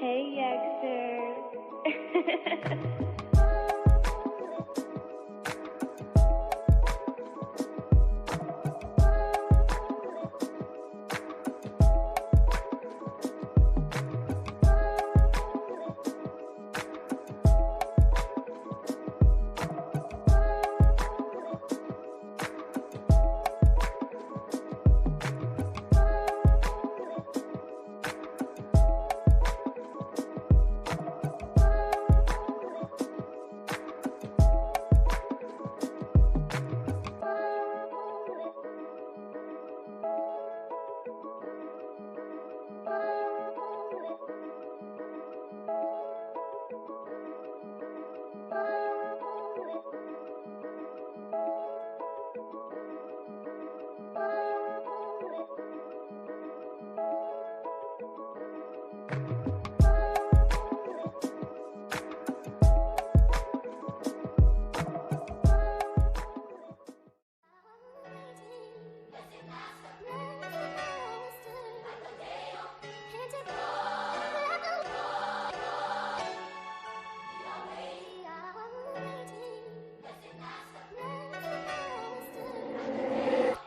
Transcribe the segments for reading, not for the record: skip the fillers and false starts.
Hey, Yekcyr.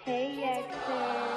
Hey, Yekcyr.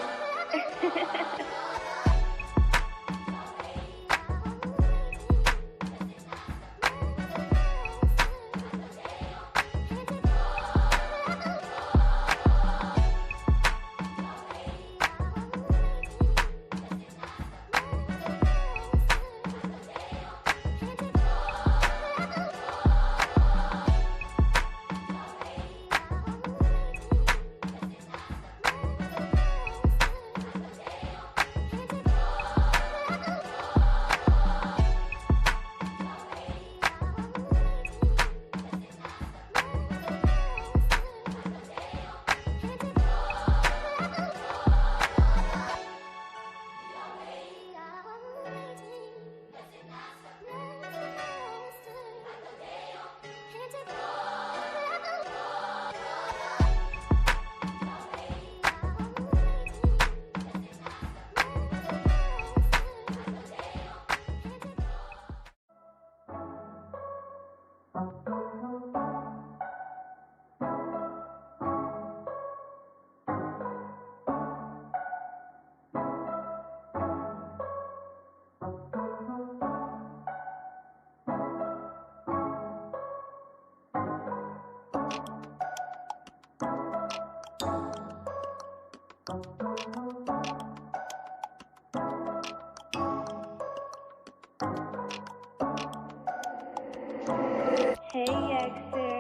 Hey, Yekcyr.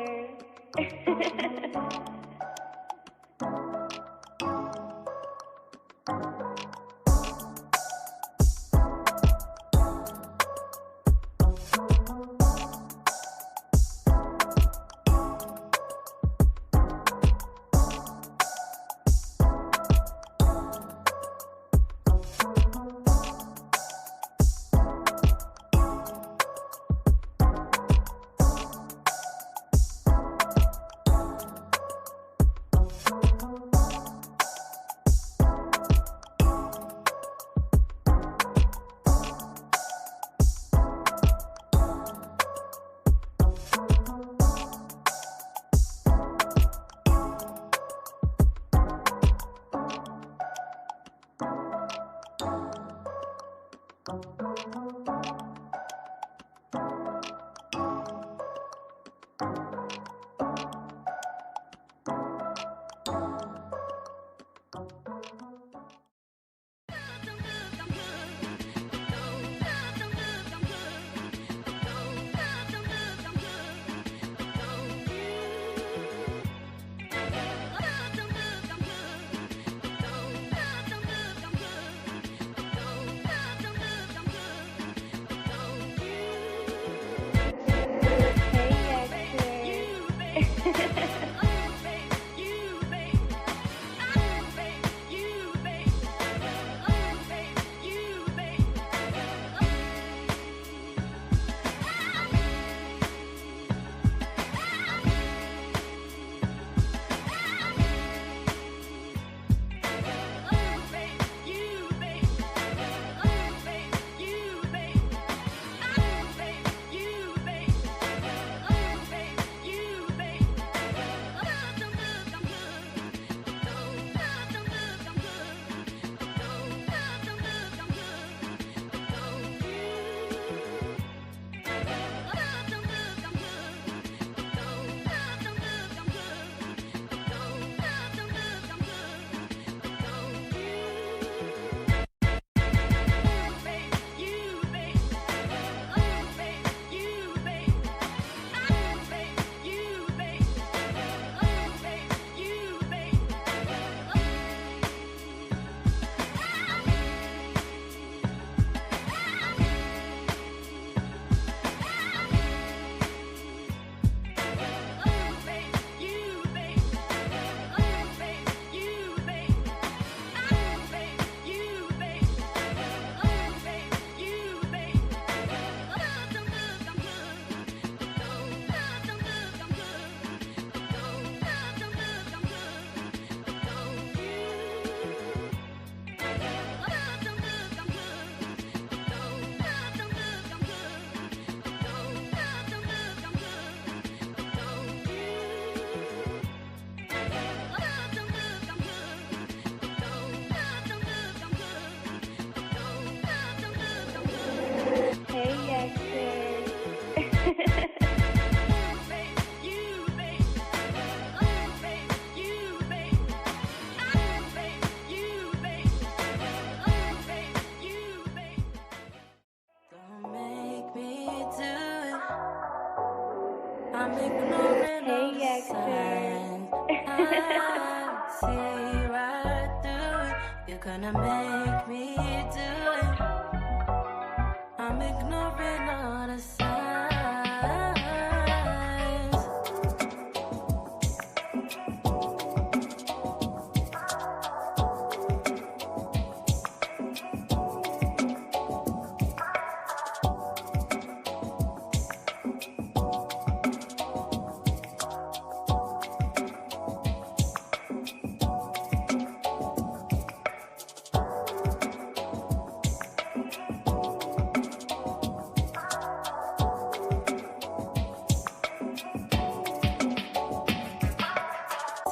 Hey, Yekcyr. See right through it. You're gonna make me do it. I'm ignoring all the signs.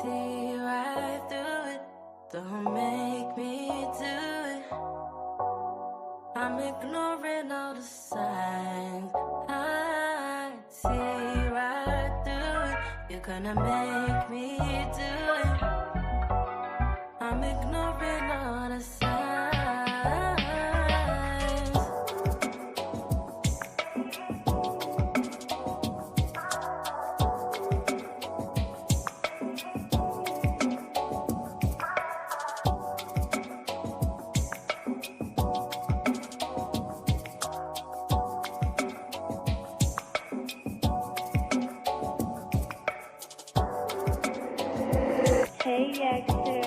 See right through it. Don't make me do it. I'm ignoring all the signs. I see right through it. You're gonna make me do it. I'm ignoring all the signs. Hey, Yekcyr.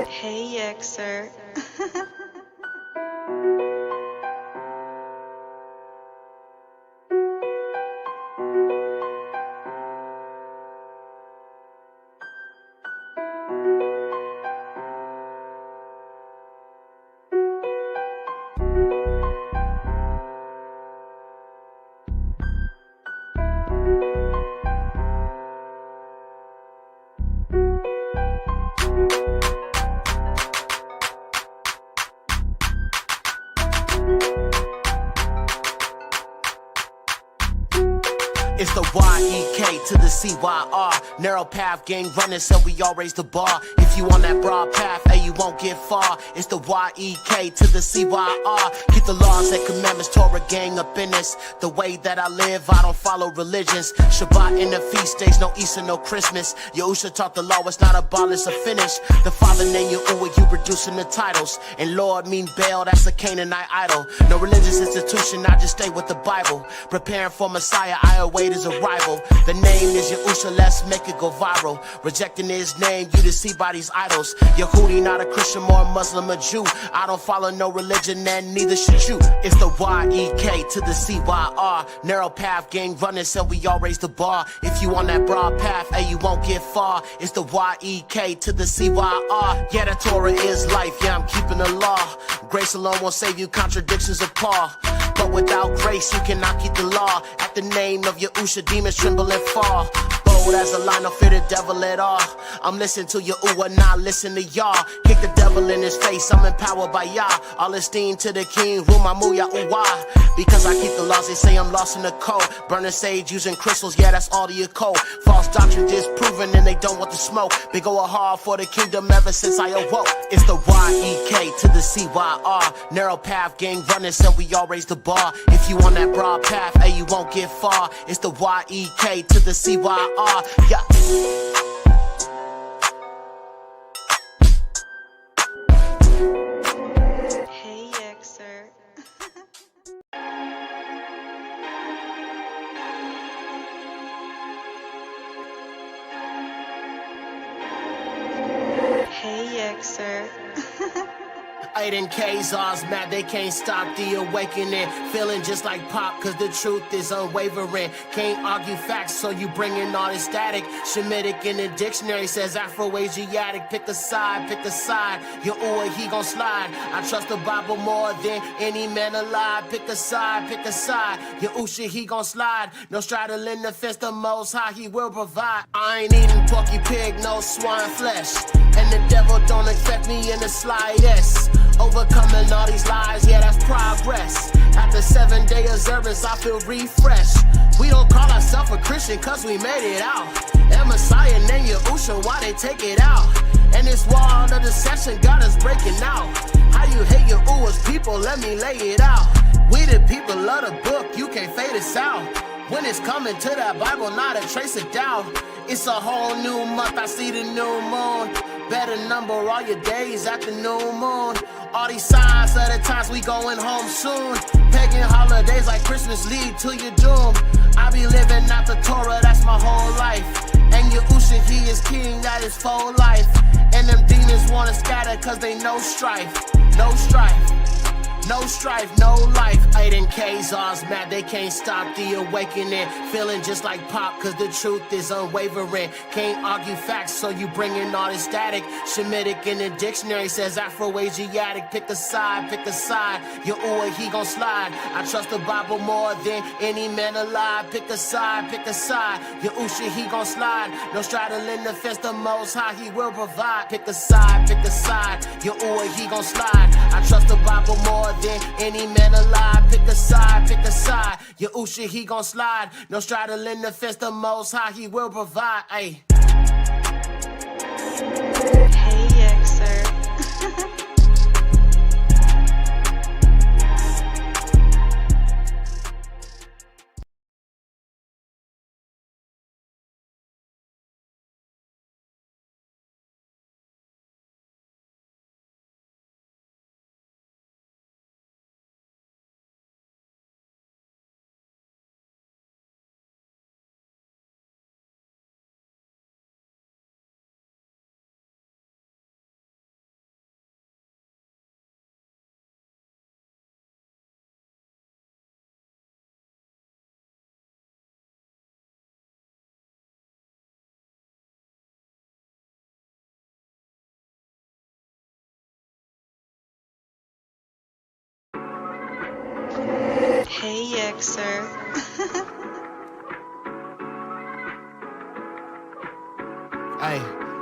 Hey, Yekcyr. It's the Y-E-K to the C-Y-R. Narrow path, gang running, so we all raise the bar. If you on that broad path, hey, you won't get far. It's the Y-E-K to the C-Y-R. Keep the laws and commandments, Torah gang up in this. The way that I live, I don't follow religions. Shabbat in the feast days, no Easter, no Christmas. Yahusha taught the law, it's not abolished or finished. The father named Yahuwah, you reducing the titles. And Lord mean Baal, that's a Canaanite idol. No religious institution, I just stay with the Bible. Preparing for Messiah, I await his arrival. The name is Yahusha, let's make it go viral. Rejecting his name, you deceive by these idols. Yehudi, not a Christian, more Muslim or Jew. I don't follow no religion and neither should you. It's the Y-E-K to the C-Y-R. Narrow path, gang running, so we all raise the bar. If you on that broad path, hey, you won't get far. It's the Y-E-K to the C-Y-R. Yeah, the Torah is life, yeah, I'm keeping the law. Grace alone won't save you, contradictions of Paul. But without grace, you cannot keep the law. At the name of Yahusha, demons tremble and fall. Bold bold as a lion, don't fear the devil at all. I'm listening to your ooh and not listen to y'all. Kick the devil in his face, I'm empowered by Yah. All esteem to the king, rule my mooyah ooh wah. Because I keep the laws, they say I'm lost in the code. Burning sage, using crystals, yeah, that's all the occult. False doctrine disproven and they don't want to smoke. Been going hard for the kingdom ever since I awoke. It's the Y-E-K to the C-Y-R. Narrow path, gang running, so we all raise the bar. If you on that broad path, hey, you won't get far. It's the Y-E-K to the C-Y-R, yeah. Hey, Yekcyr. Hey, Yekcyr. Aiden Kazar's mad, they can't stop the awakening. Feeling just like Pop, cause the truth is unwavering. Can't argue facts, so you bring in all this static. Shemitic in the dictionary says Afro-Asiatic. Pick a side, pick a side. Your ooh, he gon' slide. I trust the Bible more than any man alive. Pick a side, pick a side. Your ooh shit, he gon' slide. No straddle in the fence, the most high, he will provide. I ain't eating porky pig, no swine flesh. And the devil don't expect me in the slightest. Overcoming all these lies, yeah, that's progress. After 7-day observance, I feel refreshed. We don't call ourselves a Christian cause we made it out. And Messiah name Yahusha, why they take it out? And this wall of deception got us breaking out. How you hate your oohs, people, let me lay it out. We the people of the book, you can't fade us out. When it's coming to that Bible, not a trace of doubt. It's a whole new month, I see the new moon. Better number all your days at the new moon. All these signs of the times we going home soon. Pagan holidays like Christmas lead to your doom. I be living out the Torah, that's my whole life. And Yahusha, he is king, that is full life. And them demons wanna scatter cause they no strife. No strife. No strife, no life. Aiden Kazar's mad, they can't stop the awakening. Feeling just like Pop, cause the truth is unwavering. Can't argue facts, so you bring in all this static. Shemitic in the dictionary says Afro-Asiatic. Pick a side, pick a side. Your ooh, he gon' slide. I trust the Bible more than any man alive. Pick a side, pick a side. Your ooh shit, he gon' slide. No straddle in the fence, the most high, he will provide. Pick a side, pick a side. Your ooh, he gon' slide. I trust the Bible more than any man alive. Pick a side, pick a side. Your ooh shit, he gon' slide. No straddle in the fence, the most high, he will provide. Ayy. Hey, Yekcyr. Hey, Yekcyr.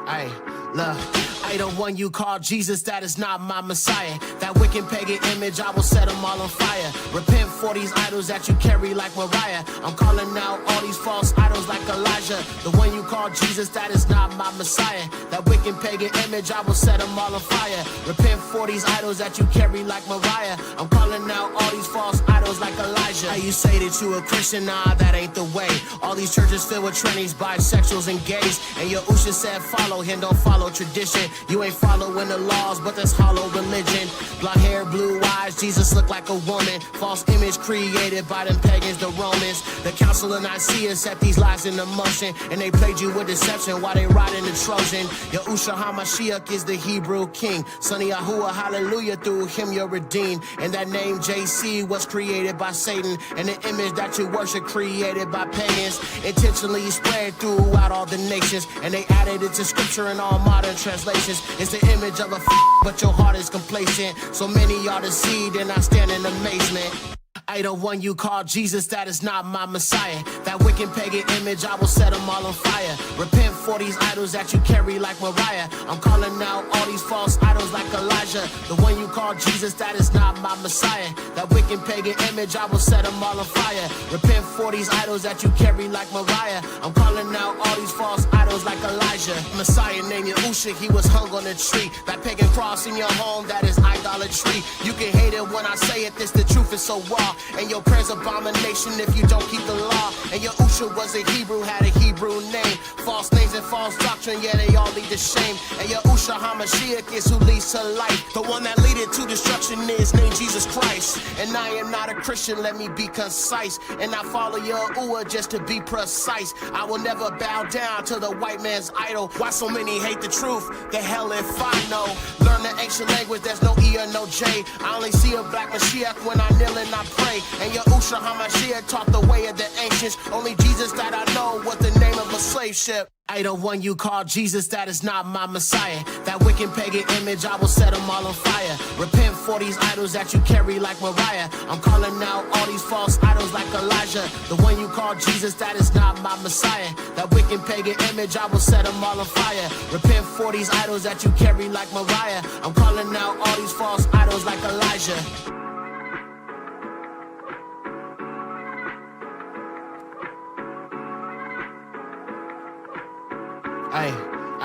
Ay, look, I the one you call Jesus, that is not my Messiah. That wicked pagan image, I will set them all on fire. Repent for these idols that you carry like Mariah. I'm calling out all these false idols like Elijah. The one you call Jesus, that is not my Messiah. That wicked pagan image, I will set them all on fire. Repent for these idols that you carry like Mariah. I'm calling out all these false idols like Elijah. How you say that you a Christian? Nah, that ain't the way. All these churches filled with trannies, bisexuals, and gays. And your Usha said follow him, don't follow tradition. You ain't following the laws, but that's hollow religion. Blonde hair, blue eyes, Jesus look like a woman. False image created by them pagans, the Romans. The council of Nicaea set these lies into motion, and they played you with deception while they riding the Trojan. Yahushua HaMashiach is the Hebrew king. Son of Yahuwah, hallelujah, through him you're redeemed. And that name JC was created by Satan, and the image that you worship created by pagans. Intentionally spread throughout all the nations, and they added it to scripture in all modern translations. It's the image of a but your heart is complacent. So many are deceived, and I stand in amazement. I the one you call Jesus, that is not my Messiah. That wicked pagan image, I will set them all on fire. Repent for these idols that you carry like Mariah. I'm calling out all these false idols like Elijah. The one you call Jesus, that is not my Messiah. That wicked pagan image, I will set them all on fire. Repent for these idols that you carry like Mariah. I'm calling out all these false idols like Elijah. Messiah named Yekcyr, he was hung on a tree. That pagan cross in your home, that is idolatry. You can hate it when I say it, this the truth is so raw. And your prayer's abomination if you don't keep the law. And Yekcyr was a Hebrew, had a Hebrew name. False names and false doctrine, yeah, they all lead to shame. And Yekcyr HaMashiach is who leads to life. The one that leaded to destruction is named Jesus Christ. And I am not a Christian, let me be concise. And I follow Yahuwah just to be precise. I will never bow down to the white man's idol. Why so many hate the truth? The hell if I know. Learn the ancient language, there's no E or no J. I only see a black Mashiach when I kneel and I pray. And Yekcyr HaMashiach taught the way of the ancients. Only Jesus that I know was the name of a slave ship. I the one you call Jesus, that is not my Messiah. That wicked pagan image, I will set them all on fire. Repent for these idols that you carry like Mariah. I'm calling out all these false idols like Elijah. The one you call Jesus, that is not my Messiah. That wicked pagan image, I will set them all on fire. Repent for these idols that you carry like Mariah. I'm calling out all these false idols like Elijah.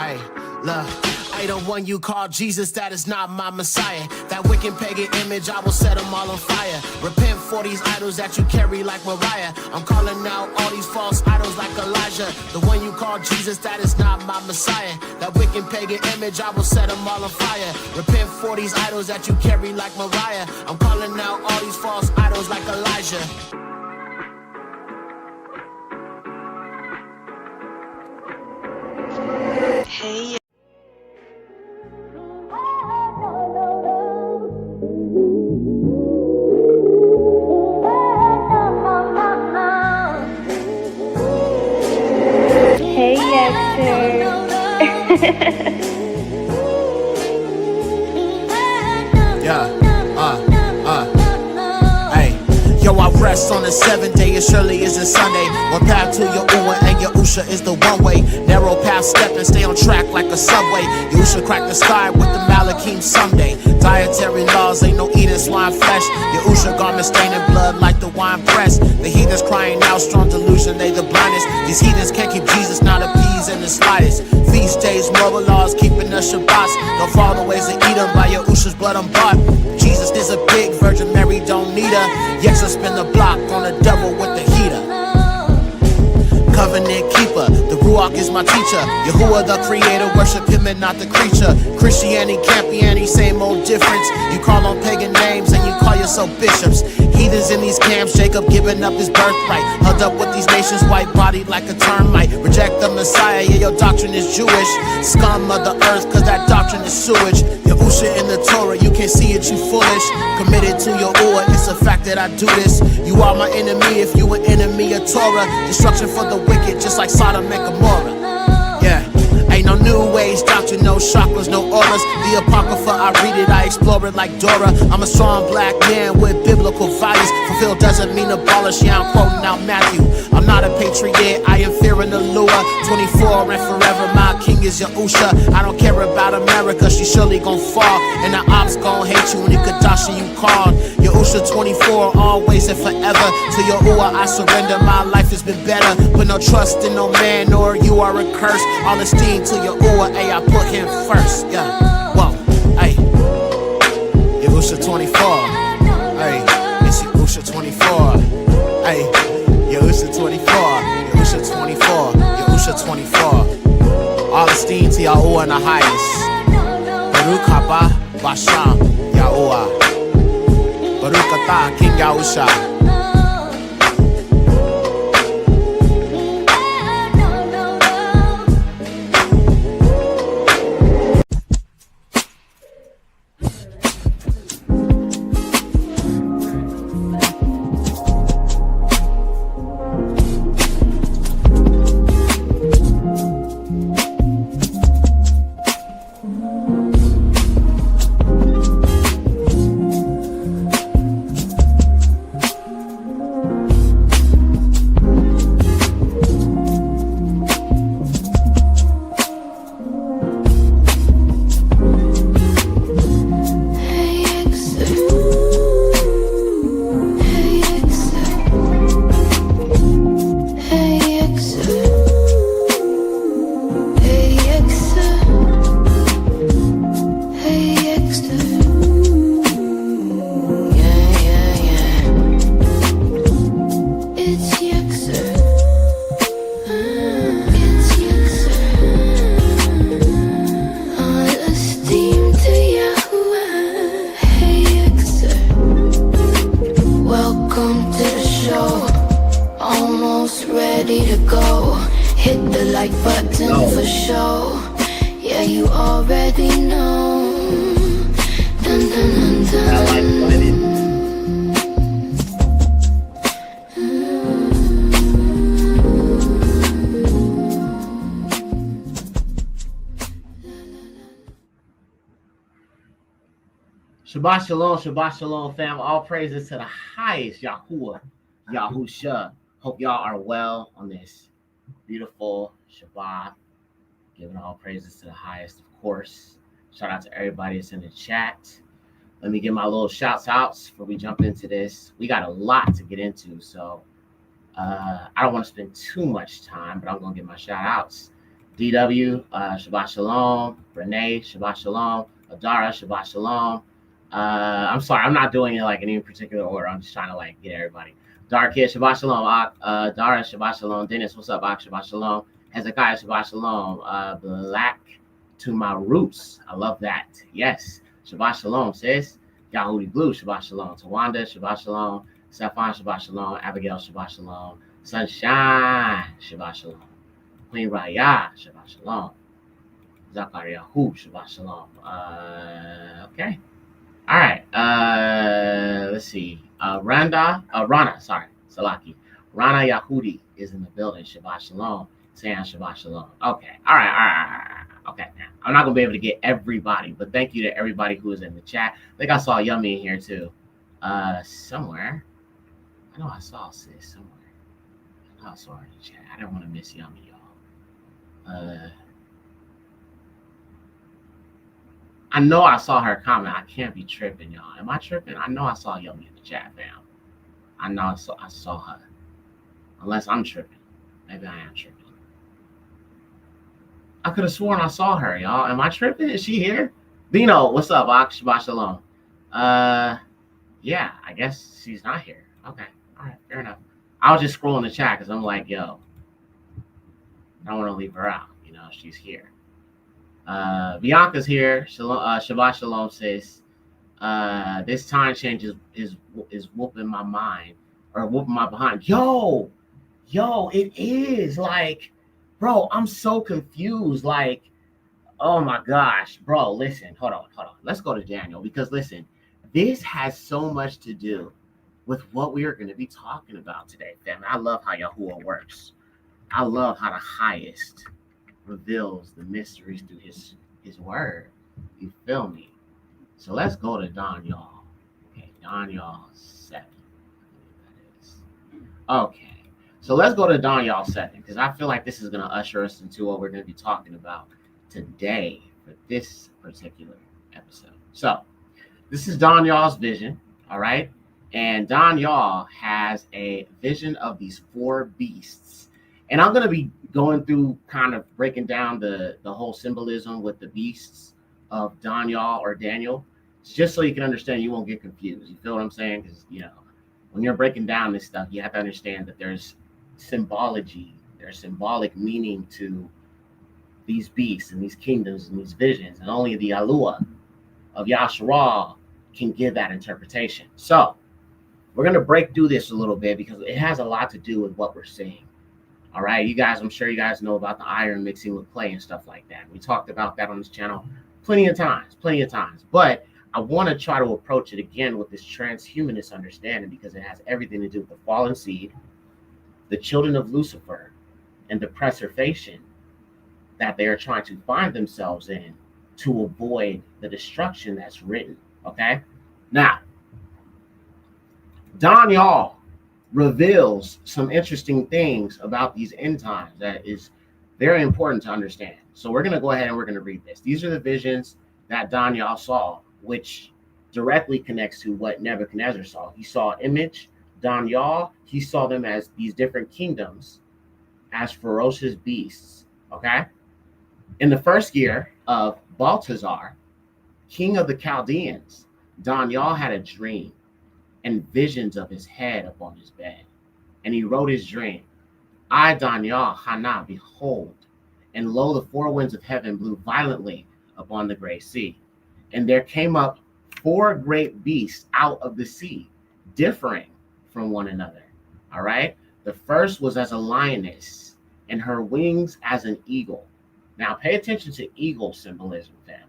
Ay, look, I the one you call Jesus, that is not my Messiah. That wicked pagan image, I will set them all on fire. Repent for these idols that you carry like Mariah. I'm calling out all these false idols like Elijah. The one you call Jesus, that is not my Messiah. That wicked pagan image, I will set them all on fire. Repent for these idols that you carry like Mariah. I'm calling out all these false idols like Elijah. Hey. Hey, Yekcyr. Yo, I rest on the seventh day, it surely isn't Sunday. One path to Yahuwah and Yekcyr is the one way. Narrow path, step and stay on track like a subway. Yekcyr crack the sky with the Malakim someday. Dietary laws, ain't no eating swine flesh. Yekcyr garment staining blood like the wine press. The heathens crying out, strong delusion, they the blindest. These heathens can't keep Jesus, not appease in the slightest. Feast days, moral laws, keeping the Shabbats. Don't follow the ways to eat them, by Yekcyr's blood I'm bought. Jesus is a big Virgin Mary, don't need her. Yekcyr spin the block on the devil with the heater. Covenant keeper, the Ruach is my teacher. Yahuwah the creator, worship him and not the creature. Christianity can't be any same old difference. You call on pagan names and you call yourself bishops. Heathens in these camps, Jacob giving up his birthright. Held up with these nations, white body like a termite. Reject the Messiah, yeah, your doctrine is Jewish. Scum of the earth, cause that doctrine is sewage. Yekcyr in the Torah, you can't see it, you foolish. Committed to Yahuwah, it's a fact that I do this. You are my enemy if you an enemy of Torah. Destruction for the wicked, just like Sodom and Gomorrah. Yeah, ain't no new age doctrine, no chakras, no auras. The Apocrypha, I read it, I explore it like Dora. I'm a strong black man with biblical values. Fulfill doesn't mean abolish, yeah, I'm quoting out Matthew. I'm not a patriot, I am fearing the lure. 24 and forever, my king is Yekcyr. I don't care about America, she surely gon' fall. And the ops gon' hate you when the Kadashi you called. Yekcyr 24, always and forever. To Yahuwah I surrender, my life has been better. Put no trust in no man, nor you are a curse. All esteem to Yahuwah, ayy, I put him first. Yeah, whoa, ayy. Yekcyr 24, ayy, it's Yekcyr 24, ayy. Yekcyr 24, Yekcyr 24, Yekcyr 24. All esteem to Yahuwah in the highest. Baruch haba Basham Yahuwah. Baruch atah King Yahusha. like button for show. Yeah, you already know. Dun, dun, dun, dun. I like button. Shabbat shalom, fam. All praises to the highest Yahuwah, Yahusha. Hope y'all are well on this beautiful Shabbat. Giving all praises to the highest, of course. Shout out to everybody that's in the chat. Let me give my little shouts outs before we jump into this. We got a lot to get into, so I don't want to spend too much time, but I'm going to give my shout outs. DW, Shabbat Shalom. Renee, Shabbat Shalom. Adara, Shabbat Shalom. I'm sorry, I'm not doing it like in any particular order. I'm just trying to like get everybody. Dark Kid, Shabbat Shalom. Dara, Shabbat Shalom. Dennis, what's up? Ak, Shabbat Shalom. Hezekiah, Shabbat Shalom. Black to my roots. I love that. Yes. Shabbat Shalom, sis. Yahudi Blue, Shabbat Shalom. Tawanda, Shabbat Shalom. Safan, Shabbat Shalom. Abigail, Shabbat Shalom. Sunshine, Shabbat Shalom. Queen Raya, Shabbat Shalom. Zakariyahu, Shabbat Shalom. Okay. All right. Let's see. Rana, Salaki. Rana Yahudi is in the building. Shabbat Shalom. Saying Shabbat Shalom. Okay. All right. Okay. Now, I'm not going to be able to get everybody, but thank you to everybody who is in the chat. I think I saw Yummy in here too. Somewhere. I know I saw sis somewhere. I saw her in the chat. I don't want to miss Yummy, y'all. I know I saw her comment. I can't be tripping, y'all. Am I tripping? I know I saw Yummy in the chat, fam. I know I saw her. Unless I'm tripping. Maybe I am tripping. I could have sworn I saw her, y'all. Am I tripping? Is she here? Dino, what's up? Shabbat Shalom. Yeah, I guess she's not here. Okay. All right, fair enough. I was just scrolling the chat because I'm like, yo, I don't want to leave her out. You know, she's here. Bianca's here. Shabbat Shalom says, this time change is whooping my mind or whooping my behind. Yo, it is like, bro, I'm so confused. Like, oh my gosh, bro, listen, hold on. Let's go to Daniel because listen, this has so much to do with what we are going to be talking about today, fam. I love how Yahuwah works. I love how the highest reveals the mysteries through his word. You feel me? So let's go to Daniel. Okay, Daniel 7. That is. Okay. So let's go to Daniel 7 because I feel like this is going to usher us into what we're going to be talking about today for this particular episode. So this is Daniel's vision, all right? And Daniel has a vision of these 4 beasts. And I'm going to be going through kind of breaking down the whole symbolism with the beasts of Daniel or Daniel, just so you can understand, you won't get confused. You feel what I'm saying? Because, you know, when you're breaking down this stuff, you have to understand that there's symbology, there's symbolic meaning to these beasts and these kingdoms and these visions. And only the Alua of Yahshua can give that interpretation. So we're going to break through this a little bit because it has a lot to do with what we're seeing. All right, you guys, I'm sure you guys know about the iron mixing with clay and stuff like that. We talked about that on this channel plenty of times. But I want to try to approach it again with this transhumanist understanding because it has everything to do with the fallen seed, the children of Lucifer, and the preservation that they are trying to find themselves in to avoid the destruction that's written. Okay? Now, Daniel reveals some interesting things about these end times that is very important to understand. So we're going to go ahead and we're going to read this. These are the visions that Daniel saw, which directly connects to what Nebuchadnezzar saw. He saw image, Daniel, he saw them as these different kingdoms, as ferocious beasts, okay? In the first year of Baltazar, king of the Chaldeans, Daniel had a dream and visions of his head upon his bed. And he wrote his dream. I, Daniel, Hana, behold, and lo, the 4 winds of heaven blew violently upon the great sea. And there came up 4 great beasts out of the sea, differing from one another. All right? The first was as a lioness, and her wings as an eagle. Now, pay attention to eagle symbolism, family,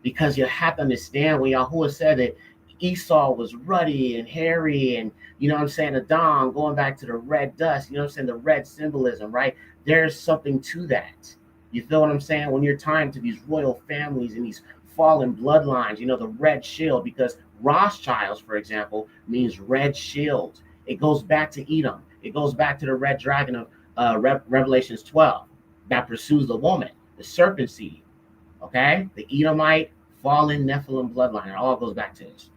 because you have to understand when Yahuwah said that Esau was ruddy and hairy, and you know what I'm saying, Adam, going back to the red dust, you know what I'm saying, the red symbolism, right? There's something to that. You feel what I'm saying? When you're tying to these royal families and these fallen bloodlines, you know, the red shield, because Rothschilds, for example, means red shield. It goes back to Edom. It goes back to the red dragon of Revelations 12 that pursues the woman, the serpent seed, okay? The Edomite, fallen Nephilim bloodline. It all goes back to this.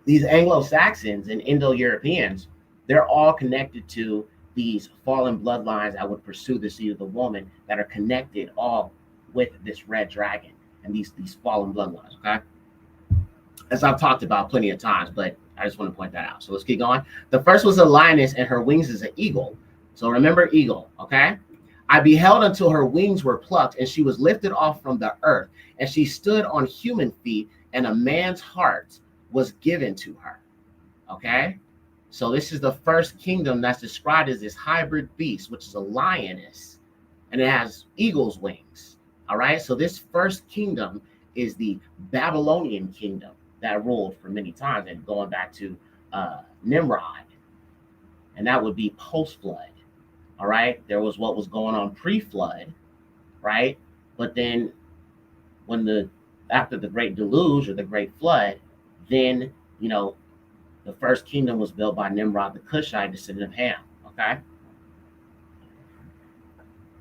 These Anglo-Saxons and Indo-Europeans, they're all connected to these fallen bloodlines that would pursue the seed of the woman, that are connected all with this red dragon and these fallen bloodlines, okay? As I've talked about plenty of times, but I just want to point that out. So let's keep going. The first was a lioness, and her wings is an eagle. So remember eagle, okay? I beheld until her wings were plucked, and she was lifted off from the earth, and she stood on human feet, and a man's heart was given to her, okay? So this is the first kingdom that's described as this hybrid beast, which is a lioness, and it has eagle's wings, all right? So this first kingdom is the Babylonian kingdom that ruled for many times, and going back to Nimrod, and that would be post-flood, all right? There was what was going on pre-flood, right? But then when after the great deluge or the great flood, then, you know, the first kingdom was built by Nimrod the Cushite, descendant of Ham, okay?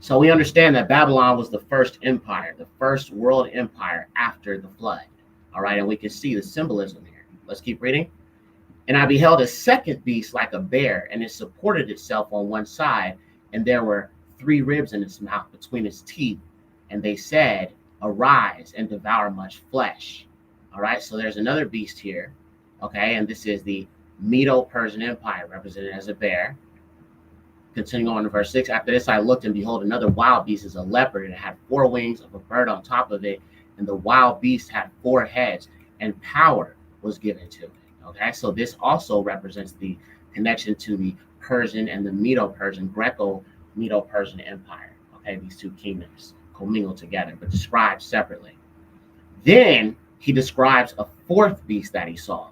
So we understand that Babylon was the first empire, the first world empire after the flood, all right? And we can see the symbolism here. Let's keep reading. And I beheld a second beast like a bear, and it supported itself on one side, and there were 3 ribs in its mouth between its teeth, and they said, arise and devour much flesh. All right, so there's another beast here, okay, and this is the Medo-Persian Empire, represented as a bear. Continuing on to verse 6, after this I looked, and behold, another wild beast is a leopard, and it had 4 wings of a bird on top of it, and the wild beast had 4 heads, and power was given to it. Okay, so this also represents the connection to the Persian and the Medo-Persian, Greco-Medo-Persian Empire. Okay, these 2 kingdoms commingled together, but described separately. Then he describes a 4th beast that he saw.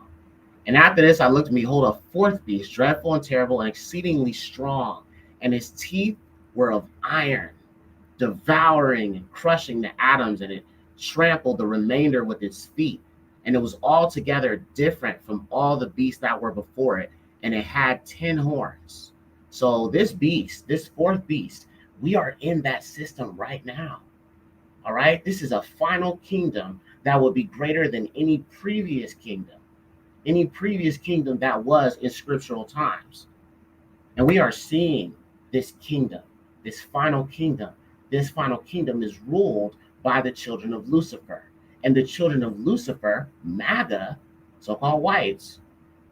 And after this, I looked, and behold, a 4th beast, dreadful and terrible and exceedingly strong. And his teeth were of iron, devouring and crushing the atoms, and it trampled the remainder with its feet. And it was altogether different from all the beasts that were before it. And it had 10 horns. So this beast, this 4th beast, we are in that system right now. All right. This is a final kingdom that will be greater than any previous kingdom that was in scriptural times. And we are seeing this kingdom, this final kingdom. This final kingdom is ruled by the children of Lucifer. And the children of Lucifer, MAGA, so-called whites,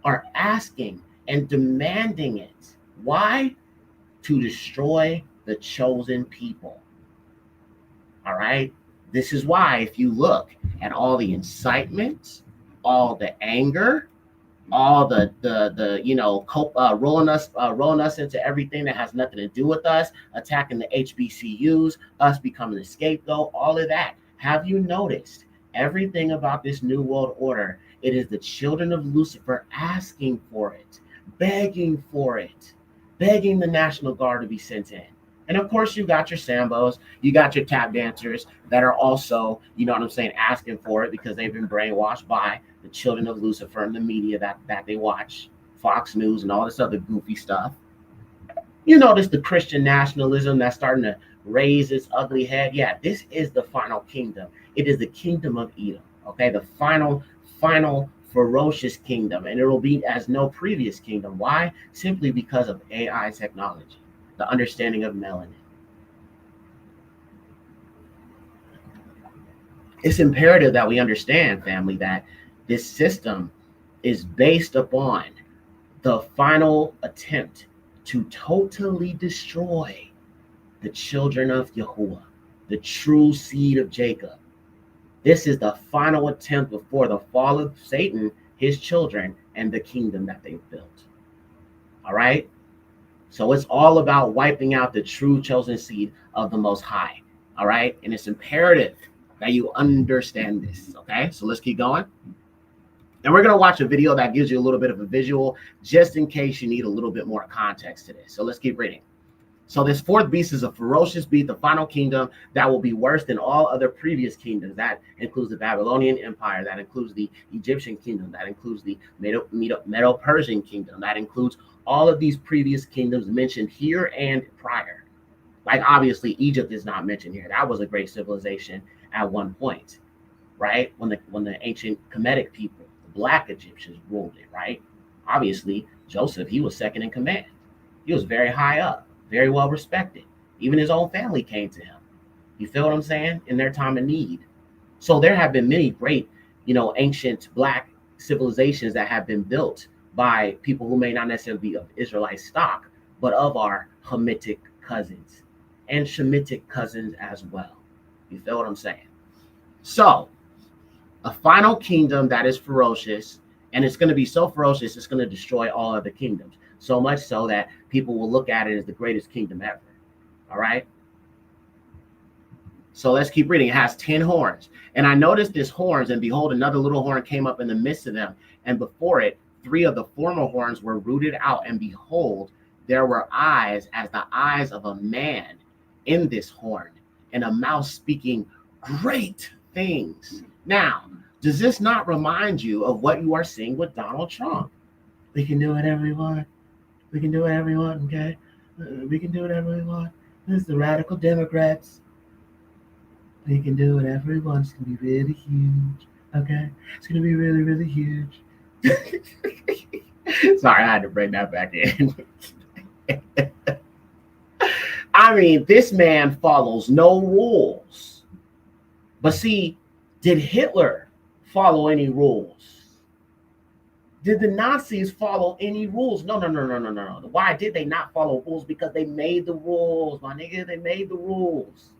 are asking and demanding it. Why? To destroy the chosen people. All right? This is why, if you look at all the incitement, all the anger, all the rolling us into everything that has nothing to do with us, attacking the HBCUs, us becoming the scapegoat, all of that. Have you noticed everything about this new world order? It is the children of Lucifer asking for it, begging for it, begging the National Guard to be sent in. And of course, you got your Sambos, you got your tap dancers that are also, you know what I'm saying, asking for it because they've been brainwashed by the children of Lucifer and the media that they watch, Fox News and all this other goofy stuff. You notice the Christian nationalism that's starting to raise its ugly head. Yeah, this is the final kingdom. It is the kingdom of Edom, okay? The final ferocious kingdom, and it will be as no previous kingdom. Why? Simply because of AI technology, the understanding of melanin. It's imperative that we understand, family, that this system is based upon the final attempt to totally destroy the children of Yahuwah, the true seed of Jacob. This is the final attempt before the fall of Satan, his children, and the kingdom that they've built. All right? So it's all about wiping out the true chosen seed of the Most High. All right. And it's imperative that you understand this. Okay. So let's keep going. And we're going to watch a video that gives you a little bit of a visual, just in case you need a little bit more context to this. So let's keep reading. So this fourth beast is a ferocious beast, the final kingdom that will be worse than all other previous kingdoms. That includes the Babylonian Empire. That includes the Egyptian kingdom. That includes the Medo-Persian kingdom. That includes all of these previous kingdoms mentioned here and prior. Like, obviously, Egypt is not mentioned here. That was a great civilization at one point, right? When the ancient Kemetic people, the Black Egyptians, ruled it, right? Obviously, Joseph, he was second in command. He was very high up, very well respected. Even his own family came to him. You feel what I'm saying? In their time of need. So there have been many great, ancient Black civilizations that have been built by people who may not necessarily be of Israelite stock, but of our Hamitic cousins and Shemitic cousins as well. You feel what I'm saying? So a final kingdom that is ferocious, and it's going to be so ferocious, it's going to destroy all other kingdoms. So much so that people will look at it as the greatest kingdom ever. All right. So let's keep reading. It has 10 horns. And I noticed this horns, and behold, another little horn came up in the midst of them. And before it, 3 of the former horns were rooted out. And behold, there were eyes as the eyes of a man in this horn, and a mouth speaking great things. Now, does this not remind you of what you are seeing with Donald Trump? We can do whatever we want. We can do whatever we want, okay? We can do whatever we want. This is the radical Democrats. We can do whatever we want. It's going to be really huge, okay? It's going to be really, really huge. Sorry, I had to bring that back in. I mean, this man follows no rules. But see, did Hitler follow any rules? Did the Nazis follow any rules? No. Why did they not follow rules? Because they made the rules, my nigga. They made the rules.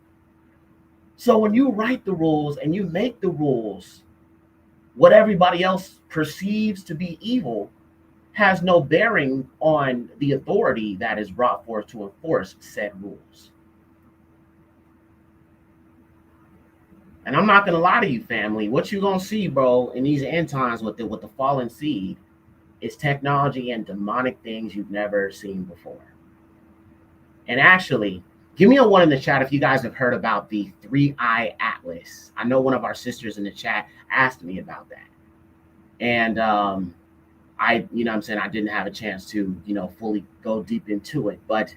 So when you write the rules and you make the rules, what everybody else perceives to be evil has no bearing on the authority that is brought forth to enforce said rules. And I'm not gonna lie to you, family. What you gonna see, bro, in these end times with the fallen seed is technology and demonic things you've never seen before. And actually, give me a 1 in the chat if you guys have heard about the 3-eye atlas. I know one of our sisters in the chat asked me about that. And I didn't have a chance to, fully go deep into it. But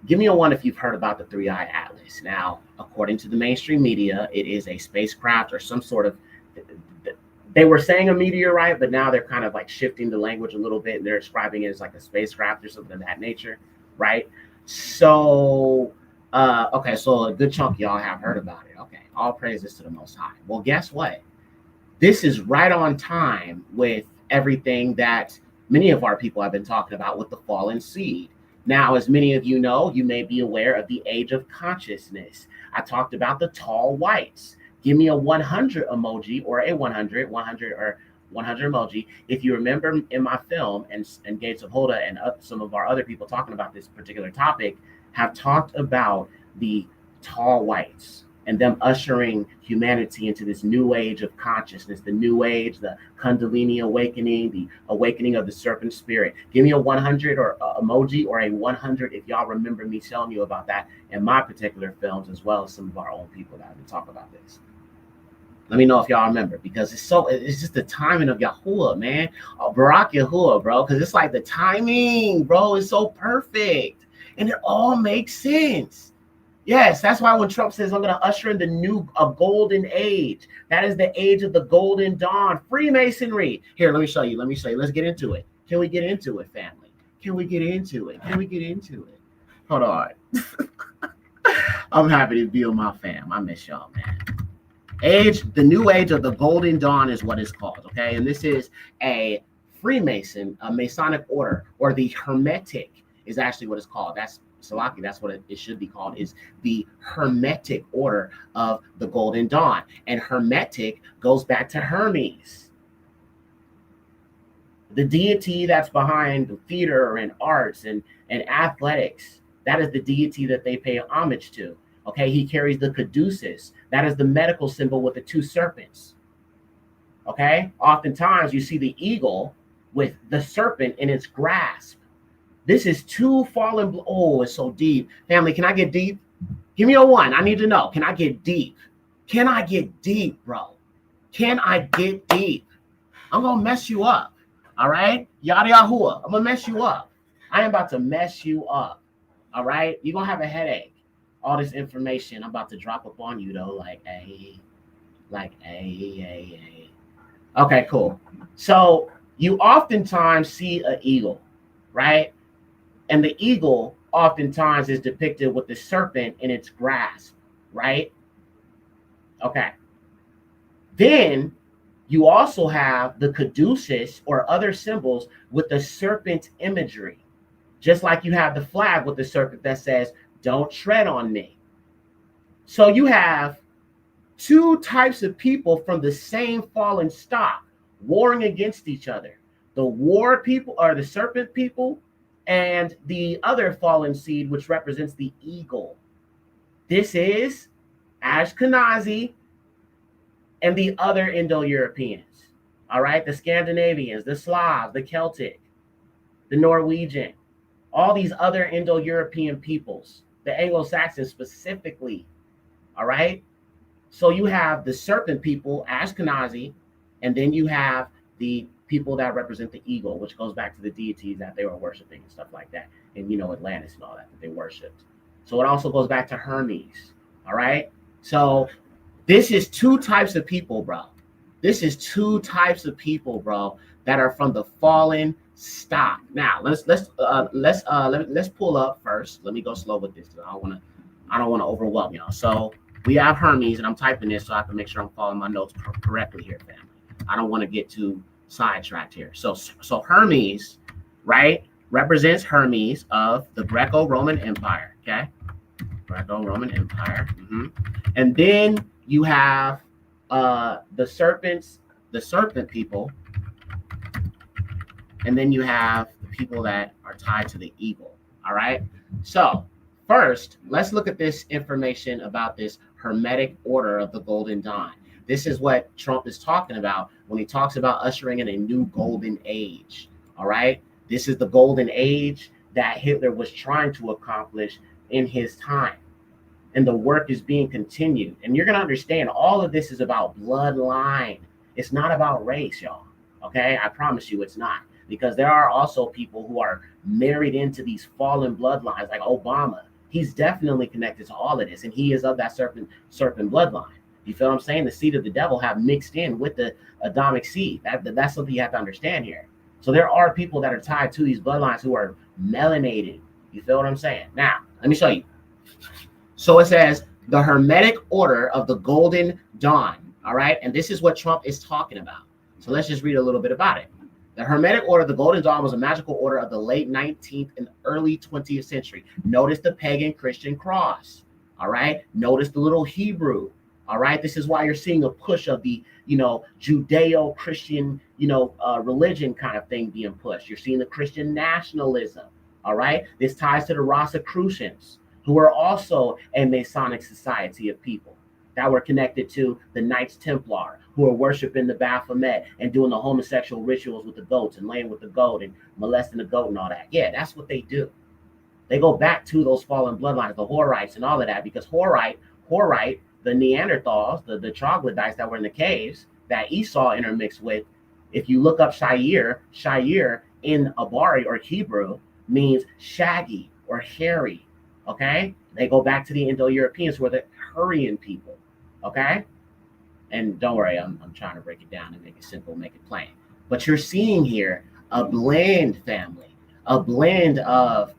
give me a 1 if you've heard about the 3-eye atlas. Now, according to the mainstream media, it is a spacecraft or some sort of, they were saying a meteorite, but now they're kind of like shifting the language a little bit, and they're describing it as like a spacecraft or something of that nature, right? So, okay, so a good chunk of y'all have heard about it. Okay, all praises to the Most High. Well, guess what? This is right on time with everything that many of our people have been talking about with the fallen seed. Now, as many of you know, you may be aware of the age of consciousness. I talked about the tall whites. Give me a 100 emoji or a 100 or 100 emoji. If you remember in my film, and Gates of Hoda and some of our other people talking about this particular topic have talked about the tall whites and them ushering humanity into this new age of consciousness, the new age, the Kundalini awakening, the awakening of the serpent spirit. Give me a 100 or a emoji or a 100 if y'all remember me telling you about that in my particular films, as well as some of our own people that have been talking about this. Let me know if y'all remember, because it's just the timing of Yahuwah, man. Oh, Barak Yahuwah, bro, because it's like the timing, bro, is so perfect. And it all makes sense. Yes, that's why when Trump says, I'm going to usher in a golden age, that is the age of the golden dawn, Freemasonry. Here, let me show you. Let's get into it. Can we get into it, family? Can we get into it? Hold on. I'm happy to be with my fam. I miss y'all, man. The new age of the golden dawn is what it's called, okay? And this is a Freemason, a Masonic order, or the Hermetic is actually what it's called. That's Salaki, that's what it should be called, is the Hermetic order of the Golden Dawn. And Hermetic goes back to Hermes. The deity that's behind theater and arts and athletics, that is the deity that they pay homage to. Okay, he carries the caduceus. That is the medical symbol with the two serpents. Okay, oftentimes you see the eagle with the serpent in its grasp. This is two fallen. Oh, it's so deep. Family, can I get deep? Give me a one. I need to know. Can I get deep? Can I get deep, bro? Can I get deep? I'm going to mess you up. All right? Yada Yahuwah. I'm going to mess you up. I am about to mess you up. All right? You're going to have a headache. All this information I'm about to drop up on you, though. Hey. Okay, cool. So you oftentimes see an eagle, right? And the eagle oftentimes is depicted with the serpent in its grasp, right? Okay. Then you also have the caduceus or other symbols with the serpent imagery, just like you have the flag with the serpent that says, "Don't tread on me." So you have two types of people from the same fallen stock warring against each other. The war people are the serpent people, and the other fallen seed, which represents the eagle. This is Ashkenazi and the other Indo-Europeans. All right, the Scandinavians, the Slavs, the Celtic, the Norwegian, all these other Indo-European peoples, the Anglo-Saxons specifically. All right. So you have the serpent people, Ashkenazi, and then you have the people that represent the eagle, which goes back to the deities that they were worshiping and stuff like that. And, Atlantis and all that they worshiped. So it also goes back to Hermes. All right. So this is two types of people, bro. This is two types of people, bro, that are from the fallen stock. Now let's pull up first. Let me go slow with this because I don't want to overwhelm y'all. So we have Hermes, and I'm typing this so I can make sure I'm following my notes correctly here, family. I don't want to get too sidetracked here. So Hermes, right, represents Hermes of the Greco-Roman Empire. Okay, Greco-Roman Empire. And then you have the serpent people, and then you have the people that are tied to the eagle. All right. So first, let's look at this information about this Hermetic order of the Golden Dawn. This is what Trump is talking about when he talks about ushering in a new golden age. All right. This is the golden age that Hitler was trying to accomplish in his time. And the work is being continued. And you're going to understand all of this is about bloodline. It's not about race, y'all. Okay. I promise you it's not. Because there are also people who are married into these fallen bloodlines, like Obama. He's definitely connected to all of this, and he is of that serpent bloodline. You feel what I'm saying? The seed of the devil have mixed in with the Adamic seed. That's something you have to understand here. So there are people that are tied to these bloodlines who are melanated. You feel what I'm saying? Now, let me show you. So it says the Hermetic order of the Golden Dawn. All right, and this is what Trump is talking about. So let's just read a little bit about it. The Hermetic order of the Golden Dawn was a magical order of the late 19th and early 20th century. Notice the pagan Christian cross. All right. Notice the little Hebrew. All right. This is why you're seeing a push of the, Judeo-Christian, religion kind of thing being pushed. You're seeing the Christian nationalism. All right. This ties to the Rosicrucians, who are also a Masonic society of people that were connected to the Knights Templar, who are worshiping the Baphomet and doing the homosexual rituals with the goats and laying with the goat and molesting the goat and all that. Yeah, that's what they do. They go back to those fallen bloodlines, the Horites and all of that, because Horite, the Neanderthals, the troglodytes that were in the caves that Esau intermixed with, if you look up Yekcyr in Abari or Hebrew means shaggy or hairy. Okay? They go back to the Indo-Europeans who are the Hurrian people. Okay? And don't worry, I'm trying to break it down and make it simple, make it plain. But you're seeing here a blend, family, a blend of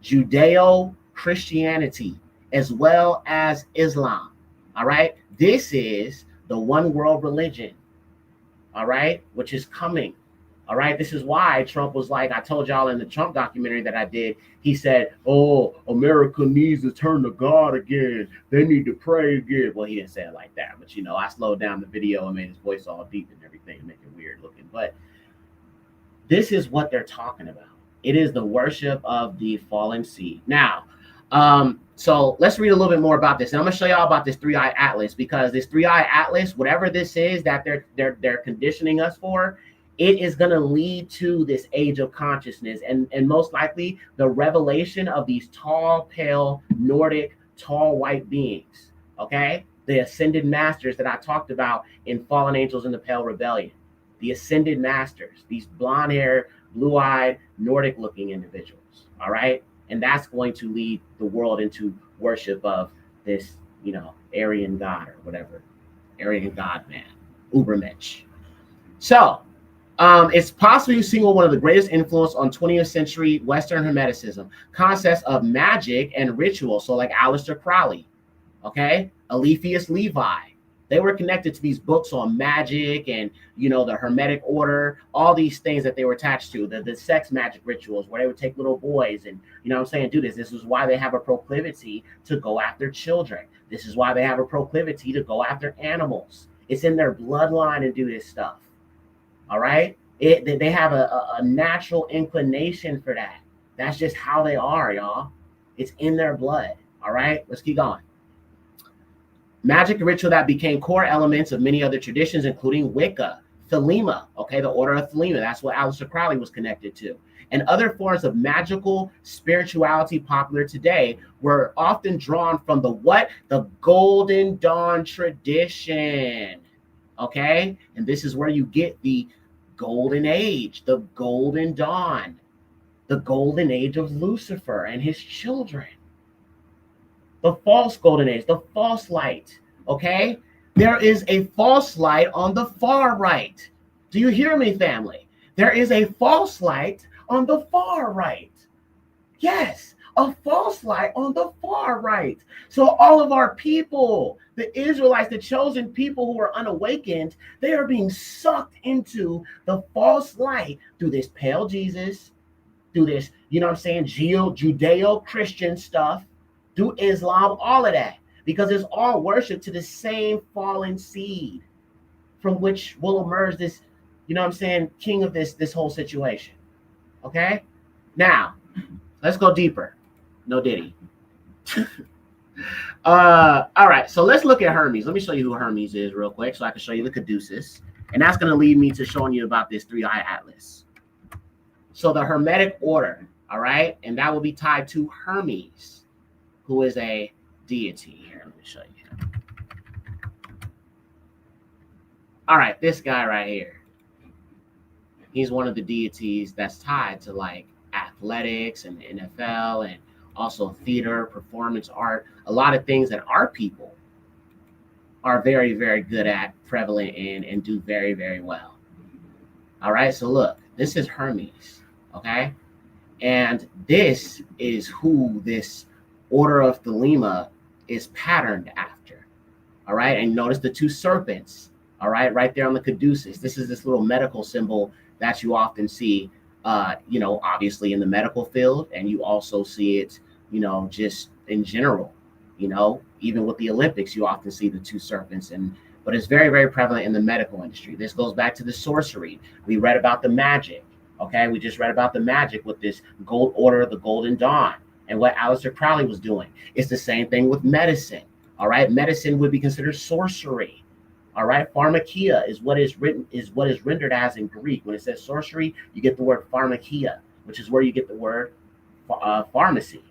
Judeo-Christianity as well as Islam. All right? This is the one world religion, all right, which is coming. All right. This is why Trump was like, I told y'all in the Trump documentary that I did, he said, oh, America needs to turn to God again. They need to pray again. Well, he didn't say it like that. But, I slowed down the video and made his voice all deep and everything to make it weird looking. But This is what they're talking about. It is the worship of the fallen seed. Now, so let's read a little bit more about this. And I'm gonna show y'all about this three-eye atlas, because this three-eye atlas, whatever this is that they're conditioning us for, it is gonna lead to this age of consciousness, and most likely the revelation of these tall, pale, Nordic, tall white beings. Okay, the ascended masters that I talked about in Fallen Angels in the Pale Rebellion. The ascended masters, these blonde-haired, blue-eyed, Nordic-looking individuals. All right. And that's going to lead the world into worship of this, Aryan god or whatever, Aryan god man, Ubermensch. So it's possibly single one of the greatest influence on 20th century Western Hermeticism, concepts of magic and ritual. So like Aleister Crowley, okay, Eliphas Levi, they were connected to these books on magic and, the Hermetic order, all these things that they were attached to, the sex magic rituals where they would take little boys and, do this. This is why they have a proclivity to go after children. This is why they have a proclivity to go after animals. It's in their bloodline to do this stuff. All right. They have a natural inclination for that. That's just how they are, y'all. It's in their blood. All right. Let's keep going. Magic and ritual that became core elements of many other traditions, including Wicca, Thelema, okay, the order of Thelema, that's what Aleister Crowley was connected to, and other forms of magical spirituality popular today were often drawn from the Golden Dawn tradition, okay? And this is where you get the Golden Age, the Golden Dawn, the Golden Age of Lucifer and his children. The false golden age, the false light, okay? There is a false light on the far right. Do you hear me, family? There is a false light on the far right. Yes, a false light on the far right. So all of our people, the Israelites, the chosen people who are unawakened, they are being sucked into the false light through this pale Jesus, through this, Judeo-Christian stuff, through Islam, all of that, because it's all worship to the same fallen seed from which will emerge this, king of this whole situation. Okay? Now, let's go deeper. No diddy. All right, so let's look at Hermes. Let me show you who Hermes is real quick so I can show you the caduceus. And that's going to lead me to showing you about this three-eye atlas. So the Hermetic order, all right? And that will be tied to Hermes, who is a deity. Here, let me show you. All right, this guy right here. He's one of the deities that's tied to like athletics and the NFL and also theater, performance art, a lot of things that our people are very, very good at, prevalent in, and do very, very well. All right, so look, this is Hermes, okay? And this is who this order of Thelema is patterned after. All right, and notice the two serpents, all right there on the caduceus. This is this little medical symbol that you often see, obviously in the medical field, and you also see it, just in general, even with the Olympics, you often see the two serpents, but it's very, very prevalent in the medical industry. This goes back to the sorcery. We read about the magic, okay? We just read about the magic with this gold order of the Golden Dawn. And what Aleister Crowley was doing. It's the same thing with medicine. All right. Medicine would be considered sorcery. All right. Pharmakia is what is rendered as in Greek. When it says sorcery, you get the word pharmakia, which is where you get the word pharmacy.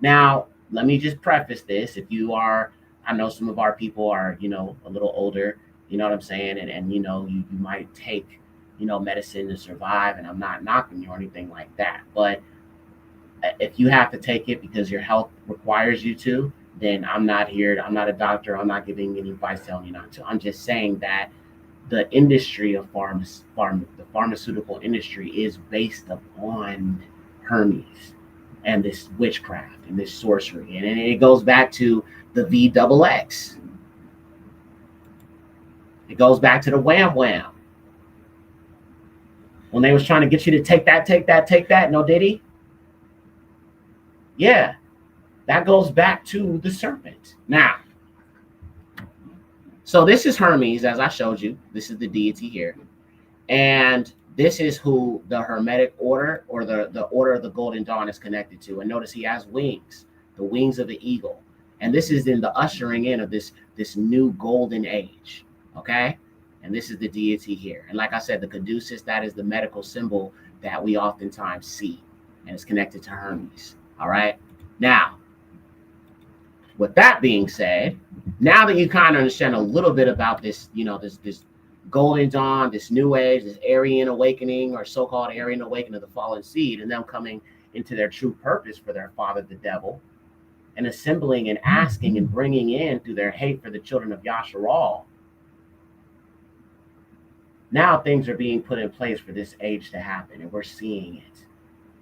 Now, let me just preface this. If you are, I know some of our people are, a little older, you know what I'm saying? And you might take, medicine to survive. And I'm not knocking you or anything like that. But if you have to take it because your health requires you to, then I'm not a doctor. I'm not giving any advice telling you not to. I'm just saying that the industry of the pharmaceutical industry is based upon Hermes and this witchcraft and this sorcery. And it goes back to the VXX. It goes back to the wham wham. When they was trying to get you to take that, no diddy? Yeah, that goes back to the serpent. Now, so this is Hermes, as I showed you. This is the deity here. And This is who the Hermetic order, or the order of the Golden Dawn, is connected to. And notice he has wings, the wings of the eagle. And this is in the ushering in of this new golden age, okay? And this is the deity here. And like I said, the caduceus, that is the medical symbol that we oftentimes see. And it's connected to Hermes, all right? Now, with that being said, now that you kind of understand a little bit about this, you know, this Golden Dawn, this new age, this Aryan awakening, or so-called Aryan awakening of the fallen seed, and them coming into their true purpose for their father, the devil, and assembling and asking and bringing in through their hate for the children of Yasharal. Now things are being put in place for this age to happen, and we're seeing it.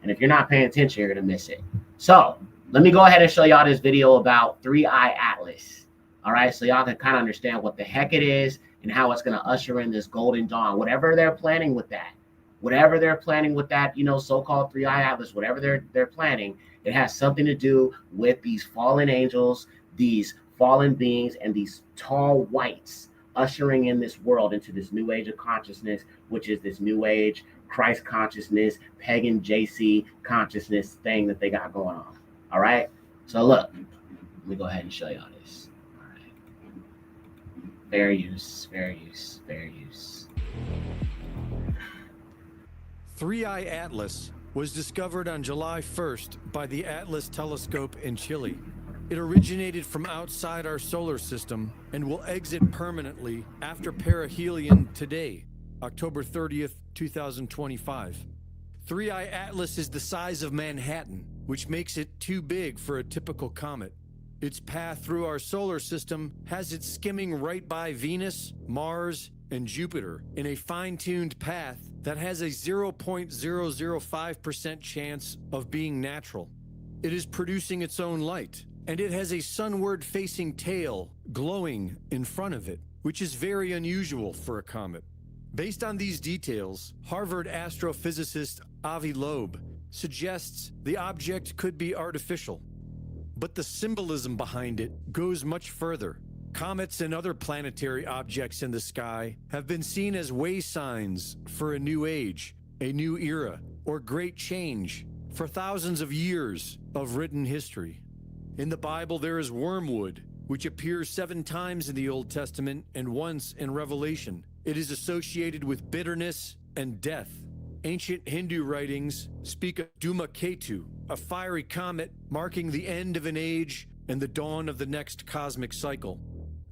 And if you're not paying attention, you're going to miss it. So let me go ahead and show y'all this video about 3i Atlas. All right, so y'all can kind of understand what the heck it is and how it's going to usher in this Golden Dawn, whatever they're planning with that. Whatever they're planning with that, you know, so-called 3i Atlas, whatever they're planning, it has something to do with these fallen angels, these fallen beings, and these tall whites ushering in this world into this new age of consciousness, which is this new age Christ consciousness, pagan JC consciousness thing that they got going on. All right. So look, let me go ahead and show y'all this. All right. Fair use, fair use, fair use. 3i Atlas was discovered on July 1st by the Atlas telescope in Chile. It originated from outside our solar system and will exit permanently after perihelion today, October 30th, 2025. 3i Atlas is the size of Manhattan, which makes it too big for a typical comet. Its path through our solar system has it skimming right by Venus, Mars, and Jupiter in a fine-tuned path that has a 0.005% chance of being natural. It is producing its own light, and it has a sunward-facing tail glowing in front of it, which is very unusual for a comet. Based on these details, Harvard astrophysicist Avi Loeb suggests the object could be artificial. But the symbolism behind it goes much further. Comets and other planetary objects in the sky have been seen as way signs for a new age, a new era, or great change for thousands of years of written history. In the Bible, there is wormwood, which appears 7 times in the Old Testament and once in Revelation. It is associated with bitterness and death. Ancient Hindu writings speak of Dhumaketu, a fiery comet marking the end of an age and the dawn of the next cosmic cycle.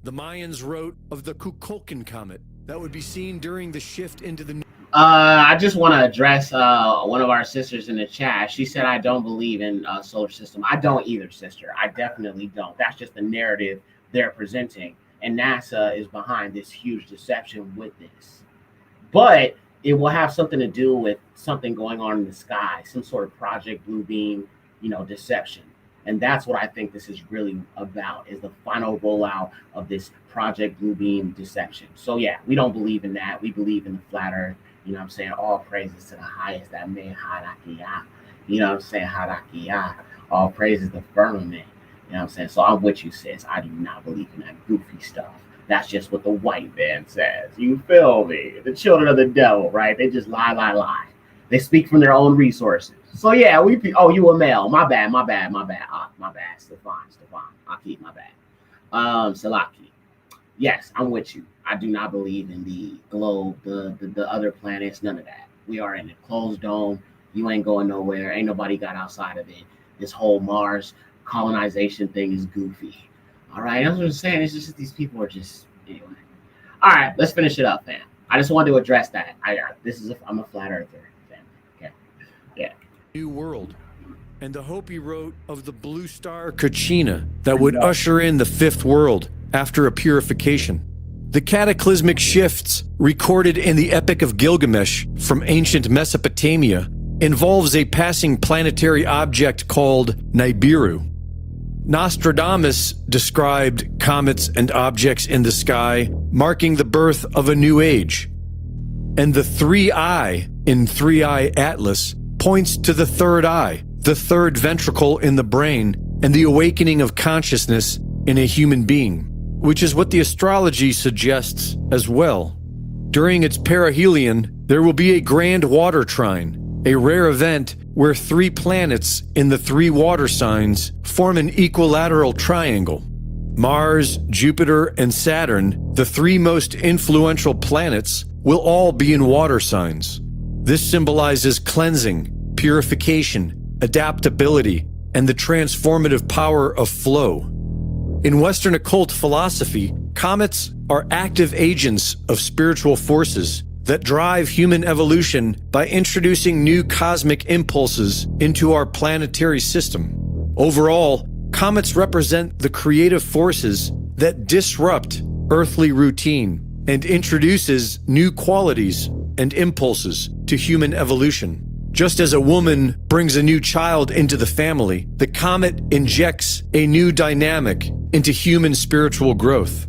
The Mayans wrote of the Kukulkan comet that would be seen during the shift into the I just want to address one of our sisters in the chat. She said, I don't believe in solar system. I don't either, sister. I definitely don't. That's just the narrative they're presenting. And NASA is behind this huge deception with this. But it will have something to do with something going on in the sky, some sort of Project Blue Beam, you know, deception. And that's what I think this is really about, is the final rollout of this Project Blue Beam deception. So yeah, we don't believe in that. We believe in the flat earth. You know what I'm saying? All praises to the highest, that man, Harakia. You know what I'm saying? Harakia. All praises the firmament. You know what I'm saying? So I'm with you, sis. I do not believe in that goofy stuff. That's just what the white man says. You feel me? The children of the devil, right? They just lie. They speak from their own resources. So yeah, oh, you a male. My bad. My bad. Stefan. I'll keep my bad. Salaki. Yes, I'm with you. I do not believe in the globe, the other planets, none of that. We are in a closed dome. You ain't going nowhere. Ain't nobody got outside of it. This whole Mars colonization thing is goofy. All right, that's what I'm saying. It's just these people are just, anyway. All right, let's finish it up, fam. I just wanted to address that. I'm a flat earther, fam. Okay, yeah. New world. And the Hopi wrote of the blue star Kachina that would usher in the 5th world after a purification. The cataclysmic shifts recorded in the Epic of Gilgamesh from ancient Mesopotamia involves a passing planetary object called Nibiru. Nostradamus described comets and objects in the sky marking the birth of a new age. And the 3i in 3i Atlas points to the third eye, the third ventricle in the brain, and the awakening of consciousness in a human being, which is what the astrology suggests as well. During its perihelion, there will be a grand water trine, a rare event where 3 planets in the 3 water signs form an equilateral triangle. Mars, Jupiter, and Saturn, the 3 most influential planets, will all be in water signs. This symbolizes cleansing, purification, adaptability, and the transformative power of flow. In Western occult philosophy, comets are active agents of spiritual forces that drive human evolution by introducing new cosmic impulses into our planetary system. Overall, comets represent the creative forces that disrupt earthly routine and introduces new qualities and impulses to human evolution. Just as a woman brings a new child into the family, the comet injects a new dynamic into human spiritual growth.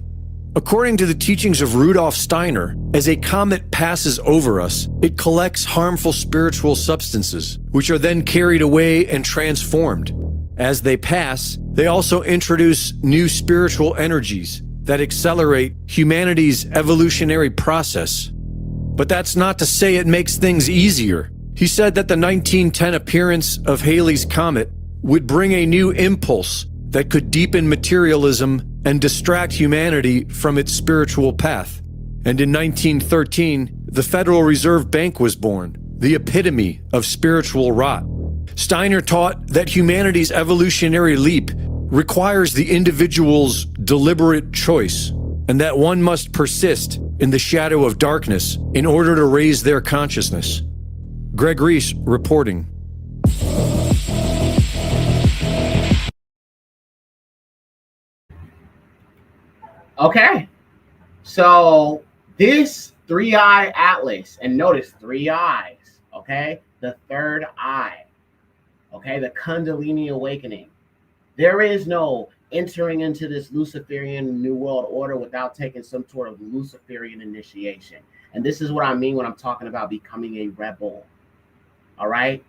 According to the teachings of Rudolf Steiner, as a comet passes over us, it collects harmful spiritual substances, which are then carried away and transformed. As they pass, they also introduce new spiritual energies that accelerate humanity's evolutionary process. But that's not to say it makes things easier. He said that the 1910 appearance of Halley's Comet would bring a new impulse that could deepen materialism and distract humanity from its spiritual path. And in 1913, the Federal Reserve Bank was born, the epitome of spiritual rot. Steiner taught that humanity's evolutionary leap requires the individual's deliberate choice, and that one must persist in the shadow of darkness in order to raise their consciousness. Greg Reese reporting. Okay, so this 3-eye atlas, and notice 3 eyes, okay? The 3rd eye, okay? The Kundalini awakening. There is no entering into this Luciferian New World Order without taking some sort of Luciferian initiation. And this is what I mean when I'm talking about becoming a rebel. All right,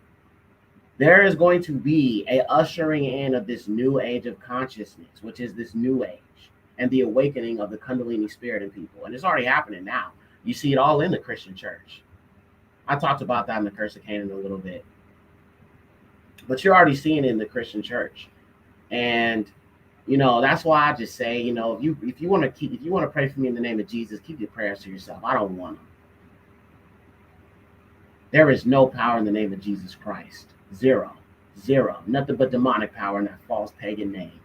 there is going to be a ushering in of this new age of consciousness, which is this new age and the awakening of the Kundalini spirit in people. And it's already happening now. You see it all in the Christian church. I talked about that in the Curse of Canaan a little bit, but you're already seeing it in the Christian church. And that's why I just say, if you want to pray for me in the name of Jesus, keep your prayers to yourself. I don't want them. There is no power in the name of Jesus Christ. Zero. Nothing but demonic power in that false pagan name.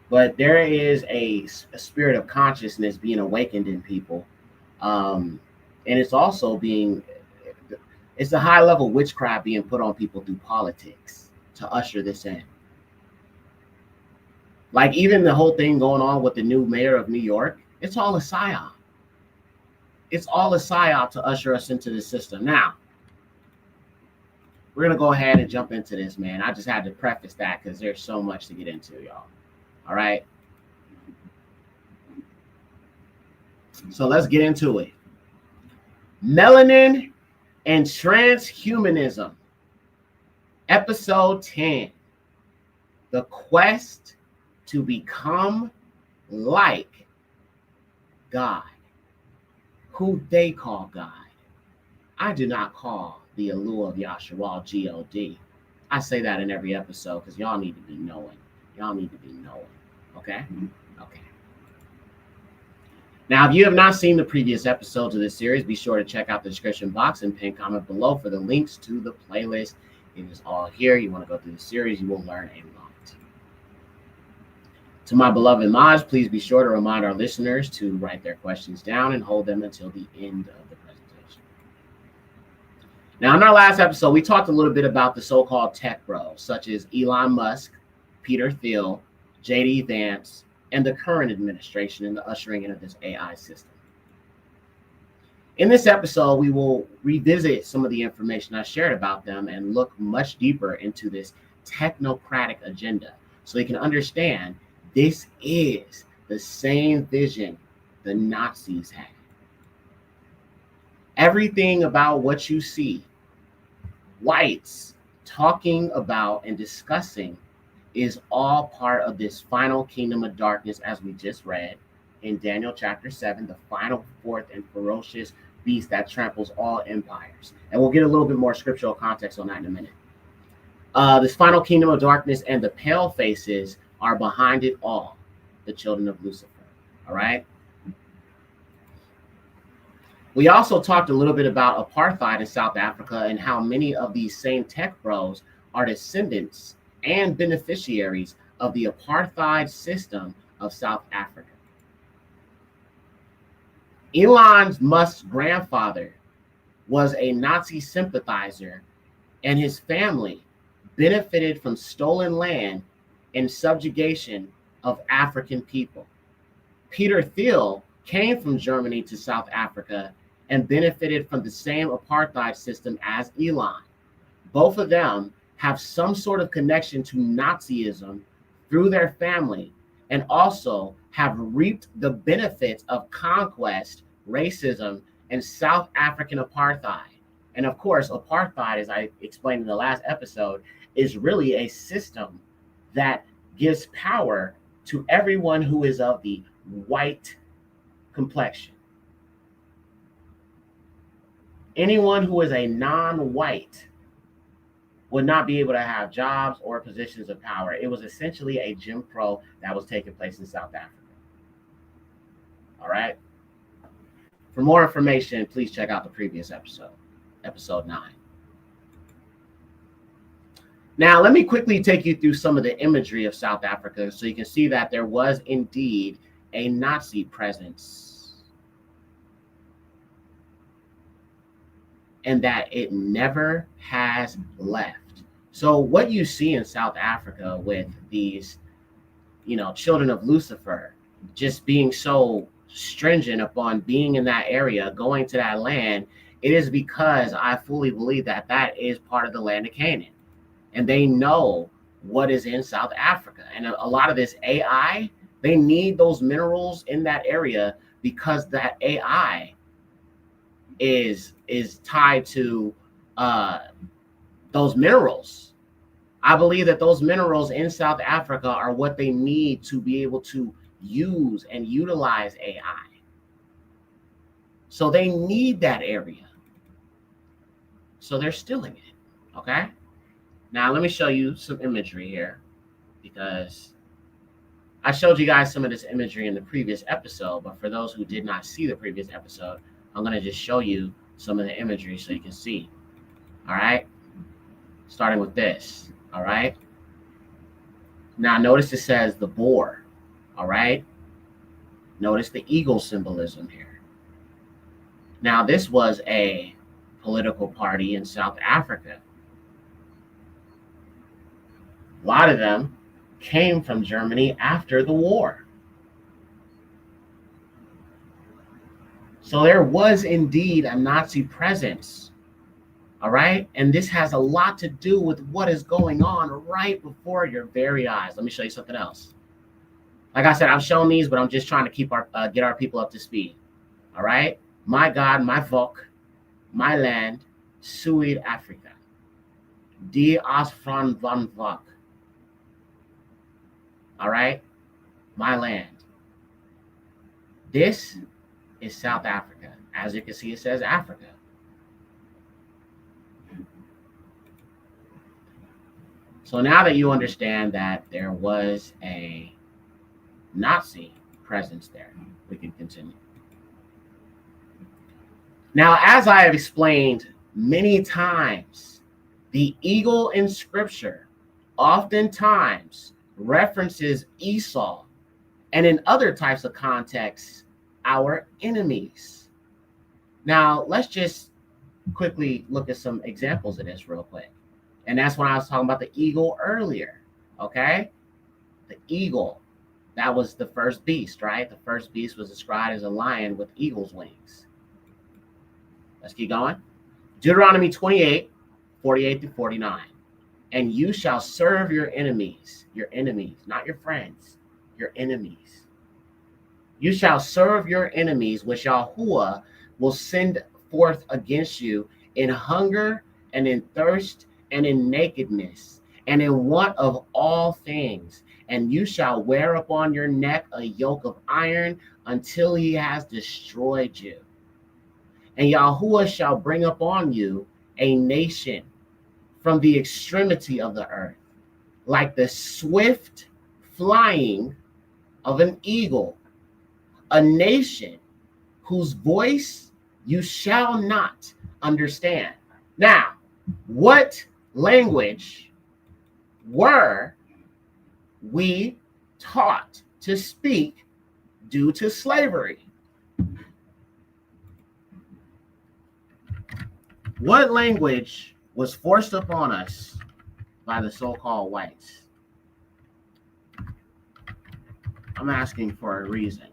But there is a spirit of consciousness being awakened in people. And it's also it's a high level witchcraft being put on people through politics to usher this in. Like even the whole thing going on with the new mayor of New York, it's all a psyop. It's all a psyop to usher us into the system. Now, we're going to go ahead and jump into this, man. I just had to preface that because there's so much to get into, y'all. All right. So let's get into it. Melanin and Transhumanism. Episode 10. The quest to become like God. Who they call God. I do not call the Elu of Yekcyr God. I say that in every episode because y'all need to be knowing. Okay? Okay. Now, if you have not seen the previous episodes of this series, be sure to check out the description box and pin comment below for the links to the playlist. It is all here. You want to go through the series, you will learn a lot. To my beloved mods, please be sure to remind our listeners to write their questions down and hold them until the end of the presentation. Now, in our last episode, we talked a little bit about the so-called tech bros, such as Elon Musk, Peter Thiel, J.D. Vance, and the current administration in the ushering in of this AI system. In this episode, we will revisit some of the information I shared about them and look much deeper into this technocratic agenda so you can understand this is the same vision the Nazis had. Everything about what you see whites talking about and discussing is all part of this final kingdom of darkness, as we just read, in Daniel chapter 7, the final, fourth, and ferocious beast that tramples all empires. And we'll get a little bit more scriptural context on that in a minute. This final kingdom of darkness and the pale faces are behind it all, the children of Lucifer. All right. We also talked a little bit about apartheid in South Africa and how many of these same tech bros are descendants and beneficiaries of the apartheid system of South Africa. Elon Musk's grandfather was a Nazi sympathizer, and his family benefited from stolen land and subjugation of African people. Peter Thiel came from Germany to South Africa and benefited from the same apartheid system as Elon. Both of them have some sort of connection to Nazism through their family, and also have reaped the benefits of conquest, racism, and South African apartheid. And of course, apartheid, as I explained in the last episode, is really a system that gives power to everyone who is of the white complexion. Anyone who is a non-white would not be able to have jobs or positions of power. It was essentially a Jim Crow that was taking place in South Africa. All right. For more information, please check out the previous episode, episode 9. Now, let me quickly take you through some of the imagery of South Africa so you can see that there was indeed a Nazi presence and that it never has left. So what you see in South Africa with these, children of Lucifer just being so stringent upon being in that area, going to that land, it is because I fully believe that that is part of the land of Canaan. And they know what is in South Africa. And a lot of this AI, they need those minerals in that area because that AI is tied to those minerals. I believe that those minerals in South Africa are what they need to be able to use and utilize AI. So they need that area. So they're stealing it. Okay. Now let me show you some imagery here, because I showed you guys some of this imagery in the previous episode, but for those who did not see the previous episode, I'm going to just show you some of the imagery so you can see. All right. Starting with this. All right. Now notice it says the boar. All right. Notice the eagle symbolism here. Now this was a political party in South Africa. A lot of them came from Germany after the war. So there was indeed a Nazi presence. All right. And this has a lot to do with what is going on right before your very eyes. Let me show you something else. Like I said, I've shown these, but I'm just trying to keep get our people up to speed. All right. My God, my volk, my land, Suid Afrika. Die Asfran van Volk. All right. My land. This is South Africa. As you can see, it says Africa. So now that you understand that there was a Nazi presence there, we can continue. Now, as I have explained many times, the eagle in scripture oftentimes references Esau, and in other types of contexts, our enemies. Now, let's just quickly look at some examples of this real quick. And that's when I was talking about the eagle earlier, okay? The eagle, that was the first beast, right? The first beast was described as a lion with eagle's wings. Let's keep going. Deuteronomy 28, 48 to 49. And you shall serve your enemies, not your friends, your enemies. You shall serve your enemies, which Yahuwah will send forth against you in hunger and in thirst and in nakedness and in want of all things. And you shall wear upon your neck a yoke of iron, until he has destroyed you. And Yahuwah shall bring upon you a nation from the extremity of the earth, like the swift flying of an eagle, a nation whose voice you shall not understand. Now, what language were we taught to speak due to slavery? What language was forced upon us by the so-called whites? I'm asking for a reason.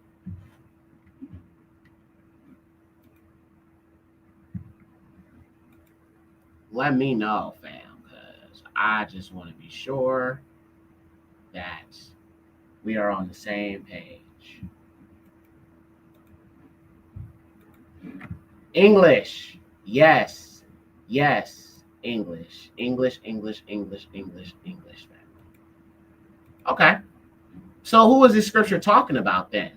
Let me know, fam, because I just want to be sure that we are on the same page. English. Yes. Yes. English. English, English, English, English, English, fam. Okay. So who is this scripture talking about then?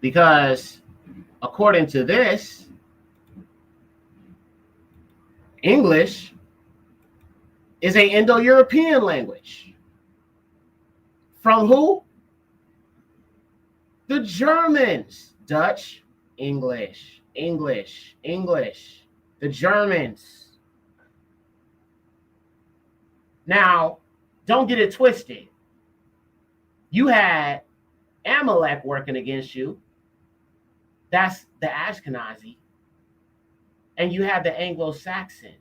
Because according to this, English is an Indo-European language. From who? The Germans. Dutch, English, English, English. The Germans. Now, don't get it twisted. You had Amalek working against you. That's the Ashkenazi. And you have the Anglo-Saxon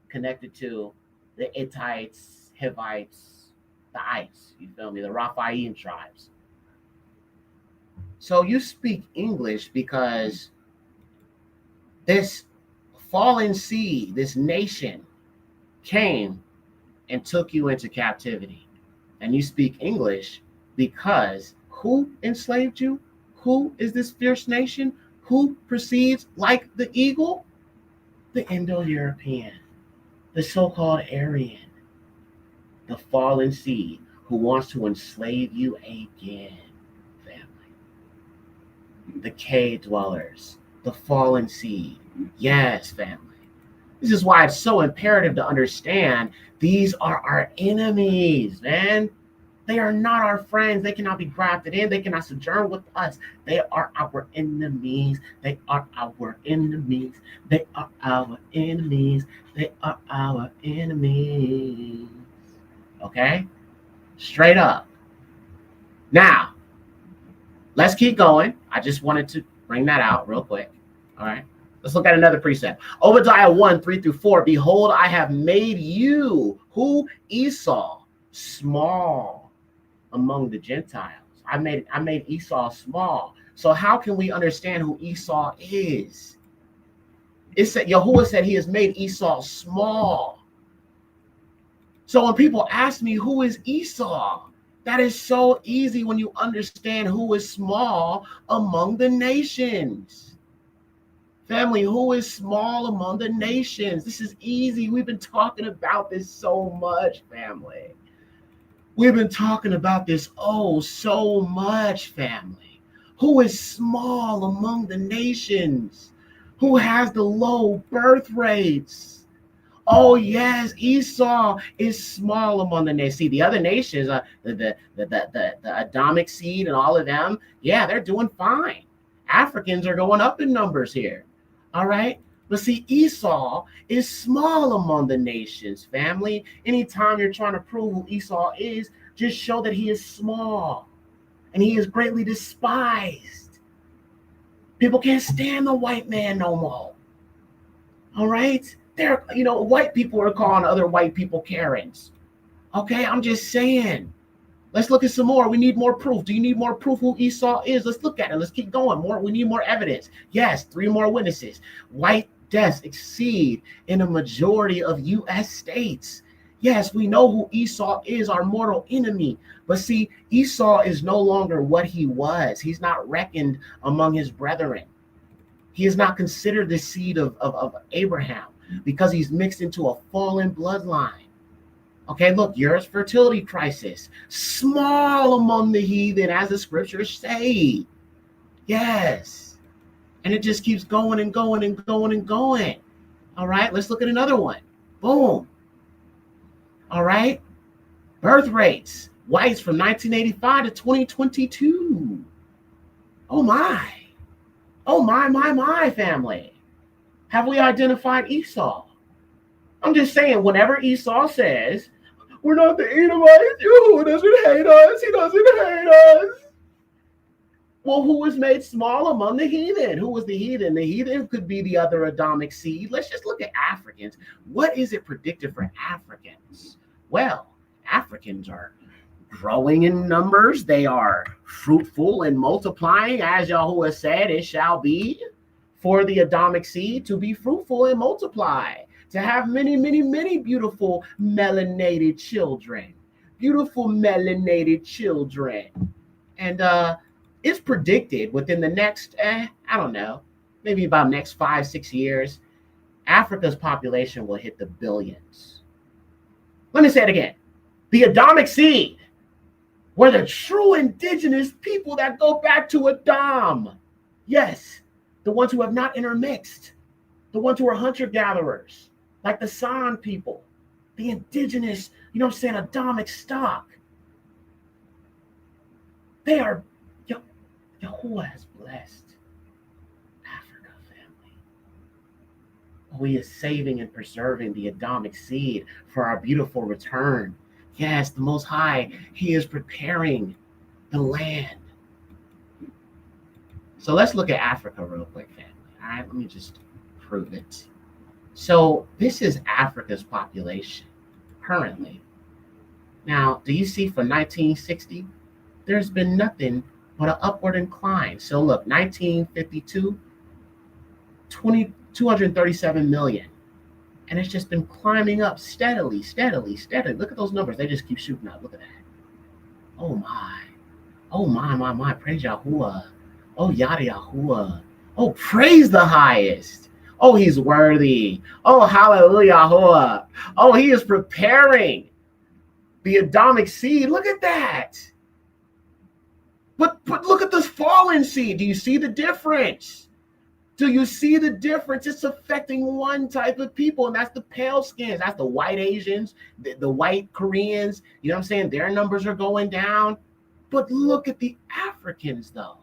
connected to the Hittites, Hivites, the Ites, you feel me, the Raphaim tribes. So you speak English because this fallen seed, this nation, came and took you into captivity. And you speak English because who enslaved you? Who is this fierce nation? Who proceeds like the eagle? The Indo-European, the so-called Aryan, the fallen seed who wants to enslave you again, family. The cave dwellers, the fallen seed. Yes, family. This is why it's so imperative to understand these are our enemies, man. They are not our friends. They cannot be grafted in. They cannot sojourn with us. They are our enemies. They are our enemies. They are our enemies. They are our enemies. Okay? Straight up. Now, let's keep going. I just wanted to bring that out real quick. All right? Let's look at another precept. Obadiah 1:3-4. Behold, I have made you, who? Esau, small among the Gentiles. I made Esau small. So how can we understand who Esau is? It said Yahuwah said he has made Esau small. So when people ask me who is Esau, that is so easy when you understand who is small among the nations. Family, who is small among the nations? This is easy. We've been talking about this so much, family. We've been talking about this so much, family. Who is small among the nations? Who has the low birth rates? Oh, yes, Esau is small among the nations. See, the other nations, the Adamic seed and all of them, yeah, they're doing fine. Africans are going up in numbers here. All right? But see, Esau is small among the nations, family. Anytime you're trying to prove who Esau is, just show that he is small and he is greatly despised. People can't stand the white man no more. All right? White people are calling other white people Karens. Okay, I'm just saying. Let's look at some more. We need more proof. Do you need more proof who Esau is? Let's look at it. Let's keep going. We need more evidence. Yes, 3 more witnesses. White deaths exceed in a majority of U.S. states. Yes, we know who Esau is, our mortal enemy. But see, Esau is no longer what he was. He's not reckoned among his brethren. He is not considered the seed of Abraham because he's mixed into a fallen bloodline. Okay, look, Europe's fertility crisis, small among the heathen, as the scriptures say. Yes. And it just keeps going and going and going and going. All right, let's look at another one. Boom. All right. Birth rates, whites from 1985 to 2022. Oh my. Oh my, family. Have we identified Esau? I'm just saying, whenever Esau says, we're not the Edomites, Yahuwah doesn't hate us, he doesn't hate us. Well, who was made small among the heathen? Who was the heathen? The heathen could be the other Adamic seed. Let's just look at Africans. What is it predicted for Africans? Well, Africans are growing in numbers. They are fruitful and multiplying. As Yahuwah said, it shall be for the Adamic seed to be fruitful and multiply, to have many, many, many beautiful melanated children. Beautiful melanated children. And it's predicted within the next, I don't know, maybe about next 5-6 years, Africa's population will hit the billions. Let me say it again. The Adamic seed were the true indigenous people that go back to Adam. Yes, the ones who have not intermixed, the ones who are hunter-gatherers, like the San people, the indigenous, you know what I'm saying, Adamic stock. They are, Yahuwah has blessed Africa, family. Oh, he is saving and preserving the Adamic seed for our beautiful return. Yes, the Most High, he is preparing the land. So let's look at Africa real quick, family. All right, let me just prove it. So this is Africa's population currently. Now, do you see from 1960, there's been nothing but an upward incline. So look, 1952, 237 million. And it's just been climbing up steadily. Look at those numbers. They just keep shooting up. Look at that. Oh my. Oh my. Praise Yahuwah. Oh, Yada Yahuwah. Oh, praise the highest. Oh, he's worthy. Oh, hallelujah, Yahuwah. Oh, he is preparing the Adamic seed. Look at that. But look at this fallen seed. Do you see the difference? Do you see the difference? It's affecting one type of people, and that's the pale skins. That's the white Asians, the white Koreans. You know what I'm saying? Their numbers are going down. But look at the Africans, though.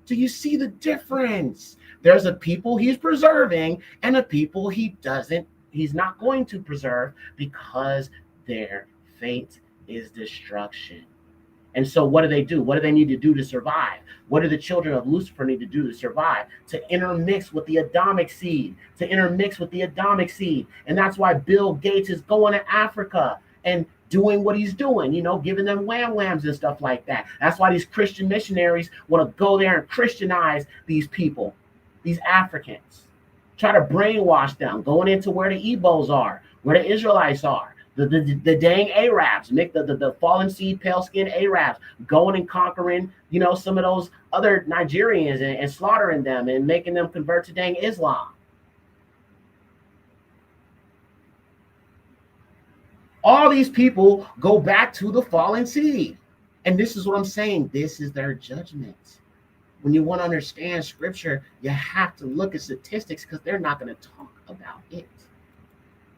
Do you see the difference? There's a people he's preserving and a people he's not going to preserve because their fate is destruction. And so what do they do? What do they need to do to survive? What do the children of Lucifer need to do to survive? To intermix with the Adamic seed, And that's why Bill Gates is going to Africa and doing what he's doing, giving them wham-whams and stuff like that. That's why these Christian missionaries want to go there and Christianize these people, these Africans. Try to brainwash them, going into where the Igbos are, where the Israelites are. The dang Arabs, make the fallen seed, pale skin Arabs, going and conquering, some of those other Nigerians and slaughtering them and making them convert to dang Islam. All these people go back to the fallen seed. And this is what I'm saying. This is their judgment. When you want to understand scripture, you have to look at statistics because they're not going to talk about it.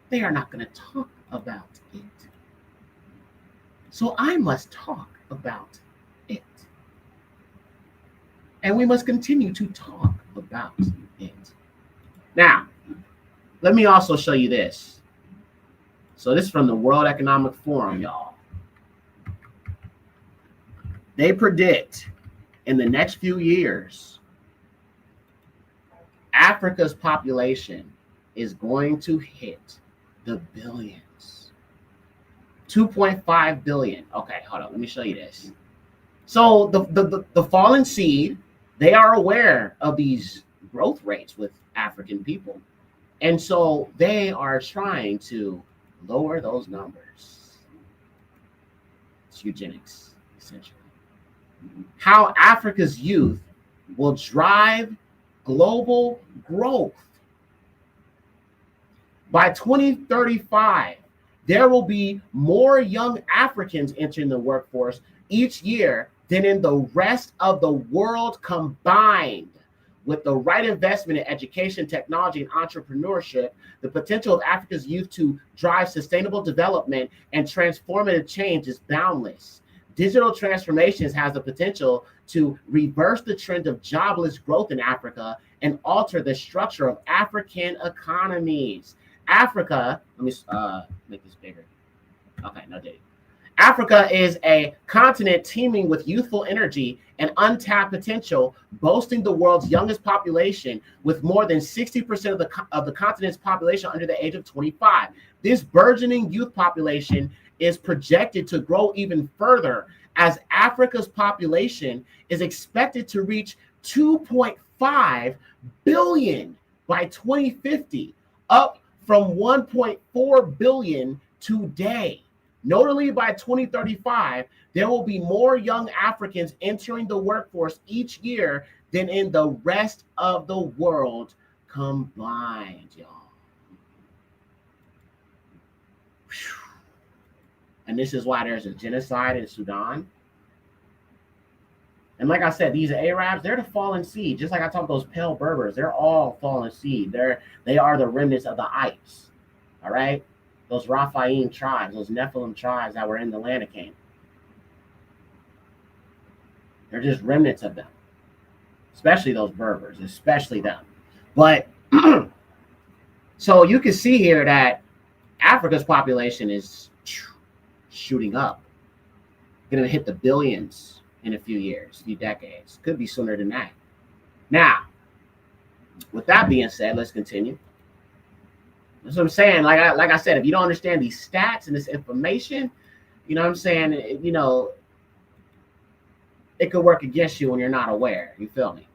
They are not going to talk about it. So I must talk about it. And we must continue to talk about it. Now, let me also show you this. So this is from the World Economic Forum, y'all. They predict in the next few years, Africa's population is going to hit the billions. 2.5 billion. Okay, hold on. Let me show you this. So the fallen seed, they are aware of these growth rates with African people. And so they are trying to lower those numbers. It's eugenics, essentially. How Africa's youth will drive global growth. By 2035, there will be more young Africans entering the workforce each year than in the rest of the world combined. With the right investment in education, technology, and entrepreneurship, the potential of Africa's youth to drive sustainable development and transformative change is boundless. Digital transformations has the potential to reverse the trend of jobless growth in Africa and alter the structure of African economies. Africa, let me make this bigger. Okay, no diddy. Africa is a continent teeming with youthful energy and untapped potential, boasting the world's youngest population with more than 60% of the continent's population under the age of 25. This burgeoning youth population is projected to grow even further as Africa's population is expected to reach 2.5 billion by 2050, up from 1.4 billion today. Notably, by 2035, there will be more young Africans entering the workforce each year than in the rest of the world combined, y'all. And this is why there's a genocide in Sudan. And like I said, these Arabs, they're the fallen seed. Just like I talked about those pale Berbers, they're all fallen seed. They are the remnants of the Ites, all right? Those Rephaim tribes, those Nephilim tribes that were in the land of Canaan. They're just remnants of them, especially those Berbers, especially them. But so you can see here that Africa's population is shooting up, going to hit the billions in a few years, few decades. Could be sooner than that. Now, with that being said, let's continue. That's what I'm saying. Like I said, if you don't understand these stats and this information, you know what I'm saying, you know, it could work against you when you're not aware. You feel me?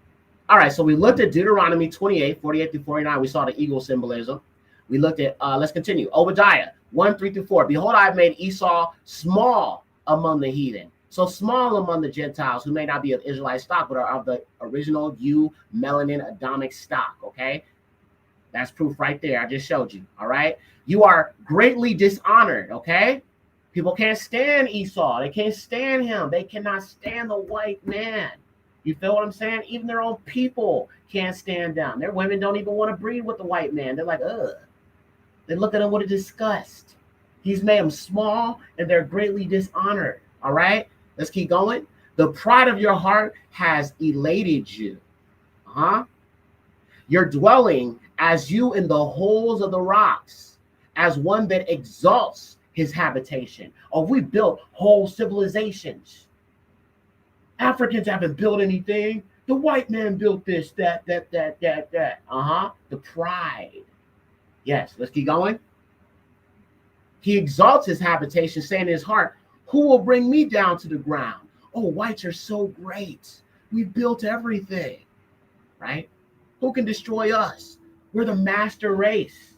All right, so we looked at Deuteronomy 28, 48 through 49. We saw the eagle symbolism. We looked at, let's continue. Obadiah 1, 3 through 4. Behold, I have made Esau small among the heathen. So small among the Gentiles who may not be of Israelite stock, but are of the original Melanin Adamic stock, okay? That's proof right there. I just showed you, all right? You are greatly dishonored, okay? People can't stand Esau. They can't stand him. They cannot stand the white man. You feel what I'm saying? Even their own people can't stand them. Their women don't even want to breed with the white man. They're like, ugh. They look at him with a disgust. He's made them small, and they're greatly dishonored, all right? Let's keep going. The pride of your heart has elated you. Your dwelling as you in the holes of the rocks, as one that exalts his habitation. Oh, we built whole civilizations. Africans haven't built anything. The white man built this, that. The pride. Yes, let's keep going. He exalts his habitation, saying in his heart, who will bring me down to the ground? Oh, whites are so great. We built everything, right? Who can destroy us? We're the master race.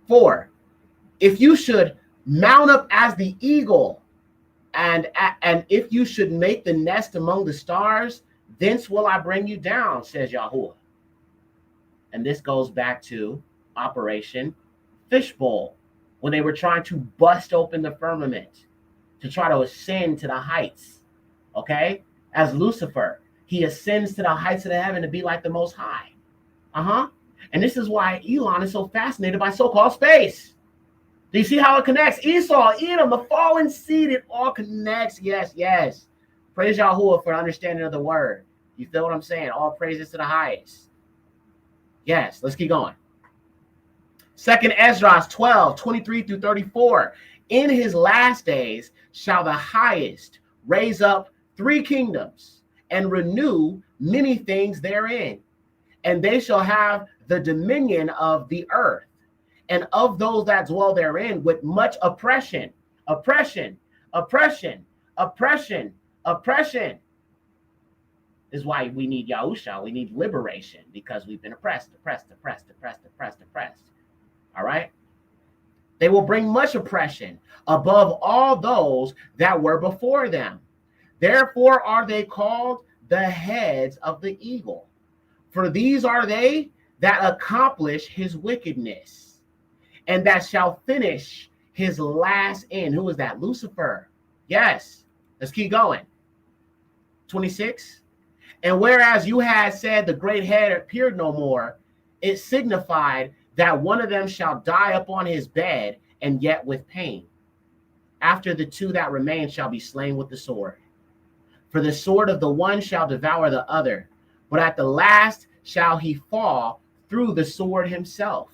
4, if you should mount up as the eagle, and if you should make the nest among the stars, thence will I bring you down, says Yahuwah. And this goes back to Operation Fishbowl, when they were trying to bust open the firmament to try to ascend to the heights, okay? As Lucifer, he ascends to the heights of the heaven to be like the Most High. And this is why Elon is so fascinated by so-called space. Do you see how it connects? Esau, Edom, the fallen seed, it all connects. Yes, yes. Praise Yahuwah for understanding of the word. You feel what I'm saying? All praises to the highest. Yes, let's keep going. 2nd Ezra 12, 23 through 34. In his last days shall the highest raise up 3 kingdoms and renew many things therein. And they shall have the dominion of the earth and of those that dwell therein with much oppression. Oppression, oppression, oppression, oppression. This is why we need Yahusha. We need liberation, because we've been oppressed. All right? They will bring much oppression above all those that were before them. Therefore are they called the heads of the eagle. For these are they that accomplish his wickedness. and that shall finish his last end. Who is that? Lucifer. Yes. Let's keep going. 26. And whereas you had said the great head appeared no more, it signified that one of them shall die upon his bed, and yet with pain. After the two that remain shall be slain with the sword. For the sword of the one shall devour the other, but at the last shall he fall through the sword himself.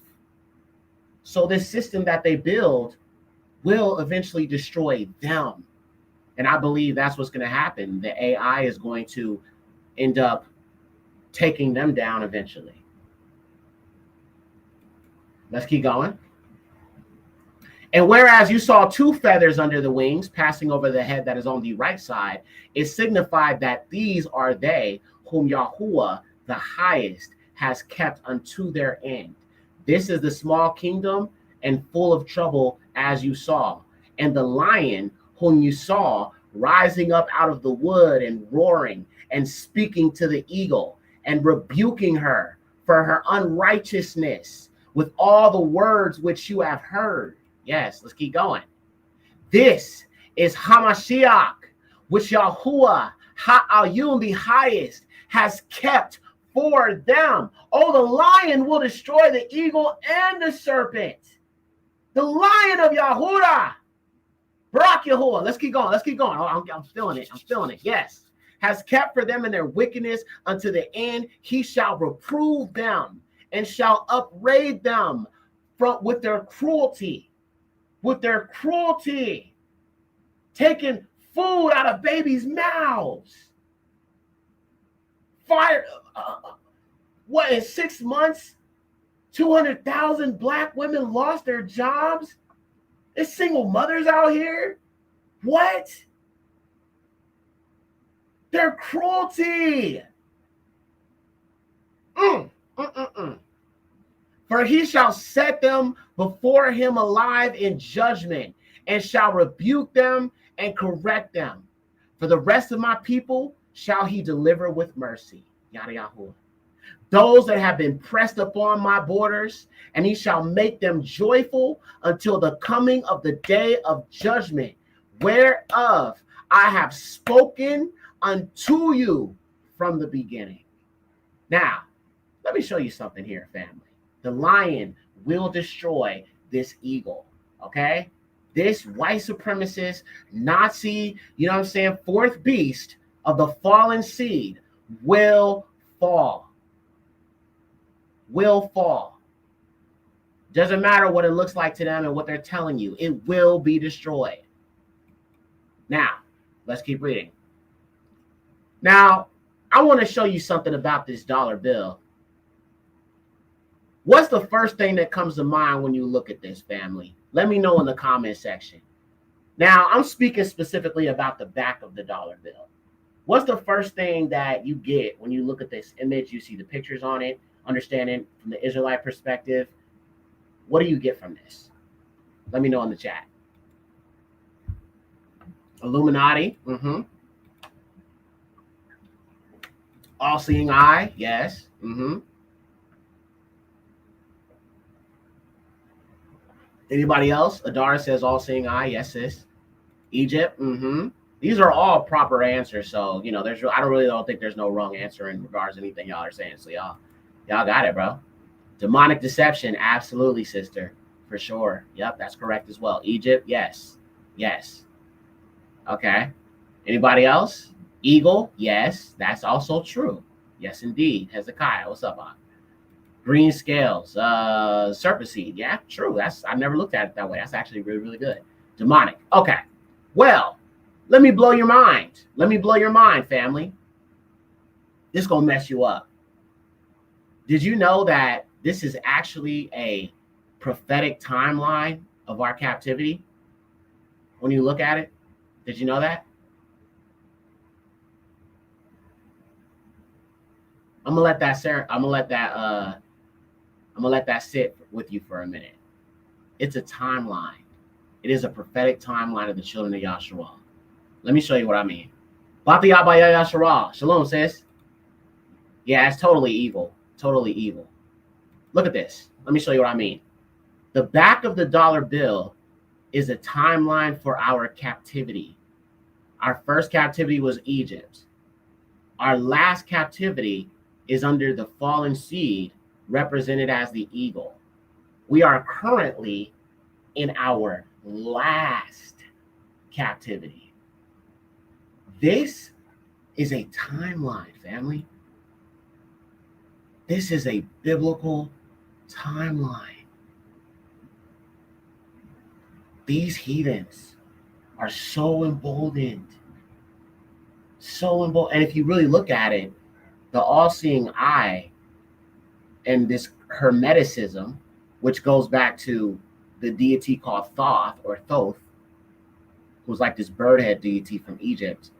So this system that they build will eventually destroy them. And I believe that's what's going to happen. The AI is going to end up taking them down eventually. Let's keep going. And whereas you saw two feathers under the wings passing over the head that is on the right side, it signified that these are they whom Yahuwah the highest has kept unto their end. This is the small kingdom and full of trouble, as you saw. And the lion whom you saw rising up out of the wood and roaring and speaking to the eagle and rebuking her for her unrighteousness with all the words which you have heard. Yes, let's keep going. This is Hamashiach, which Yahuwah Ha'ayun, the highest, has kept for them. Oh, the lion will destroy the eagle and the serpent. The lion of Yahuwah, Barak Yahuwah. Let's keep going. Let's keep going. Oh, I'm feeling it. I'm feeling it. Yes. Has kept for them in their wickedness unto the end. He shall reprove them and shall upbraid them with their cruelty. With their cruelty, taking food out of babies' mouths. Fire, what, in 6 months, 200,000 black women lost their jobs? There's single mothers out here? What? Their cruelty. For he shall set them before him alive in judgment, and shall rebuke them and correct them. For the rest of my people shall he deliver with mercy. Yada Yahuwah. Those that have been pressed upon my borders, and he shall make them joyful until the coming of the day of judgment, whereof I have spoken unto you from the beginning. Now, let me show you something here, family. The lion will destroy this eagle, okay? This white supremacist, Nazi, you know what I'm saying, fourth beast of the fallen seed will fall. Will fall. Doesn't matter what it looks like to them and what they're telling you. It will be destroyed. Now, let's keep reading. Now, I want to show you something about this dollar bill. What's the first thing that comes to mind when you look at this, family? Let me know in the comment section. Now, I'm speaking specifically about the back of the dollar bill. What's the first thing that you get when you look at this image? You see the pictures on it, understanding from the Israelite perspective. What do you get from this? Let me know in the chat. Illuminati. All-seeing eye. Yes. Anybody else? Adara says all-seeing eye. Yes, sis. Egypt. These are all proper answers. So, you know, I don't think there's no wrong answer in regards to anything y'all are saying. So y'all got it, bro. Demonic deception. Absolutely, sister. For sure. Yep, that's correct as well. Egypt. Yes. Yes. Okay. Anybody else? Eagle. Yes, that's also true. Yes, indeed. Hezekiah. What's up, Bob? Green scales, serpent seed. Yeah, true. I never looked at it that way. That's actually really, really good. Demonic. Okay. Well, let me blow your mind. Let me blow your mind, family. This is going to mess you up. Did you know that this is actually a prophetic timeline of our captivity? When you look at it, did you know that? I'm gonna let that sit with you for a minute. It's a timeline. It is a prophetic timeline of the children of Yahshua. Let me show you what I mean. Bati Abaya Yahshua. Shalom, sis. Yeah, it's totally evil. Totally evil. Look at this. Let me show you what I mean. The back of the dollar bill is a timeline for our captivity. Our first captivity was Egypt. Our last captivity is under the fallen seed, represented as the eagle. We are currently in our last captivity. This is a timeline, family. This is a biblical timeline. These heathens are so emboldened. So emboldened. And if you really look at it, the all-seeing eye and this Hermeticism, which goes back to the deity called Thoth or Thoth, who's like this bird head deity from Egypt,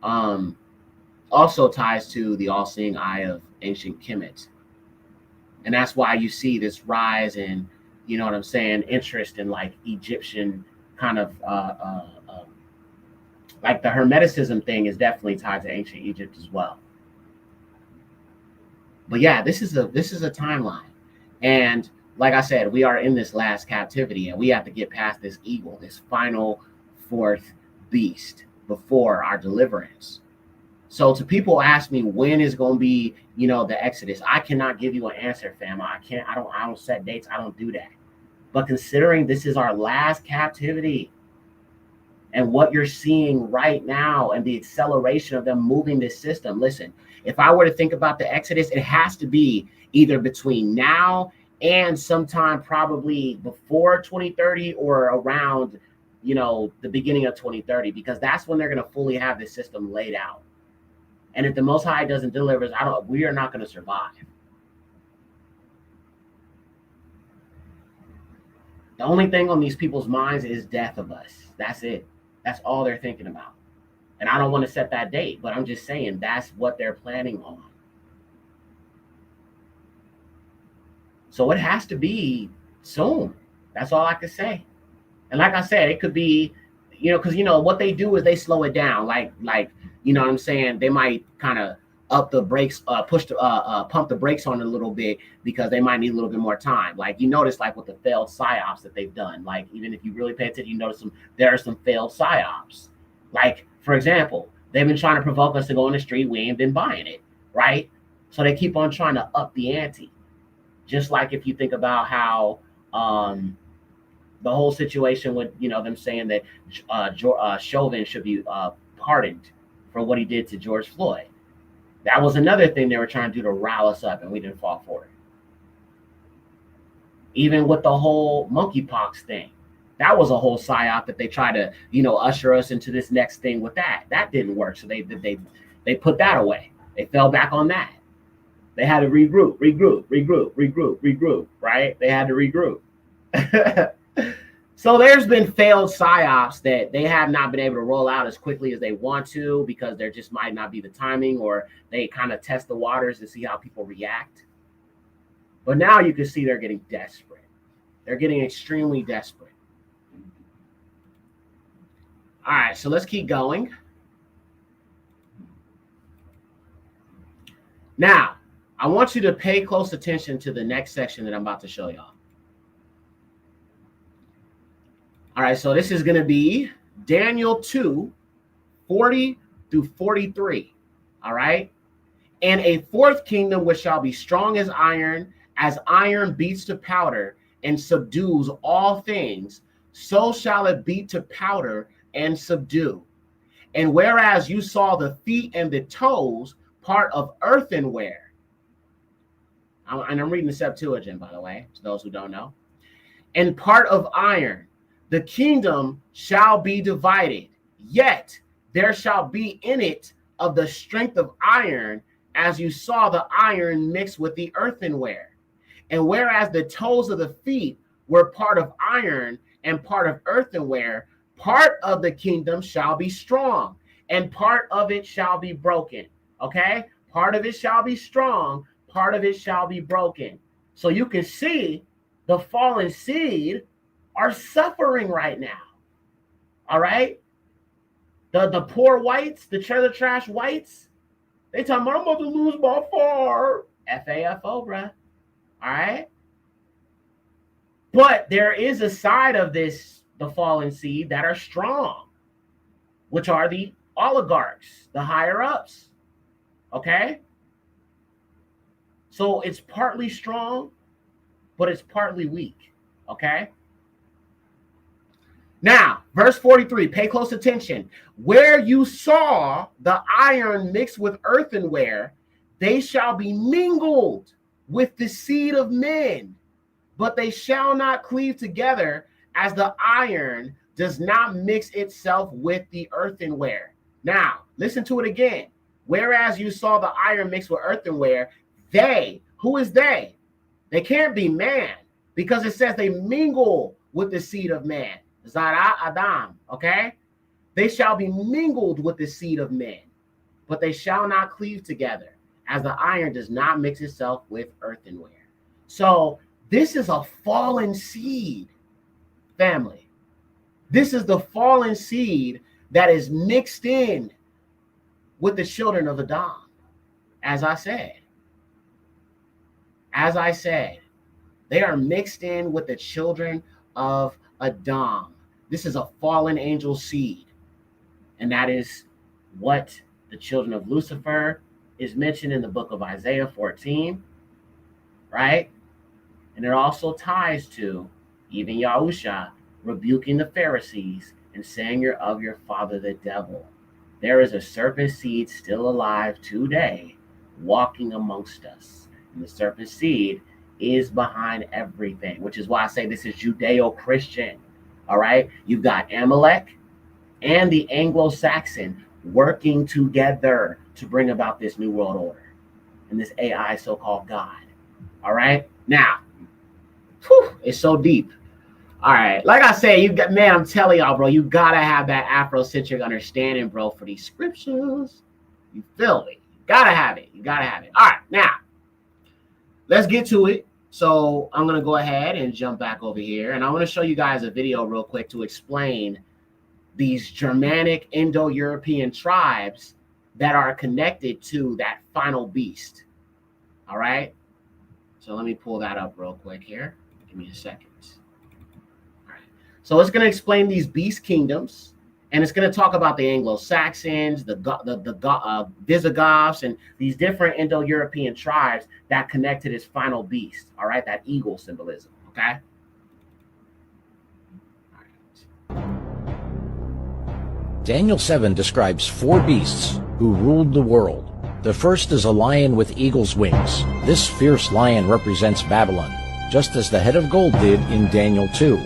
also ties to the all-seeing eye of ancient Kemet. And that's why you see this rise in, you know what I'm saying, interest in like Egyptian kind of like the Hermeticism thing is definitely tied to ancient Egypt as well. But yeah, this is a timeline. And like I said, we are in this last captivity, and we have to get past this eagle, this final fourth beast, before our deliverance. So to people ask me when is going to be, you know, the Exodus, I cannot give you an answer, fam. I don't set dates. I don't do that. But considering this is our last captivity, and what you're seeing right now and the acceleration of them moving this system, listen, if I were to think about the Exodus, it has to be either between now and sometime probably before 2030 or around, you know, the beginning of 2030, because that's when they're going to fully have this system laid out. And if the Most High doesn't deliver, we are not going to survive. The only thing on these people's minds is death of us. That's it. That's all they're thinking about. And I don't want to set that date, but I'm just saying that's what they're planning on. So it has to be soon. That's all I could say. And like I said, it could be, you know, because, you know, what they do is they slow it down. Like, you know what I'm saying? They might kind of up the brakes, pump the brakes on it a little bit, because they might need a little bit more time. Like you notice, like with the failed psyops that they've done, like even if you really pay attention, you notice there are some failed psyops. Like, for example, they've been trying to provoke us to go on the street. We ain't been buying it, right? So they keep on trying to up the ante. Just like if you think about how the whole situation with, you know, them saying that Chauvin should be pardoned for what he did to George Floyd. That was another thing they were trying to do to rile us up, and we didn't fall for it. Even with the whole monkeypox thing, that was a whole psyop that they tried to, you know, usher us into this next thing with that. That didn't work, so they put that away. They fell back on that. They had to regroup, right? They had to regroup. So there's been failed psyops that they have not been able to roll out as quickly as they want to, because there just might not be the timing, or they kind of test the waters to see how people react. But now you can see they're getting desperate. They're getting extremely desperate. All right, so let's keep going. Now, I want you to pay close attention to the next section that I'm about to show y'all. All right, so this is going to be Daniel 2, 40 through 43. All right. And a fourth kingdom which shall be strong as iron beats to powder and subdues all things, so shall it beat to powder and subdue. And whereas you saw the feet and the toes, part of earthenware, and I'm reading the Septuagint, by the way, to those who don't know, and part of iron, the kingdom shall be divided, yet there shall be in it of the strength of iron, as you saw the iron mixed with the earthenware. And whereas the toes of the feet were part of iron and part of earthenware, part of the kingdom shall be strong, and part of it shall be broken. Okay? Part of it shall be strong, part of it shall be broken. So you can see the fallen seed are suffering right now. All right? The poor whites, the trailer trash whites, they talking about, I'm about to lose my farm. FAFO, bruh. All right? But there is a side of this, the fallen seed, that are strong, which are the oligarchs, the higher ups. Okay? So it's partly strong, but it's partly weak. Okay? Now, verse 43, pay close attention. Where you saw the iron mixed with earthenware, they shall be mingled with the seed of men, but they shall not cleave together, as the iron does not mix itself with the earthenware. Now, listen to it again. Whereas you saw the iron mixed with earthenware, they, who is they? They can't be man, because it says they mingle with the seed of man. Zara Adam, okay? They shall be mingled with the seed of men, but they shall not cleave together, as the iron does not mix itself with earthenware. So this is a fallen seed, family. This is the fallen seed that is mixed in with the children of Adam. As I said, they are mixed in with the children of Adam. This is a fallen angel seed. And that is what the children of Lucifer is mentioned in the book of Isaiah 14, right? And it also ties to even Yahusha rebuking the Pharisees and saying you're of your father the devil. There is a serpent seed still alive today, walking amongst us. And the serpent seed is behind everything, which is why I say this is Judeo-Christian. All right, you've got Amalek and the Anglo-Saxon working together to bring about this new world order and this AI so-called God. All right, now, it's so deep. All right, like I say, you got, man, I'm telling y'all, bro, you gotta have that Afrocentric understanding, bro, for these scriptures. You feel me? You gotta have it. You gotta have it. All right, now let's get to it. So I'm going to go ahead and jump back over here. And I want to show you guys a video real quick to explain these Germanic Indo-European tribes that are connected to that final beast. All right. So let me pull that up real quick here. Give me a second. All right. So it's going to explain these beast kingdoms. And it's going to talk about the Anglo-Saxons, the Visigoths, and these different Indo-European tribes that connect to this final beast. All right, that eagle symbolism. Okay. All right. Daniel 7 describes 4 beasts who ruled the world. The first is a lion with eagle's wings. This fierce lion represents Babylon, just as the head of gold did in Daniel 2.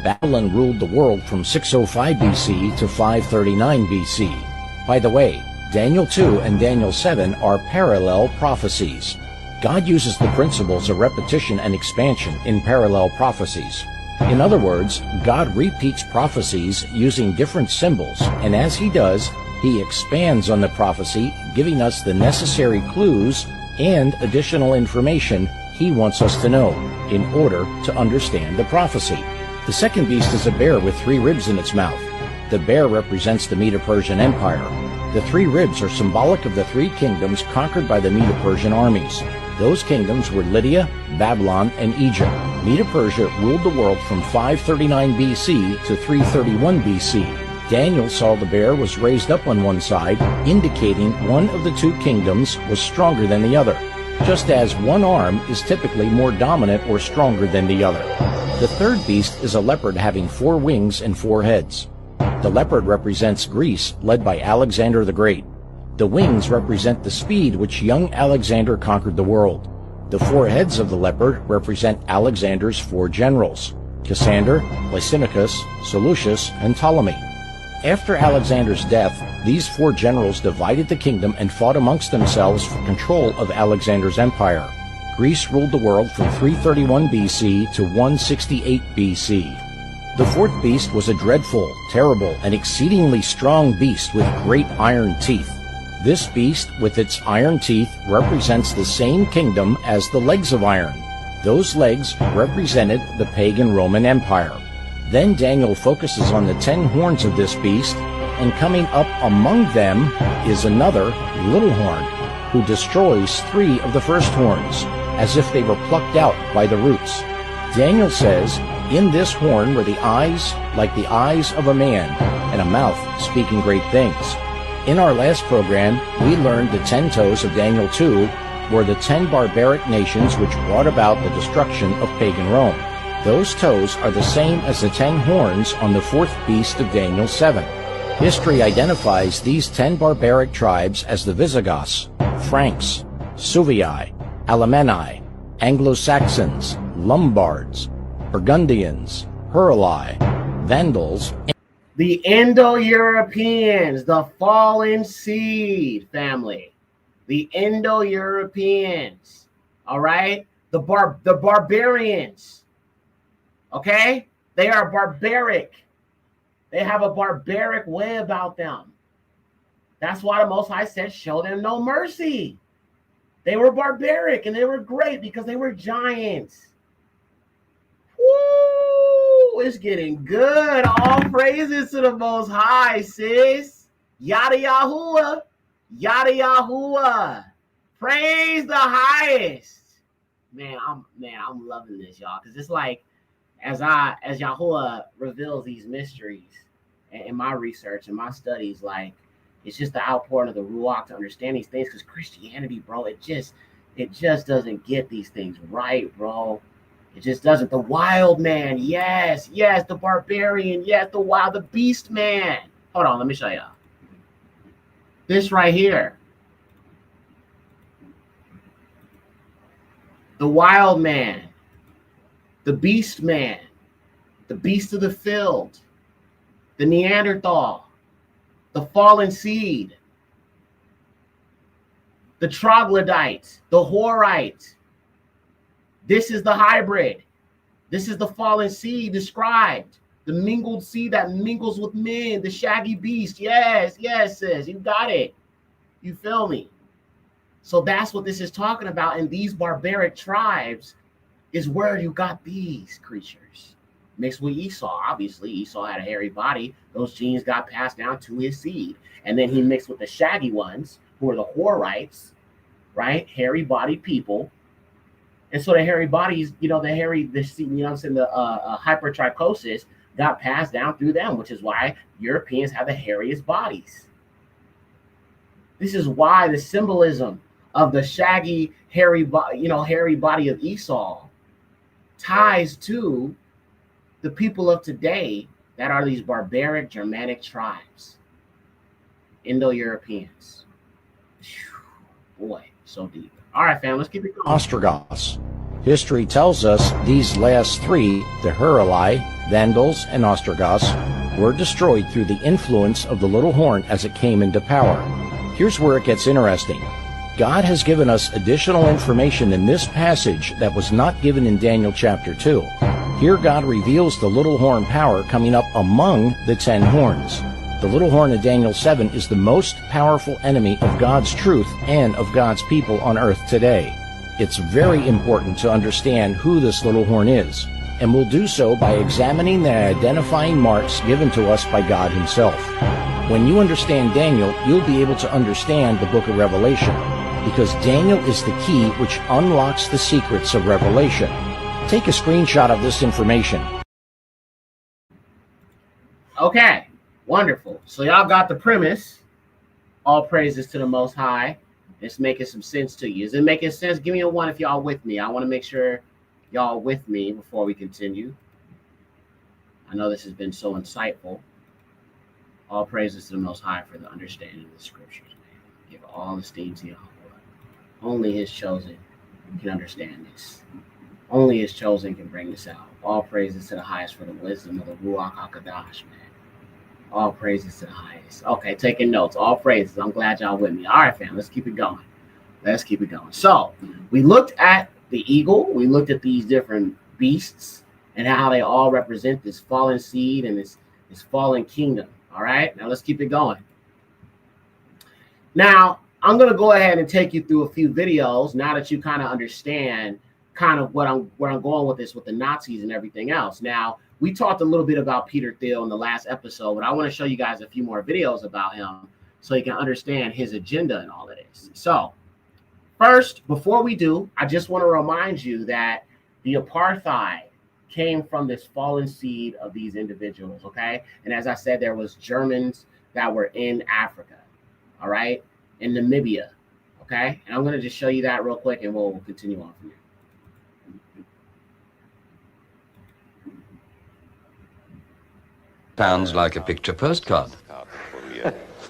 Babylon ruled the world from 605 BC to 539 BC. By the way, Daniel 2 and Daniel 7 are parallel prophecies. God uses the principles of repetition and expansion in parallel prophecies. In other words, God repeats prophecies using different symbols, and as he does, he expands on the prophecy, giving us the necessary clues and additional information he wants us to know in order to understand the prophecy. The second beast is a bear with 3 ribs in its mouth. The bear represents the Medo-Persian Empire. The 3 ribs are symbolic of the 3 kingdoms conquered by the Medo-Persian armies. Those kingdoms were Lydia, Babylon, and Egypt. Medo-Persia ruled the world from 539 BC to 331 BC. Daniel saw the bear was raised up on one side, indicating one of the 2 kingdoms was stronger than the other, just as one arm is typically more dominant or stronger than the other. The third beast is a leopard having 4 wings and 4 heads. The leopard represents Greece, led by Alexander the Great. The wings represent the speed which young Alexander conquered the world. The 4 heads of the leopard represent Alexander's 4 generals: Cassander, Lysimachus, Seleucus, and Ptolemy. After Alexander's death, these 4 generals divided the kingdom and fought amongst themselves for control of Alexander's empire. Greece ruled the world from 331 BC to 168 BC. The 4th beast was a dreadful, terrible, and exceedingly strong beast with great iron teeth. This beast, with its iron teeth, represents the same kingdom as the legs of iron. Those legs represented the pagan Roman Empire. Then Daniel focuses on the 10 horns of this beast, and coming up among them is another little horn, who destroys 3 of the first horns, as if they were plucked out by the roots. Daniel says In this horn were the eyes like the eyes of a man, and a mouth speaking great things. In our last program, we learned the 10 toes of Daniel 2 were the 10 barbaric nations which brought about the destruction of pagan Rome. Those toes are the same as the 10 horns on the fourth beast of Daniel 7. History identifies these 10 barbaric tribes as the Visigoths, Franks, Suvii, Alemanni, Anglo-Saxons, Lombards, Burgundians, Huruli, Vandals, The Indo-Europeans, the fallen seed family. The Indo-Europeans, all right? The barbarians, okay? They are barbaric. They have a barbaric way about them. That's why the Most High said, show them no mercy. They were barbaric and they were great because they were giants. Woo! It's getting good. All praises to the Most High, sis. Yada Yahuwah. Yada Yahuwah. Praise the highest. Man, I'm loving this, y'all, because it's like as Yahuwah reveals these mysteries in my research and my studies, like it's just the outpouring of the Ruach to understand these things. Because Christianity, bro, it just doesn't get these things right, bro. It just doesn't. The wild man, yes, the barbarian, yes, the beast man. Hold on, let me show y'all. This right here. The wild man, the beast man, the beast of the field, the Neanderthal, the fallen seed, the troglodyte, the Horite. This is the hybrid. This is the fallen seed described. The mingled seed that mingles with men, the shaggy beast. Yes, sis, you got it. You feel me? So that's what this is talking about. And these barbaric tribes is where you got these creatures. Mixed with Esau. Obviously, Esau had a hairy body. Those genes got passed down to his seed. And then he mixed with the shaggy ones, who are the Horites, right? Hairy-bodied people. And so the hairy bodies, the hypertrichosis got passed down through them, which is why Europeans have the hairiest bodies. This is why the symbolism of the shaggy, hairy body of Esau ties to the people of today that are these barbaric Germanic tribes, Indo-Europeans. Boy, so deep. All right, fam, let's keep it going. Ostrogoths. History tells us these last three, the Huruli, Vandals, and Ostrogoths, were destroyed through the influence of the little horn as it came into power. Here's where it gets interesting. God has given us additional information in this passage that was not given in Daniel chapter 2. Here God reveals the little horn power coming up among the 10 horns. The little horn of Daniel 7 is the most powerful enemy of God's truth and of God's people on earth today. It's very important to understand who this little horn is, and we'll do so by examining the identifying marks given to us by God himself. When you understand Daniel, you'll be able to understand the book of Revelation, because Daniel is the key which unlocks the secrets of Revelation. Take a screenshot of this information. Okay, wonderful. So y'all got the premise. All praises to the Most High. It's making some sense to you. Is it making sense? Give me a 1 if y'all with me. I want to make sure y'all with me before we continue. I know this has been so insightful. All praises to the Most High for the understanding of the scriptures. Man. Give all esteem to Yahweh. Only his chosen can understand this. Only his chosen can bring this out. All praises to the highest for the wisdom of the Ruach HaKodesh, man. All praises to the highest. Okay, taking notes. All praises. I'm glad y'all with me. All right, fam. Let's keep it going. Let's keep it going. So we looked at the eagle. We looked at these different beasts and how they all represent this fallen seed and this fallen kingdom. All right. Now let's keep it going. Now I'm going to go ahead and take you through a few videos now that you kind of understand kind of where I'm going with this with the Nazis and everything else. Now, we talked a little bit about Peter Thiel in the last episode, but I want to show you guys a few more videos about him so you can understand his agenda and all of this. So first, before we do, I just want to remind you that the apartheid came from this fallen seed of these individuals, okay? And as I said, there was Germans that were in Africa, all right, in Namibia, okay? And I'm going to just show you that real quick, and we'll continue on from there. Sounds like a picture postcard.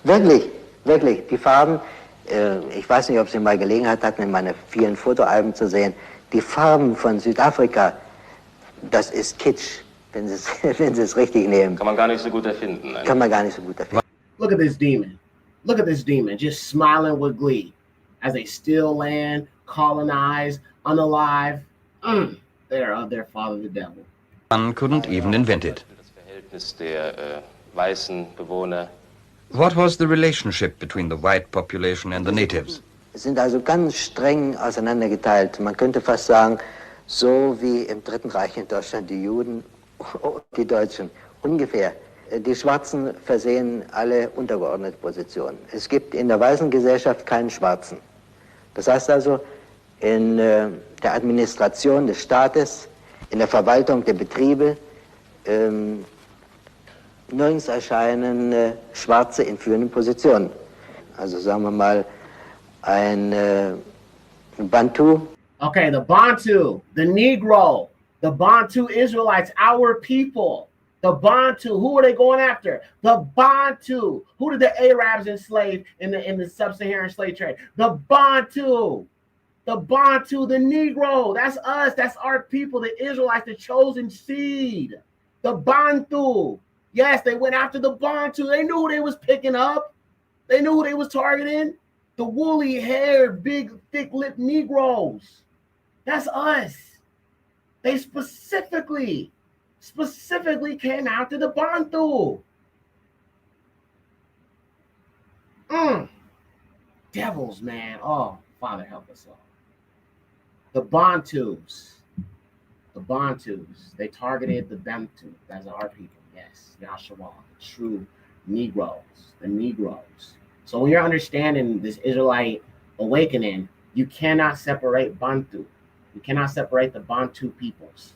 Wirklich, wirklich. Die Farben, ich weiß nicht, ob Sie mal Gelegenheit hatten, in meine vielen Fotoalben zu sehen. Die Farben von Südafrika, das ist Kitsch, wenn Sie wenn Sie es richtig nehmen. Kann man gar nicht so gut erfinden. Ne? Kann man gar nicht so gut erfinden. Look at this demon. Look at this demon just smiling with glee as they steal land, colonize, unalive. They are of their father, the devil. One couldn't even invent it. Das Verhältnis der weißen Bewohner. What was the relationship between the white population and the natives? Es sind also ganz streng auseinandergeteilt. Man könnte fast sagen, so wie im Dritten Reich in Deutschland die Juden und die Deutschen. Ungefähr. Die Schwarzen versehen alle untergeordnete Positionen. Es gibt in der weißen Gesellschaft keinen Schwarzen. Das heißt also, in der Administration des Staates, in der Verwaltung der Betriebe, nirgends erscheinen Schwarze in führenden Positionen. Also sagen wir mal, ein Bantu. Okay, the Bantu, the Negro, the Bantu Israelites, our people. The Bantu, who are they going after? The Bantu. Who did the Arabs enslave in the sub-Saharan slave trade? The Bantu. The Bantu, the Negro. That's us. That's our people, the Israelites, the chosen seed. The Bantu. Yes, they went after the Bantu. They knew who they was picking up. They knew who they was targeting. The woolly-haired, big, thick-lipped Negroes. That's us. They specifically came after the Bantu. Devils, man. Oh, Father, help us all. The Bantus, they targeted the Bantu. That's our people. Yes, Yahshua, the true Negroes, the Negroes. So when you're understanding this Israelite awakening, you cannot separate Bantu. You cannot separate the Bantu peoples,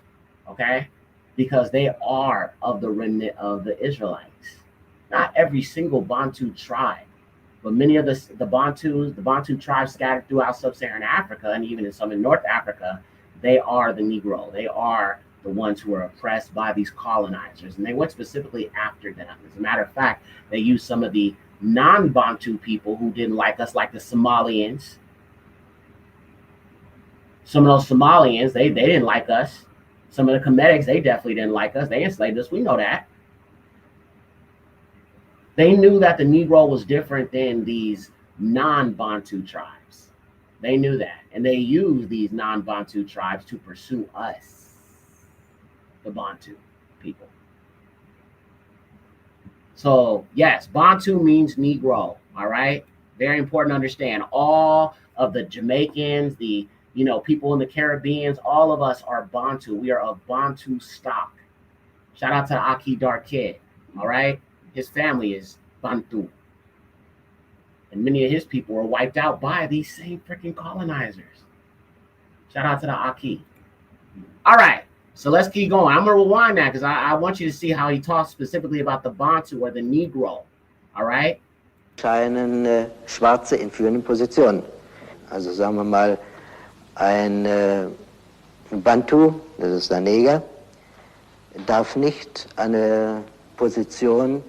okay? Because they are of the remnant of the Israelites. Not every single Bantu tribe, but many of the Bantu tribes scattered throughout sub-Saharan Africa and even in some in North Africa, they are the Negro. They are the ones who are oppressed by these colonizers, and they went specifically after them. As a matter of fact, they used some of the non-Bantu people who didn't like us, like the Somalians. Some of those Somalians, they didn't like us. Some of the Comedics, they definitely didn't like us. They enslaved us. We know that. They knew that the Negro was different than these non-Bantu tribes. They knew that. And they used these non-Bantu tribes to pursue us, the Bantu people. So, yes, Bantu means Negro, all right? Very important to understand. All of the Jamaicans, the people in the Caribbeans, all of us are Bantu. We are of Bantu stock. Shout out to Aki Dark Kid, all right? His family is Bantu. And many of his people were wiped out by these same freaking colonizers. Shout out to the Aki. All right, so let's keep going. I'm going to rewind that because I want you to see how he talks specifically about the Bantu or the Negro, all right? Scheinen Schwarze in führenden Positionen. Also sagen wir mal, ein Bantu, das ist der Neger, darf nicht eine Position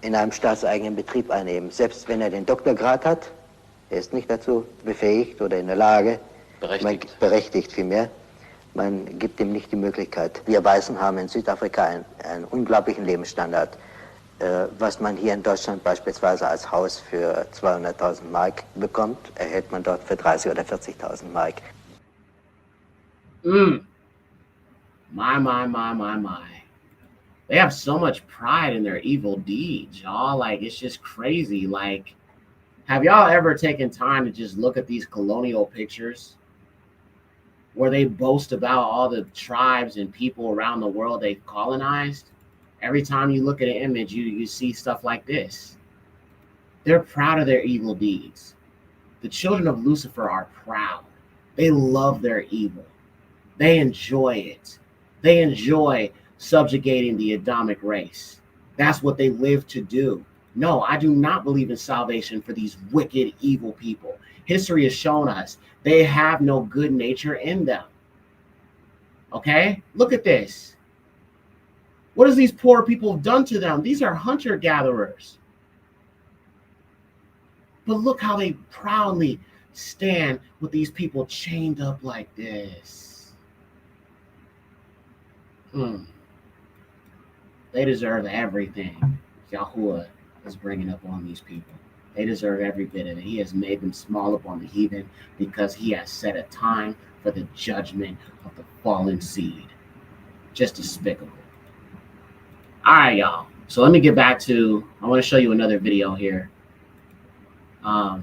in einem staatseigenen Betrieb einnehmen. Selbst wenn er den Doktorgrad hat, er ist nicht dazu befähigt oder in der Lage, berechtigt vielmehr, man gibt ihm nicht die Möglichkeit. Wir Weißen haben in Südafrika einen unglaublichen Lebensstandard. Was man hier in Deutschland beispielsweise als Haus für 200.000 Mark bekommt, erhält man dort für 30.000 oder 40.000 Mark. My. They have so much pride in their evil deeds, y'all. Like, it's just crazy. Like, have y'all ever taken time to just look at these colonial pictures where they boast about all the tribes and people around the world they've colonized? Every time you look at an image, you see stuff like this. They're proud of their evil deeds. The children of Lucifer are proud. They love their evil. They enjoy it. They enjoy subjugating the Adamic race. That's what they live to do. No, I do not believe in salvation for these wicked, evil people. History has shown us they have no good nature in them. Okay? Look at this. What has these poor people done to them? These are hunter-gatherers. But look how they proudly stand with these people chained up like this. They deserve everything Yahuwah is bringing up on these people. They deserve every bit of it. He has made them small upon the heathen because he has set a time for the judgment of the fallen seed. Just despicable. All right, y'all. So let me get back to, I want to show you another video here. Boy,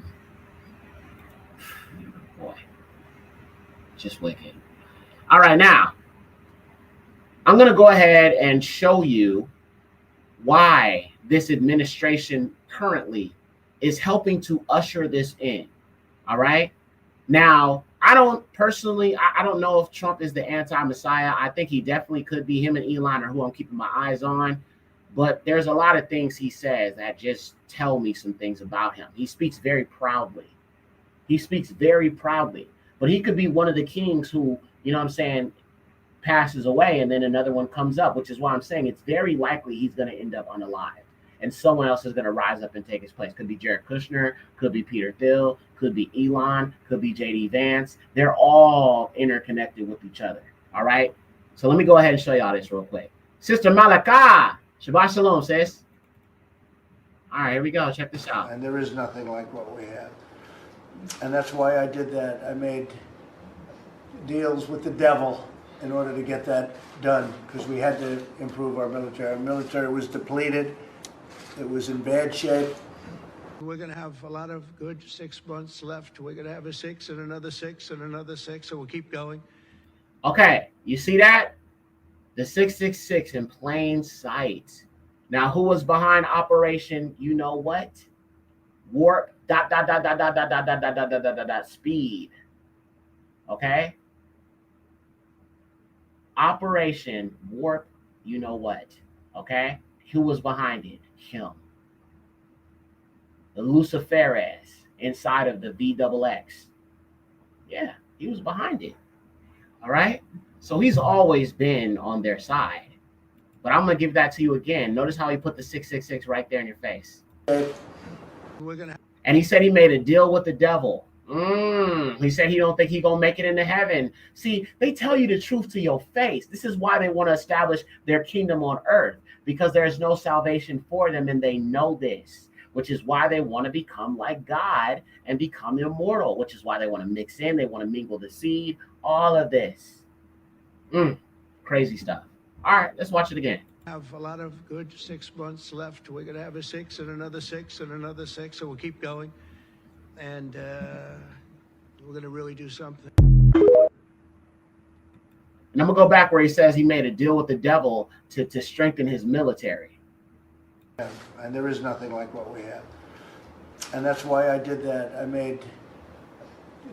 just wicked. All right, now I'm going to go ahead and show you why this administration currently is helping to usher this in. All right. Now, I don't personally, I don't know if Trump is the anti-Messiah. I think he definitely could be. Him and Elon are who I'm keeping my eyes on. But there's a lot of things he says that just tell me some things about him. He speaks very proudly. He speaks very proudly. But he could be one of the kings who, you know what I'm saying, passes away and then another one comes up, which is why I'm saying it's very likely he's going to end up unalived. And someone else is going to rise up and take his place. Could be Jared Kushner, could be Peter Thiel, could be Elon, could be JD Vance. They're all interconnected with each other. All right. So let me go ahead and show y'all this real quick. Sister Malaka, Shabbat Shalom, sis. All right, here we go. Check this out. And there is nothing like what we have. And that's why I did that. I made deals with the devil in order to get that done, because we had to improve our military. Our military was depleted. It was in bad shape. We're going to have a lot of good 6 months left. We're going to have a 6 and another 6 and another 6, so we'll keep going. Okay, you see that? The 666 in plain sight. Now, who was behind Operation You Know What? Warp ... speed. Okay? Operation Warp You Know What? Okay? Who was behind it? Him. The Luciferes inside of the VXX. Yeah, he was behind it. All right? So he's always been on their side. But I'm going to give that to you again. Notice how he put the 666 right there in your face. And he said he made a deal with the devil. He said he don't think he gonna make it into heaven. See, they tell you the truth to your face. This is why they want to establish their kingdom on earth, because there's no salvation for them, and they know this, which is why they want to become like God and become immortal, which is why they want to mix in, they want to mingle the seed, all of this. Crazy stuff. All right, let's watch it again. Have a lot of good 6 months left. We're going to have a 6 and another 6 and another 6, so we'll keep going. And we're going to really do something. And I'm going to go back where he says he made a deal with the devil to strengthen his military. And there is nothing like what we have. And that's why I did that. I made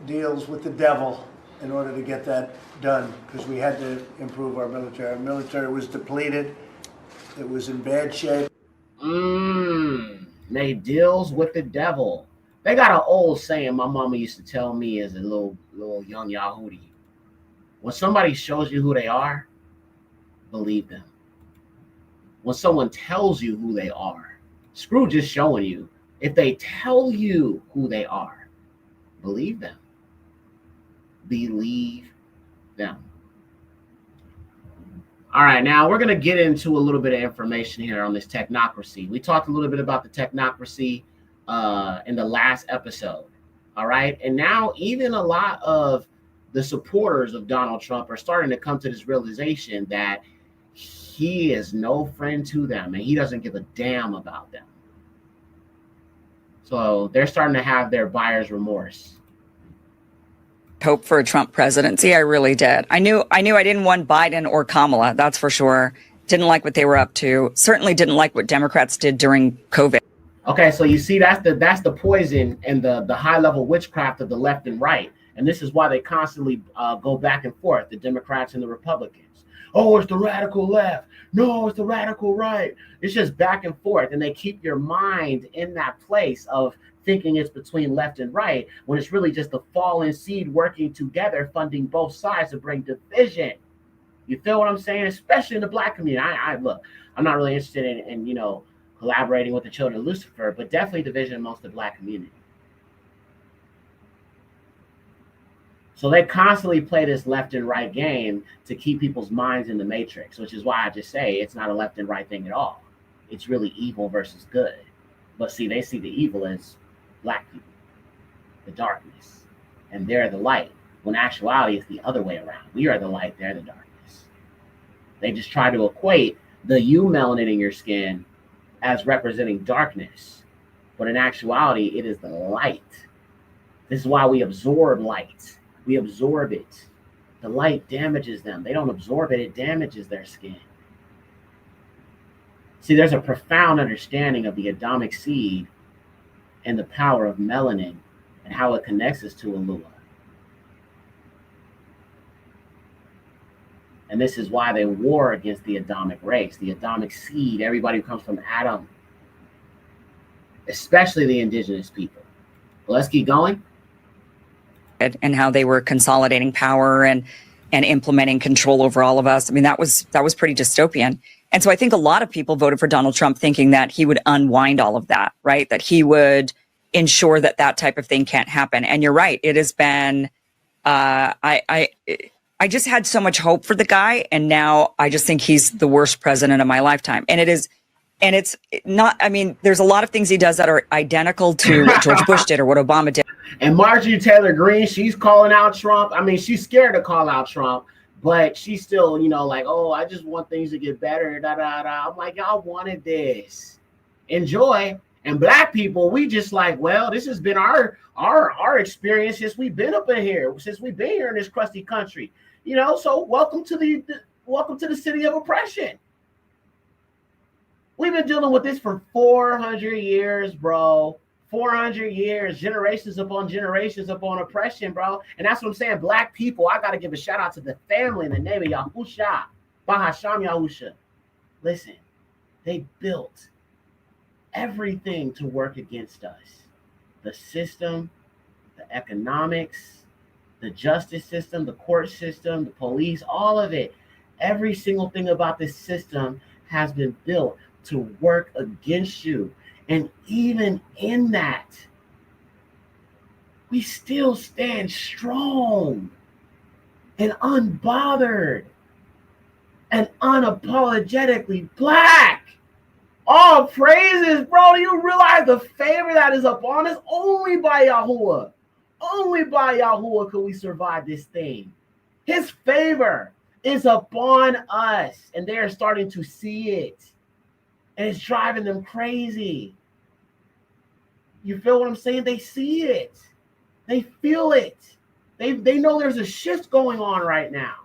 deals with the devil in order to get that done, because we had to improve our military. Our military was depleted. It was in bad shape. Made deals with the devil. They got an old saying my mama used to tell me as a little young Yahudi. When somebody shows you who they are, believe them. When someone tells you who they are, screw just showing you. If they tell you who they are, believe them. Believe them. All right, now we're going to get into a little bit of information here on this technocracy. We talked a little bit about the technocracy in the last episode. All right. And now even a lot of the supporters of Donald Trump are starting to come to this realization that he is no friend to them and he doesn't give a damn about them. So they're starting to have their buyer's remorse. Hope for a Trump presidency. I really did. I knew I didn't want Biden or Kamala. That's for sure. Didn't like what they were up to. Certainly didn't like what Democrats did during COVID. Okay, so you see that's the poison and the high level witchcraft of the left and right. And this is why they constantly go back and forth, the Democrats and the Republicans. Oh, it's the radical left. No, it's the radical right. It's just back and forth. And they keep your mind in that place of thinking it's between left and right, when it's really just the fallen seed working together, funding both sides to bring division. You feel what I'm saying? Especially in the Black community. Look, I'm not really interested in collaborating with the children of Lucifer, but definitely division amongst the Black community. So they constantly play this left and right game to keep people's minds in the matrix, which is why I just say it's not a left and right thing at all. It's really evil versus good. But see, they see the evil as Black people, the darkness, and they're the light. When in actuality, it's the other way around. We are the light, they're the darkness. They just try to equate the melanin in your skin as representing darkness. But in actuality, it is the light. This is why we absorb light. We absorb it. The light damages them. They don't absorb it. It damages their skin. See, there's a profound understanding of the Adamic seed and the power of melanin and how it connects us to Alua. And this is why they war against the Adamic race, the Adamic seed, everybody who comes from Adam, especially the indigenous people. Well, let's keep going. And how they were consolidating power and implementing control over all of us. I mean, that was pretty dystopian. And so I think a lot of people voted for Donald Trump thinking that he would unwind all of that, right? That he would ensure that that type of thing can't happen. And you're right. It has been, I just had so much hope for the guy. And now I just think he's the worst president of my lifetime. And it's not, I mean, there's a lot of things he does that are identical to what George Bush did or what Obama did. And Marjorie Taylor Greene, she's calling out Trump. I mean, she's scared to call out Trump, but she's still, like, oh, I just want things to get better. Da, da, da. I'm like, y'all wanted this. Enjoy. And Black people, we just like, well, this has been our experience since we've been up in here, since we've been here in this crusty country. So welcome to the city of oppression. We've been dealing with this for 400 years, bro. 400 years, generations upon oppression, bro. And that's what I'm saying. Black people, I got to give a shout out to the family in the name of Yahusha, Bahasham Yahusha. Listen, they built everything to work against us. The system, the economics, the justice system, the court system, the police, all of it. Every single thing about this system has been built to work against you. And even in that, we still stand strong and unbothered and unapologetically Black. All praises, bro. Do you realize the favor that is upon us? Only by Yahuwah. Only by Yahuwah could we survive this thing. His favor is upon us, and they are starting to see it. And it's driving them crazy. You feel what I'm saying? They see it. They feel it. They know there's a shift going on right now.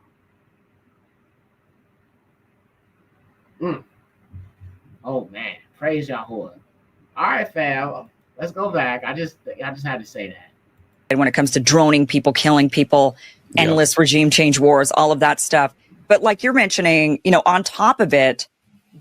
Oh man, praise Yahuwah. All right, fam. Let's go back. I just had to say that. And when it comes to droning people, killing people, endless regime change wars, all of that stuff. But like you're mentioning, on top of it,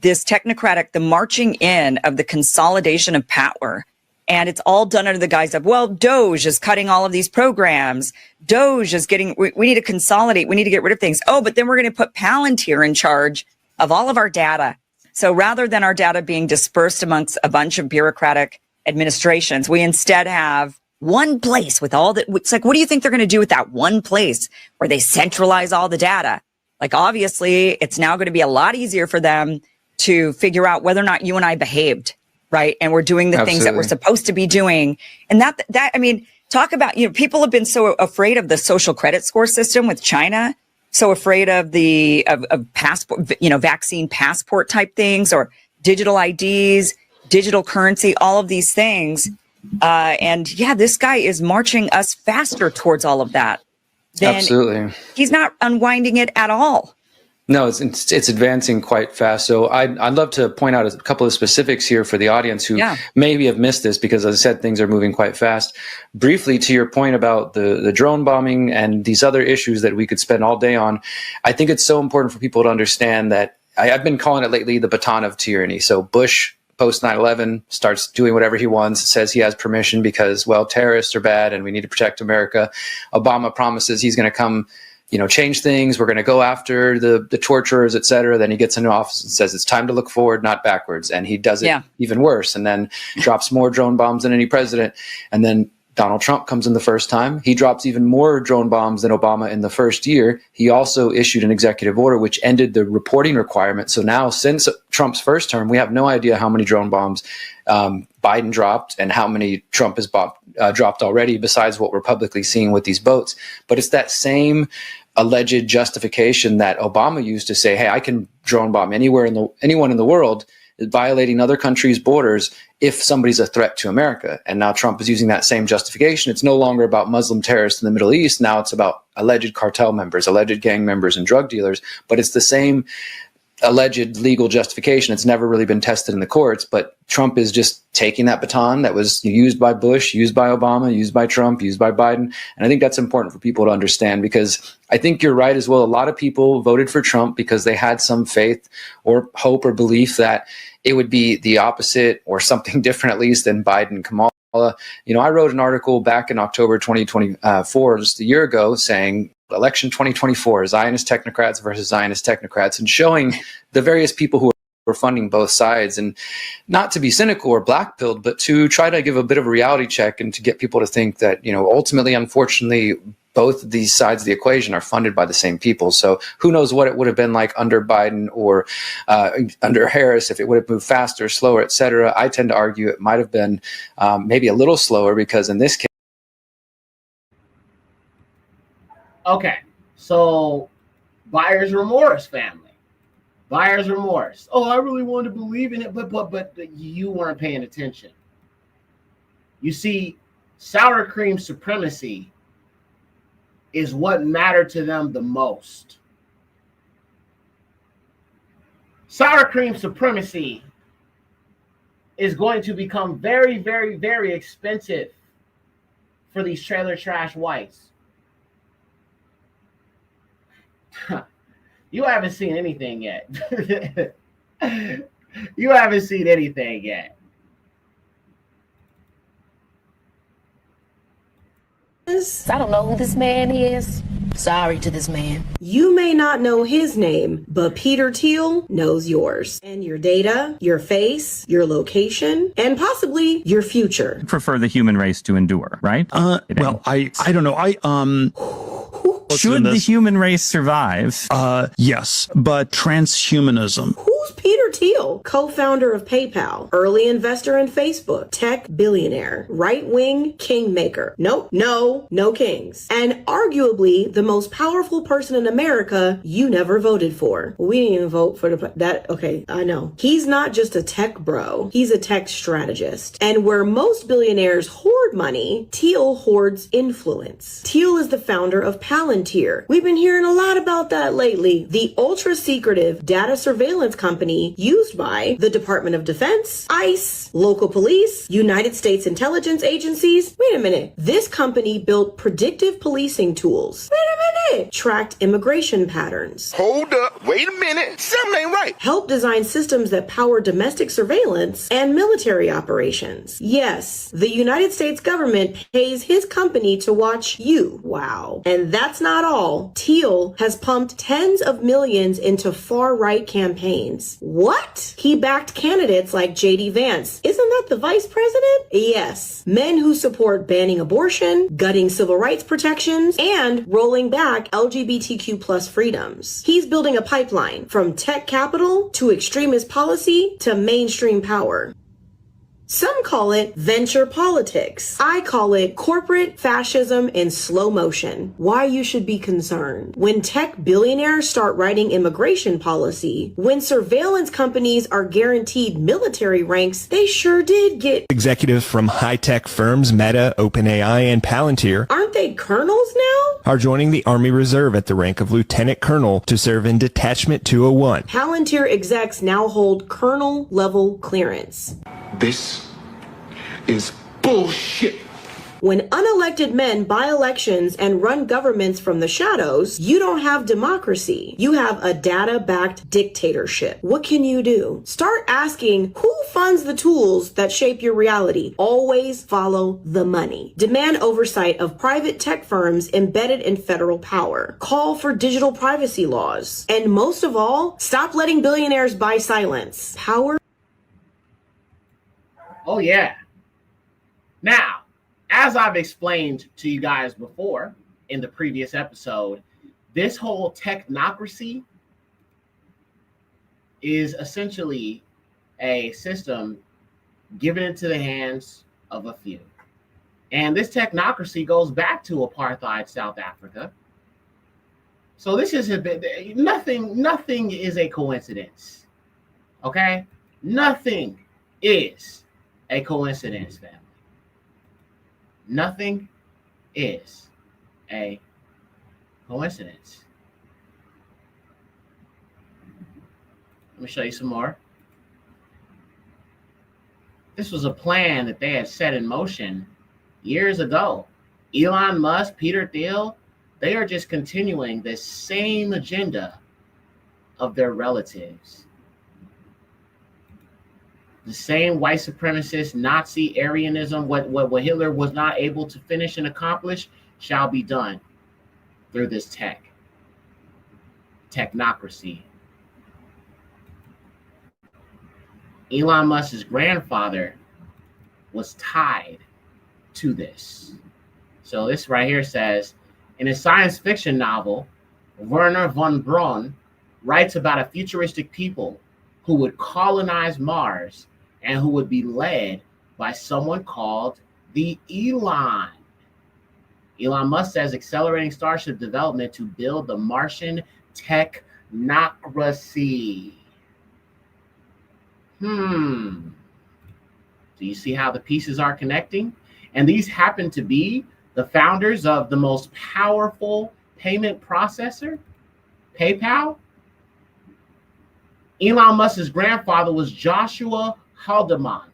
this technocratic, the marching in of the consolidation of power. And it's all done under the guise of, well, Doge is cutting all of these programs. Doge is we need to consolidate. We need to get rid of things. Oh, but then we're going to put Palantir in charge of all of our data. So rather than our data being dispersed amongst a bunch of bureaucratic administrations, we instead have one place with all that. It's like, what do you think they're going to do with that one place where they centralize all the data? Like, obviously, it's now going to be a lot easier for them to figure out whether or not you and I behaved, right? And we're doing the things that we're supposed to be doing. And that, I mean, talk about, people have been so afraid of the social credit score system with China, so afraid of the, of passport, vaccine passport type things, or digital IDs, digital currency, all of these things. And yeah, this guy is marching us faster towards all of that. Absolutely. He's not unwinding it at all. No, it's advancing quite fast. So I'd love to point out a couple of specifics here for the audience who maybe have missed this, because as I said, things are moving quite fast. Briefly, to your point about the drone bombing and these other issues that we could spend all day on, I think it's so important for people to understand that I've been calling it lately the baton of tyranny. So Bush, post 9/11, starts doing whatever he wants, says he has permission because, well, terrorists are bad and we need to protect America. Obama promises he's going to come, change things. We're going to go after the torturers, et cetera. Then he gets into office and says it's time to look forward, not backwards. And he does it even worse, and then drops more drone bombs than any president. And then Donald Trump comes in the first time. He drops even more drone bombs than Obama in the first year. He also issued an executive order which ended the reporting requirement. So now, since Trump's first term, we have no idea how many drone bombs Biden dropped and how many Trump has dropped already, besides what we're publicly seeing with these boats. But it's that same alleged justification that Obama used to say, hey, I can drone bomb anyone in the world, violating other countries' borders if somebody's a threat to America. And now Trump is using that same justification. It's no longer about Muslim terrorists in the Middle East. Now it's about alleged cartel members, alleged gang members, and drug dealers. But it's the same alleged legal justification. It's never really been tested in the courts, but Trump is just taking that baton that was used by Bush, used by Obama, used by Trump, used by Biden. And I think that's important for people to understand, because I think you're right as well. A lot of people voted for Trump because they had some faith or hope or belief that it would be the opposite or something different, at least, than Biden, Kamala. I wrote an article back in October 2024, just a year ago, saying election 2024, Zionist technocrats versus Zionist technocrats, and showing the various people who were funding both sides, and not to be cynical or black-pilled, but to try to give a bit of a reality check and to get people to think that, ultimately, unfortunately, both of these sides of the equation are funded by the same people. So who knows what it would have been like under Biden or under Harris, if it would have moved faster, slower, et cetera. I tend to argue it might have been maybe a little slower, because in this case. Okay, so buyer's remorse, family. Buyer's remorse. Oh, I really wanted to believe in it, but you weren't paying attention. You see, sour cream supremacy is what mattered to them the most. Sour cream supremacy is going to become very, very, very expensive for these trailer trash whites. You haven't seen anything yet. You haven't seen anything yet. I don't know who this man is. Sorry to this man. You may not know his name, but Peter Thiel knows yours. And your data, your face, your location, and possibly your future. Prefer the human race to endure, right? Well, I don't know. Should the human race survive? Yes, but transhumanism. Who's Peter Thiel? Co-founder of PayPal, early investor in Facebook, tech billionaire, right-wing kingmaker. Nope, no kings. And arguably the most powerful person in America you never voted for. We didn't even vote for that. Okay, I know. He's not just a tech bro. He's a tech strategist. And where most billionaires hoard money, Thiel hoards influence. Thiel is the founder of Palantir. We've been hearing a lot about that lately. The ultra-secretive data surveillance company used by the Department of Defense, ICE, local police, United States intelligence agencies. Wait a minute. This company built predictive policing tools. Wait a minute. Tracked immigration patterns. Hold up. Wait a minute. Something ain't right. Helped design systems that power domestic surveillance and military operations. Yes, the United States government pays his company to watch you. Wow. And that's not all. Thiel has pumped tens of millions into far-right campaigns. What? He backed candidates like J.D. Vance. Isn't that the vice president? Yes. Men who support banning abortion, gutting civil rights protections, and rolling back LGBTQ plus freedoms. He's building a pipeline from tech capital to extremist policy to mainstream power. Some call it venture politics. I call it corporate fascism in slow motion. Why you should be concerned. When tech billionaires start writing immigration policy, when surveillance companies are guaranteed military ranks, they sure did get executives from high-tech firms Meta, OpenAI, and Palantir. Aren't they colonels now? Are joining the Army Reserve at the rank of lieutenant colonel to serve in Detachment 201. Palantir execs now hold colonel level clearance. This is bullshit. When unelected men buy elections and run governments from the shadows, you don't have democracy. You have a data-backed dictatorship. What can you do? Start asking who funds the tools that shape your reality. Always follow the money. Demand oversight of private tech firms embedded in federal power. Call for digital privacy laws. And most of all, stop letting billionaires buy silence. Power. Oh, yeah. Now, as I've explained to you guys before in the previous episode, this whole technocracy is essentially a system given into the hands of a few. And this technocracy goes back to apartheid South Africa. So this is a bit, nothing is a coincidence. Okay? Nothing is a coincidence, family. Nothing is a coincidence. Let me show you some more. This was a plan that they had set in motion years ago. Elon Musk, Peter Thiel, they are just continuing this same agenda of their relatives. The same white supremacist, Nazi, Aryanism, what Hitler was not able to finish and accomplish shall be done through this technocracy. Elon Musk's grandfather was tied to this. So this right here says, in a science fiction novel, Werner von Braun writes about a futuristic people who would colonize Mars and who would be led by someone called the Elon. Elon Musk says accelerating Starship development to build the Martian technocracy. Do you see how the pieces are connecting? And these happen to be the founders of the most powerful payment processor, PayPal. Elon Musk's grandfather was Joshua Haldeman.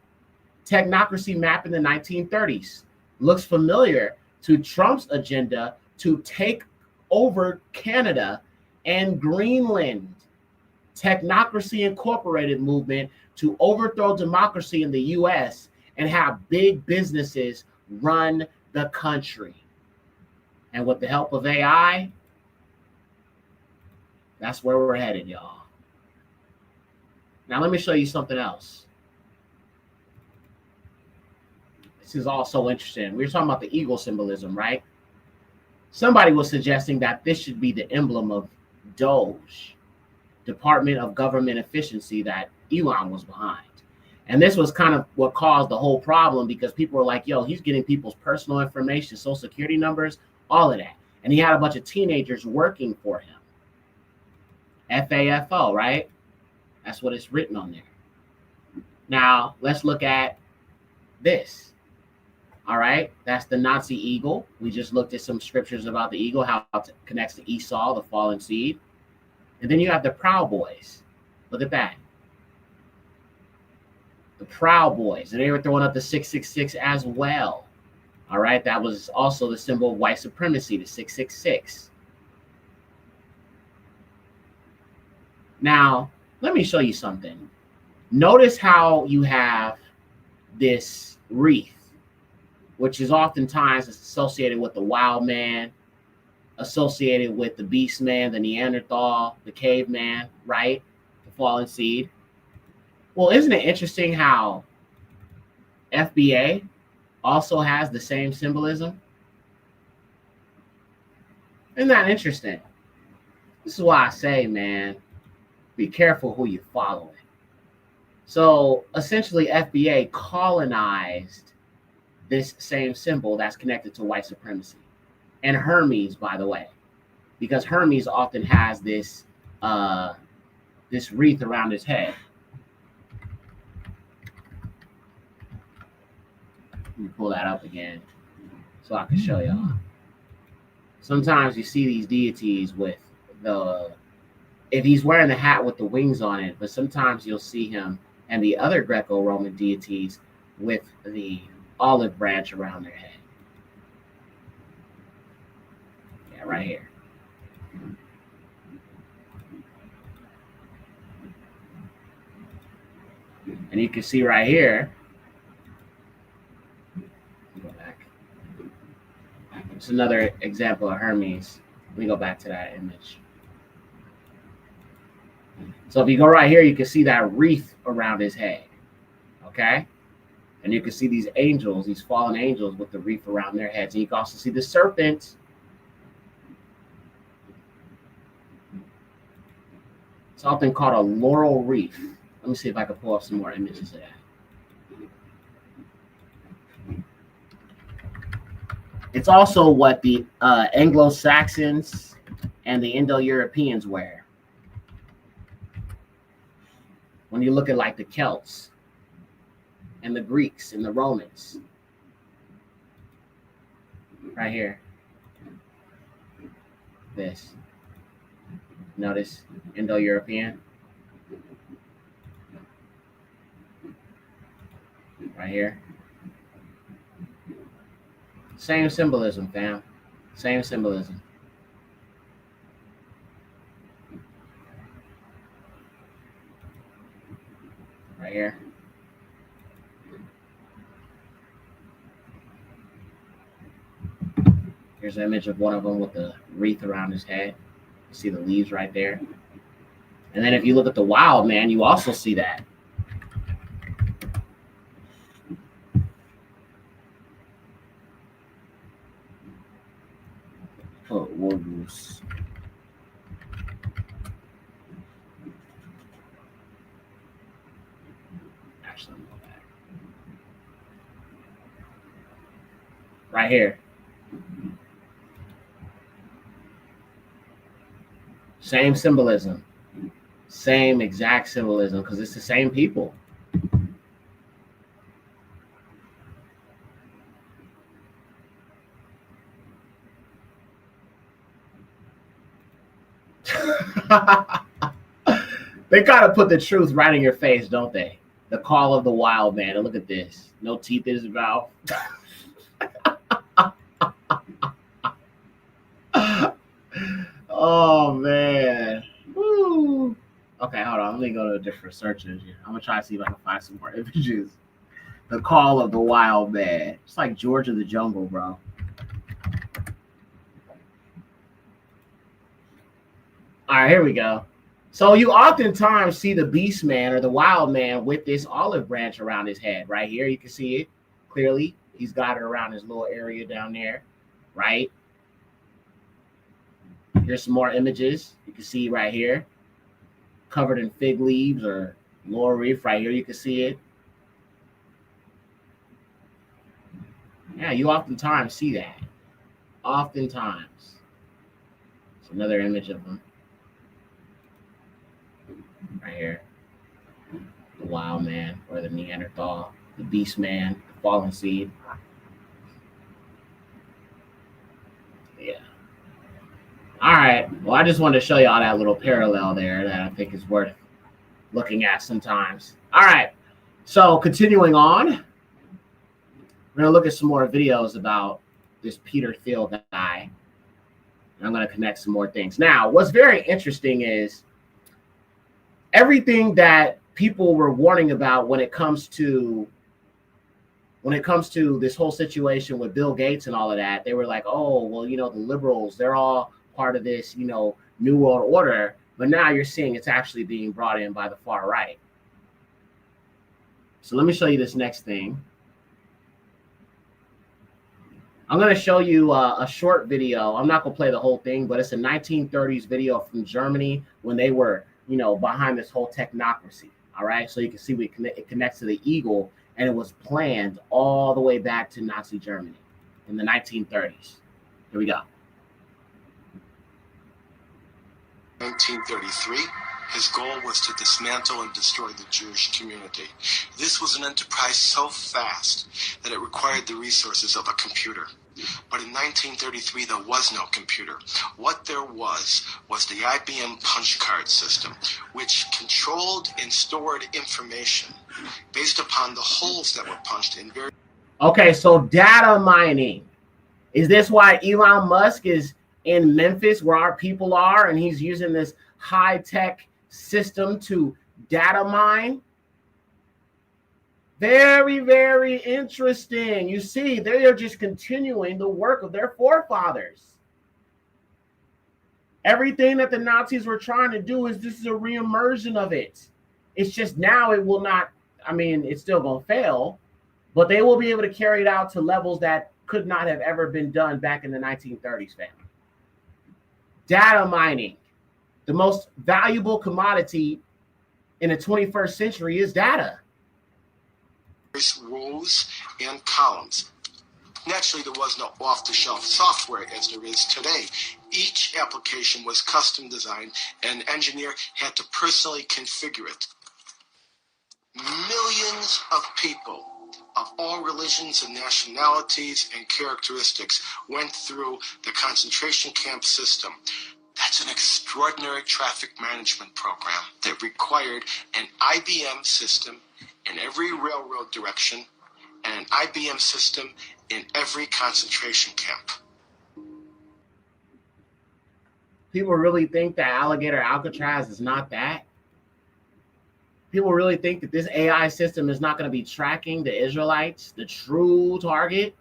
Technocracy map in the 1930s. Looks familiar to Trump's agenda to take over Canada and Greenland. Technocracy Incorporated movement to overthrow democracy in the US and have big businesses run the country. And with the help of AI, that's where we're headed, y'all. Now let me show you something else. This is also interesting. We were talking about the eagle symbolism, right? Somebody was suggesting that this should be the emblem of DOGE, Department of Government Efficiency, that Elon was behind. And this was kind of what caused the whole problem, because people were like, yo, he's getting people's personal information, social security numbers, all of that. And he had a bunch of teenagers working for him. FAFO, right? That's what it's written on there. Now, let's look at this. All right, that's the Nazi eagle. We just looked at some scriptures about the eagle, how it connects to Esau, the fallen seed. And then you have the Proud Boys. Look at that. The Proud Boys. And they were throwing up the 666 as well. All right, that was also the symbol of white supremacy, the 666. Now, let me show you something. Notice how you have this wreath, which is oftentimes associated with the wild man, associated with the beast man, the Neanderthal, the caveman, right? The fallen seed. Well, isn't it interesting how FBA also has the same symbolism? Isn't that interesting? This is why I say, man, be careful who you follow. So essentially, FBA colonized this same symbol that's connected to white supremacy. And Hermes, by the way, because Hermes often has this this wreath around his head. Let me pull that up again so I can show y'all. Sometimes you see these deities with if he's wearing the hat with the wings on it, but sometimes you'll see him and the other Greco-Roman deities with the olive branch around their head. Yeah, right here. And you can see right here, go back. It's another example of Hermes. Let me go back to that image. So if you go right here, you can see that wreath around his head, okay? And you can see these angels, these fallen angels with the wreath around their heads. And you can also see the serpent. It's often called a laurel wreath. Let me see if I can pull up some more images of that. It's also what the Anglo-Saxons and the Indo-Europeans wear. When you look at like the Celts and the Greeks and the Romans. Right here. This. Notice Indo-European. Right here. Same symbolism, fam. Same symbolism. Right here. Here's an image of one of them with the wreath around his head. You see the leaves right there. And then if you look at the wild man, you also see that. Oh, wolves. Actually, let me go back. Right here. Same symbolism. Same exact symbolism, because it's the same people. They gotta put the truth right in your face, don't they? The call of the wild man. And look at this. No teeth in his mouth. Oh man. Woo. Okay, hold on. Let me go to a different search engine. I'm gonna try to see if I can find some more images. The call of the wild man. It's like George of the Jungle, bro. All right, here we go. So you oftentimes see the beast man or the wild man with this olive branch around his head. Right here, you can see it clearly. He's got it around his little area down there, right? Here's some more images. You can see right here, covered in fig leaves or laurel wreath. Right here, you can see it. Yeah, you oftentimes see that. Oftentimes. It's another image of him. Right here. The wild man or the Neanderthal, the beast man, the fallen seed. Yeah. All right. Well, I just wanted to show y'all that little parallel there that I think is worth looking at sometimes. All right. So continuing on, we're going to look at some more videos about this Peter Thiel guy. And I'm going to connect some more things. Now, what's very interesting is everything that people were warning about when it comes to this whole situation with Bill Gates and all of that. They were like, oh, well, you know, the liberals, they're all part of this, you know, New World Order. But now you're seeing it's actually being brought in by the far right. So let me show you this next thing. I'm going to show you a short video. I'm not going to play the whole thing, but it's a 1930s video from Germany when they were, you know, behind this whole technocracy. All right, so you can see it connects to the eagle, and it was planned all the way back to Nazi Germany in the 1930s. Here we go. 1933, his goal was to dismantle and destroy the Jewish community. This was an enterprise so fast that it required the resources of a computer. But in 1933, there was no computer. What there was the IBM punch card system, which controlled and stored information based upon the holes that were punched in various... Okay, so data mining. Is this why Elon Musk is in Memphis, where our people are, and he's using this high-tech system to data mine? Very, very interesting. You see, they are just continuing the work of their forefathers. Everything that the Nazis were trying to do this is a reimmersion of it. It's just now it will not, I mean, it's still going to fail, but they will be able to carry it out to levels that could not have ever been done back in the 1930s, fam. Data mining. The most valuable commodity in the 21st century is data. Rows and columns. Naturally, there was no off-the-shelf software as there is today. Each application was custom designed, and an engineer had to personally configure it. Millions of people of all religions and nationalities and characteristics went through the concentration camp system. That's an extraordinary traffic management program that required an IBM system in every railroad direction and an IBM system in every concentration camp. People really think that Alligator Alcatraz is not that? People really think that this AI system is not going to be tracking the Israelites, the true target?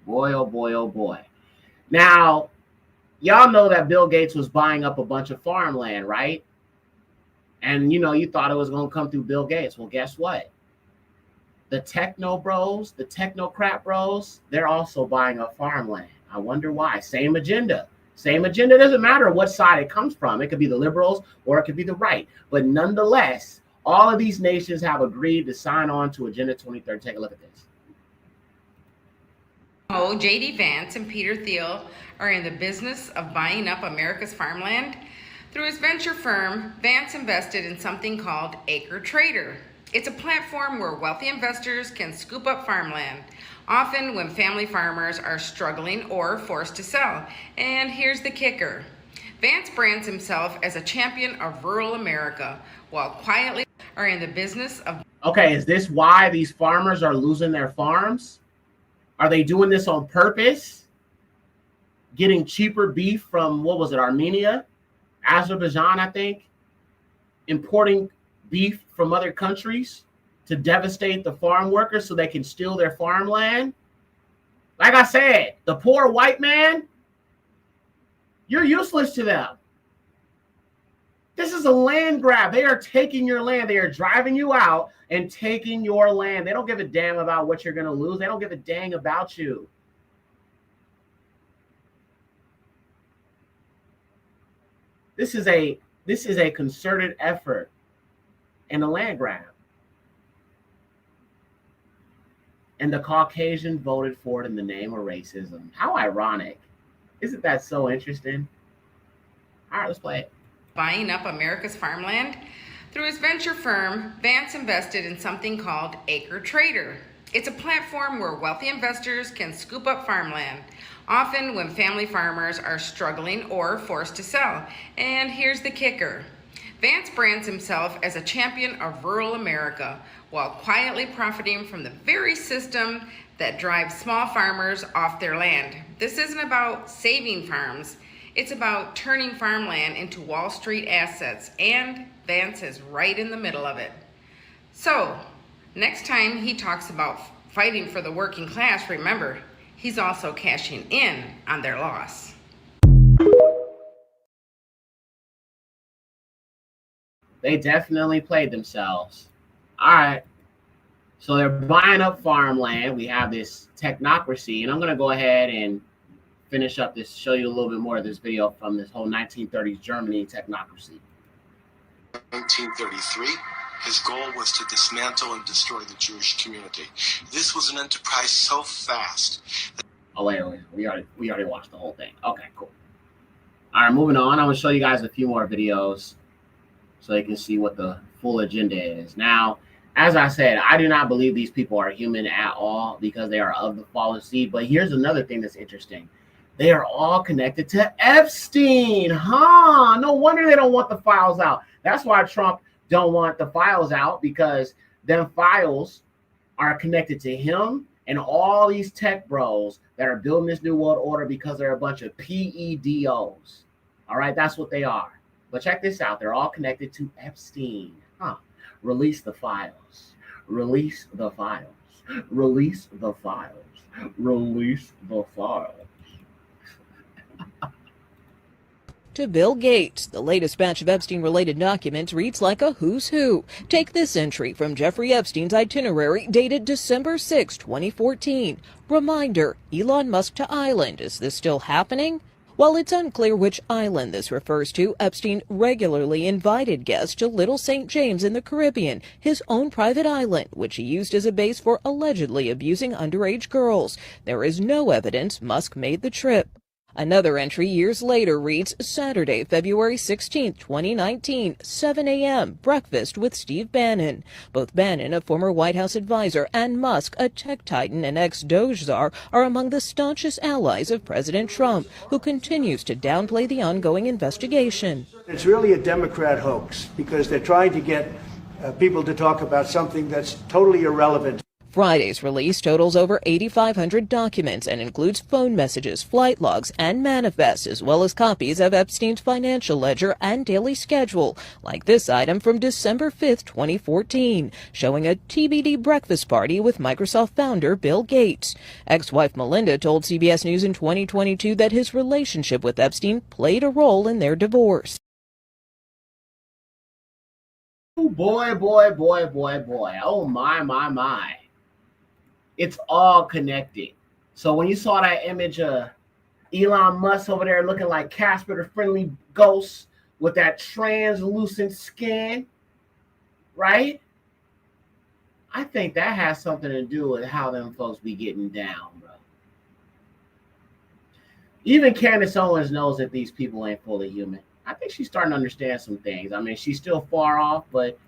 Boy, oh boy, oh boy. Now, y'all know that Bill Gates was buying up a bunch of farmland, right? And, you know, you thought it was going to come through Bill Gates. Well, guess what? The techno bros, the technocrat bros, they're also buying up farmland. I wonder why. Same agenda. Same agenda. Doesn't matter what side it comes from. It could be the liberals or it could be the right. But nonetheless, all of these nations have agreed to sign on to Agenda 2030. Take a look at this. J.D. Vance and Peter Thiel are in the business of buying up America's farmland. Through his venture firm, Vance invested in something called Acre Trader. It's a platform where wealthy investors can scoop up farmland, often when family farmers are struggling or forced to sell. And here's the kicker. Vance brands himself as a champion of rural America, while quietly are in the business of... Okay, is this why these farmers are losing their farms? Are they doing this on purpose? Getting cheaper beef from, what was it, Armenia? Azerbaijan, I think? Importing beef from other countries to devastate the farm workers so they can steal their farmland? Like I said, the poor white man, you're useless to them. This is a land grab. They are taking your land. They are driving you out and taking your land. They don't give a damn about what you're going to lose. They don't give a dang about you. This is a concerted effort and a land grab. And the Caucasian voted for it in the name of racism. How ironic. Isn't that so interesting? All right, let's play it. Buying up America's farmland. Through his venture firm, Vance invested in something called Acre Trader. It's a platform where wealthy investors can scoop up farmland, often when family farmers are struggling or forced to sell. And here's the kicker. Vance brands himself as a champion of rural America, while quietly profiting from the very system that drives small farmers off their land. This isn't about saving farms. It's about turning farmland into Wall Street assets, and Vance is right in the middle of it. So, next time he talks about fighting for the working class, remember, he's also cashing in on their loss. They definitely played themselves. All right. So they're buying up farmland. We have this technocracy, and I'm going to go ahead and finish up this, show you a little bit more of this video from this whole 1930s Germany technocracy. 1933, his goal was to dismantle and destroy the Jewish community. This was an enterprise so fast. Oh wait, we already watched the whole thing. Okay, cool. All right, moving on. I'm gonna show you guys a few more videos so you can see what the full agenda is. Now, as I said, I do not believe these people are human at all because they are of the fallen seed. But here's another thing that's interesting. They are all connected to Epstein. No wonder they don't want the files out. That's why Trump don't want the files out, because them files are connected to him and all these tech bros that are building this new world order, because they're a bunch of PEDOs. All right, that's what they are. But check this out. They're all connected to Epstein. Release the files. Release the files. Release the files. Release the files. To Bill Gates, the latest batch of Epstein-related documents reads like a who's who. Take this entry from Jeffrey Epstein's itinerary dated December 6, 2014. Reminder, Elon Musk to island. Is this still happening? While it's unclear which island this refers to, Epstein regularly invited guests to Little St. James in the Caribbean, his own private island, which he used as a base for allegedly abusing underage girls. There is no evidence Musk made the trip. Another entry years later reads, Saturday, February 16, 2019, 7 a.m., breakfast with Steve Bannon. Both Bannon, a former White House advisor, and Musk, a tech titan and ex-Doge czar, are among the staunchest allies of President Trump, who continues to downplay the ongoing investigation. It's really a Democrat hoax because they're trying to get people to talk about something that's totally irrelevant. Friday's release totals over 8,500 documents and includes phone messages, flight logs, and manifests, as well as copies of Epstein's financial ledger and daily schedule, like this item from December 5, 2014, showing a TBD breakfast party with Microsoft founder Bill Gates. Ex-wife Melinda told CBS News in 2022 that his relationship with Epstein played a role in their divorce. Oh boy, boy, boy, boy, boy. Oh my. It's all connected. So when you saw that image of Elon Musk over there looking like Casper the Friendly Ghost with that translucent skin, right? I think that has something to do with how them folks be getting down, bro. Even Candace Owens knows that these people ain't fully human. I think she's starting to understand some things. I mean, she's still far off, but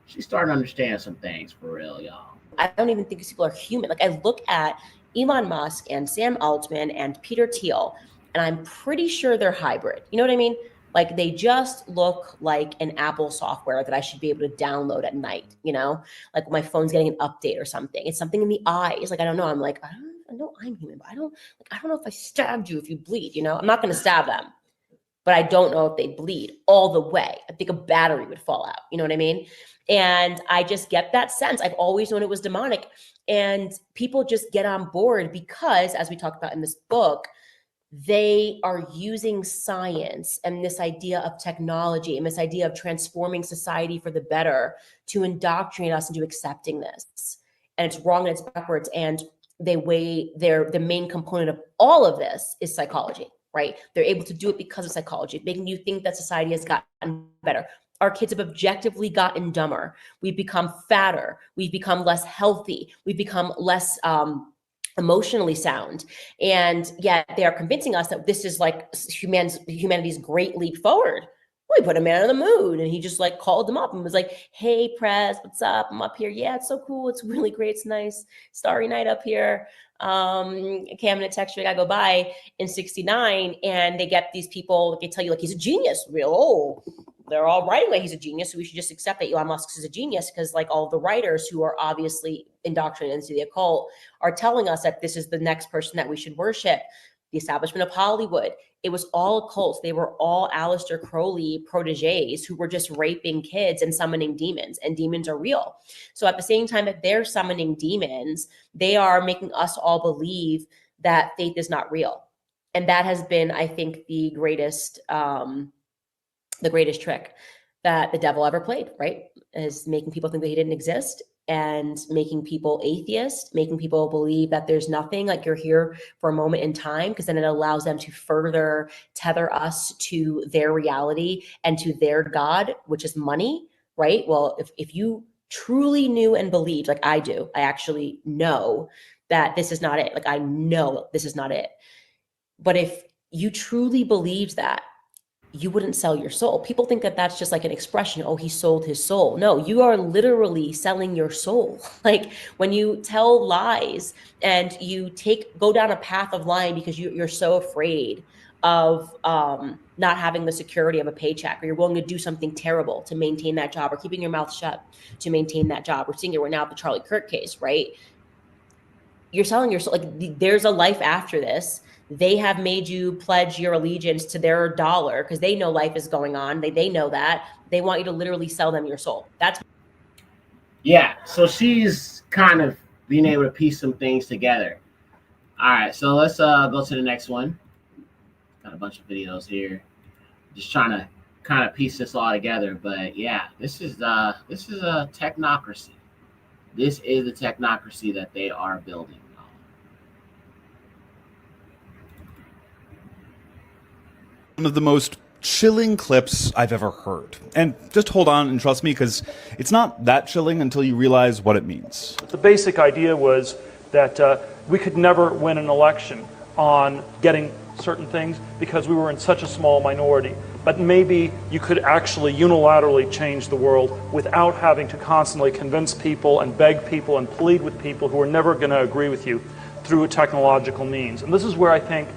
she's starting to understand some things for real, y'all. I don't even think these people are human. Like, I look at Elon Musk and Sam Altman and Peter Thiel, and I'm pretty sure they're hybrid. You know what I mean? Like, they just look like an Apple software that I should be able to download at night, you know? Like, my phone's getting an update or something. It's something in the eyes. Like, I don't know. I'm like, I know I'm human, but I don't know if I stabbed you if you bleed, you know? I'm not going to stab them, but I don't know if they bleed all the way. I think a battery would fall out. You know what I mean? And I just get that sense. I've always known it was demonic. And people just get on board because, as we talked about in this book, they are using science and this idea of technology and this idea of transforming society for the better to indoctrinate us into accepting this. And it's wrong and it's backwards. And the main component of all of this is psychology, right? They're able to do it because of psychology, making you think that society has gotten better. Our kids have objectively gotten dumber. We've become fatter. We've become less healthy. We've become less emotionally sound. And yet they are convincing us that this is like humanity's great leap forward. We put a man on the moon and he just like called them up and was like, hey, Prez, what's up? I'm up here. Yeah, it's so cool. It's really great. It's nice. Starry night up here. Okay, I'm gonna text you. I go by in 69 and they get these people, they tell you like he's a genius. They're all writing like he's a genius, so we should just accept that Elon Musk is a genius because like all the writers who are obviously indoctrinated into the occult are telling us that this is the next person that we should worship. The establishment of Hollywood, it was all occults. They were all Aleister Crowley proteges who were just raping kids and summoning demons, and demons are real. So at the same time that they're summoning demons, they are making us all believe that faith is not real. And that has been, I think, the greatest trick that the devil ever played, right? Is making people think that he didn't exist and making people atheist, making people believe that there's nothing, like you're here for a moment in time, because then it allows them to further tether us to their reality and to their God, which is money, right? Well, if you truly knew and believed, like I do, I actually know that this is not it. Like I know this is not it. But if you truly believed that, you wouldn't sell your soul. People think that that's just like an expression. Oh, he sold his soul. No, you are literally selling your soul. Like when you tell lies and you go down a path of lying because you're so afraid of not having the security of a paycheck, or you're willing to do something terrible to maintain that job, or keeping your mouth shut to maintain that job. We're seeing it right now with the Charlie Kirk case, right? You're selling your soul. Like there's a life after this. They have made you pledge your allegiance to their dollar because they know life is going on. They know that. They want you to literally sell them your soul. That's yeah. So she's kind of being able to piece some things together. All right, so let's go to the next one. Got a bunch of videos here. Just trying to kind of piece this all together. But yeah, this is a technocracy. This is the technocracy that they are building. One of the most chilling clips I've ever heard. And just hold on and trust me, because it's not that chilling until you realize what it means. The basic idea was that we could never win an election on getting certain things because we were in such a small minority. But maybe you could actually unilaterally change the world without having to constantly convince people and beg people and plead with people who are never going to agree with you through a technological means. And this is where I think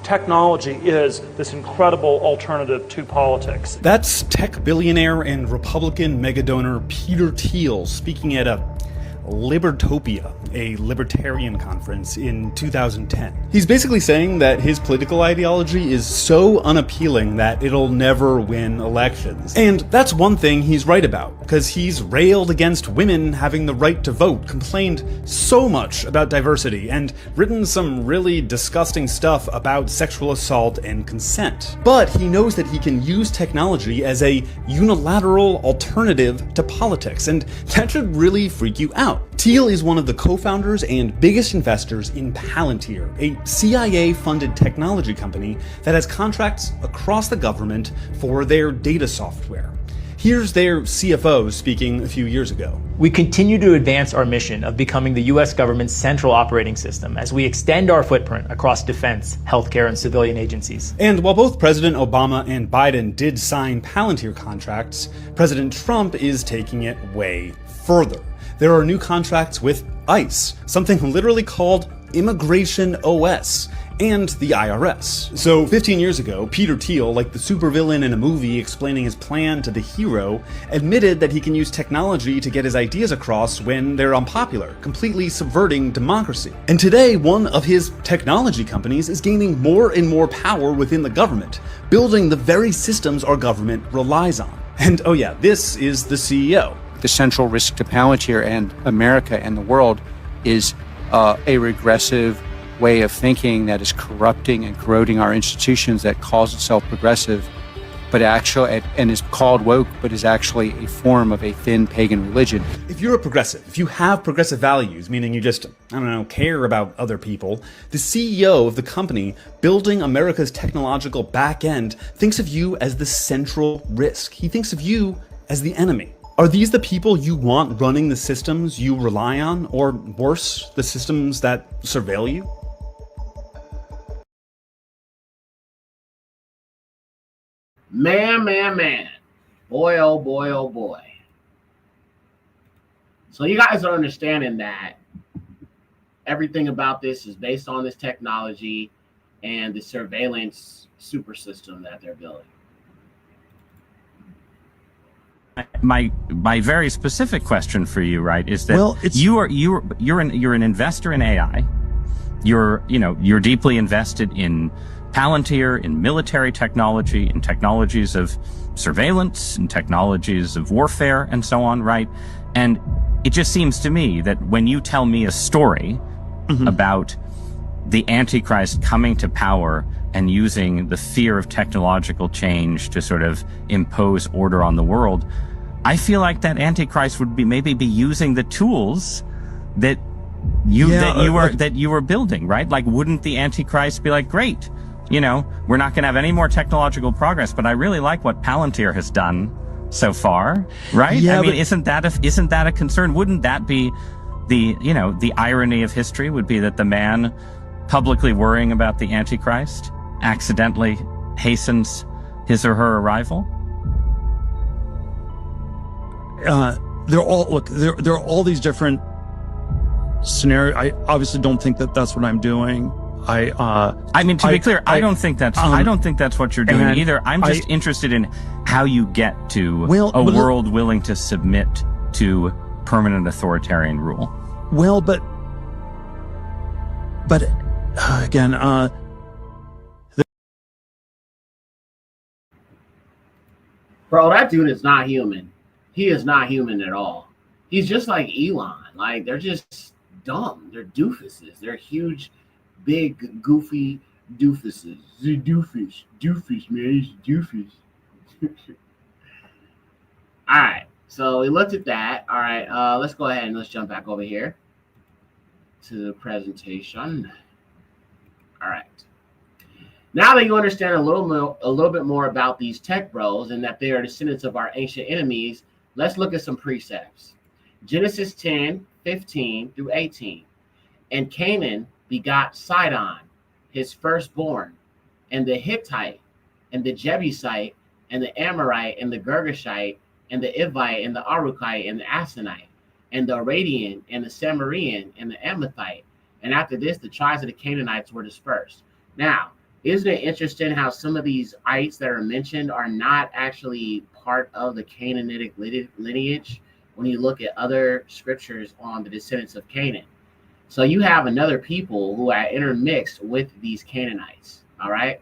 technology is this incredible alternative to politics. That's tech billionaire and Republican megadonor Peter Thiel speaking at a Libertopia, a libertarian conference in 2010. He's basically saying that his political ideology is so unappealing that it'll never win elections. And that's one thing he's right about, because he's railed against women having the right to vote, complained so much about diversity, and written some really disgusting stuff about sexual assault and consent. But he knows that he can use technology as a unilateral alternative to politics, and that should really freak you out. Thiel is one of the co-founders and biggest investors in Palantir, a CIA-funded technology company that has contracts across the government for their data software. Here's their CFO speaking a few years ago. We continue to advance our mission of becoming the U.S. government's central operating system as we extend our footprint across defense, healthcare, and civilian agencies. And while both President Obama and Biden did sign Palantir contracts, President Trump is taking it way further. There are new contracts with ICE, something literally called Immigration OS, and the IRS. So 15 years ago, Peter Thiel, like the supervillain in a movie explaining his plan to the hero, admitted that he can use technology to get his ideas across when they're unpopular, completely subverting democracy. And today, one of his technology companies is gaining more and more power within the government, building the very systems our government relies on. And oh yeah, this is the CEO. The central risk to Palantir and America and the world is a regressive way of thinking that is corrupting and corroding our institutions, that calls itself progressive, but actually, and is called woke, but is actually a form of a thin pagan religion. If you're a progressive, if you have progressive values, meaning you just, care about other people, the CEO of the company building America's technological back end thinks of you as the central risk. He thinks of you as the enemy. Are these the people you want running the systems you rely on, or worse, the systems that surveil you? Man. Boy, oh boy, oh boy. So you guys are understanding that everything about this is based on this technology and the surveillance super system that they're building. My very specific question for you, right, is that you're an investor in AI. You're deeply invested in Palantir, in military technology, in technologies of surveillance, in technologies of warfare, and so on, right? And it just seems to me that when you tell me a story about the Antichrist coming to power and using the fear of technological change to sort of impose order on the world, I feel like that Antichrist would maybe be using the tools that you were building, right? Like, wouldn't the Antichrist be like, great, we're not going to have any more technological progress, but I really like what Palantir has done so far, right? Yeah, I mean, isn't that a concern? Wouldn't that be the irony of history would be that the man publicly worrying about the Antichrist accidentally hastens his or her arrival? There are all these different scenarios. I obviously don't think that that's what I'm doing. I mean, to be clear, I don't think that's what you're doing either. I'm just interested in how you get to a world willing to submit to permanent authoritarian rule. Well, but again, bro, that dude is not human. He is not human at all. He's just like Elon. Like, they're just dumb. They're doofuses. They're huge, big, goofy doofuses. The doofus, man. He's a doofus. All right. So we looked at that. All right. Let's go ahead and let's jump back over here to the presentation. All right. Now that you understand a little bit more about these tech bros and that they are descendants of our ancient enemies, let's look at some precepts. Genesis 10:15 through 18. And Canaan begot Sidon, his firstborn, and the Hittite, and the Jebusite, and the Amorite, and the Girgashite, and the Ivite, and the Arukite, and the Asenite, and the Aradian, and the Samarian, and the Amathite. And after this, the tribes of the Canaanites were dispersed. Now, isn't it interesting how some of these ites that are mentioned are not actually part of the Canaanitic lineage when you look at other scriptures on the descendants of Canaan? So you have another people who are intermixed with these Canaanites, all right?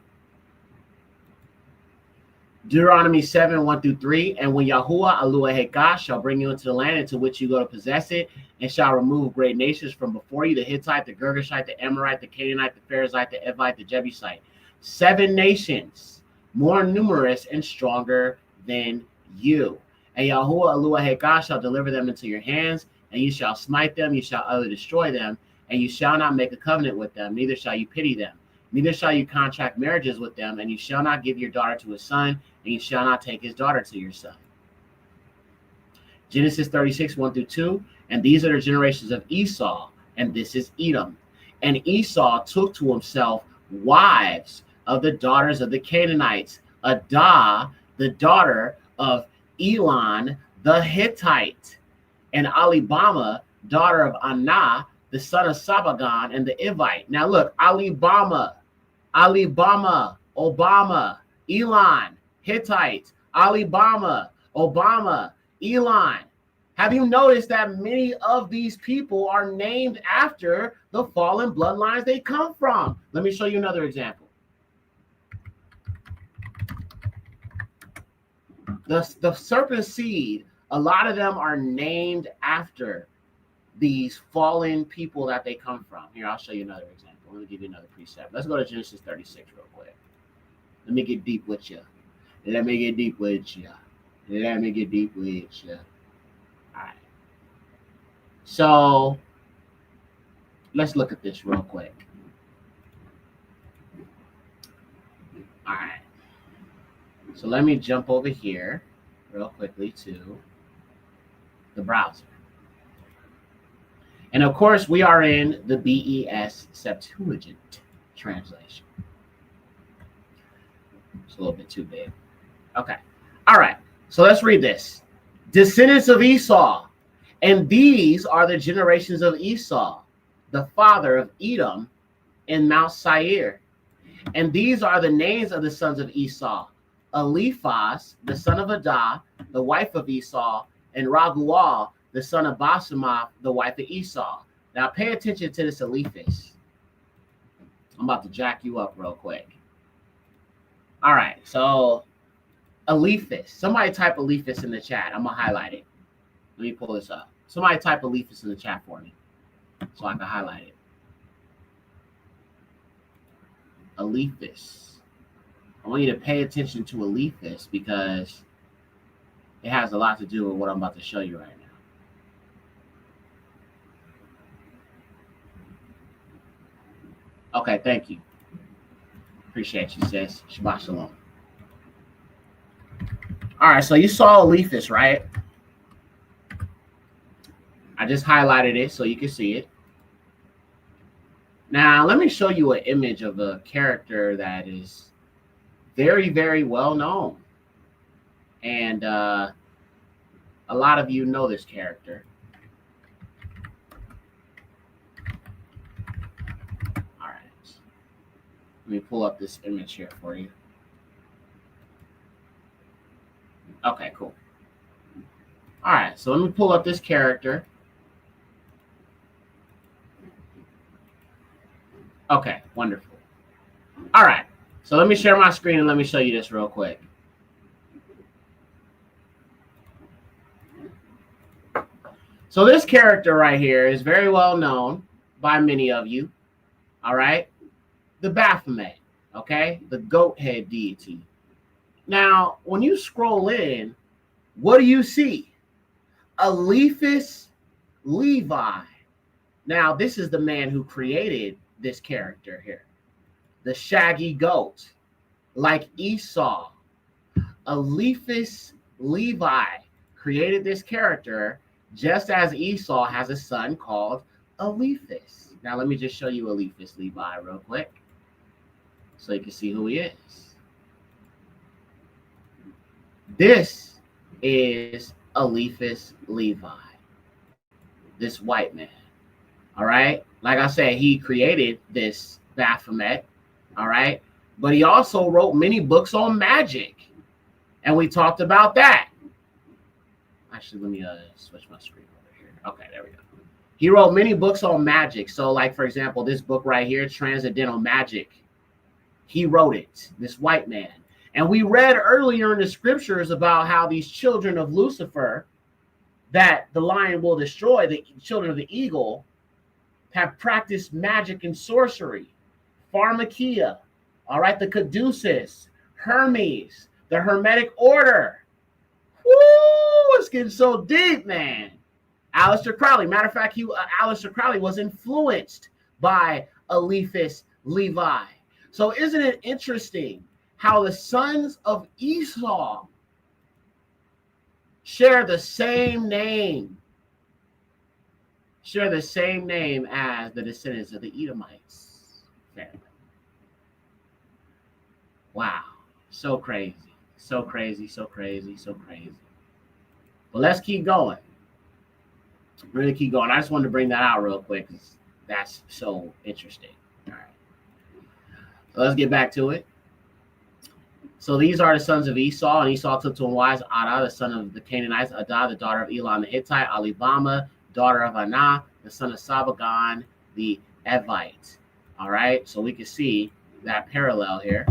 Deuteronomy 7:1 through 3. And when Yahuwah Eloheka shall bring you into the land into which you go to possess it, and shall remove great nations from before you, the Hittite, the Girgashite, the Amorite, the Canaanite, the Pharisite, the Evite, the Jebusite. 7 nations, more numerous and stronger than you. And Yahuwah Eloheka shall deliver them into your hands, and you shall smite them, you shall utterly destroy them, and you shall not make a covenant with them, neither shall you pity them. Neither shall you contract marriages with them, and you shall not give your daughter to his son, and you shall not take his daughter to your son. Genesis 36:1 through 2. And these are the generations of Esau, and this is Edom. And Esau took to himself wives of the daughters of the Canaanites, Adah, the daughter of Elon the Hittite, and Alibama, daughter of Anah, the son of Sabagan, and the Ivite. Now look, Alibama, Obama, Elon, Hittite, Alibama, Obama, Elon. Have you noticed that many of these people are named after the fallen bloodlines they come from? Let me show you another example. The serpent seed, a lot of them are named after these fallen people that they come from. Here, I'll show you another example. Let me give you another precept. Let's go to Genesis 36 real quick. Let me get deep with you. Let me get deep with you. Let me get deep with you. All right. So let's look at this real quick. All right. So let me jump over here real quickly to the browser. And of course, we are in the BES Septuagint translation. It's a little bit too big. Okay. All right. So let's read this. Descendants of Esau. And these are the generations of Esau, the father of Edom and Mount Seir. And these are the names of the sons of Esau. Eliphaz, the son of Adah, the wife of Esau, and Raguel, the son of Basemath, the wife of Esau. Now pay attention to this Eliphaz. I'm about to jack you up real quick. All right, so Eliphaz. Somebody type Eliphaz in the chat. I'm gonna highlight it. Let me pull this up. Somebody type Eliphaz in the chat for me so I can highlight it. Eliphaz. I want you to pay attention to Eliphaz because it has a lot to do with what I'm about to show you right now. Okay, thank you. Appreciate you, sis. Shabbat shalom. All right, so you saw Eliphas, right? I just highlighted it so you can see it. Now, let me show you an image of a character that is very, very well known. And a lot of you know this character. All right. Let me pull up this image here for you. Okay, cool. All right, so let me pull up this character. Okay, wonderful. All right, so let me share my screen and let me show you this real quick. So this character right here is very well known by many of you. All right, the Baphomet, okay, the goat head deity. Now, when you scroll in, what do you see? Eliphas Levi. Now, this is the man who created this character here. The shaggy goat, like Esau. Eliphas Levi created this character just as Esau has a son called Eliphas. Now, let me just show you Eliphas Levi real quick so you can see who he is. This is Eliphas Levi, this white man. All right. Like I said, he created this Baphomet. All right. But he also wrote many books on magic. And we talked about that. Actually, let me switch my screen over here. Okay, there we go. He wrote many books on magic. So, like, for example, this book right here, Transcendental Magic. He wrote it, this white man. And we read earlier in the scriptures about how these children of Lucifer that the lion will destroy, the children of the eagle, have practiced magic and sorcery. Pharmakia, all right, the Caduceus, Hermes, the Hermetic Order. Woo, it's getting so deep, man. Aleister Crowley, matter of fact, Aleister Crowley was influenced by Eliphas Levi. So isn't it interesting how the sons of Esau share the same name as the descendants of the Edomites family? Wow, so crazy, so crazy, so crazy, so crazy. But let's keep going. Really keep going. I just wanted to bring that out real quick because that's so interesting. All right, so let's get back to it. So these are the sons of Esau, and Esau took to him wives Ada, the son of the Canaanites, Ada, the daughter of Elon the Hittite, Alibama, daughter of Anah, the son of Sabagon, the Evite. All right, so we can see that parallel here.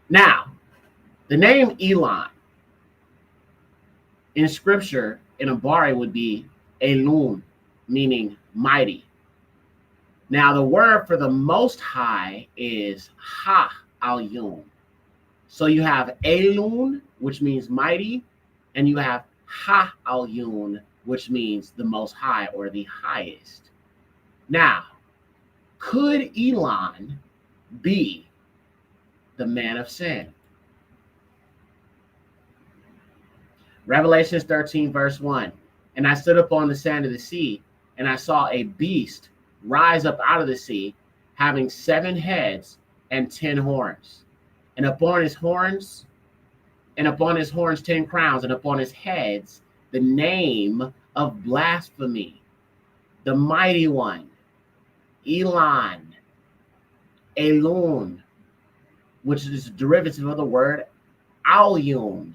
Now, the name Elon in scripture in Abari would be Elun, meaning mighty. Now, the word for the Most High is Ha-Al-Yun. So you have Elun, which means mighty, and you have Ha-Al-Yun, which means the Most High or the highest. Now, could Elon be the man of sin? Revelations 13, verse 1. And I stood upon the sand of the sea, and I saw a beast rise up out of the sea, having 7 heads and 10 horns. And upon his horns 10 crowns, and upon his heads the name of blasphemy, the mighty one, Elon, Elun, which is a derivative of the word Alyun,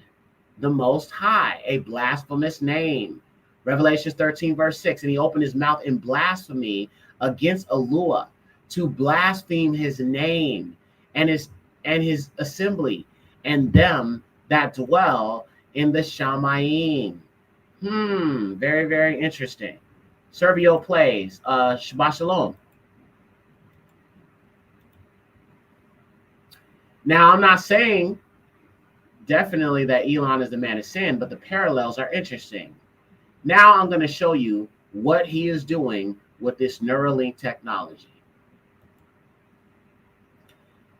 the Most High, a blasphemous name. Revelations 13, verse 6, and he opened his mouth in blasphemy against Elua to blaspheme his name and his assembly and them that dwell in the Shamayim. Very, very interesting. Servio plays. Shabbat Shalom. Now, I'm not saying definitely that Elon is the man of sin, but the parallels are interesting. Now I'm going to show you what he is doing with this Neuralink technology.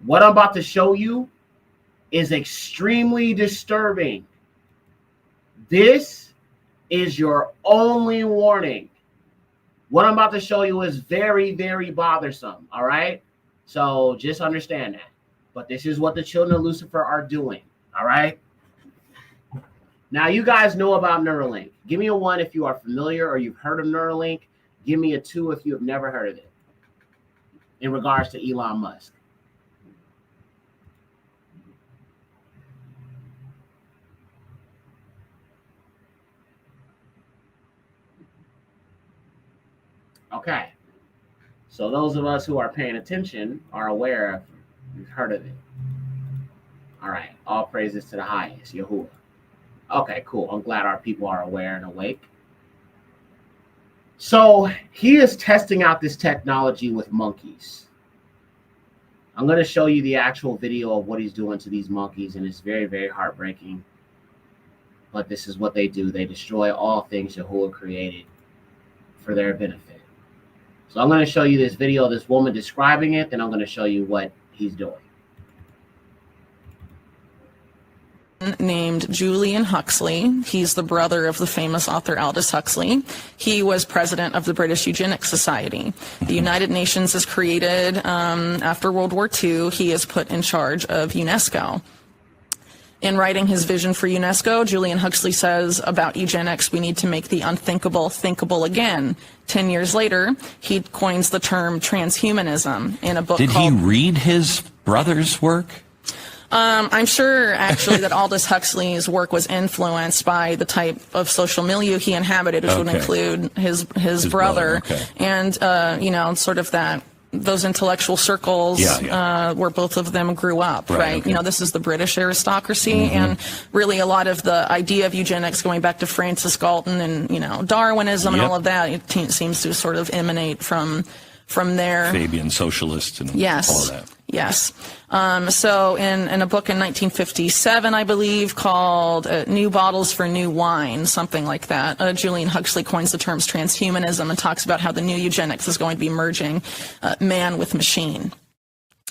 What I'm about to show you is extremely disturbing. This is your only warning. What I'm about to show you is very, very bothersome, all right? So just understand that. But this is what the children of Lucifer are doing, all right? Now, you guys know about Neuralink. Give me a 1 if you are familiar or you've heard of Neuralink. Give me a 2 if you have never heard of it in regards to Elon Musk. Okay. So those of us who are paying attention are aware of, you've heard of it. All right. All praises to the highest, Yahuwah. Okay, cool. I'm glad our people are aware and awake. So he is testing out this technology with monkeys. I'm going to show you the actual video of what he's doing to these monkeys, and it's very, very heartbreaking. But this is what they do. They destroy all things Yahuwah created for their benefit. So I'm going to show you this video of this woman describing it, then I'm going to show you what he's doing. Named Julian Huxley. He's the brother of the famous author Aldous Huxley. He was president of the British Eugenics Society. The United Nations is created after World War II. He is put in charge of UNESCO. In writing his vision for UNESCO, Julian Huxley says about eugenics, we need to make the unthinkable thinkable again. 10 years later, he coins the term transhumanism in a book called... Did he read his brother's work? I'm sure, actually, that Aldous Huxley's work was influenced by the type of social milieu he inhabited, which would include his brother. And, you know, sort of those intellectual circles where both of them grew up, right? You know, this is the British aristocracy, and really a lot of the idea of eugenics going back to Francis Galton and, you know, Darwinism and all of that, it seems to sort of emanate from there. Fabian socialists and all of that. Yes. So in a book in 1957, I believe, called New Bottles for New Wine, something like that, Julian Huxley coins the terms transhumanism and talks about how the new eugenics is going to be merging man with machine.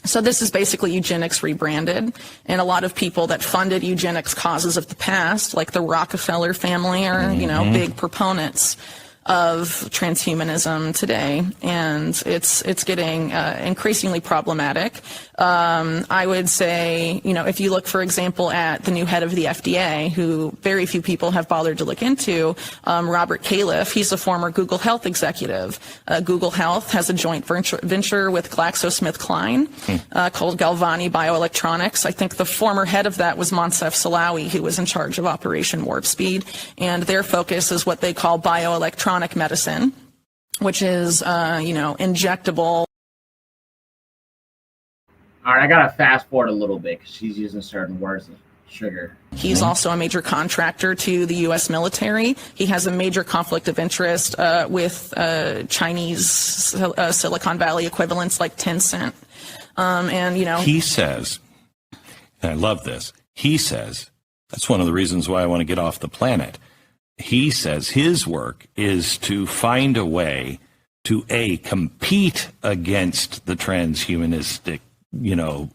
So this is basically eugenics rebranded, and a lot of people that funded eugenics causes of the past, like the Rockefeller family, are, you know, big proponents of transhumanism today, and it's getting increasingly problematic. I would say, you know, if you look, for example, at the new head of the FDA, who very few people have bothered to look into, Robert Califf, he's a former Google Health executive. Google Health has a joint venture with GlaxoSmithKline called Galvani Bioelectronics. I think the former head of that was Moncef Slaoui, who was in charge of Operation Warp Speed, and their focus is what they call bioelectronic medicine, which is, you know, injectable. All right, I got to fast forward a little bit because she's using certain words like sugar. He's also a major contractor to the U.S. military. He has a major conflict of interest with Chinese Silicon Valley equivalents like Tencent. And, you know, he says, and I love this, he says, that's one of the reasons why I want to get off the planet. He says his work is to find a way to compete against the transhumanistic, you know,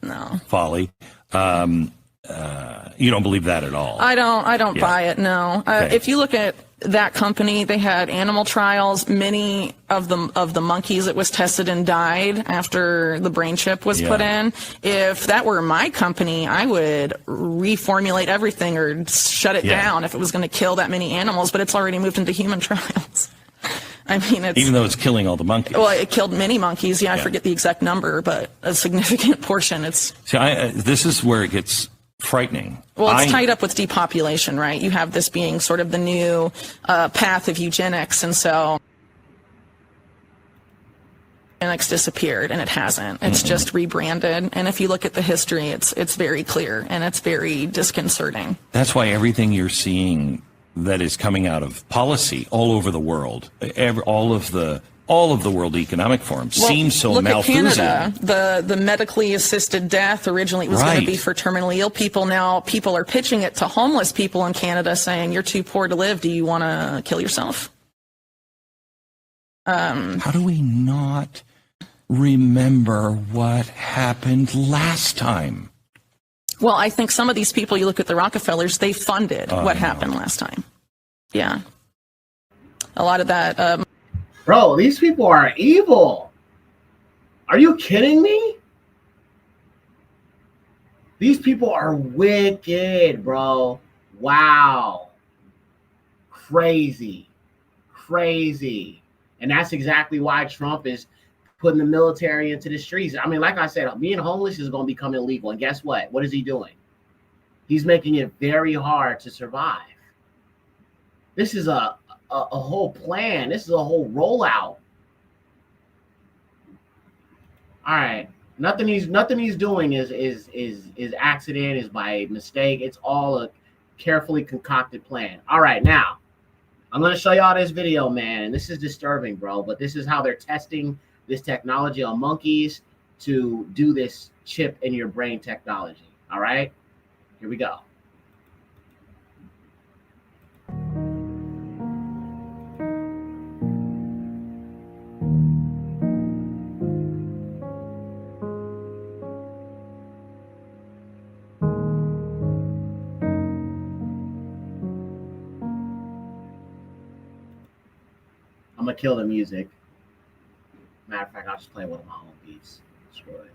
folly. You don't believe that at all? I don't buy it. No. If you look at that company, they had animal trials. Many of the monkeys that was tested and died after the brain chip was put in. If that were my company, I would reformulate everything or shut it down if it was going to kill that many animals. But it's already moved into human trials. I mean, even though it's killing all the monkeys. Well, it killed many monkeys. I forget the exact number, but a significant portion. It's. See, this is where it gets frightening. Well, it's tied up with depopulation, right? You have this being sort of the new path of eugenics, and so eugenics disappeared, and it hasn't. It's just rebranded, and if you look at the history, it's very clear, and it's very disconcerting. That's why everything you're seeing that is coming out of policy all over the world, all of the all of the World Economic Forum seems so look Malthusian. at Canada, the medically assisted death. Originally, it was going to be for terminally ill people. Now people are pitching it to homeless people in Canada, saying, "You're too poor to live. Do you want to kill yourself?" How do we not remember what happened last time? Well, I think some of these people, you look at the Rockefellers, they funded what happened last time. Yeah, a lot of that. Bro, these people are evil. Are you kidding me? These people are wicked, bro. Wow. Crazy. Crazy. And that's exactly why Trump is putting the military into the streets. I mean, like I said, being homeless is going to become illegal. And guess what? What is he doing? He's making it very hard to survive. This is a whole plan. This is a whole rollout. All right. Nothing he's doing is accident, is by mistake. It's all a carefully concocted plan. All right, now I'm gonna show y'all this video, man. And this is disturbing, bro. But this is how they're testing this technology on monkeys to do this chip in your brain technology. All right, here we go. I'm gonna kill the music. Matter of fact, I'll just play one of my own beats. Screw it.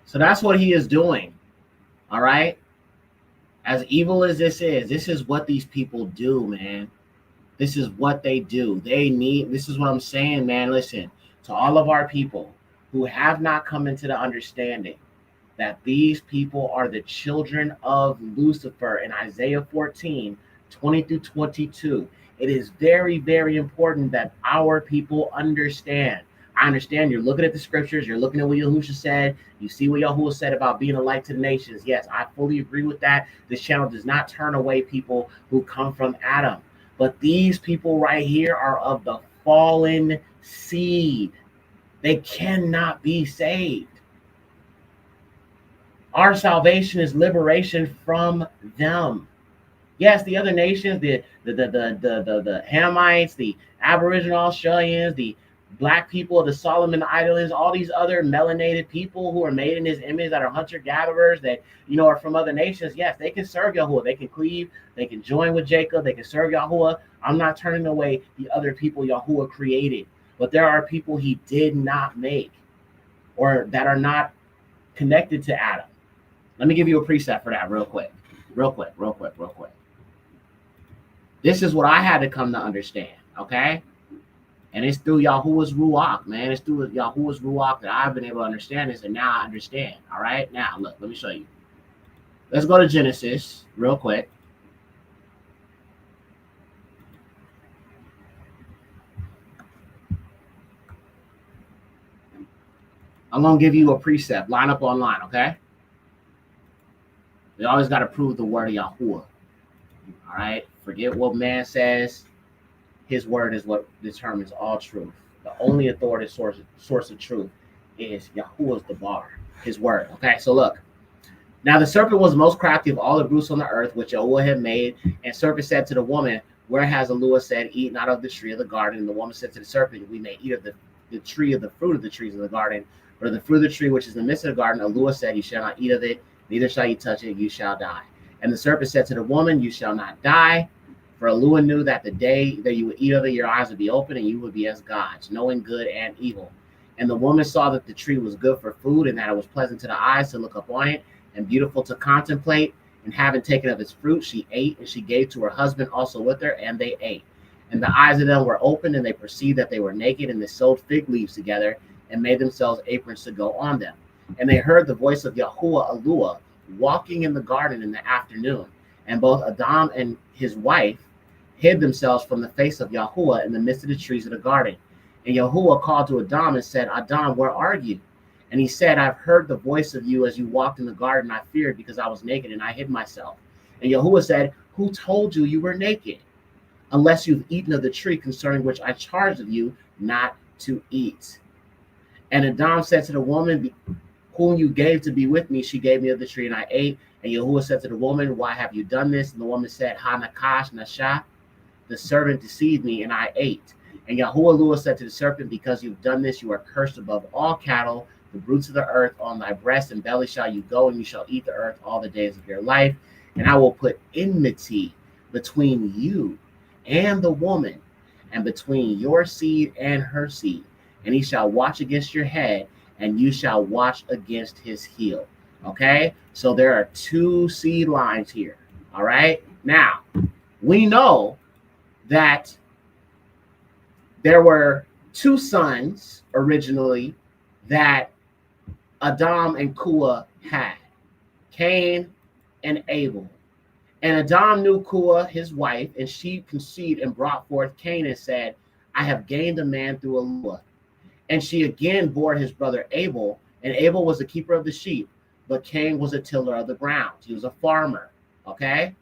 So that's what he is doing. All right. As evil as this is what these people do, man. This is what they do. This is what I'm saying, man. Listen, to all of our people who have not come into the understanding that these people are the children of Lucifer in Isaiah 14, 20 through 22. It is very, very important that our people understand. I understand you're looking at the scriptures, you're looking at what Yahushua said, you see what Yahuwah said about being a light to the nations. Yes, I fully agree with that. This channel does not turn away people who come from Adam. But these people right here are of the fallen seed. They cannot be saved. Our salvation is liberation from them. Yes, the other nations, the Hamites, the Aboriginal Australians, the Black people of the Solomon Islands, all these other melanated people who are made in his image, that are hunter-gatherers, that, you know, are from other nations. Yes, they can serve Yahuwah. They can cleave. They can join with Jacob. They can serve Yahuwah. I'm not turning away the other people Yahuwah created. But there are people he did not make, or that are not connected to Adam. Let me give you a precept for that real quick. This is what I had to come to understand, okay? And it's through Yahuwah's Ruach, man. It's through Yahuwah's Ruach that I've been able to understand this, and now I understand, all right? Now, look, let me show you. Let's go to Genesis real quick. I'm going to give you a precept. Line up on line, okay? We always got to prove the word of Yahuwah, all right? Forget what man says. His word is what determines all truth. The only authoritative source of truth is Yahuwah's the bar, his word. Okay, so look. Now the serpent was the most crafty of all the brutes on the earth, which Yahuwah had made. And serpent said to the woman, where has Yahuwah said, eat not of the tree of the garden? And the woman said to the serpent, we may eat of the tree of the fruit of the trees of the garden. But of the fruit of the tree which is in the midst of the garden, Allah said, you shall not eat of it, neither shall you touch it, you shall die. And the serpent said to the woman, you shall not die. For Allah knew that the day that you would eat of it, your eyes would be open, and you would be as gods, knowing good and evil. And the woman saw that the tree was good for food, and that it was pleasant to the eyes to look upon it, and beautiful to contemplate. And having taken of its fruit, she ate, and she gave to her husband also with her, and they ate. And the eyes of them were opened, and they perceived that they were naked, and they sewed fig leaves together, and made themselves aprons to go on them. And they heard the voice of Yahuwah Allah walking in the garden in the afternoon. And both Adam and his wife hid themselves from the face of Yahuwah in the midst of the trees of the garden. And Yahuwah called to Adam and said, Adam, where are you? And he said, I've heard the voice of you as you walked in the garden. I feared because I was naked and I hid myself. And Yahuwah said, who told you you were naked? Unless you've eaten of the tree concerning which I charged of you not to eat. And Adam said to the woman, whom you gave to be with me, she gave me of the tree and I ate. And Yahuwah said to the woman, why have you done this? And the woman said, Ha nakash nasha, the serpent deceived me and I ate. And Yahuwah said to the serpent, because you've done this, you are cursed above all cattle, the brutes of the earth, on thy breast and belly shall you go, and you shall eat the earth all the days of your life. And I will put enmity between you and the woman, and between your seed and her seed. And he shall watch against your head, and you shall watch against his heel. Okay? So there are two seed lines here. All right? Now, we know that there were two sons originally that Adam and Kua had, Cain and Abel. And Adam knew Kua, his wife, and she conceived and brought forth Cain and said, I have gained a man through Allah. And she again bore his brother Abel, and Abel was the keeper of the sheep, but Cain was a tiller of the ground. He was a farmer, okay?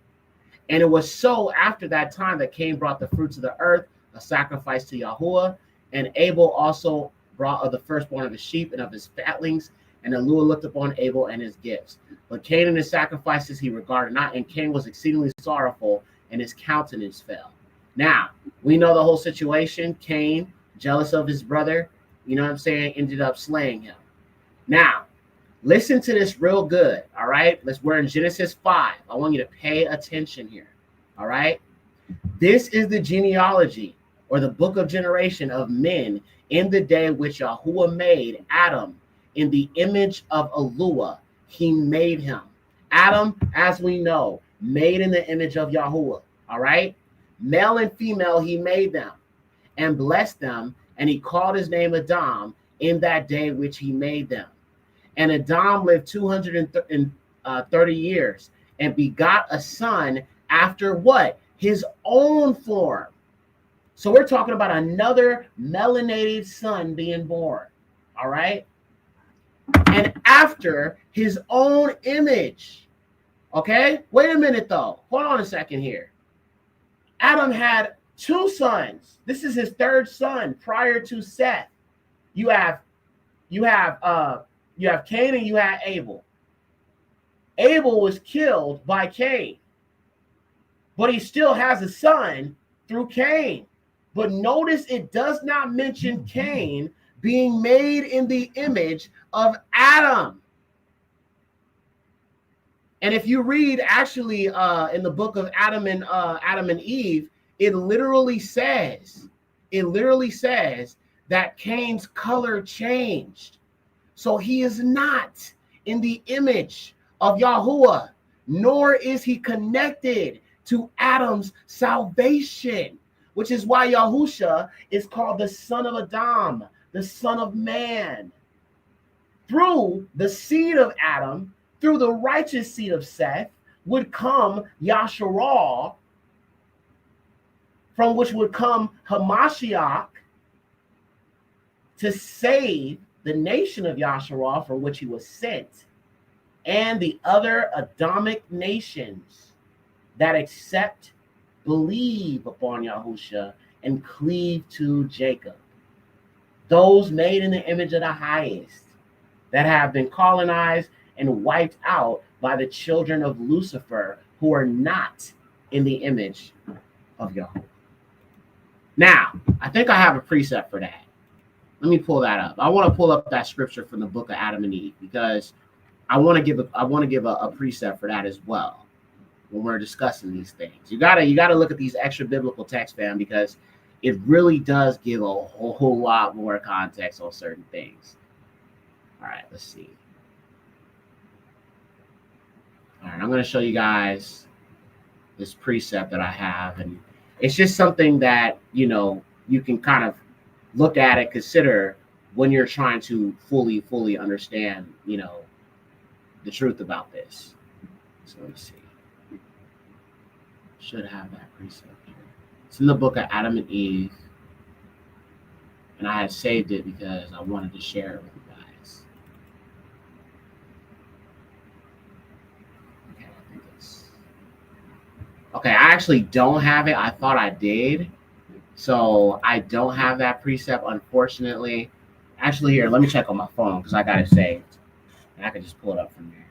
And it was so after that time that Cain brought the fruits of the earth, a sacrifice to Yahuwah, and Abel also brought of the firstborn of his sheep and of his fatlings, and Allah looked upon Abel and his gifts. But Cain and his sacrifices he regarded not, and Cain was exceedingly sorrowful, and his countenance fell. Now, we know the whole situation. Cain, jealous of his brother, you know what I'm saying, ended up slaying him. Now, listen to this real good, all right? We're in Genesis 5. I want you to pay attention here, all right? This is the genealogy, or the book of generation of men in the day which Yahuwah made Adam in the image of Allah. He made him. Adam, as we know, made in the image of Yahuwah, all right? Male and female, he made them and blessed them, and he called his name Adam in that day which he made them. And Adam lived 230 years and begot a son after what? His own form. So we're talking about another melanated son being born, all right? And after his own image, okay? Wait a minute, though. Hold on a second here. Adam had two sons. This is his third son prior to Seth. You have Cain and you have Abel. Abel was killed by Cain, but he still has a son through Cain. But notice it does not mention Cain being made in the image of Adam. And if you read actually in the book of Adam and Eve, it literally says that Cain's color changed. So he is not in the image of Yahuwah, nor is he connected to Adam's salvation, which is why Yahusha is called the son of Adam, the son of man. Through the seed of Adam, through the righteous seed of Seth, would come Yasharal, from which would come Hamashiach to save the nation of Yasharal from which he was sent, and the other Adamic nations that accept, believe upon Yahusha, and cleave to Jacob. Those made in the image of the highest that have been colonized and wiped out by the children of Lucifer, who are not in the image of Yahweh. Now, I think I have a precept for that. Let me pull that up. I want to pull up that scripture from the book of Adam and Eve, because I want to give a precept for that as well when we're discussing these things. You gotta look at these extra biblical texts, fam, because it really does give a whole lot more context on certain things. All right, let's see. All right, I'm going to show you guys this precept that I have, and it's just something that, you know, you can kind of look at it, consider when you're trying to fully understand, you know, the truth about this. So let me see. Should have that precept here. It's in the book of Adam and Eve, and I had saved it because I wanted to share it with you guys. Okay, I think it's okay. I actually don't have it. I thought I did, so I don't have that precept, unfortunately. Actually, here, let me check on my phone because I got it saved, and I can just pull it up from there.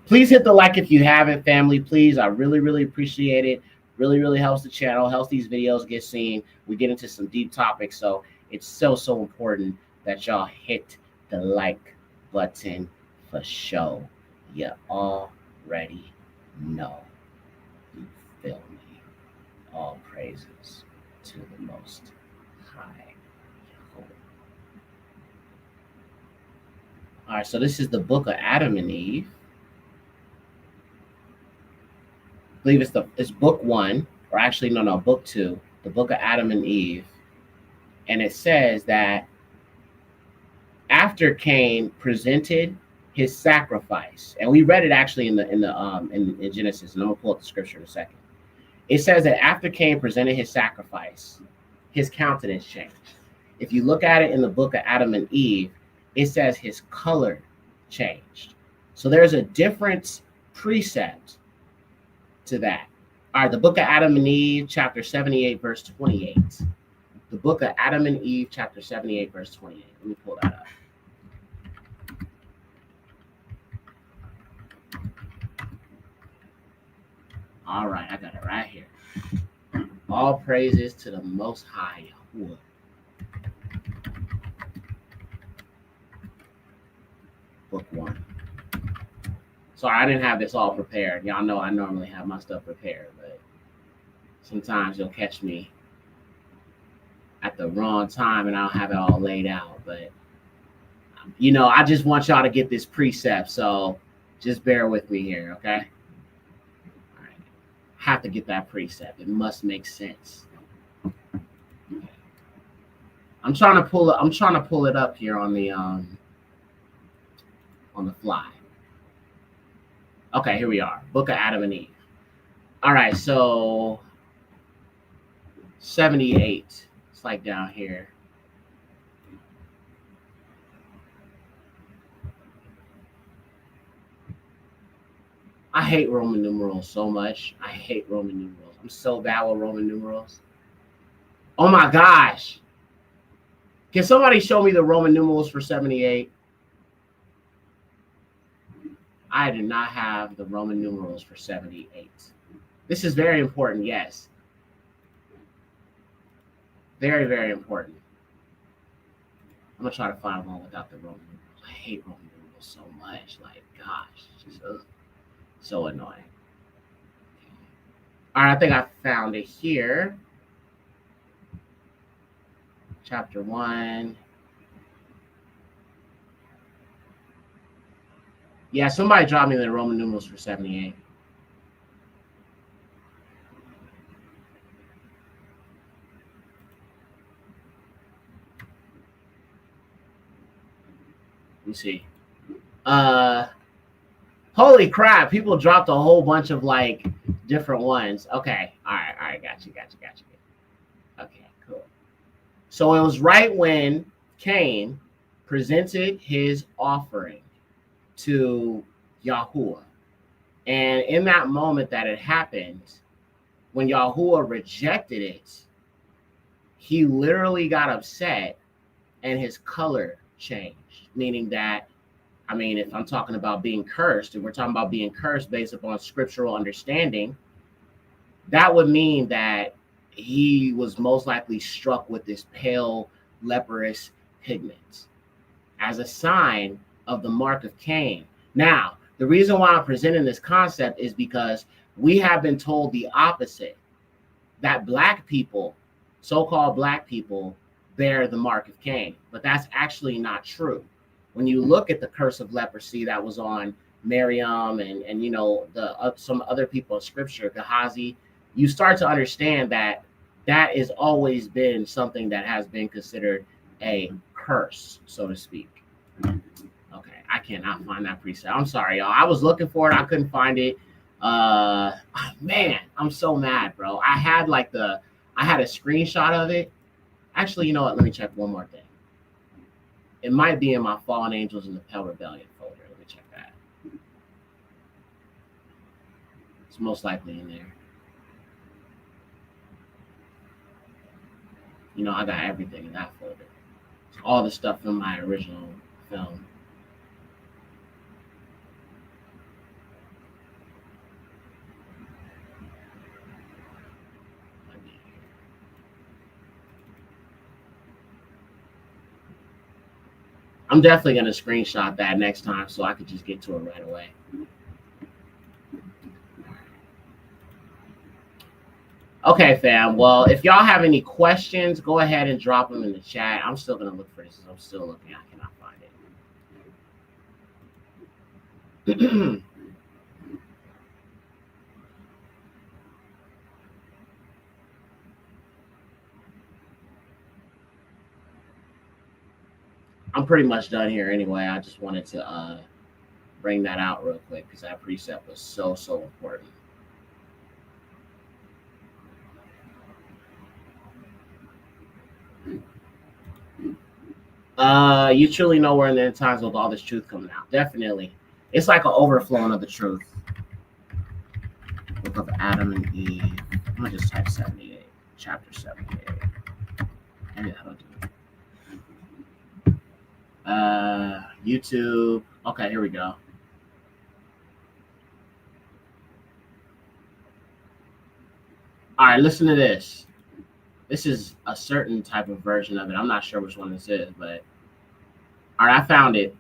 Please hit the like if you haven't, family. Please, I really appreciate it. Really helps the channel, helps these videos get seen. We get into some deep topics, so it's so important that y'all hit the like button for show. You already know. You feel me? All praises to the Most High. All right, so this is the book of Adam and Eve. I believe it's book 1, or actually no, book 2, the book of Adam and Eve, and it says that after Cain presented his sacrifice, and we read it actually in Genesis, and I'm gonna pull up the scripture in a second. It says that after Cain presented his sacrifice, his countenance changed. If you look at it in the book of Adam and Eve, it says his color changed. So there's a different precept to that. All right, the book of Adam and Eve, chapter 78, verse 28. The book of Adam and Eve, chapter 78, verse 28. Let me pull that up. All right, I got it right here. All praises to the Most High Yahuwah. Book 1. Sorry, I didn't have this all prepared. Y'all know I normally have my stuff prepared, but sometimes you'll catch me at the wrong time and I'll have it all laid out. But, you know, I just want y'all to get this precept, so just bear with me here, okay? All right. Have to get that precept. It must make sense. Okay. I'm trying to pull it up here on the fly. Okay, here we are. Book of Adam and Eve. All right, so 78. It's like down here. I hate Roman numerals so much. I hate Roman numerals. I'm so bad with Roman numerals. Oh my gosh. Can somebody show me the Roman numerals for 78? I do not have the Roman numerals for 78. This is very important, yes. Very important. I'm going to try to find one without the Roman numerals. I hate Roman numerals so much. Like, gosh, it's just so annoying. All right, I think I found it here. Chapter 1. Yeah, somebody dropped me the Roman numerals for 78. Let me see. Holy crap, people dropped a whole bunch of like different ones. Okay, all right, got you. Okay, cool. So it was right when Cain presented his offering to Yahuwah. And in that moment that it happened, when Yahuwah rejected it, he literally got upset and his color changed. Meaning that, I mean, if I'm talking about being cursed, if we're talking about being cursed based upon scriptural understanding, that would mean that he was most likely struck with this pale leprous pigment as a sign of the mark of Cain. Now, the reason why I'm presenting this concept is because we have been told the opposite, that black people, so-called black people, bear the mark of Cain. But that's actually not true. When you look at the curse of leprosy that was on Miriam and you know, some other people in scripture, Gehazi, you start to understand that that has always been something that has been considered a curse, so to speak. Okay, I cannot find that precept. I'm sorry, y'all. I was looking for it. I couldn't find it. Man, I'm so mad, bro. I had a screenshot of it. Actually, you know what? Let me check one more thing. It might be in my Fallen Angels and the Pale Rebellion folder. Let me check that. It's most likely in there. You know, I got everything in that folder. All the stuff from my original film. I'm definitely going to screenshot that next time so I could just get to it right away. Okay, fam. Well, if y'all have any questions, go ahead and drop them in the chat. I'm still going to look for this. I'm still looking. I cannot find it. I'm pretty much done here anyway. I just wanted to bring that out real quick because that precept was so important. You truly know we're in the end times with all this truth coming out. Definitely. It's like an overflowing of the truth. Book of Adam and Eve. I'm going to just type 78. Chapter 78. Maybe that'll do it. YouTube. Okay, here we go. All right, listen to this. This is a certain type of version of it. I'm not sure which one this is, but all right, I found it.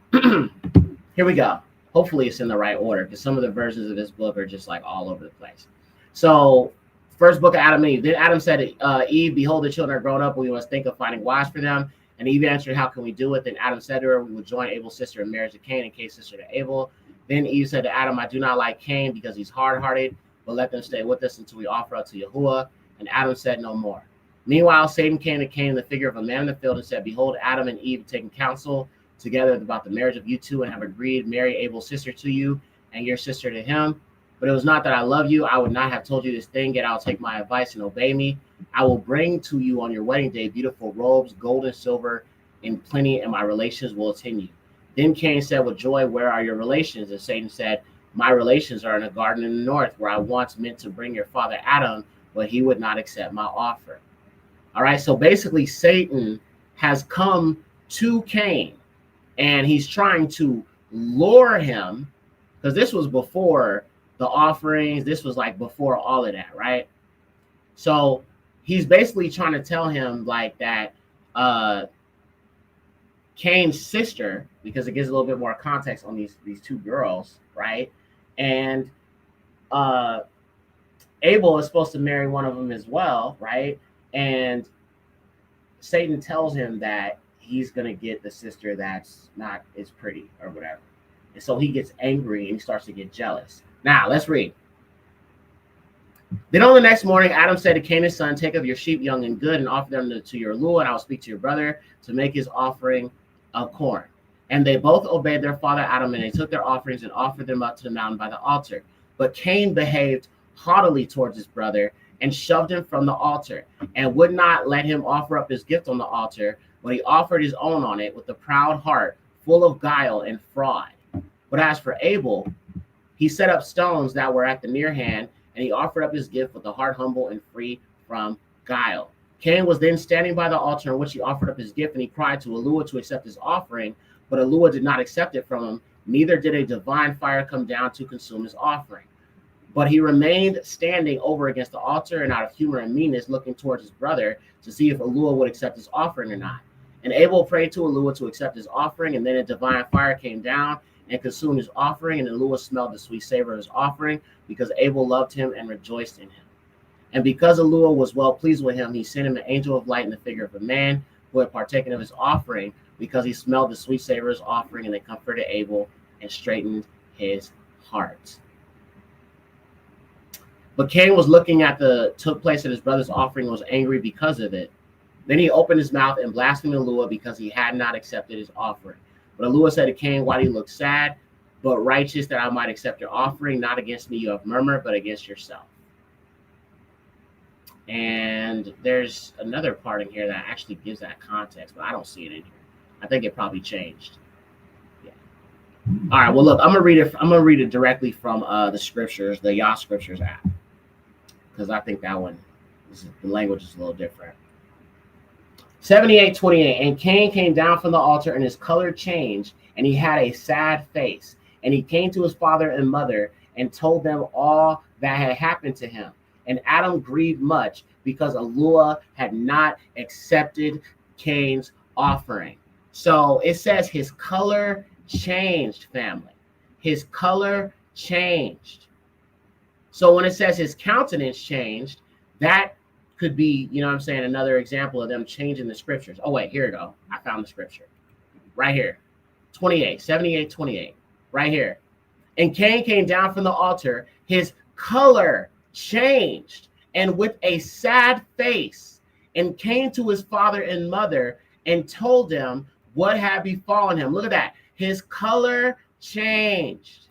Here we go. Hopefully it's in the right order because some of the versions of this book are just like all over the place. So first book of Adam and Eve. Then Adam said, Eve, behold, the children are grown up. We must think of finding wives for them. And Eve answered, how can we do it? Then Adam said to her, we will join Abel's sister in marriage to Cain and Cain's sister to Abel. Then Eve said to Adam, I do not like Cain because he's hard-hearted, but let them stay with us until we offer up to Yahuwah. And Adam said no more. Meanwhile, Satan came to Cain in the figure of a man in the field and said, behold, Adam and Eve have taken counsel together about the marriage of you two and have agreed, marry Abel's sister to you and your sister to him. But it was not that I love you. I would not have told you this thing, yet I'll take my advice and obey me. I will bring to you on your wedding day beautiful robes, gold and silver in plenty, and my relations will attend you. Then Cain said with joy, where are your relations? And Satan said, my relations are in a garden in the north, where I once meant to bring your father Adam, but he would not accept my offer. All right, so basically Satan has come to Cain, and he's trying to lure him, because this was before the offerings. This was like before all of that, right? So he's basically trying to tell him like that Cain's sister, because it gives a little bit more context on these two girls, right? And Abel is supposed to marry one of them as well, right? And Satan tells him that he's going to get the sister that's not as pretty or whatever. And so he gets angry and he starts to get jealous. Now, let's read. Then on the next morning, Adam said to Cain his son, take of your sheep, young and good, and offer them to your Lord, and I will speak to your brother to make his offering of corn. And they both obeyed their father Adam, and they took their offerings and offered them up to the mountain by the altar. But Cain behaved haughtily towards his brother and shoved him from the altar and would not let him offer up his gift on the altar, but he offered his own on it with a proud heart, full of guile and fraud. But as for Abel, he set up stones that were at the near hand, and he offered up his gift with a heart humble and free from guile. Cain was then standing by the altar in which he offered up his gift, and he cried to Yahuwah to accept his offering, but Yahuwah did not accept it from him, neither did a divine fire come down to consume his offering. But he remained standing over against the altar, and out of humor and meanness, looking towards his brother to see if Elua would accept his offering or not. And Abel prayed to Elua to accept his offering, and then a divine fire came down and consumed his offering, and Elua smelled the sweet savor of his offering, because Abel loved him and rejoiced in him. And because Elua was well pleased with him, he sent him an angel of light in the figure of a man who had partaken of his offering, because he smelled the sweet savor of his offering, and they comforted Abel and straightened his heart. But Cain was looking at took place at his brother's offering and was angry because of it. Then he opened his mouth and blasphemed Elua because he had not accepted his offering. But Elua said to Cain, why do you look sad, but righteous, that I might accept your offering? Not against me you have murmured, but against yourself. And there's another part in here that actually gives that context, but I don't see it in here. I think it probably changed. Yeah. All right. Well, look, I'm gonna read it directly from the scriptures, the Yah Scriptures app, because I think that one, the language is a little different. 78:28. And Cain came down from the altar, and his color changed, and he had a sad face. And he came to his father and mother and told them all that had happened to him. And Adam grieved much because Elua had not accepted Cain's offering. So it says his color changed, family. His color changed. So when it says his countenance changed, that could be, you know what I'm saying, another example of them changing the scriptures. Oh, wait, here we go. I found the scripture. Right here. 78:28. Right here. And Cain came down from the altar. His color changed, and with a sad face, and came to his father and mother and told them what had befallen him. Look at that. His color changed.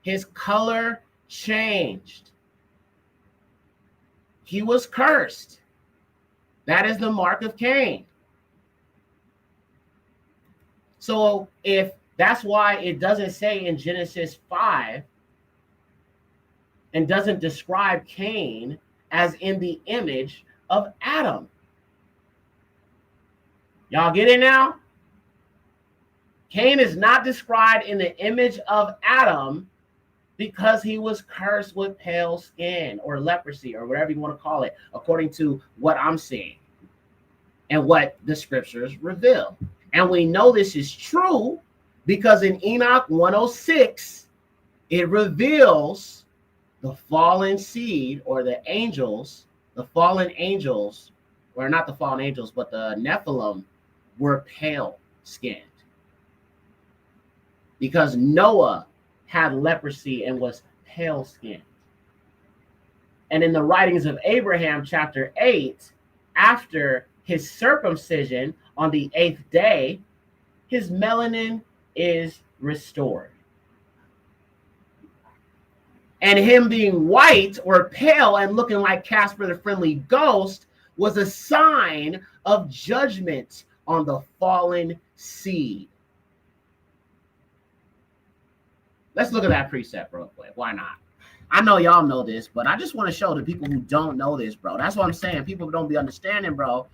His color changed. He was cursed. That is the mark of Cain. So if that's why it doesn't say in Genesis 5 and doesn't describe Cain as in the image of Adam. Y'all get it now? Cain is not described in the image of Adam because he was cursed with pale skin or leprosy or whatever you want to call it, according to what I'm seeing and what the scriptures reveal. And we know this is true because in Enoch 106, it reveals the fallen seed, or the angels, the fallen angels, or not the fallen angels, but the Nephilim were pale skinned. Because Noah had leprosy and was pale skinned. And in the writings of Abraham, chapter 8, after his circumcision on the 8th day, his melanin is restored. And him being white or pale and looking like Casper the Friendly Ghost was a sign of judgment on the fallen seed. Let's look at that precept real quick. Why not? I know y'all know this, but I just want to show the people who don't know this, bro. That's what I'm saying. People don't be understanding, bro.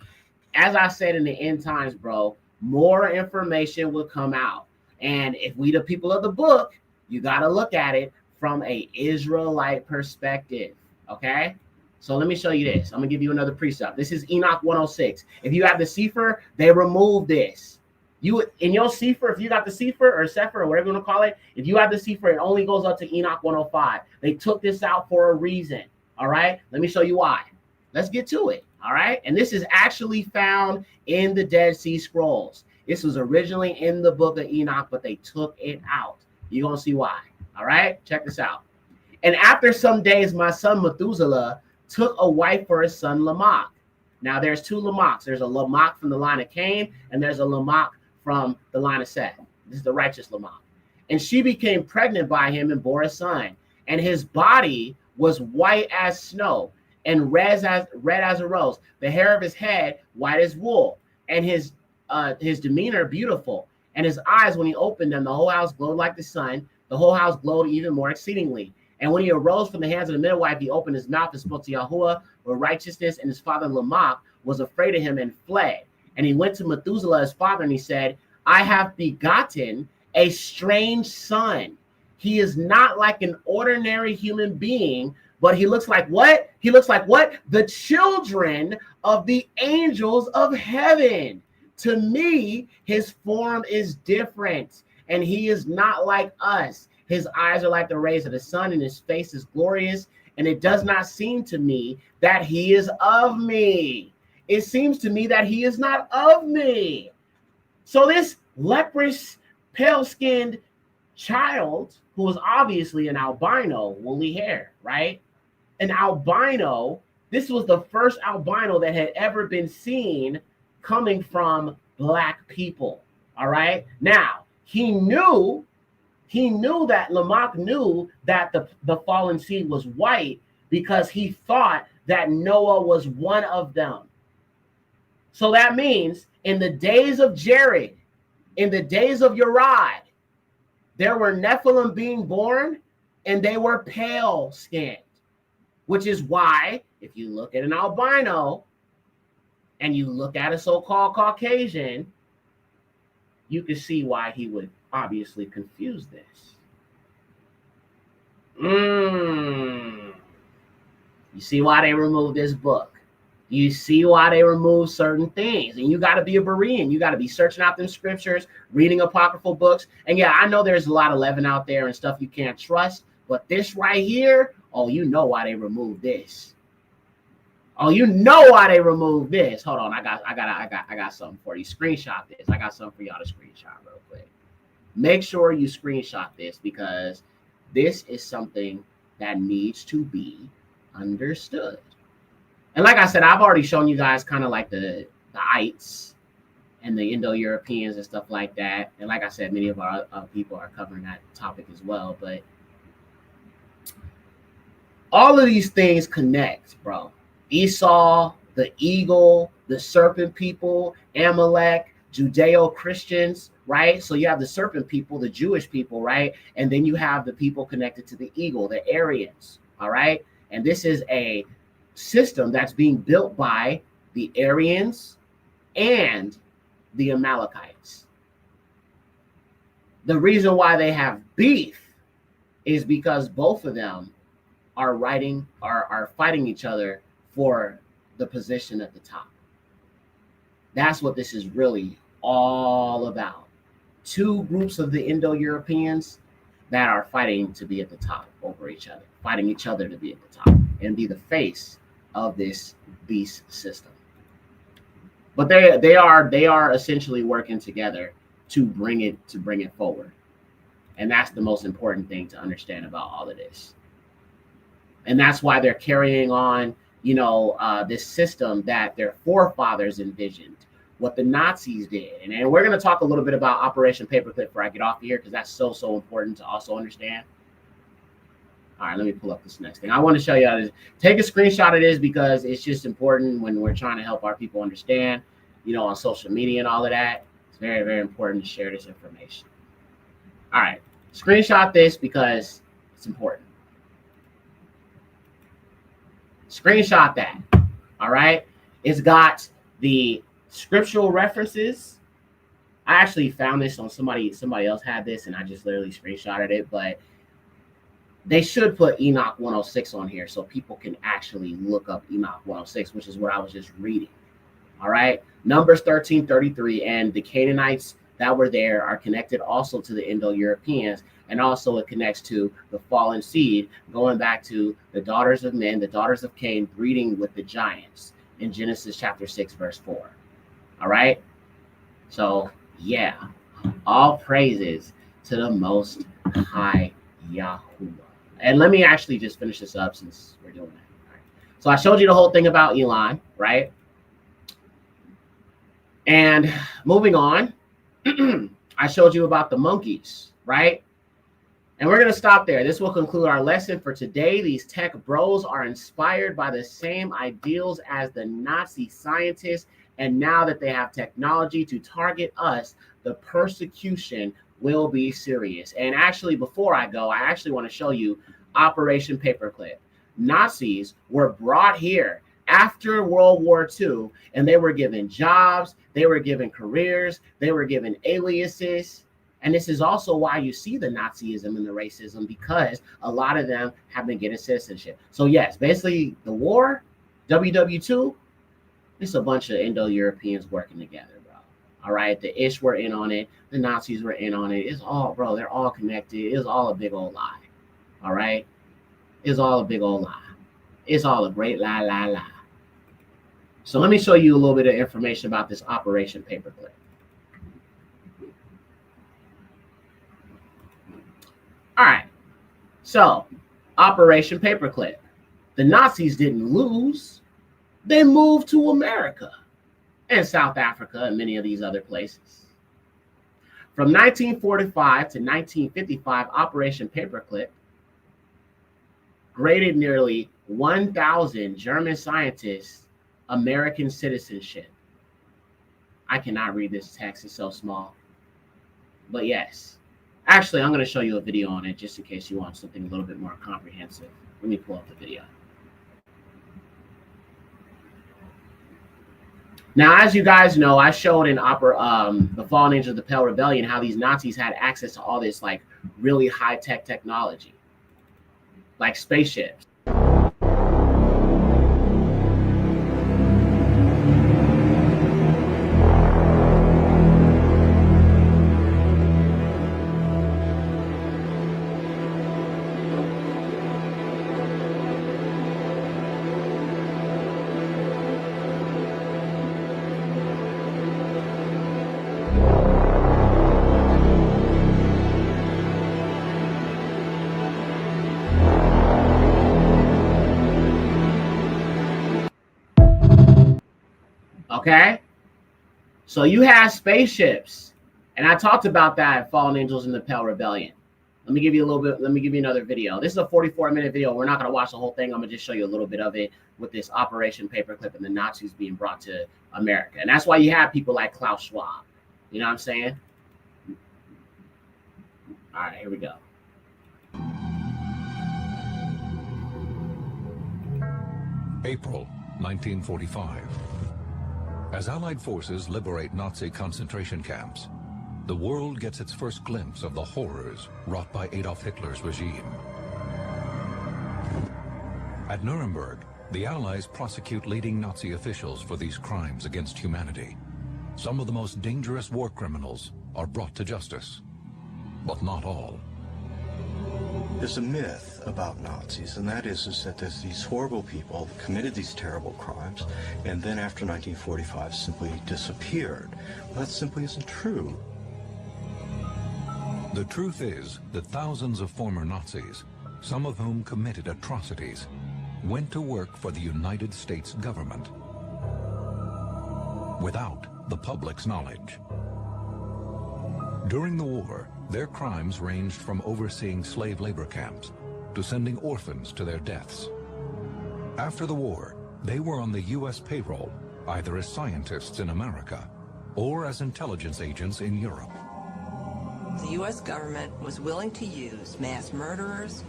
As I said in the end times, bro, more information will come out. And if we the people of the book, you got to look at it from a Israelite perspective, okay? So let me show you this. I'm going to give you another precept. This is Enoch 106. If you have the Sefer, they remove this. You in your Sefer, if you got the Sefer or Sefer or whatever you want to call it, if you have the Sefer, it only goes up to Enoch 105. They took this out for a reason, all right? Let me show you why. Let's get to it, all right? And this is actually found in the Dead Sea Scrolls. This was originally in the book of Enoch, but they took it out. You're going to see why. All right, check this out. And after some days, my son Methuselah took a wife for his son Lamech. Now, there's two Lamechs. There's a Lamech from the line of Cain, and there's a Lamech from the line of Seth. This is the righteous Lamech. And she became pregnant by him and bore a son. And his body was white as snow and red as a rose. The hair of his head white as wool, and his demeanor beautiful. And his eyes, when he opened them, the whole house glowed like the sun. The whole house glowed even more exceedingly. And when he arose from the hands of the midwife, he opened his mouth and spoke to Yahuwah with righteousness. And his father Lamech was afraid of him and fled. And he went to Methuselah, his father, and he said, I have begotten a strange son. He is not like an ordinary human being, but he looks like what? He looks like what? The children of the angels of heaven. To me, his form is different, and he is not like us. His eyes are like the rays of the sun, and his face is glorious, and it does not seem to me that he is of me. It seems to me that he is not of me. So this leprous, pale-skinned child, who was obviously an albino, woolly hair, right? An albino, this was the first albino that had ever been seen coming from black people, all right? Now, he knew that Lamech knew that the fallen seed was white because he thought that Noah was one of them. So that means in the days of Jared, in the days of Uriah, there were Nephilim being born, and they were pale skinned, which is why if you look at an albino and you look at a so-called Caucasian, you can see why he would obviously confuse this. You see why they removed this book. You see why they remove certain things. And you got to be a Berean. You got to be searching out them scriptures, reading apocryphal books. And yeah, I know there's a lot of leaven out there and stuff you can't trust. But this right here, oh, you know why they removed this. Oh, you know why they removed this. Hold on, I got something for you. Screenshot this. I got something for y'all to screenshot real quick. Make sure you screenshot this because this is something that needs to be understood. And like I said, I've already shown you guys kind of like the ites and the Indo-Europeans and stuff like that. And like I said, many of our people are covering that topic as well. But all of these things connect, bro. Esau, the eagle, the serpent people, Amalek, Judeo-Christians, right? So you have the serpent people, the Jewish people, right? And then you have the people connected to the eagle, the Aryans, all right? And this is a system that's being built by the Aryans and the Amalekites. The reason why they have beef is because both of them are fighting each other for the position at the top. That's what this is really all about. Two groups of the Indo-Europeans that are fighting to be at the top over each other, fighting each other to be at the top and be the face of this beast system. But they are essentially working together to bring it forward. And that's the most important thing to understand about all of this. And that's why they're carrying on, this system that their forefathers envisioned, what the Nazis did. And we're going to talk a little bit about Operation Paperclip before I get off of here, because that's so important to also understand. All right, let me pull up this next thing. I want to show you how to take a screenshot of this because it's just important when we're trying to help our people understand, on social media and all of that. It's very, very important to share this information. All right, screenshot this because it's important. Screenshot that. All right, it's got the scriptural references. I actually found this on somebody else had this, and I just literally screenshotted it, but they should put Enoch 106 on here so people can actually look up Enoch 106, which is what I was just reading. All right. Numbers 13:33, and the Canaanites that were there are connected also to the Indo-Europeans, and also it connects to the fallen seed, going back to the daughters of men, the daughters of Cain breeding with the giants in Genesis chapter 6, verse 4. All right. So yeah, all praises to the Most High Yahuwah. And let me actually just finish this up since we're doing that. Right. So I showed you the whole thing about Elon, right? And moving on, I showed you about the monkeys, right? And we're going to stop there. This will conclude our lesson for today. These tech bros are inspired by the same ideals as the Nazi scientists. And now that they have technology to target us, the persecution will be serious. And actually, before I go, I actually want to show you Operation Paperclip. Nazis were brought here after World War II, and they were given jobs, they were given careers, they were given aliases, And this is also why you see the Nazism and the racism, because a lot of them have been getting citizenship. So yes, basically the war, WW2, it's a bunch of Indo-Europeans working together, bro. All right, the Ish were in on it, the Nazis were in on it. It's all, bro, they're all connected. It's all a big old lie. All right, it's all a big old lie. It's all a great lie. So let me show you a little bit of information about this Operation Paperclip. All right, so Operation Paperclip. The Nazis didn't lose. They moved to America and South Africa and many of these other places. From 1945 to 1955, Operation Paperclip granted nearly 1,000 German scientists American citizenship. I cannot read this text, it's so small. But yes. Actually, I'm going to show you a video on it just in case you want something a little bit more comprehensive. Let me pull up the video. Now, as you guys know, I showed in The Fallen Angels of the Pale Rebellion how these Nazis had access to all this like really high-tech technology, like spaceships. Okay, so you have spaceships, and I talked about that at Fallen Angels in the Pale Rebellion. Let me give you a little bit. Let me give you another video. This is a 44-minute video. We're not going to watch the whole thing. I'm going to just show you a little bit of it with this Operation Paperclip and the Nazis being brought to America. And that's why you have people like Klaus Schwab. You know what I'm saying? All right, here we go. April 1945. As Allied forces liberate Nazi concentration camps, the world gets its first glimpse of the horrors wrought by Adolf Hitler's regime. At Nuremberg, the Allies prosecute leading Nazi officials for these crimes against humanity. Some of the most dangerous war criminals are brought to justice, but not all. There's a myth about Nazis, and that is that there's these horrible people committed these terrible crimes, and then after 1945 simply disappeared. Well, that simply isn't true. The truth is that thousands of former Nazis, some of whom committed atrocities, went to work for the United States government without the public's knowledge. During the war, their crimes ranged from overseeing slave labor camps to sending orphans to their deaths. After the war, they were on the U.S. payroll, either as scientists in America or as intelligence agents in Europe. The U.S. government was willing to use mass murderers,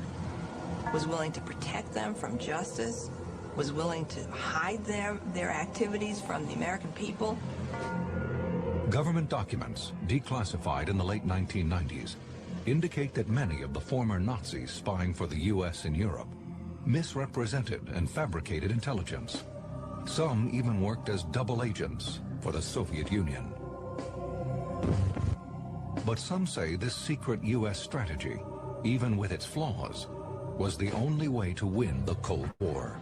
was willing to protect them from justice, was willing to hide their activities from the American people. Government documents, declassified in the late 1990s, indicate that many of the former Nazis spying for the U.S. in Europe misrepresented and fabricated intelligence. Some even worked as double agents for the Soviet Union. But some say this secret U.S. strategy, even with its flaws, was the only way to win the Cold War.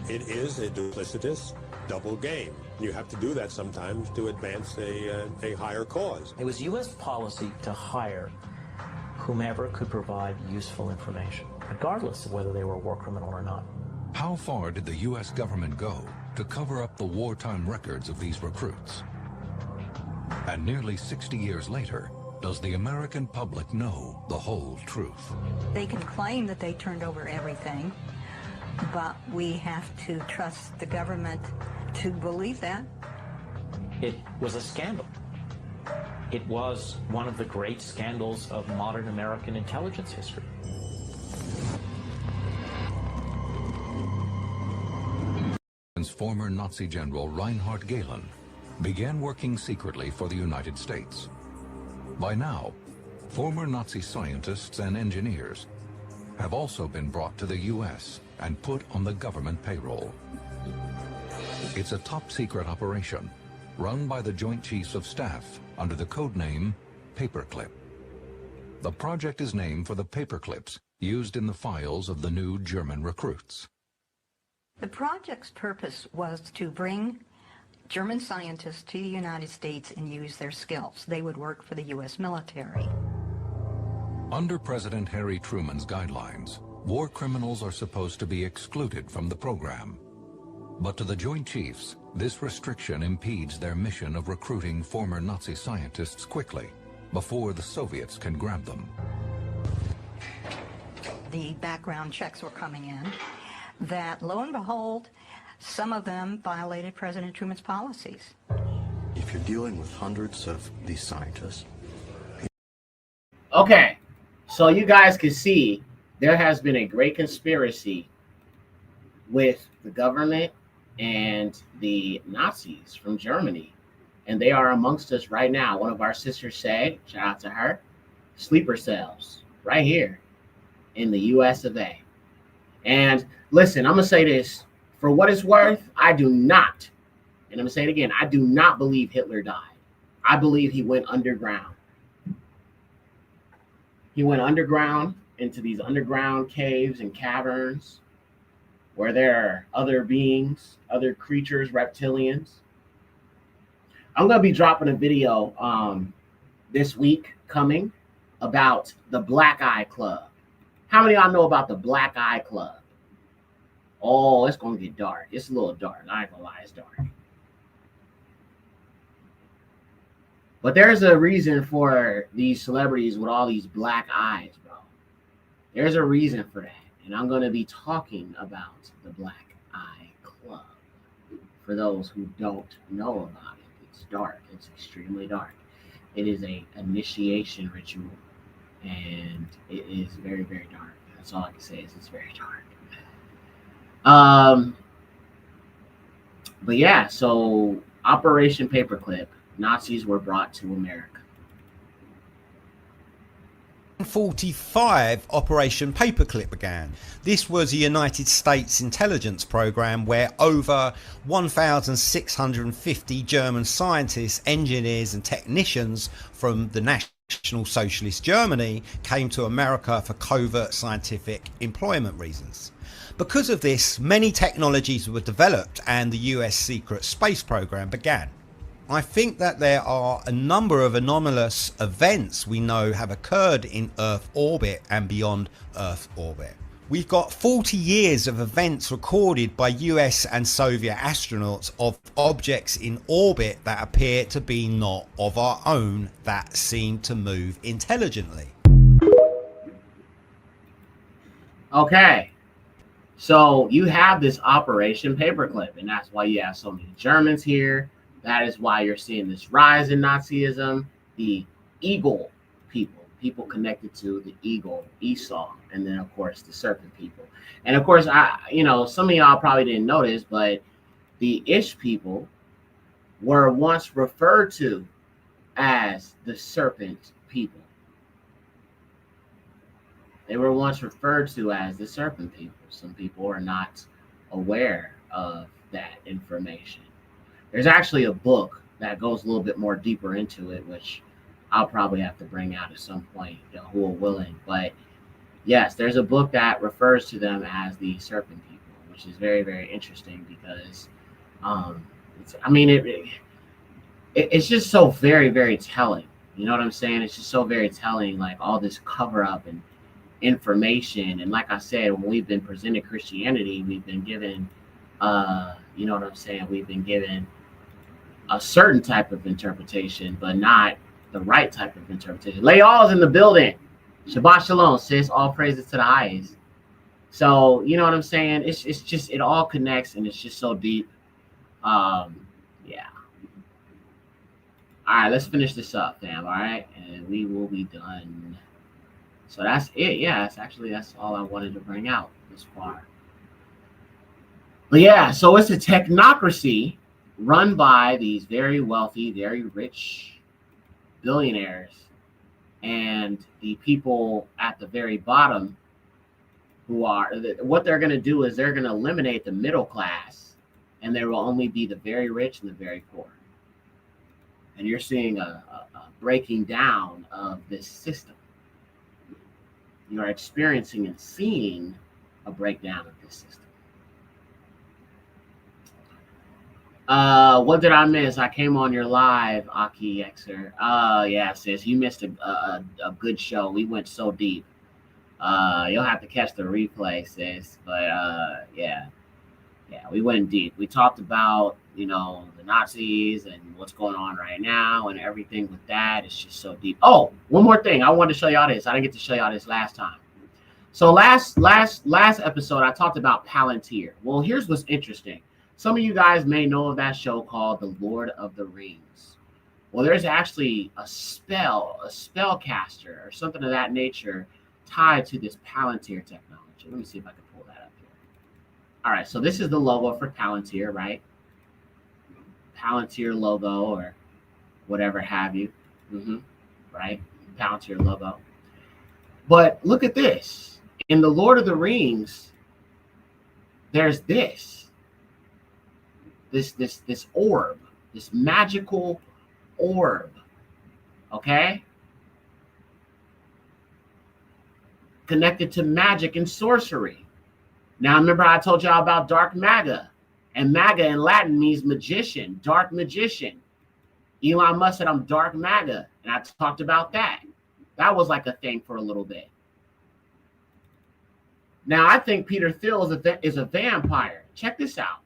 It is a duplicitous double game. You have to do that sometimes to advance a higher cause. It was U.S. policy to hire whomever could provide useful information, regardless of whether they were a war criminal or not. How far did the U.S. government go to cover up the wartime records of these recruits? And nearly 60 years later, does the American public know the whole truth? They can claim that they turned over everything, but we have to trust the government to believe that. It was a scandal. It was one of the great scandals of modern American intelligence history. Former Nazi General Reinhard Gehlen began working secretly for the United States. By now, Former Nazi scientists and engineers have also been brought to the U.S. and put on the government payroll. It's a top-secret operation run by the Joint Chiefs of Staff under the code name Paperclip. The project is named for the paperclips used in the files of the new German recruits. The project's purpose was to bring German scientists to the United States and use their skills. They would work for the U.S. military. Under President Harry Truman's guidelines, war criminals are supposed to be excluded from the program. But to the Joint Chiefs, this restriction impedes their mission of recruiting former Nazi scientists quickly, before the Soviets can grab them. The background checks were coming in that, lo and behold, some of them violated President Truman's policies. If you're dealing with hundreds of these scientists... Okay, so you guys can see there has been a great conspiracy with the government and the Nazis from Germany. And they are amongst us right now. One of our sisters said, shout out to her, sleeper cells right here in the US of A. And listen, I'm going to say this. For what it's worth, I do not, and I'm going to say it again, I do not believe Hitler died. I believe he went underground. He went underground into these underground caves and caverns where there are other beings, other creatures, reptilians. I'm going to be dropping a video this week coming about the Black Eye Club. How many of y'all know about the Black Eye Club? Oh, it's going to get dark. It's a little dark. I ain't going to lie, it's dark. But there's a reason for these celebrities with all these black eyes, bro. There's a reason for that. And I'm going to be talking about the Black Eye Club. For those who don't know about it, it's dark. It's extremely dark. It is an initiation ritual. And it is very, very dark. That's all I can say is it's very dark. But yeah, so Operation Paperclip, Nazis were brought to America. 1945, Operation Paperclip began. This was a United States intelligence program where over 1,650 German scientists, engineers and technicians from the National Socialist Germany came to America for covert scientific employment reasons. Because of this, many technologies were developed and the US secret space program began. I think that there are a number of anomalous events we know have occurred in Earth orbit and beyond Earth orbit. We've got 40 years of events recorded by US and Soviet astronauts of objects in orbit that appear to be not of our own, that seem to move intelligently. Okay, so you have this Operation Paperclip, and that's why you have so many Germans here. That is why you're seeing this rise in Nazism. The eagle people connected to the eagle, Esau, and then of course the serpent people. And of course, some of y'all probably didn't notice, but the Ish people were once referred to as the serpent people. They were once referred to as the serpent people. Some people are not aware of that information. There's actually a book that goes a little bit more deeper into it, which I'll probably have to bring out at some point, who are willing. But yes, there's a book that refers to them as the serpent people, which is very, very interesting because, it's just so very, very telling. You know what I'm saying? It's just so very telling, like all this cover up and information. And like I said, when we've been presented Christianity, we've been given, you know what I'm saying? We've been given a certain type of interpretation, but not the right type of interpretation. Layall's in the building. Shabbat shalom, sis. All praises to the highest. So, you know what I'm saying? It's just, it all connects and it's just so deep. Yeah. All right, let's finish this up, fam. All right. And we will be done. So that's it. Yeah, that's all I wanted to bring out this far. But yeah, so it's a technocracy run by these very wealthy, very rich billionaires. And the people at the very bottom who are, what they're going to do is they're going to eliminate the middle class, and there will only be the very rich and the very poor. And you're seeing a breaking down of this system. You are experiencing and seeing a breakdown of this system. What did I miss? I came on your live, Aki Yekcyr. Yeah, sis, you missed a good show. We went so deep. You'll have to catch the replay, sis. But yeah, we went deep. We talked about, you know, the Nazis and what's going on right now and everything with that. It's just so deep. Oh, one more thing. I wanted to show y'all this. I didn't get to show y'all this last time. So last episode, I talked about Palantir. Well, here's what's interesting. Some of you guys may know of that show called The Lord of the Rings. Well, there's actually a spellcaster or something of that nature tied to this Palantir technology. Let me see if I can pull that up here. All right, so this is the logo for Palantir, right? Palantir logo or whatever have you, right? Palantir logo. But look at this. In The Lord of the Rings, there's this orb, this magical orb, okay? Connected to magic and sorcery. Now, remember I told y'all about dark maga, and maga in Latin means magician, dark magician. Elon Musk said, I'm dark maga, and I talked about that. That was like a thing for a little bit. Now, I think Peter Thiel is a vampire. Check this out.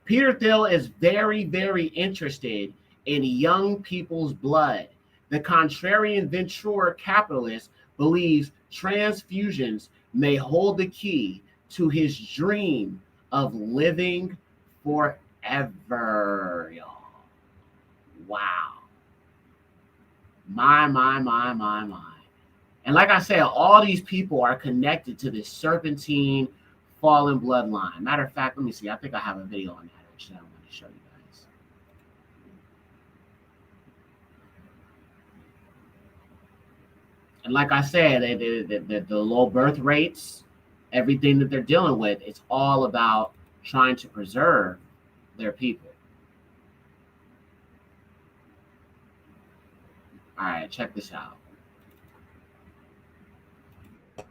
Peter Thiel is very, very interested in young people's blood. The contrarian venture capitalist believes transfusions may hold the key to his dream of living forever, y'all. Wow. My. And like I said, all these people are connected to this serpentine fallen bloodline. Matter of fact, let me see. I think I have a video on that actually I want to show you guys. And like I said, the low birth rates, everything that they're dealing with, it's all about trying to preserve their people. All right, check this out.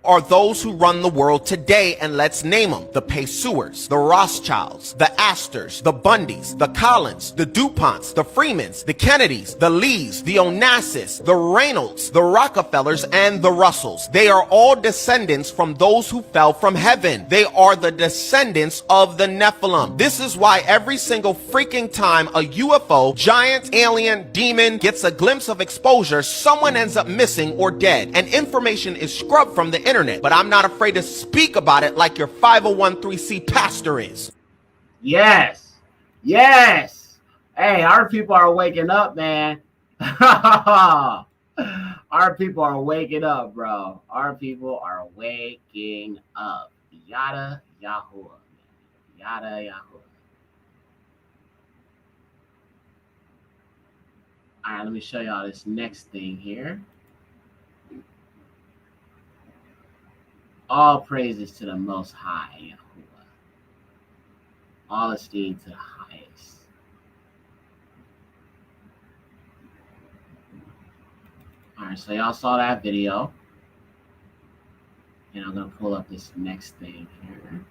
Are those who run the world today, and let's name them: the Paysuers, the Rothschilds, the Astors, the Bundys, the Collins, the DuPonts, the Freemans, the Kennedys, the Lees, the Onassis, the Reynolds, the Rockefellers, and the Russells. They are all descendants from those who fell from heaven. They are the descendants of the Nephilim. This is why every single freaking time a UFO, giant, alien, demon gets a glimpse of exposure, someone ends up missing or dead, and information is scrubbed from the internet. But I'm not afraid to speak about it like your 501(c)(3) pastor is. Yes. Hey, our people are waking up, man. Our people are waking up, bro. Our people are waking up. Yada Yahuwah. Yada Yahuwah. All right, let me show y'all this next thing here. All praises to the Most High, Yahuwah. All esteem to the highest. All right, so y'all saw that video. And I'm going to pull up this next thing here.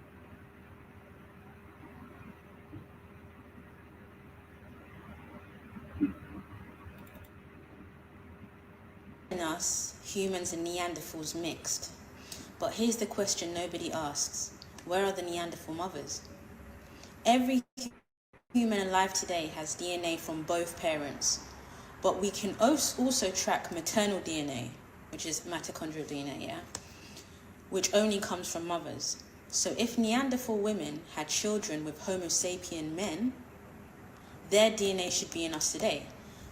Us, humans and Neanderthals mixed. But here's the question nobody asks. Where are the Neanderthal mothers? Every human alive today has DNA from both parents. But we can also track maternal DNA, which is mitochondrial DNA, yeah? Which only comes from mothers. So if Neanderthal women had children with Homo sapien men, their DNA should be in us today.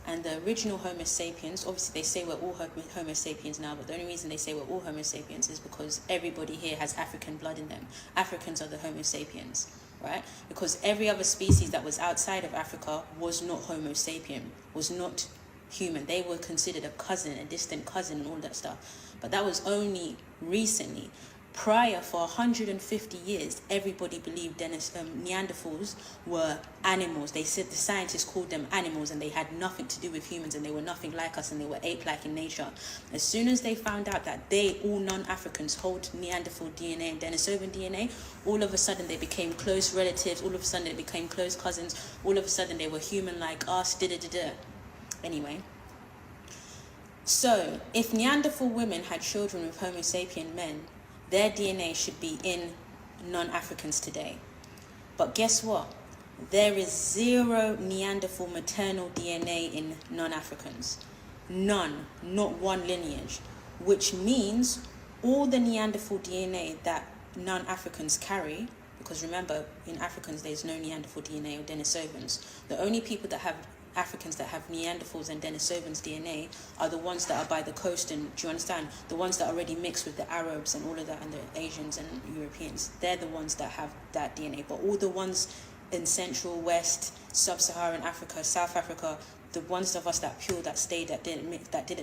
And the original Homo sapiens, obviously they say we're all Homo sapiens now, but the only reason they say we're all Homo sapiens is because everybody here has African blood in them. Africans are the Homo sapiens, right? Because every other species that was outside of Africa was not Homo sapien, was not human. They were considered a cousin, a distant cousin, and all that stuff. But that was only recently. Prior, for 150 years, everybody believed Neanderthals were animals. They said the scientists called them animals, and they had nothing to do with humans, and they were nothing like us, and they were ape-like in nature. As soon as they found out that all non-Africans hold Neanderthal DNA and Denisovan DNA, all of a sudden they became close relatives. All of a sudden they became close cousins. All of a sudden they were human like us. Anyway. So, if Neanderthal women had children with Homo sapien men, their DNA should be in non-Africans today. But guess what? There is 0 Neanderthal maternal DNA in non-Africans. None, not one lineage. Which means all the Neanderthal DNA that non-Africans carry, because remember, in Africans there's no Neanderthal DNA or Denisovans. The only people that have Africans that have Neanderthals and Denisovans DNA are the ones that are by the coast, and do you understand? The ones that are already mixed with the Arabs and all of that, and the Asians and Europeans. They're the ones that have that DNA. But all the ones in Central, West, Sub-Saharan Africa, South Africa, the ones of us that pure, that stayed, that didn't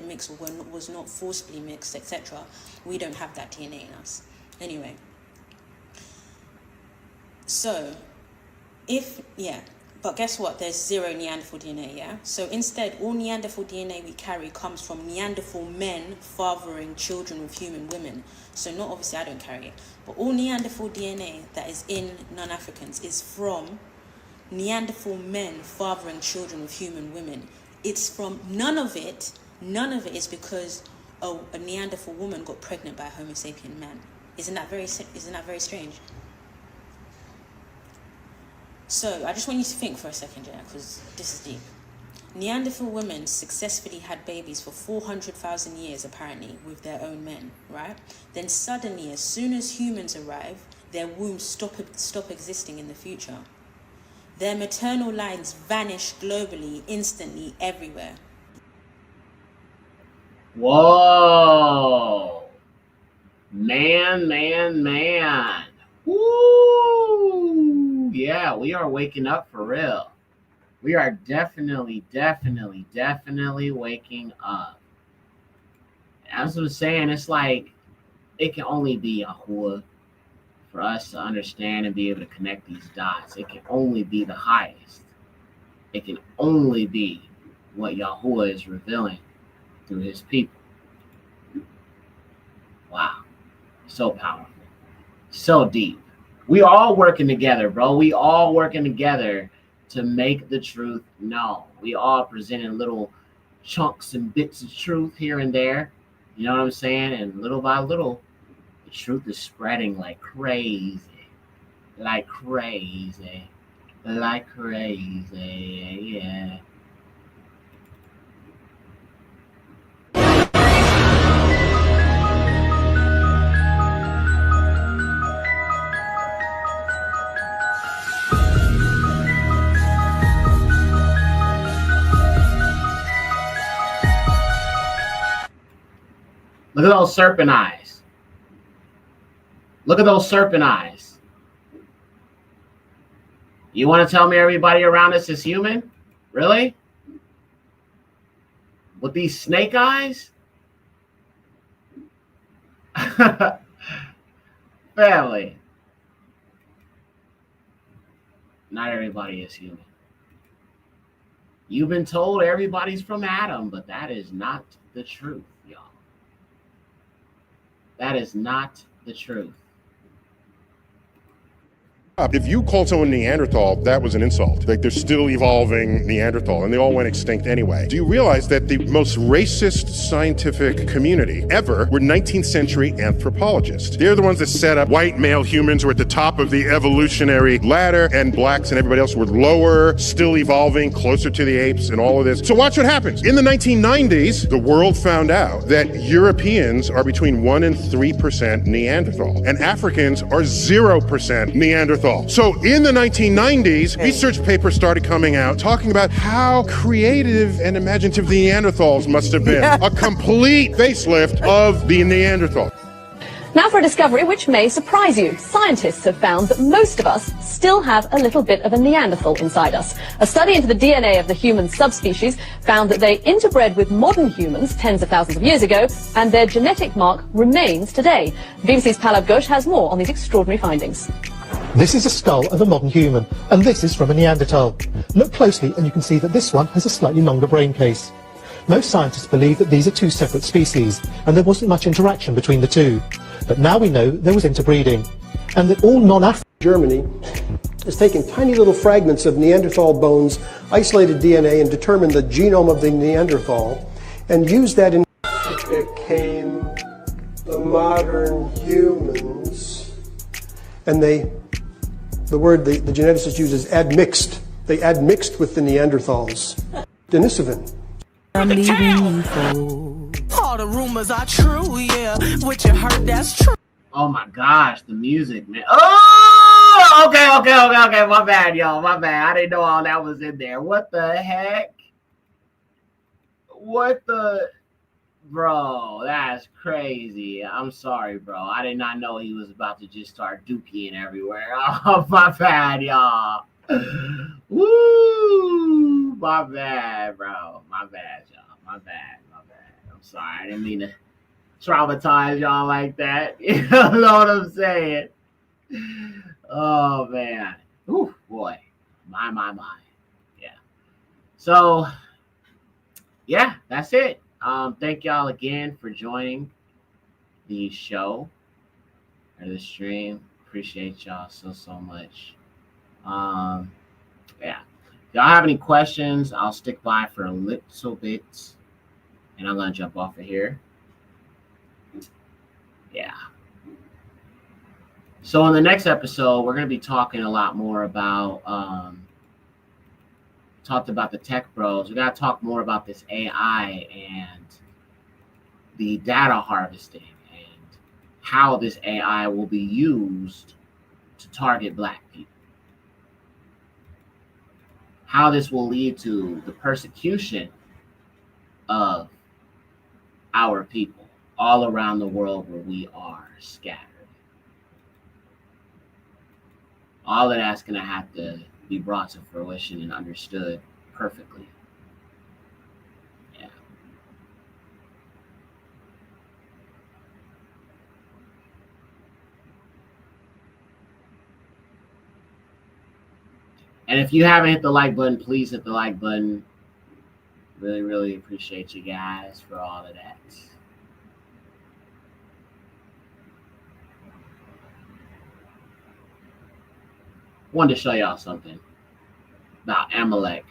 mix or was not forcibly mixed, etc., we don't have that DNA in us. Anyway. So, but guess what? There's 0 Neanderthal DNA, yeah? So instead, all Neanderthal DNA we carry comes from Neanderthal men fathering children with human women. So not obviously I don't carry it, but all Neanderthal DNA that is in non-Africans is from Neanderthal men fathering children with human women. It's from none of it is because a Neanderthal woman got pregnant by a Homo sapien man. Isn't that very strange? So, I just want you to think for a second, yeah, because this is deep. Neanderthal women successfully had babies for 400,000 years, apparently, with their own men, right? Then suddenly, as soon as humans arrive, their wombs stop existing in the future. Their maternal lines vanish globally, instantly, everywhere. Whoa. Man. Woo! Yeah, we are waking up for real. We are definitely waking up. As I was saying, it's like it can only be Yahuwah for us to understand and be able to connect these dots. It can only be the highest. It can only be what Yahuwah is revealing through his people. Wow. So powerful. So deep. We all working together, bro. We all working together to make the truth known. We all presenting little chunks and bits of truth here and there. You know what I'm saying? And little by little, the truth is spreading like crazy. Yeah. Look at those serpent eyes. Look at those serpent eyes. You want to tell me everybody around us is human? Really? With these snake eyes? Family. Not everybody is human. You've been told everybody's from Adam, but that is not the truth, y'all. That is not the truth. If you called someone Neanderthal, that was an insult. Like, they're still evolving Neanderthal, and they all went extinct anyway. Do you realize that the most racist scientific community ever were 19th century anthropologists? They're the ones that set up white male humans were at the top of the evolutionary ladder, and blacks and everybody else were lower, still evolving, closer to the apes and all of this. So watch what happens. In the 1990s, the world found out that Europeans are between 1% and 3% Neanderthal, and Africans are 0% Neanderthal. So in the 1990s, research papers started coming out talking about how creative and imaginative the Neanderthals must have been. A complete facelift of the Neanderthal. Now for a discovery which may surprise you. Scientists have found that most of us still have a little bit of a Neanderthal inside us. A study into the DNA of the human subspecies found that they interbred with modern humans tens of thousands of years ago, and their genetic mark remains today. BBC's Palab Ghosh has more on these extraordinary findings. This is a skull of a modern human, and this is from a Neanderthal. Look closely and you can see that this one has a slightly longer brain case. Most scientists believe that these are two separate species, and there wasn't much interaction between the two. But now we know there was interbreeding, and that all non-African Germany has taken tiny little fragments of Neanderthal bones, isolated DNA, and determined the genome of the Neanderthal, and used that in became the modern humans. And the geneticist uses admixed. They admixed with the Neanderthals. Denisovin. I'm leaving you for all the rumors are true, yeah. What you heard, that's true. Oh my gosh, the music, man. Oh, okay. My bad, y'all. My bad. I didn't know all that was in there. What the heck? What the? Bro, that's crazy. I'm sorry, bro. I did not know he was about to just start dookie everywhere. Oh, my bad, y'all. Woo! My bad, bro. My bad, y'all. My bad. I'm sorry. I didn't mean to traumatize y'all like that. You know what I'm saying? Oh, man. Ooh, boy. My. Yeah. So, yeah, that's it. Thank y'all again for joining the show or the stream. Appreciate y'all so much. Yeah. If y'all have any questions, I'll stick by for a little bit, and I'm gonna jump off of here. Yeah. So in the next episode, we're gonna be talking a lot more about talked about the tech bros. We gotta talk more about this AI and the data harvesting and how this AI will be used to target Black people. How this will lead to the persecution of our people all around the world where we are scattered. All of that's gonna have to be brought to fruition and understood perfectly. Yeah. And if you haven't hit the like button, please hit the like button. Really appreciate you guys for all of that. Wanted to show y'all something about Amalek.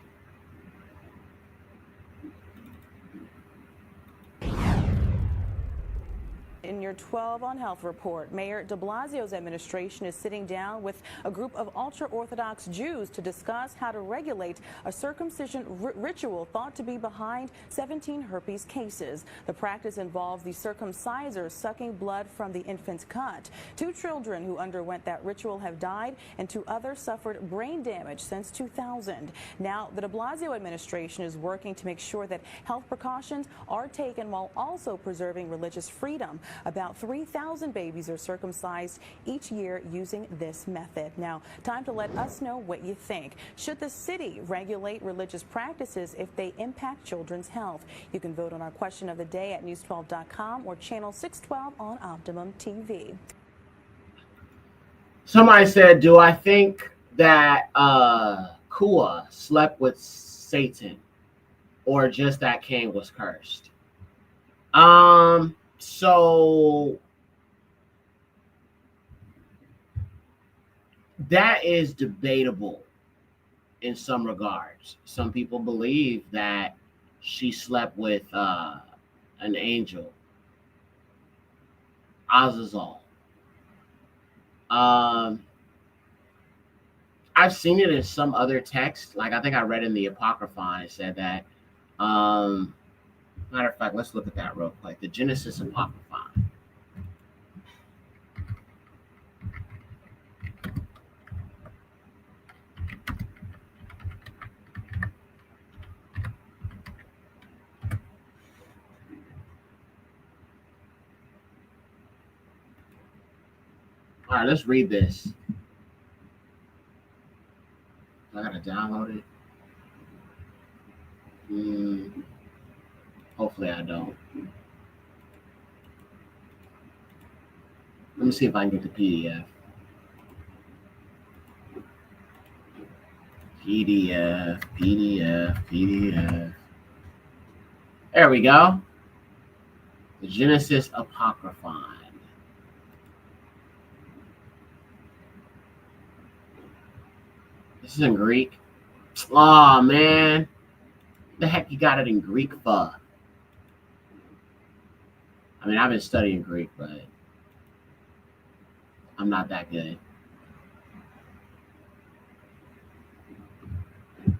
In your 12 on Health report, Mayor de Blasio's administration is sitting down with a group of ultra-Orthodox Jews to discuss how to regulate a circumcision ritual thought to be behind 17 herpes cases. The practice involves the circumciser sucking blood from the infant's cut. 2 children who underwent that ritual have died, and 2 others suffered brain damage since 2000. Now, the de Blasio administration is working to make sure that health precautions are taken while also preserving religious freedom. About 3,000 babies are circumcised each year using this method. Now, time to let us know what you think. Should the city regulate religious practices if they impact children's health? You can vote on our question of the day at news12.com or channel 612 on Optimum TV. Somebody said, do I think that Kua slept with Satan or just that Cain was cursed? So that is debatable in some regards. Some people believe that she slept with an angel, Azazel. I've seen it in some other text. Like I think I read in the Apocrypha, it said that matter of fact, let's look at that real quick. The Genesis Apocrypha. All right, let's read this. I gotta download it. Hopefully I don't. Let me see if I can get the PDF. PDF. There we go. The Genesis Apocryphon. This is in Greek. Oh man. The heck you got it in Greek for? I mean, I've been studying Greek, but I'm not that good. Let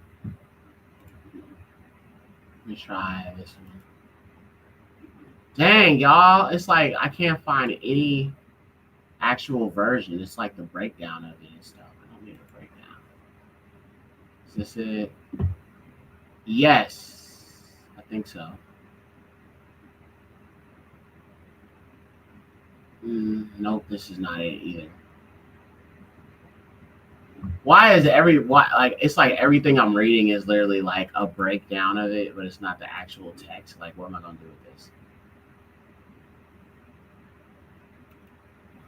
me try this one. Dang, y'all. It's like I can't find any actual version. It's like the breakdown of it and stuff. I don't need a breakdown. Is this it? Yes. I think so. Nope, this is not it either. Why is it's like everything I'm reading is literally like a breakdown of it, but it's not the actual text. Like, what am I gonna do with this?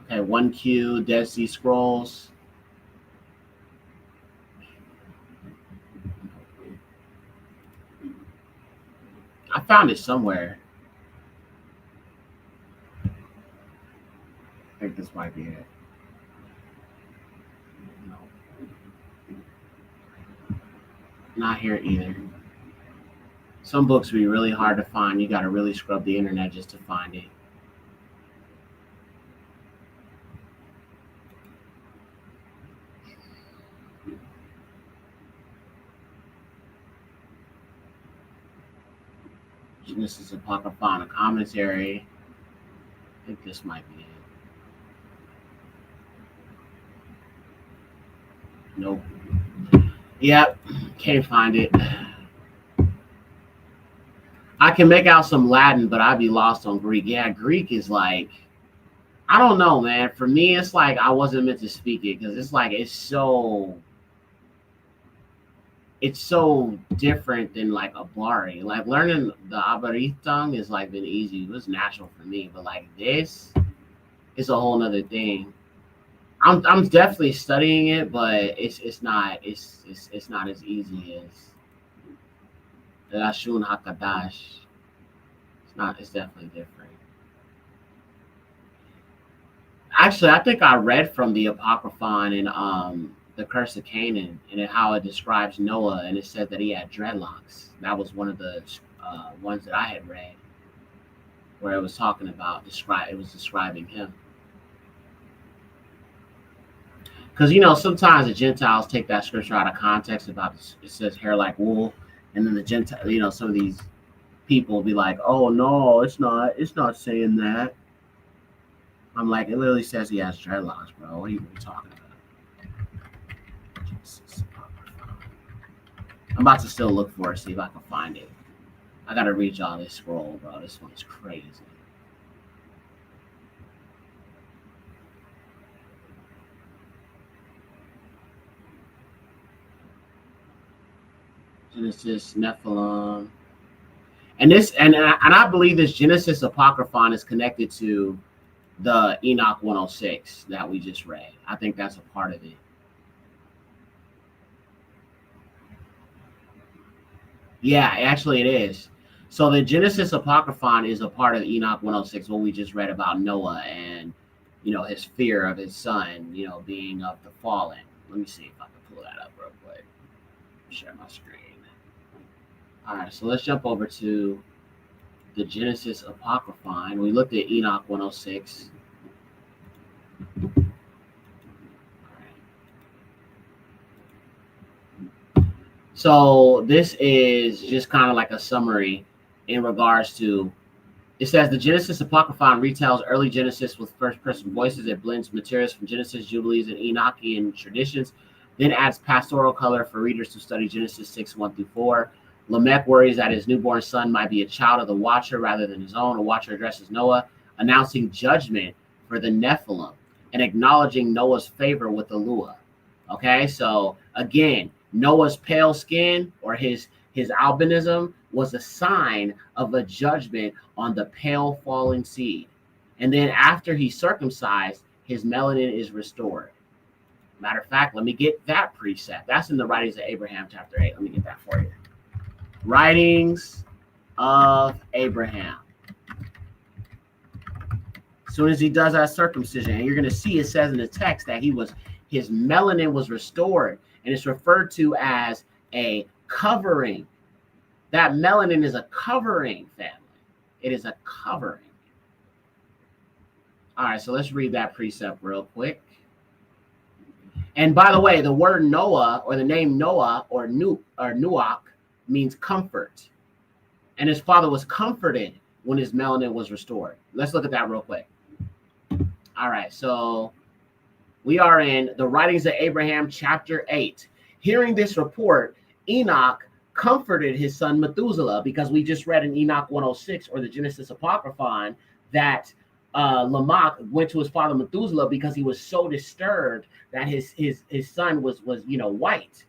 Okay, 1Q, Dead Sea Scrolls. I found it somewhere. I think this might be it. No. Not here either. Some books be really hard to find. You got to really scrub the internet just to find it. Genesis Apocryphon, a commentary. I think this might be it. Nope. Yep, can't find it. I can make out some Latin, but I'd be lost on Greek. Yeah, Greek is like, I don't know, man. For me, it's like I wasn't meant to speak it because it's like it's so different than like a Bari. Like learning the Abari tongue is like been easy. It was natural for me, but like this is a whole nother thing. I'm definitely studying it, but it's not as easy as the Ashun Hakadash. It's definitely different. Actually, I think I read from the Apocryphon in the Curse of Canaan and how it describes Noah, and it said that he had dreadlocks. That was one of the ones that I had read, where it was talking about describing him. Because, you know, sometimes the Gentiles take that scripture out of context about it says hair like wool. And then the Gentile, you know, some of these people will be like, oh, no, it's not saying that. I'm like, it literally says he has dreadlocks, bro. What are you talking about? I'm about to still look for it, see if I can find it. I got to read y'all this scroll, bro. This one is crazy. Genesis, Nephilim, and I believe this Genesis Apocryphon is connected to the Enoch 106 that we just read. I think that's a part of it. Yeah, actually it is. So the Genesis Apocryphon is a part of Enoch 106, what we just read about Noah and, you know, his fear of his son, you know, being of the fallen. Let me see if I can pull that up real quick. Share my screen. All right, so let's jump over to the Genesis Apocryphon. We looked at Enoch 106. So this is just kind of like a summary in regards to, it says the Genesis Apocryphon retells early Genesis with first-person voices. It blends materials from Genesis, Jubilees, and Enochian traditions, then adds pastoral color for readers to study Genesis 6, 1-4. Lamech worries that his newborn son might be a child of the Watcher rather than his own. A Watcher addresses Noah, announcing judgment for the Nephilim. and acknowledging Noah's favor with Elua. Okay, so again, Noah's pale skin or his albinism was a sign of a judgment on the pale falling seed. And then after he's circumcised, his melanin is restored. Matter of fact, let me get that precept. That's in the Writings of Abraham, chapter 8. Let me get that for you. Writings of Abraham. As soon as he does that circumcision, and you're going to see it says in the text that his melanin was restored, and it's referred to as a covering. That melanin is a covering, family. It is a covering. All right, so let's read that precept real quick. And by the way, the word Noah, or the name Noah, or Nuach, means comfort. And his father was comforted when his melanin was restored. Let's look at that real quick. All right, so we are in the Writings of Abraham, chapter 8. Hearing this report, Enoch comforted his son Methuselah, because we just read in Enoch 106, or the Genesis Apocryphon, that Lamech went to his father Methuselah because he was so disturbed that his son was white,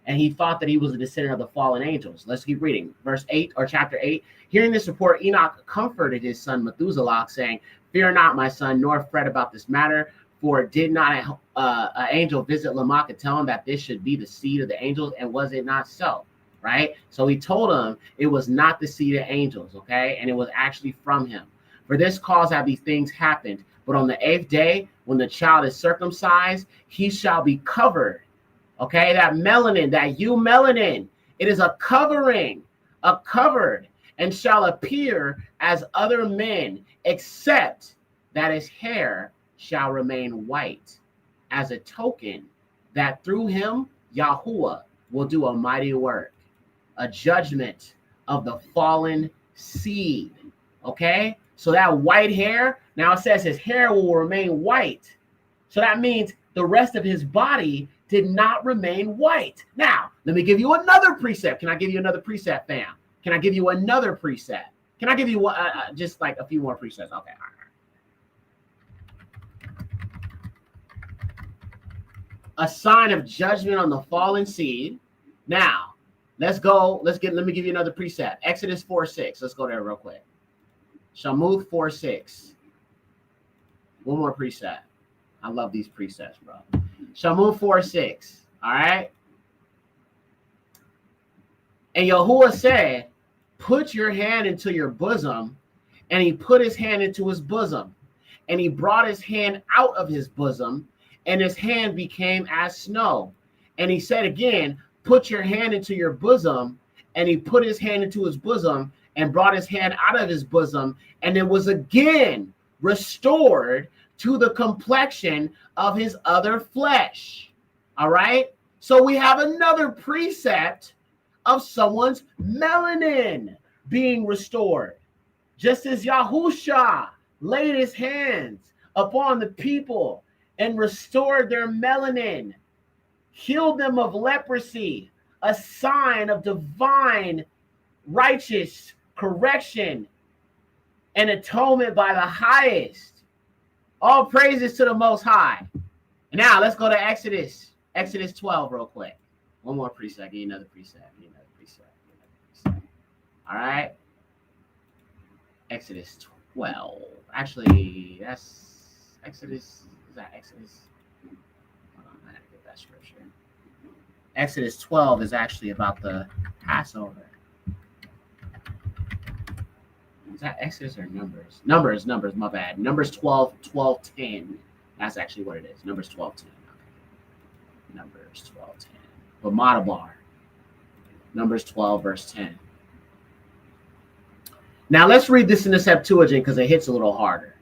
and he thought that he was a descendant of the fallen angels. Let's keep reading. Verse 8, or chapter 8. Hearing this report, Enoch comforted his son Methuselah, saying, "Fear not, my son, nor fret about this matter, for did not an angel visit Lamech and tell him that this should be the seed of the angels, and was it not so?" Right? So he told him it was not the seed of angels, okay? And it was actually from him. For this cause have these things happened. But on the 8th day, when the child is circumcised, he shall be covered. Okay, that melanin, that eumelanin, it is a covering, a covered, and shall appear as other men, except that his hair shall remain white, as a token that through him Yahuwah will do a mighty work, a judgment of the fallen seed. Okay, so that white hair, now it says his hair will remain white. So that means the rest of his body did not remain white. Now, let me give you another precept. Can I give you another precept, fam? Can I give you another precept? Can I give you just like a few more precepts? Okay, all right. A sign of judgment on the fallen seed. Now, let me give you another precept. Exodus 4:6. Let's go there real quick. Shamuth 4:6. One more precept. I love these precepts, bro. Shamuth 4:6. All right. And Yahuwah said, "Put your hand into your bosom." And he put his hand into his bosom. And he brought his hand out of his bosom, and his hand became as snow. And he said again, "Put your hand into your bosom." And he put his hand into his bosom and brought his hand out of his bosom, and it was again restored to the complexion of his other flesh. All right. So we have another precept of someone's melanin being restored. Just as Yahusha laid his hands upon the people and restored their melanin, healed them of leprosy, a sign of divine righteous correction and atonement by the highest. All praises to the Most High. Now let's go to Exodus 12 real quick. One more precept. Give you another precept. All right. Exodus 12. Actually, that's Exodus. Is that Exodus? Hold on, I have to get that scripture. Exodus 12 is actually about the Passover. Is that Exodus or Numbers? Numbers, my bad. Numbers 12:10. That's actually what it is. Numbers 12:10. Okay. Numbers 12:10. But Madabar. Numbers 12, verse 10. Now let's read this in the Septuagint because it hits a little harder.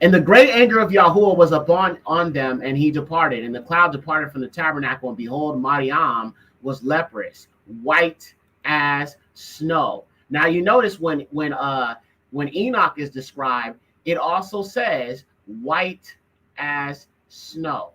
And the great anger of Yahuwah was upon them, and he departed. And the cloud departed from the tabernacle, and behold, Mariam was leprous, white as snow. Now you notice when Enoch is described, it also says white as snow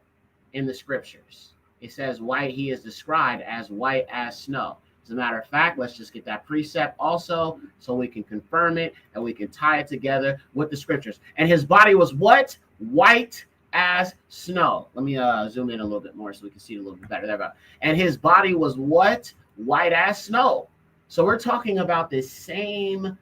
in the scriptures. It says white, he is described as white as snow. As a matter of fact, let's just get that precept also so we can confirm it and we can tie it together with the scriptures. And his body was what? White as snow. Let me zoom in a little bit more so we can see it a little bit better. There we go. And his body was what? White as snow. So we're talking about this same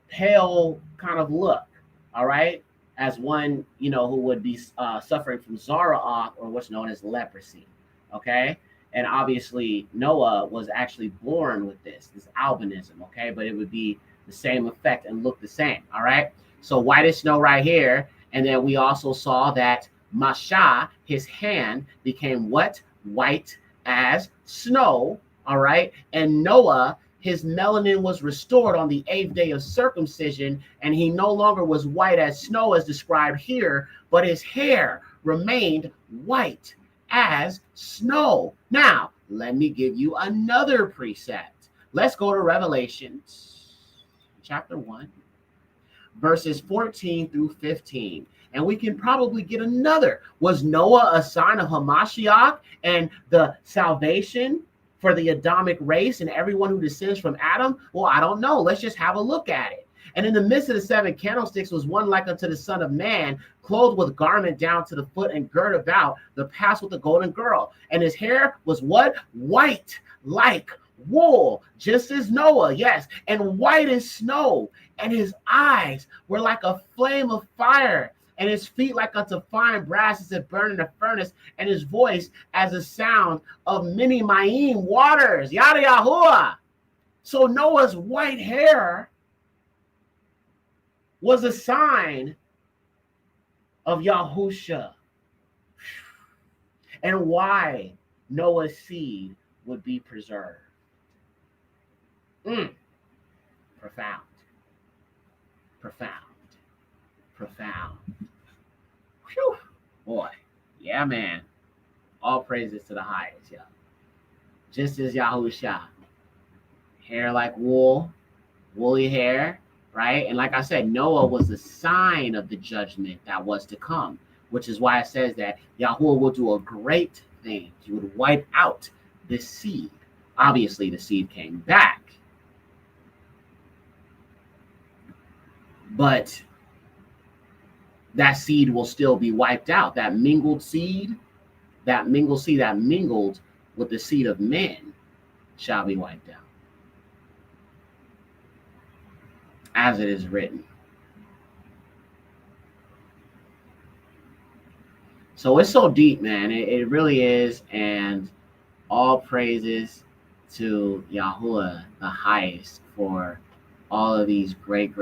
pale kind of look, all right, as one, you know, who would be suffering from Zaraoth, or what's known as leprosy, okay? And obviously Noah was actually born with this albinism, okay? But it would be the same effect and look the same, all right? So white as snow right here. And then we also saw that Masha, his hand, became what? White as snow, all right? And Noah, his melanin was restored on the 8th day of circumcision, and he no longer was white as snow as described here, but his hair remained white as snow. Now, let me give you another precept. Let's go to Revelations chapter 1, verses 14 through 15. And we can probably get another. Was Noah a sign of Hamashiach and the salvation for the Adamic race and everyone who descends from Adam? Well, I don't know. Let's just have a look at it. And in the midst of the 7 candlesticks was one like unto the Son of Man, clothed with garment down to the foot and girt about the pass with a golden girdle. And his hair was what? White like wool, just as Noah, yes, and white as snow. And his eyes were like a flame of fire, and his feet like unto fine brass as it burned in a furnace, and his voice as a sound of many Mayim waters. Yada Yahuwah. So Noah's white hair was a sign of Yahusha, and why Noah's seed would be preserved. Profound. Profound. Profound. Whew. Boy. Yeah, man. All praises to the highest, yeah. Just as Yahusha. Hair like wool, woolly hair, right? And like I said, Noah was a sign of the judgment that was to come, which is why it says that Yahuwah will do a great thing. He would wipe out this seed. Obviously, the seed came back. But that seed will still be wiped out. That mingled seed, that mingled with the seed of men shall be wiped out. As it is written. So it's so deep, man. It really is. And all praises to Yahuwah, the highest, for all of these great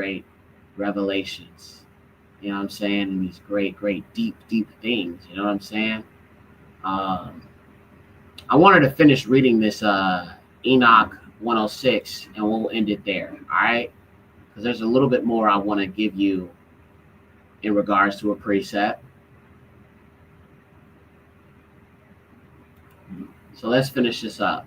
revelations. You know what I'm saying? And these great, deep things. You know what I'm saying? I wanted to finish reading this Enoch 106, and we'll end it there. All right? Because there's a little bit more I want to give you in regards to a precept. So let's finish this up.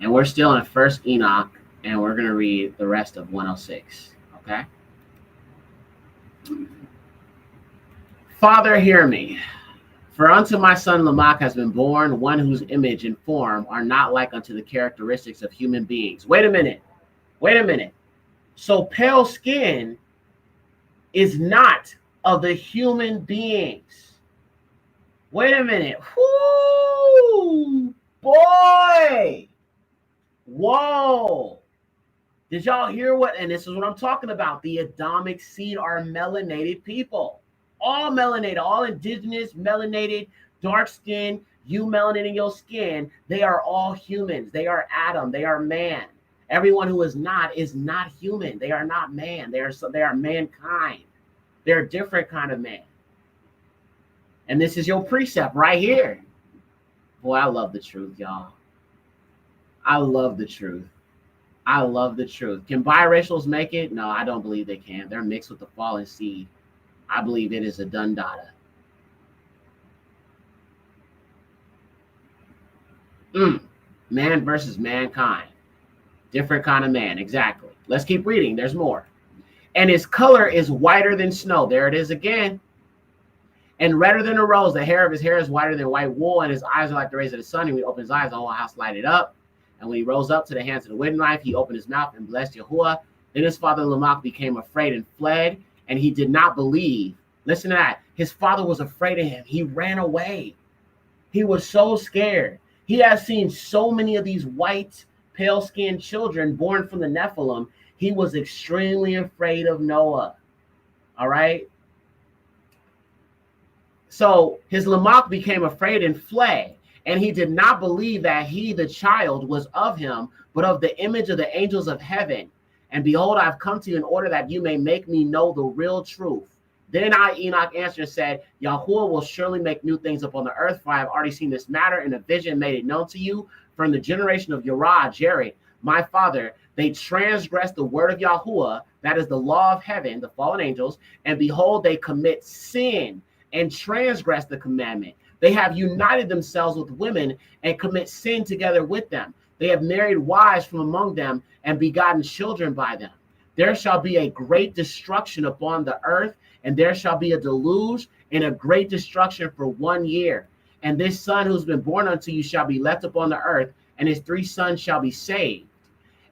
And we're still in First Enoch, and we're going to read the rest of 106. Okay? Father, hear me. For unto my son Lamech has been born one whose image and form are not like unto the characteristics of human beings. Wait a minute. So pale skin is not of the human beings. Wait a minute. Whoo, boy. Whoa. Did y'all hear what? And this is what I'm talking about. The Adamic seed are melanated people. All melanated, all indigenous, melanated, dark skin, you melanin in your skin. They are all humans. They are Adam. They are man. Everyone who is not human. They are not man. They are mankind. They're a different kind of man. And this is your precept right here. Boy, I love the truth, y'all. I love the truth. I love the truth. Can biracials make it? No, I don't believe they can. They're mixed with the fallen seed. I believe it is a done data. Man versus mankind. Different kind of man, exactly. Let's keep reading. There's more. And his color is whiter than snow. There it is again. And redder than a rose. The hair of his hair is whiter than white wool, and his eyes are like the rays of the sun. And when he opens his eyes, the whole house lighted up. And when he rose up to the hands of the wedding knife, he opened his mouth and blessed Yahuwah. Then his father Lamech became afraid and fled, and he did not believe. Listen to that. His father was afraid of him. He ran away. He was so scared. He has seen so many of these white, pale-skinned children born from the Nephilim. He was extremely afraid of Noah. All right? So his Lamech became afraid and fled, and he did not believe that he, the child, was of him, but of the image of the angels of heaven. And behold, I've come to you in order that you may make me know the real truth. Then Enoch answered and said, Yahuwah will surely make new things upon the earth, for I have already seen this matter in a vision, made it known to you. From the generation of Yerah, Jared, my father, they transgressed the word of Yahuwah, that is the law of heaven, the fallen angels, and behold, they commit sin and transgress the commandment. They have united themselves with women and commit sin together with them. They have married wives from among them and begotten children by them. There shall be a great destruction upon the earth, and there shall be a deluge and a great destruction for 1 year. And this son who's been born unto you shall be left upon the earth, and his 3 sons shall be saved.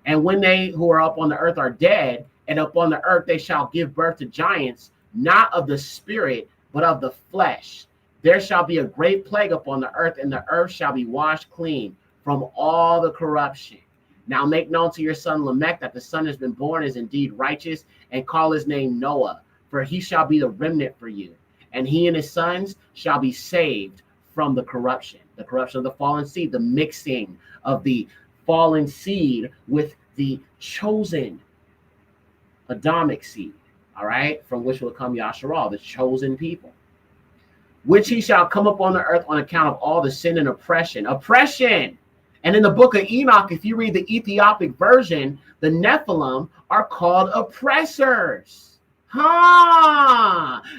And when they who are up on the earth are dead, and upon the earth they shall give birth to giants, not of the spirit, but of the flesh. There shall be a great plague upon the earth, and the earth shall be washed clean from all the corruption. Now make known to your son Lamech that the son has been born is indeed righteous, and call his name Noah, for he shall be the remnant for you. And he and his sons shall be saved from the corruption of the fallen seed, the mixing of the fallen seed with the chosen Adamic seed, all right, from which will come Yasharal, the chosen people, which he shall come upon the earth on account of all the sin and oppression. And in the book of Enoch, if you read the Ethiopic version, the Nephilim are called oppressors.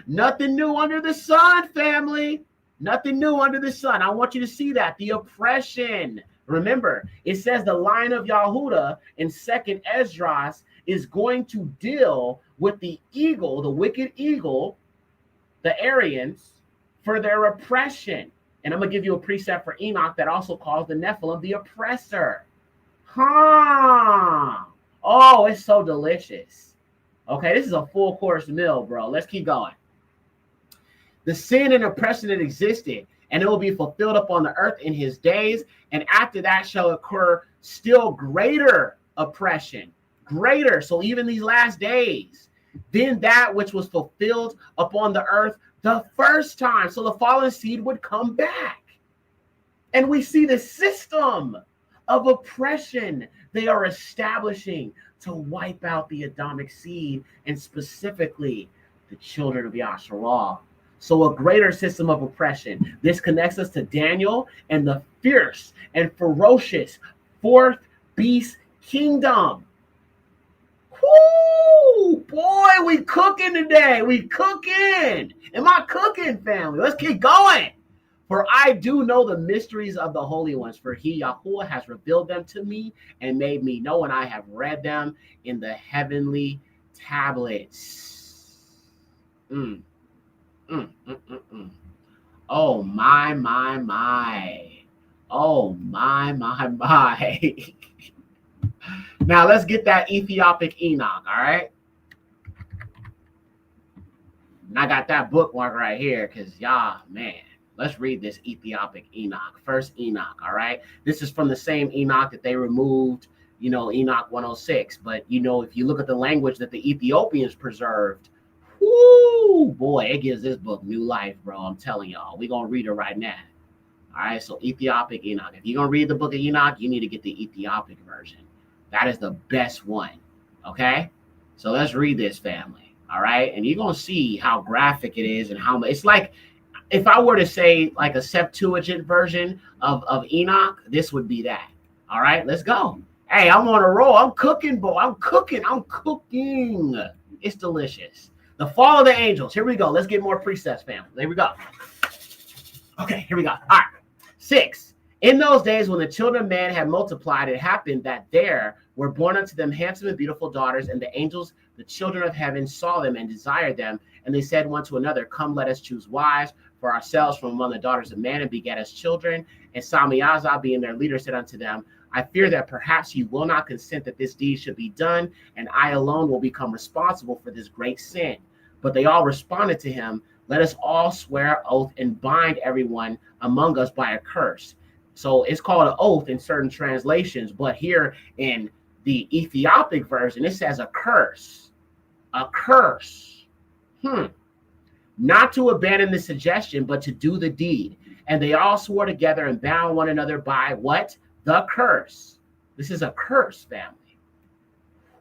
Nothing new under the sun, family. Nothing new under the sun. I want you to see that. The oppression. Remember, it says the line of Yahudah in 2nd Esdras is going to deal with the eagle, the wicked eagle, the Aryans, for their oppression. And I'm going to give you a precept for Enoch that also calls the Nephilim the oppressor. Oh, it's so delicious. Okay, this is a full course meal, bro. Let's keep going. The sin and oppression that existed, and it will be fulfilled upon the earth in his days. And after that shall occur still greater oppression. Greater. So even these last days, then that which was fulfilled upon the earth the first time. So the fallen seed would come back. And we see the system of oppression they are establishing to wipe out the Adamic seed, and specifically the children of Yasharal. So a greater system of oppression. This connects us to Daniel and the fierce and ferocious 4th beast kingdom. Woo! Boy, we cooking today. We cooking. Am I cooking, family? Let's keep going. For I do know the mysteries of the holy ones, for he, Yahuwah, has revealed them to me and made me know, and I have read them in the heavenly tablets. Oh, my. Oh, my. Now, let's get that Ethiopic Enoch, all right? And I got that bookmark right here because y'all, man, let's read this Ethiopic Enoch. First Enoch, all right? This is from the same Enoch that they removed, Enoch 106. But, if you look at the language that the Ethiopians preserved, whoo, boy, it gives this book new life, bro. I'm telling y'all. We're going to read it right now. All right, so Ethiopic Enoch. If you're going to read the book of Enoch, you need to get the Ethiopic version. That is the best one, okay? So let's read this, family, all right? And you're going to see how graphic it is and how it's like, if I were to say like a Septuagint version of Enoch, this would be that, all right? Let's go. Hey, I'm on a roll. I'm cooking, boy. I'm cooking. It's delicious. The fall of the angels. Here we go. Let's get more precepts, family. There we go. Okay, here we go. All right. 6. In those days when the children of man had multiplied, it happened that there were born unto them handsome and beautiful daughters, and the angels, the children of heaven, saw them and desired them. And they said one to another, come, let us choose wives for ourselves from among the daughters of man, and beget us children. And Samiazah, being their leader, said unto them, I fear that perhaps you will not consent that this deed should be done, and I alone will become responsible for this great sin. But they all responded to him, let us all swear an oath and bind everyone among us by a curse. So it's called an oath in certain translations, but here in the Ethiopic version, it says a curse. A curse. Not to abandon the suggestion, but to do the deed. And they all swore together and bound one another by what? The curse. This is a curse, family.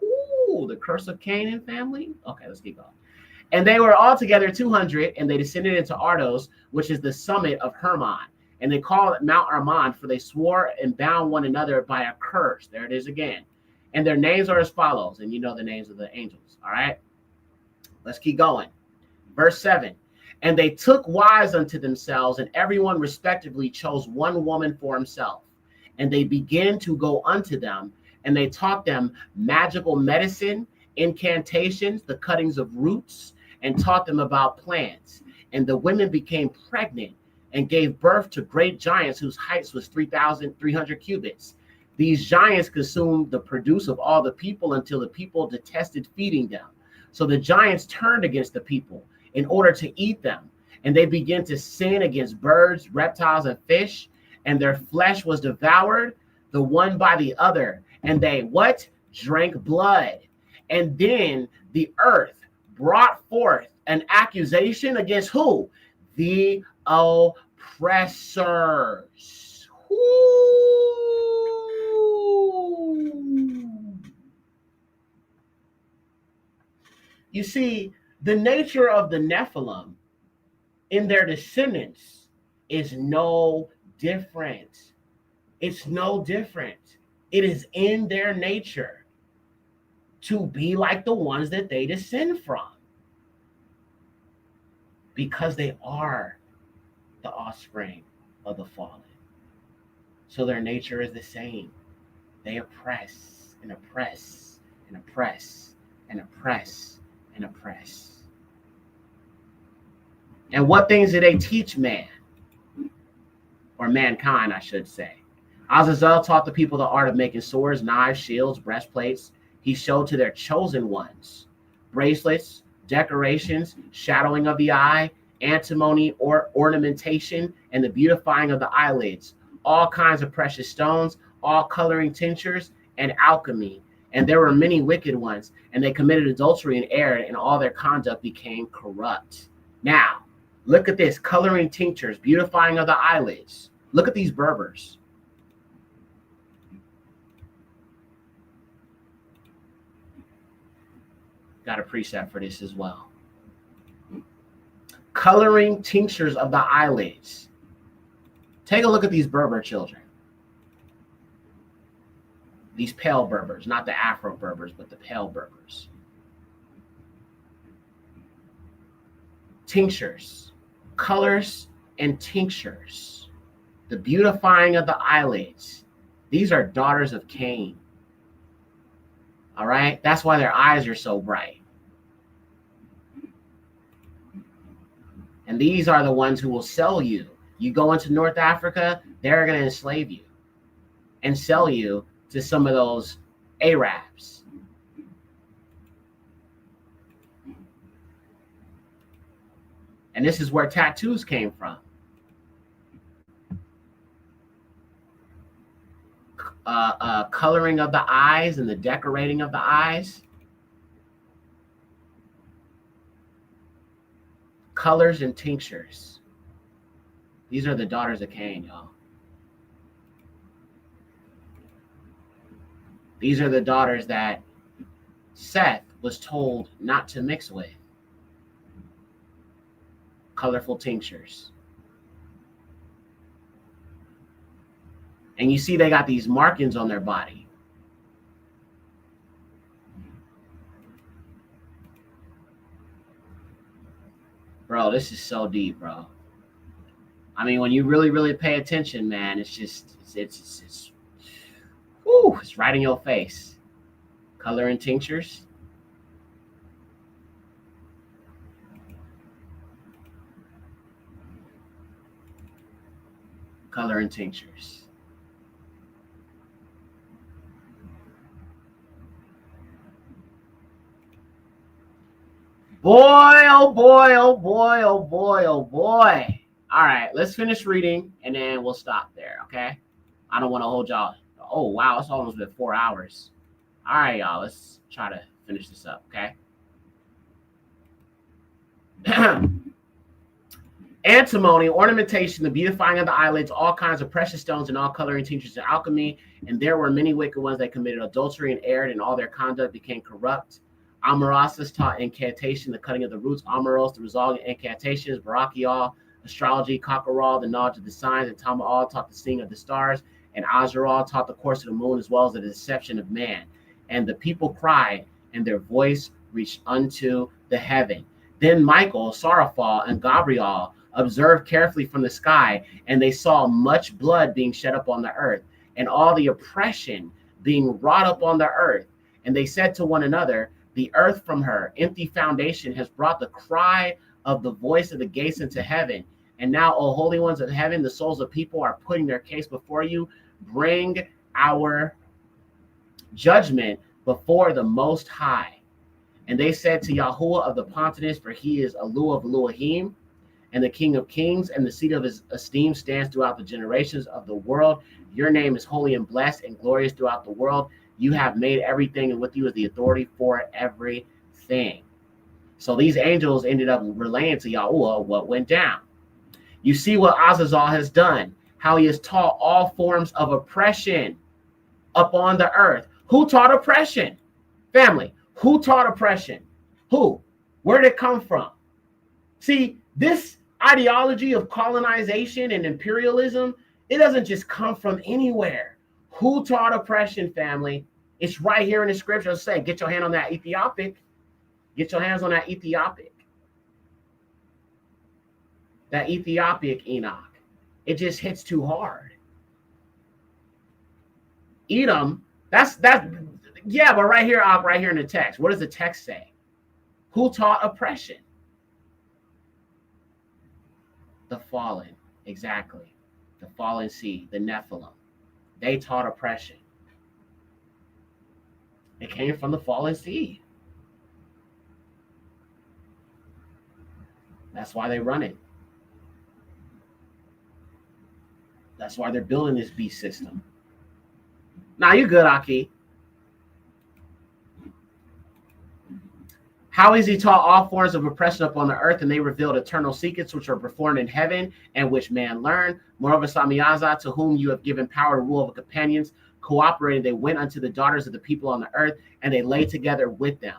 Ooh, the curse of Canaan, family. Okay, let's keep going. And they were all together 200, and they descended into Ardos, which is the summit of Hermon. And they called it Mount Armon, for they swore and bound one another by a curse. There it is again. And their names are as follows. And you know the names of the angels. All right. Let's keep going. Verse 7. And they took wives unto themselves, and everyone respectively chose one woman for himself. And they began to go unto them, and they taught them magical medicine, incantations, the cuttings of roots, and taught them about plants. And the women became pregnant and gave birth to great giants whose heights was 3,300 cubits. These giants consumed the produce of all the people until the people detested feeding them. So the giants turned against the people in order to eat them. And they began to sin against birds, reptiles, and fish. And their flesh was devoured, the one by the other. And they, what? Drank blood. And then the earth brought forth an accusation against who? The oppressors. You see, the nature of the Nephilim in their descendants is no different. It's no different. It is in their nature to be like the ones that they descend from, because they are the offspring of the fallen. So their nature is the same. They oppress and oppress and oppress and oppress and oppress. And what things do they teach man? Or mankind, I should say. Azazel taught the people the art of making swords, knives, shields, breastplates. He showed to their chosen ones bracelets, decorations, shadowing of the eye, antimony or ornamentation, and the beautifying of the eyelids, all kinds of precious stones, all coloring tinctures, and alchemy. And there were many wicked ones, and they committed adultery and erred, and all their conduct became corrupt. Now, look at this, coloring tinctures, beautifying of the eyelids. Look at these Berbers. Got a precept for this as well. Coloring tinctures of the eyelids. Take a look at these Berber children. These pale Berbers, not the Afro Berbers, but the pale Berbers. Tinctures, colors and tinctures. The beautifying of the eyelids. These are daughters of Cain. All right? That's why their eyes are so bright. And these are the ones who will sell you. You go into North Africa, they're going to enslave you and sell you to some of those Arabs. And this is where tattoos came from. Coloring of the eyes and the decorating of the eyes. Colors and tinctures. These are the daughters of Cain, y'all. These are the daughters that Seth was told not to mix with. Colorful tinctures. And you see they got these markings on their body. Bro, this is so deep, bro. I mean, when you really, really pay attention, man, it's just, it's whoo, it's right in your face. Color and tinctures. Color and tinctures. Boy, oh boy, oh boy, oh boy, oh boy. All right, let's finish reading and then we'll stop there, okay? I don't want to hold y'all. Oh, wow, it's almost been 4 hours. All right, y'all, let's try to finish this up, okay? Antimony, ornamentation, the beautifying of the eyelids, all kinds of precious stones, and all coloring tinctures and alchemy. And there were many wicked ones that committed adultery and erred, and all their conduct became corrupt. Amarasis taught incantation, the cutting of the roots. Amaros, the resolving incantations. Barachial, astrology. Kakaral, the knowledge of the signs. And Tamaal taught the seeing of the stars. And Azaral taught the course of the moon, as well as the deception of man. And the people cried, and their voice reached unto the heaven. Then Michael, Saraphal, and Gabriel observed carefully from the sky, and they saw much blood being shed upon the earth, and all the oppression being wrought up on the earth. And they said to one another, the earth from her empty foundation has brought the cry of the voice of the gates into heaven. And now, O holy ones of heaven, the souls of people are putting their case before you. Bring our judgment before the Most High. And they said to Yahuwah of the Pontinus, for he is Elu of Elohim, and the King of Kings, and the seat of his esteem stands throughout the generations of the world. Your name is holy and blessed and glorious throughout the world. You have made everything, and with you is the authority for everything. So these angels ended up relaying to Yahuwah what went down. You see what Azazel has done, how he has taught all forms of oppression upon the earth. Who taught oppression? Family, who taught oppression? Who? Where did it come from? See, this ideology of colonization and imperialism, it doesn't just come from anywhere. Who taught oppression, family? It's right here in the scripture. Say, get your hand on that Ethiopic. Get your hands on that Ethiopic. That Ethiopic Enoch. It just hits too hard. Edom, yeah, but right here in the text, what does the text say? Who taught oppression? The fallen, exactly. The fallen seed, the Nephilim. They taught oppression. It came from the fallen seed. That's why they run it. That's why they're building this beast system. Now you good, Aki. How is he taught all forms of oppression upon the earth, and they revealed eternal secrets which are performed in heaven and which man learned. Moreover, Samiyaza, to whom you have given power to rule over companions, cooperated, they went unto the daughters of the people on the earth, and they lay together with them,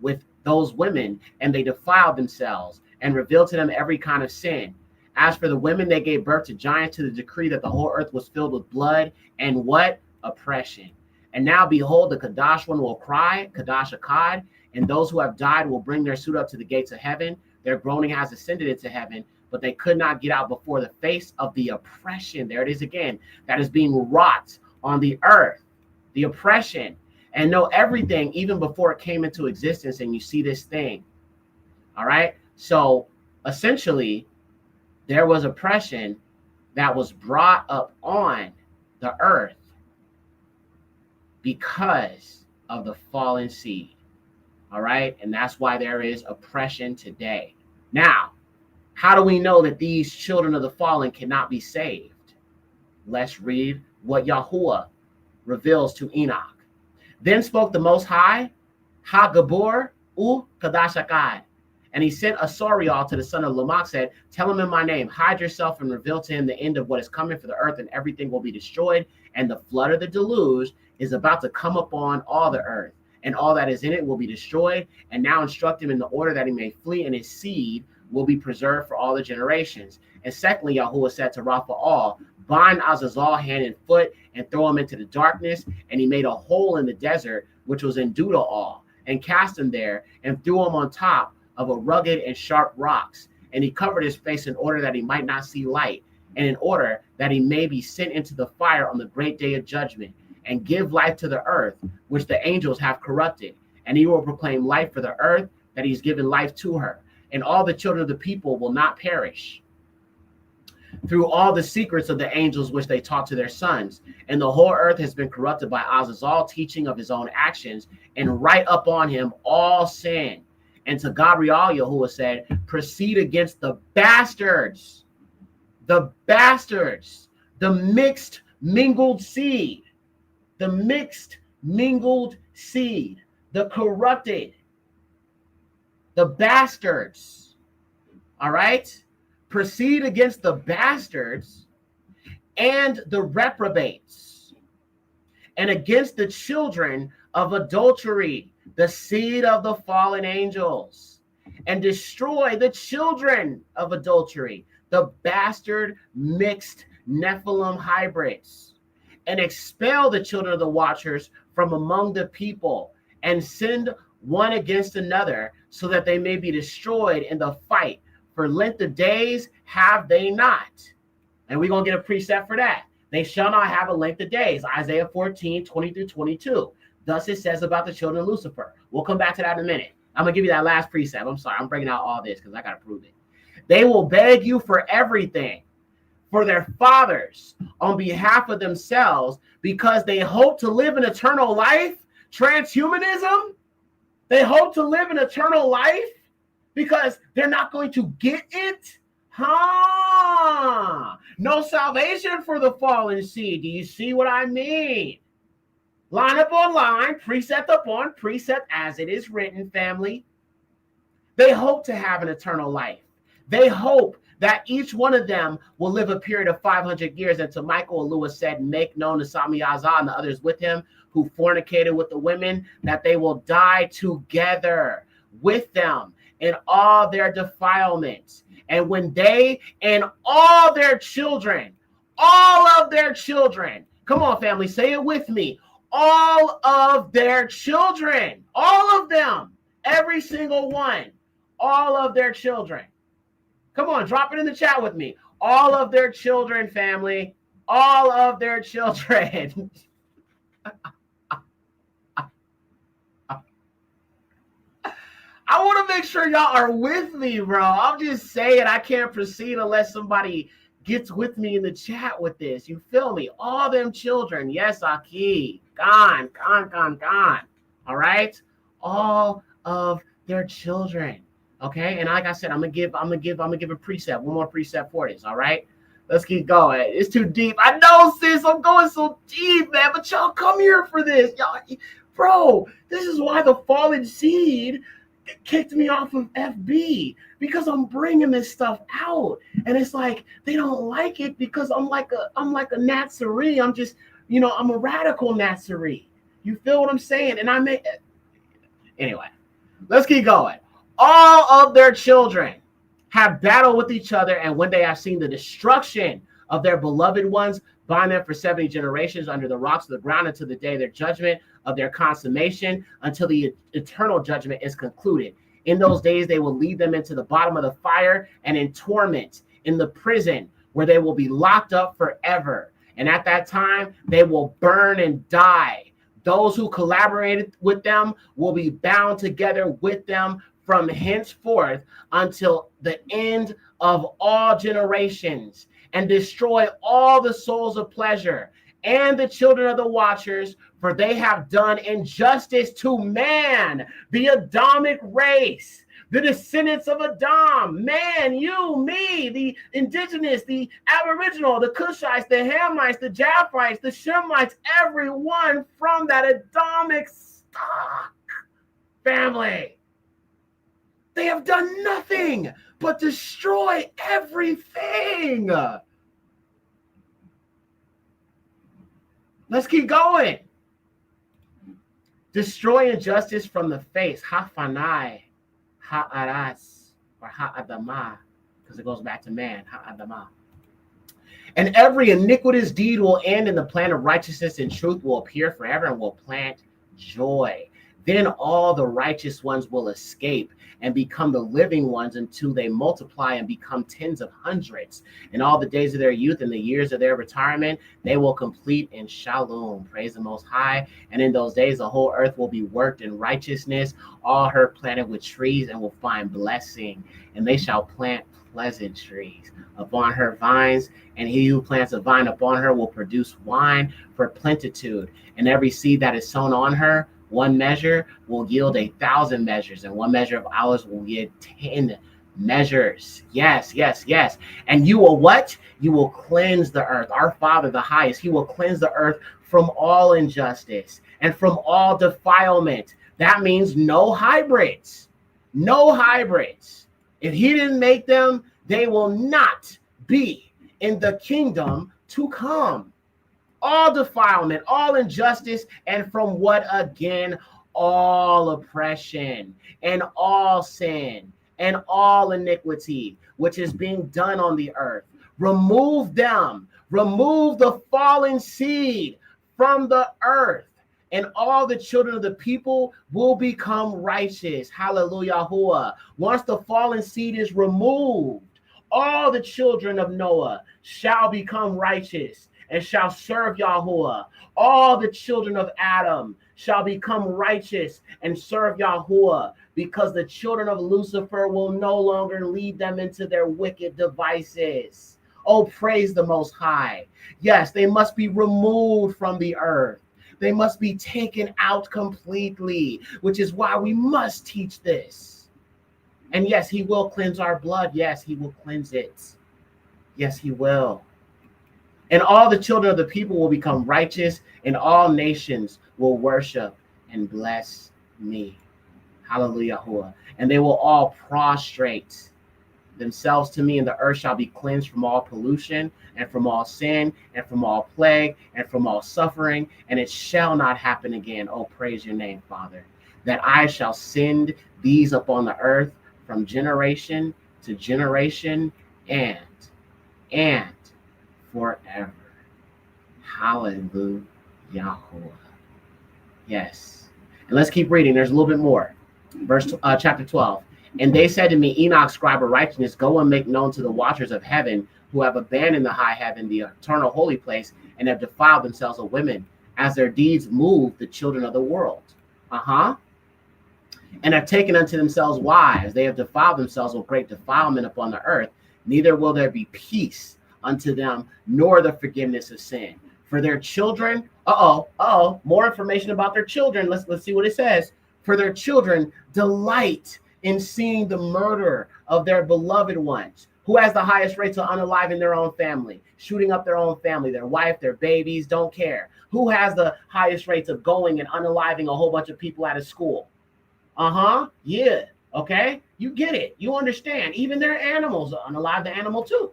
with those women, and they defiled themselves, and revealed to them every kind of sin. As for the women, they gave birth to giants, to the decree that the whole earth was filled with blood and what? Oppression. And now behold, the Kadash one will cry, Kadash Akkad, and those who have died will bring their suit up to the gates of heaven. Their groaning has ascended into heaven, but they could not get out before the face of the oppression. There it is again, that is being wrought on the earth, the oppression, and know everything even before it came into existence. And you see this thing. All right. So essentially, there was oppression that was brought up on the earth because of the fallen seed. All right. And that's why there is oppression today. Now, how do we know that these children of the fallen cannot be saved? Let's read what Yahuwah reveals to Enoch. Then spoke the Most High, Ha-Gabor U Kadashakad. And he sent a Sorial to the son of Lamach, said, tell him in my name, hide yourself and reveal to him the end of what is coming for the earth, and everything will be destroyed. And the flood of the deluge is about to come upon all the earth, and all that is in it will be destroyed. And now instruct him in the order that he may flee, and his seed will be preserved for all the generations. And secondly, Yahuwah said to Raphael, bind Azazel hand and foot and throw him into the darkness. And he made a hole in the desert, which was in Dudaal, and cast him there and threw him on top of a rugged and sharp rocks. And he covered his face in order that he might not see light, and in order that he may be sent into the fire on the great day of judgment, and give life to the earth, which the angels have corrupted. And he will proclaim life for the earth, that he's given life to her. And all the children of the people will not perish through all the secrets of the angels which they taught to their sons. And the whole earth has been corrupted by Azazel, teaching of his own actions, and write up on him all sin. And to Gabriel, Yahuwah said, proceed against the bastards, the mixed mingled seed, the corrupted, the bastards. All right? Proceed against the bastards and the reprobates, and against the children of adultery, the seed of the fallen angels, and destroy the children of adultery, the bastard mixed Nephilim hybrids, and expel the children of the watchers from among the people, and send one against another, so that they may be destroyed in the fight. For length of days have they not. And we're going to get a precept for that. They shall not have a length of days. Isaiah 14, 20 through 22. Thus it says about the children of Lucifer. We'll come back to that in a minute. I'm going to give you that last precept. I'm sorry. I'm bringing out all this because I got to prove it. They will beg you for everything, for their fathers, on behalf of themselves, because they hope to live in eternal life. Transhumanism. They hope to live in eternal life because they're not going to get it. No salvation for the fallen seed. Do you see what I mean? Line upon line, precept upon precept, as it is written, family. They hope to have an eternal life. They hope that each one of them will live a period of 500 years. And to Michael and Lewis said, make known to Sami Azah and the others with him who fornicated with the women, that they will die together with them in all their defilements. And when they and all their children, all of their children, come on, family, say it with me. All of their children, all of them, every single one, all of their children. Come on, drop it in the chat with me. All of their children, family, all of their children. I want to make sure y'all are with me, bro. I'm just saying I can't proceed unless somebody gets with me in the chat with this. You feel me? All them children. Yes, Aki. Gone. All right? All of their children. Okay? And like I said, I'm gonna give a precept, one more precept for this. All right? Let's keep going. It's too deep. I know, sis. I'm going so deep, man. But y'all come here for this. Y'all, bro, this is why the fallen seed kicked me off of FB, because I'm bringing this stuff out, and it's like they don't like it because I'm like a Nazarene. I'm just, I'm a radical Nazarene. You feel what I'm saying? And anyway, let's keep going. All of their children have battled with each other, and when they have seen the destruction of their beloved ones, bind them for 70 generations under the rocks of the ground until the day of their judgment, of their consummation, until the eternal judgment is concluded. In those days, they will lead them into the bottom of the fire and in torment, in the prison, where they will be locked up forever. And at that time, they will burn and die. Those who collaborated with them will be bound together with them from henceforth until the end of all generations, and destroy all the souls of pleasure and the children of the watchers, for they have done injustice to man, the Adamic race, the descendants of Adam, man, you, me, the indigenous, the aboriginal, the Cushites, the Hamites, the Japhites, the Shemites, everyone from that Adamic stock family. They have done nothing but destroy everything. Let's keep going. Destroy injustice from the face. Hafanai, ha'aras, or ha'adama, because it goes back to man, ha'adama. And every iniquitous deed will end, and the plan of righteousness and truth will appear forever and will plant joy. Then all the righteous ones will escape and become the living ones until they multiply and become tens of hundreds. In all the days of their youth and the years of their retirement, they will complete in shalom. Praise the Most High. And in those days, the whole earth will be worked in righteousness, all her planted with trees, and will find blessing. And they shall plant pleasant trees upon her vines, and he who plants a vine upon her will produce wine for plenitude. And every seed that is sown on her One measure will yield 1,000 measures, and one measure of olives will yield 10 measures. Yes, yes, yes. And you will what? You will cleanse the earth. Our Father, the highest, he will cleanse the earth from all injustice and from all defilement. That means no hybrids. No hybrids. If he didn't make them, they will not be in the kingdom to come. All defilement, all injustice, and from what again? All oppression and all sin and all iniquity, which is being done on the earth. Remove them. Remove the fallen seed from the earth, and all the children of the people will become righteous. Hallelujah. Once the fallen seed is removed, all the children of Noah shall become righteous and shall serve Yahuwah. All the children of Adam shall become righteous and serve Yahuwah, because the children of Lucifer will no longer lead them into their wicked devices. Oh, praise the Most High. Yes, they must be removed from the earth. They must be taken out completely, which is why we must teach this. And yes, he will cleanse our blood. Yes, he will cleanse it. Yes, he will. And all the children of the people will become righteous, and all nations will worship and bless me. Hallelujah. And they will all prostrate themselves to me, and the earth shall be cleansed from all pollution and from all sin and from all plague and from all suffering, and it shall not happen again. Oh, praise your name, Father, that I shall send these upon the earth from generation to generation and forever. Hallelujah. Yes. And let's keep reading. There's a little bit more. Chapter 12. And they said to me, Enoch, scribe of righteousness, go and make known to the watchers of heaven, who have abandoned the high heaven, the eternal holy place, and have defiled themselves with women, as their deeds move the children of the world. And have taken unto themselves wives. They have defiled themselves with great defilement upon the earth. Neither will there be peace unto them, nor the forgiveness of sin. For their children, more information about their children. Let's see what it says. For their children delight in seeing the murder of their beloved ones. Who has the highest rates of unaliving their own family, shooting up their own family, their wife, their babies, don't care. Who has the highest rates of going and unaliving a whole bunch of people out of school? Yeah. Okay. You get it. You understand. Even their animals unalive the animal too.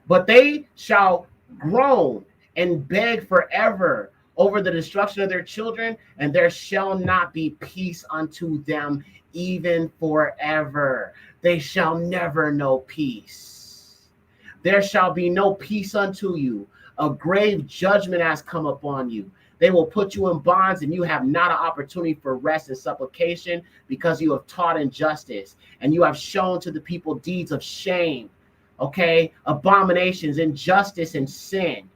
But they shall groan and beg forever over the destruction of their children, and there shall not be peace unto them even forever. They shall never know peace. There shall be no peace unto you. A grave judgment has come upon you. They will put you in bonds, and you have not an opportunity for rest and supplication, because you have taught injustice, and you have shown to the people deeds of shame, abominations, injustice, and sin.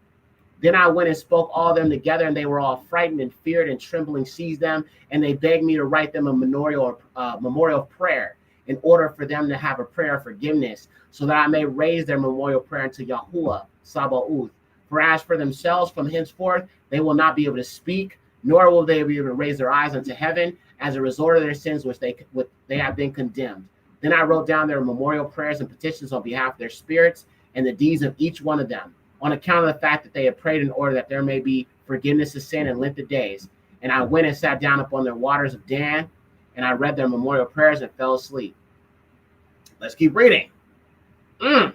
Then I went and spoke all them together, and they were all frightened and feared, and trembling seized them, and they begged me to write them a memorial of prayer, in order for them to have a prayer of forgiveness, so that I may raise their memorial prayer unto Yahuwah Sabaoth. For as for themselves, from henceforth they will not be able to speak, nor will they be able to raise their eyes unto heaven, as a result of their sins which they have been condemned. Then I wrote down their memorial prayers and petitions on behalf of their spirits, and the deeds of each one of them, on account of the fact that they have prayed in order that there may be forgiveness of sin and length of days. And I went and sat down upon the waters of Dan, and I read their memorial prayers and fell asleep. Let's keep reading. And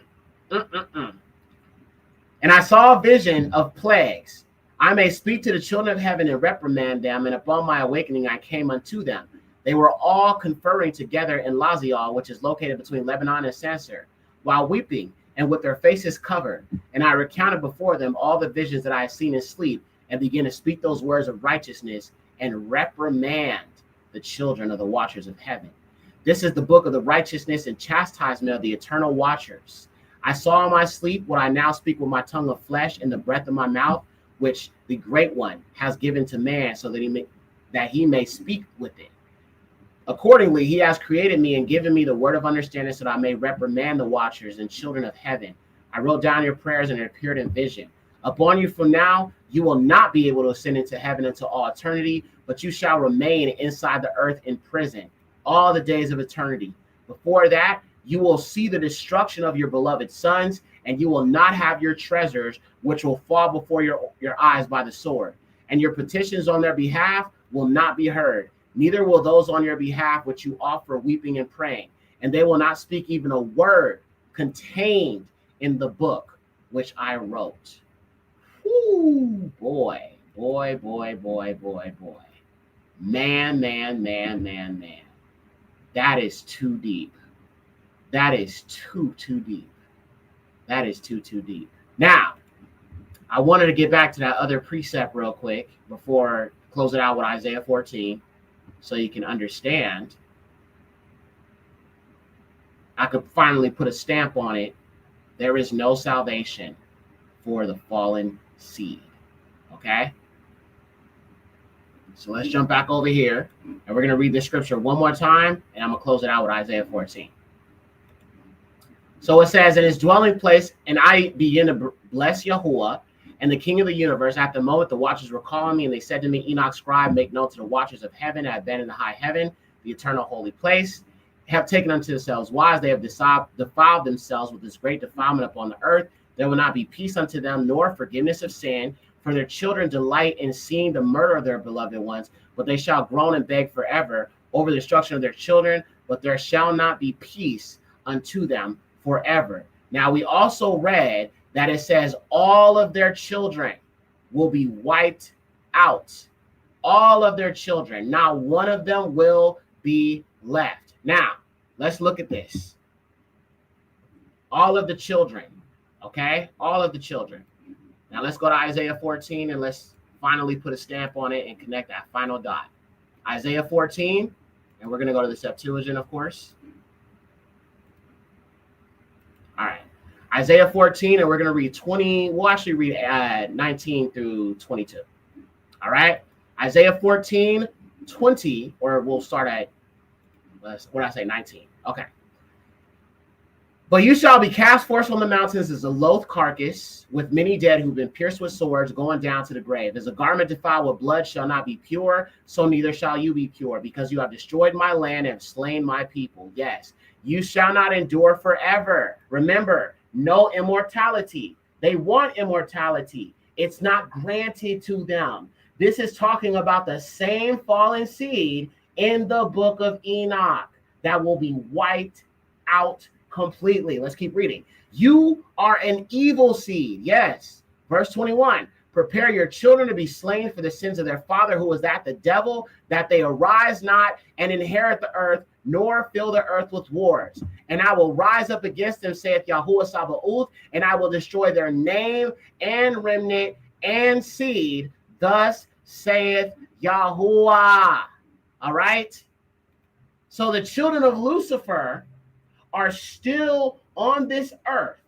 I saw a vision of plagues. I may speak to the children of heaven and reprimand them, and upon my awakening I came unto them. They were all conferring together in Lazial, which is located between Lebanon and Sansir, while weeping and with their faces covered. And I recounted before them all the visions that I had seen in sleep, and began to speak those words of righteousness and reprimand the children of the watchers of heaven. This is the book of the righteousness and chastisement of the eternal watchers. I saw in my sleep what I now speak with my tongue of flesh and the breath of my mouth, which the Great One has given to man, so that he may speak with it. Accordingly, he has created me and given me the word of understanding, so that I may reprimand the watchers and children of heaven. I wrote down your prayers, and it appeared in vision. Upon you from now, you will not be able to ascend into heaven until all eternity, but you shall remain inside the earth in prison all the days of eternity. Before that, you will see the destruction of your beloved sons, and you will not have your treasures, which will fall before your eyes by the sword. And your petitions on their behalf will not be heard, neither will those on your behalf which you offer weeping and praying. And they will not speak even a word contained in the book which I wrote. Ooh, boy. Man. That is too deep. That is too deep. That is too deep. Now, I wanted to get back to that other precept real quick before closing out with Isaiah 14, so you can understand. I could finally put a stamp on it. There is no salvation for the fallen seed. Okay? So let's jump back over here, and we're going to read this scripture one more time, and I'm going to close it out with Isaiah 14. So it says, in his dwelling place, and I begin to bless Yahuwah, and the King of the universe. At the moment, the watchers were calling me, and they said to me, Enoch, scribe, make known to the watchers of heaven, have been in the high heaven, the eternal holy place, have taken unto themselves wives. They have defiled themselves with this great defilement upon the earth. There will not be peace unto them, nor forgiveness of sin. For their children delight in seeing the murder of their beloved ones, but they shall groan and beg forever over the destruction of their children, but there shall not be peace unto them forever. Now, we also read that it says all of their children will be wiped out. All of their children. Not one of them will be left. Now, let's look at this. All of the children, okay? All of the children. Now, let's go to Isaiah 14, and let's finally put a stamp on it and connect that final dot. Isaiah 14, and we're going to go to the Septuagint, of course. All right. Isaiah 14, and we're going to read 20. We'll actually read 19 through 22. All right. Isaiah 14, 20, or we'll start at, what did I say, 19. Okay. But you shall be cast forth on the mountains as a loath carcass, with many dead who've been pierced with swords, going down to the grave. As a garment defiled with blood shall not be pure, so neither shall you be pure, because you have destroyed my land and have slain my people. Yes, you shall not endure forever. Remember, no immortality. They want immortality. It's not granted to them. This is talking about the same fallen seed in the book of Enoch that will be wiped out completely. Let's keep reading. You are an evil seed. Yes. Verse 21. Prepare your children to be slain for the sins of their father, who is that the devil, that they arise not and inherit the earth, nor fill the earth with wars. And I will rise up against them, saith Yahuwah Sabaoth, and I will destroy their name and remnant and seed. Thus saith Yahuwah. All right. So the children of Lucifer are still on this earth,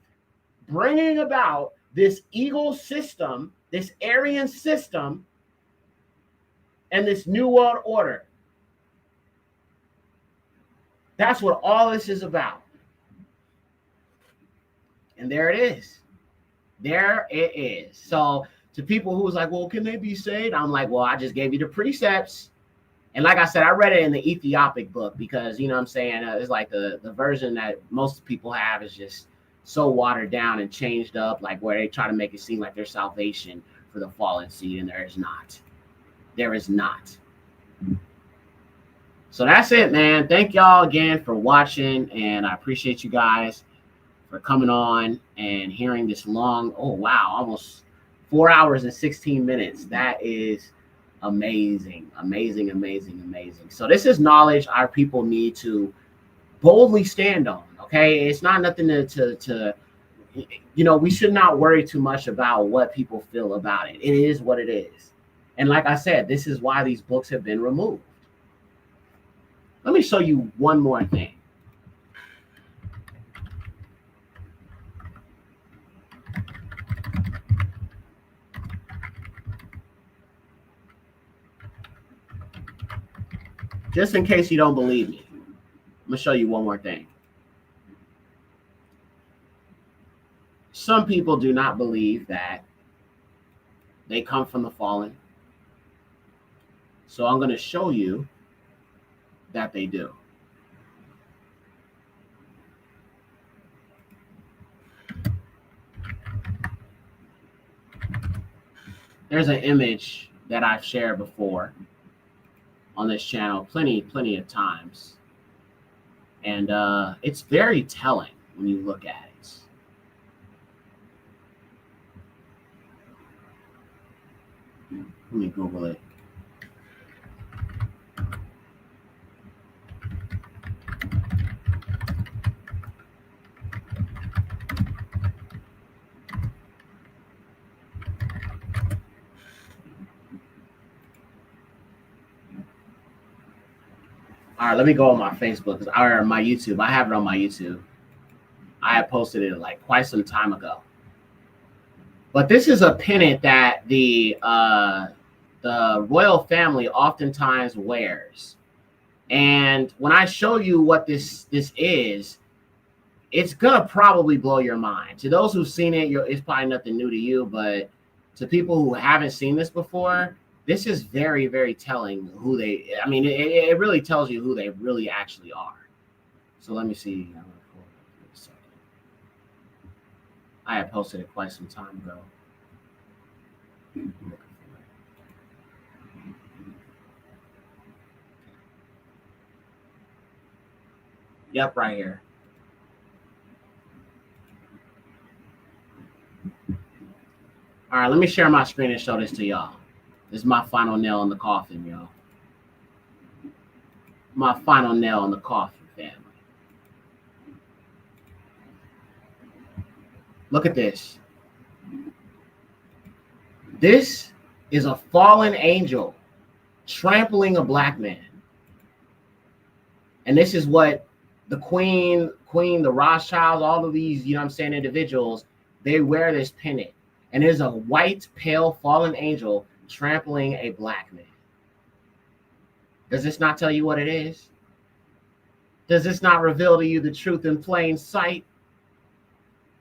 bringing about this eagle system, this Aryan system, and this new world order. That's what all this is about. And there it is. There it is. So to people who was like, well, can they be saved? I'm like, well, I just gave you the precepts. And like I said, I read it in the Ethiopic book because, you know what I'm saying, it's like the version that most people have is just so watered down and changed up, like where they try to make it seem like there's salvation for the fallen seed, and there is not. There is not. So that's it, man. Thank y'all again for watching, and I appreciate you guys for coming on and hearing this long, oh, wow, almost 4 hours and 16 minutes. That is amazing. So this is knowledge our people need to boldly stand on. Okay, it's not nothing to you know, we should not worry too much about what people feel about it. It is what it is. And like I said, this is why these books have been removed. Let me show you one more thing. Just in case you don't believe me, I'm going to show you one more thing. Some people do not believe that They come from the fallen. So I'm going to show you that they do. There's an image that I've shared before on this channel plenty of times. And it's very telling when you look at it. Let me Google it. All right, let me go on my Facebook or my YouTube. I have it on my YouTube. I have posted it like quite some time ago. But this is a pennant that the royal family oftentimes wears. And when I show you what this is, it's gonna probably blow your mind. To those who've seen it, it's probably nothing new to you. But to people who haven't seen this before, this is very, very telling who they, I mean, it really tells you who they really actually are. So let me see. I had posted it quite some time ago. Yep, right here. All right, let me share my screen and show this to y'all. This is my final nail in the coffin, y'all. My final nail in the coffin, family. Look at this. This is a fallen angel trampling a black man. And this is what the queen, the Rothschilds, all of these, you know what I'm saying, individuals, they wear this pennant. And there's a white, pale, fallen angel trampling a black man. Does this not tell you what it is? Does this not reveal to you the truth in plain sight?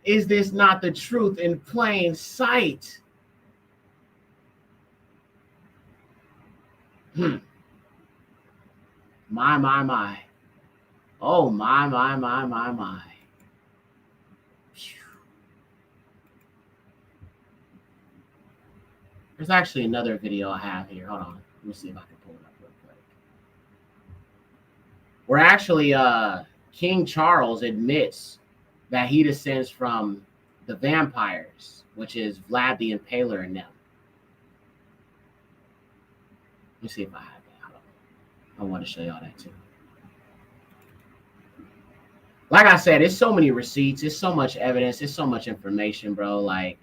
Is this not the truth in plain sight? My. Oh, my. There's actually another video I have here. Hold on. Let me see if I can pull it up real quick. Where actually King Charles admits that he descends from the vampires, which is Vlad the Impaler and them. Let me see if I have that. Hold on. I want to show y'all that too. Like I said, it's so many receipts. It's so much evidence. It's so much information, bro. Like,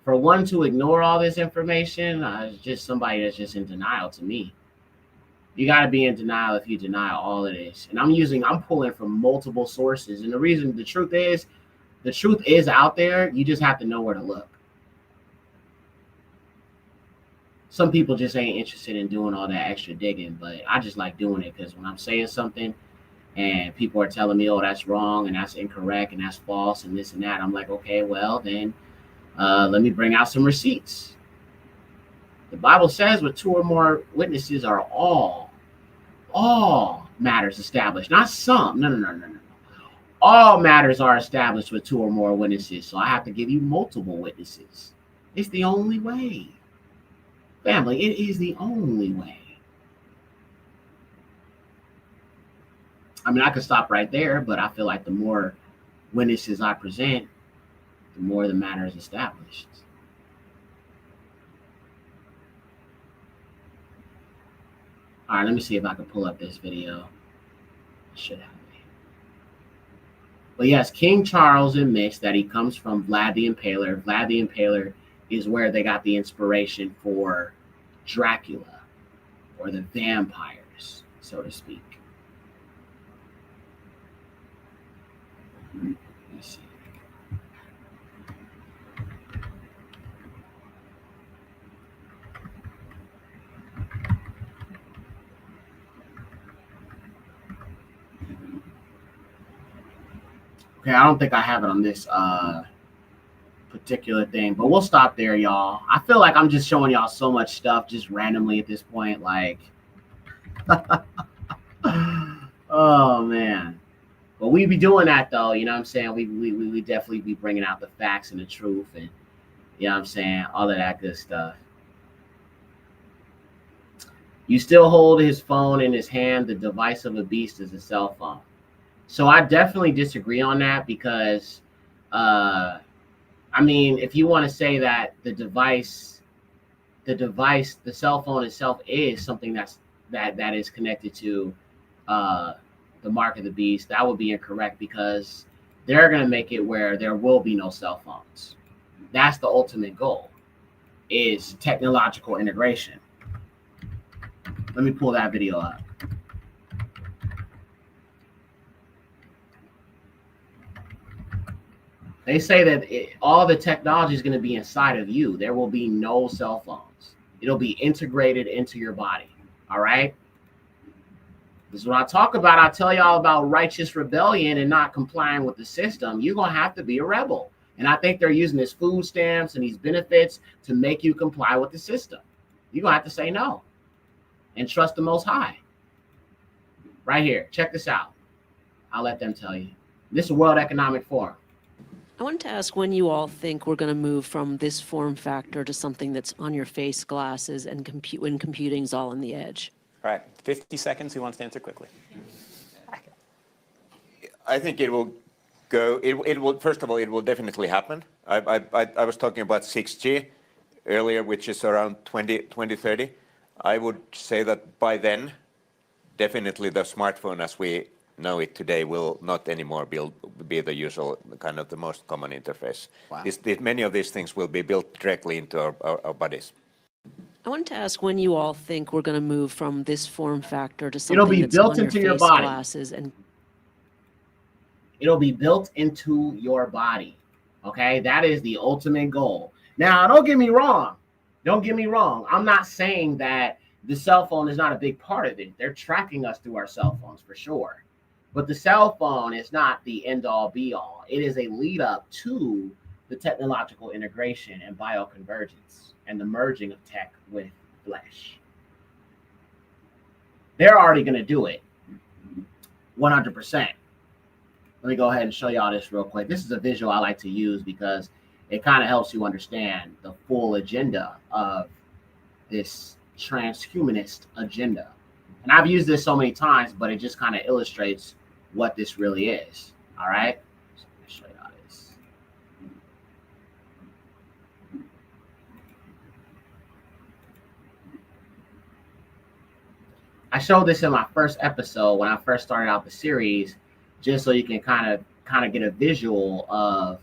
for one to ignore all this information, it's just somebody that's just in denial to me. You got to be in denial if you deny all of this. And I'm pulling from multiple sources. And the truth is out there. You just have to know where to look. Some people just ain't interested in doing all that extra digging, but I just like doing it because when I'm saying something and people are telling me, oh, that's wrong and that's incorrect and that's false and this and that, I'm like, okay, well, then let me bring out some receipts. The Bible says with two or more witnesses are all matters established, not some. No. All matters are established with two or more witnesses. So I have to give you multiple witnesses. It's the only way. Family, it is the only way. I mean, I could stop right there, but I feel like the more witnesses I present, the more the matter is established. All right, let me see if I can pull up this video. I should have it. But yes, King Charles admits that he comes from Vlad the Impaler. Vlad the Impaler is where they got the inspiration for Dracula, or the vampires, so to speak. Let me see. Okay, I don't think I have it on this particular thing. But we'll stop there, y'all. I feel like I'm just showing y'all so much stuff just randomly at this point. Like, oh man. But we be doing that though, you know what I'm saying? We definitely be bringing out the facts and the truth, and you know what I'm saying, all of that good stuff. You still hold his phone in his hand. The device of a beast is a cell phone. So I definitely disagree on that, because I mean, if you want to say that the cell phone itself is something that is connected to the mark of the beast, that would be incorrect, because they're going to make it where there will be no cell phones. That's the ultimate goal, is technological integration. Let me pull that video up. They say that all the technology is going to be inside of you. There will be no cell phones. It'll be integrated into your body. All right. This is what I talk about. I tell y'all about righteous rebellion and not complying with the system. You're going to have to be a rebel. And I think they're using these food stamps and these benefits to make you comply with the system. You're going to have to say no and trust the Most High. Right here. Check this out. I'll let them tell you. This is World Economic Forum. I wanted to ask when you all think we're going to move from this form factor to something that's on your face, glasses, and when computing's all on the edge. All right, 50 seconds. Who wants to answer quickly? I think it will go. It will. First of all, it will definitely happen. I was talking about 6G earlier, which is around 2030. I would say that by then, definitely the smartphone as we know it today will not anymore be the usual kind of the most common interface. Wow. Many of these things will be built directly into our bodies. I wanted to ask when you all think we're going to move from this form factor to something It'll be that's built on your into your face, body. glasses, and It'll be built into your body. Okay, that is the ultimate goal. Now, don't get me wrong. Don't get me wrong. I'm not saying that the cell phone is not a big part of it. They're tracking us through our cell phones for sure. But the cell phone is not the end-all be-all. It is a lead-up to the technological integration and bioconvergence and the merging of tech with flesh. They're already going to do it 100%. Let me go ahead and show y'all this real quick. This is a visual I like to use because it kind of helps you understand the full agenda of this transhumanist agenda. And I've used this so many times, but it just kind of illustrates what this really is. All right. So let me show y'all this. I showed this in my first episode when I first started out the series, just so you can kind of get a visual of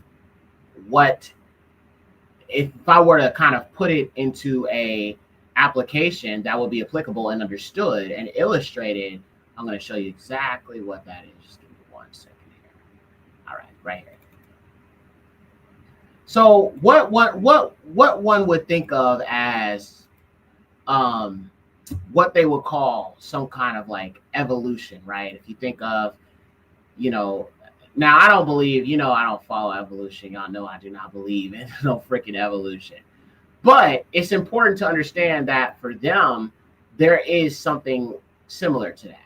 what, if I were to kind of put it into a application that would be applicable and understood and illustrated. I'm going to show you exactly what that is. Just give me 1 second here. All right, right here. So what one would think of as what they would call some kind of like evolution, right? If you think of, you know, now I don't believe, you know, I don't follow evolution. Y'all know I do not believe in no freaking evolution. But it's important to understand that for them, there is something similar to that.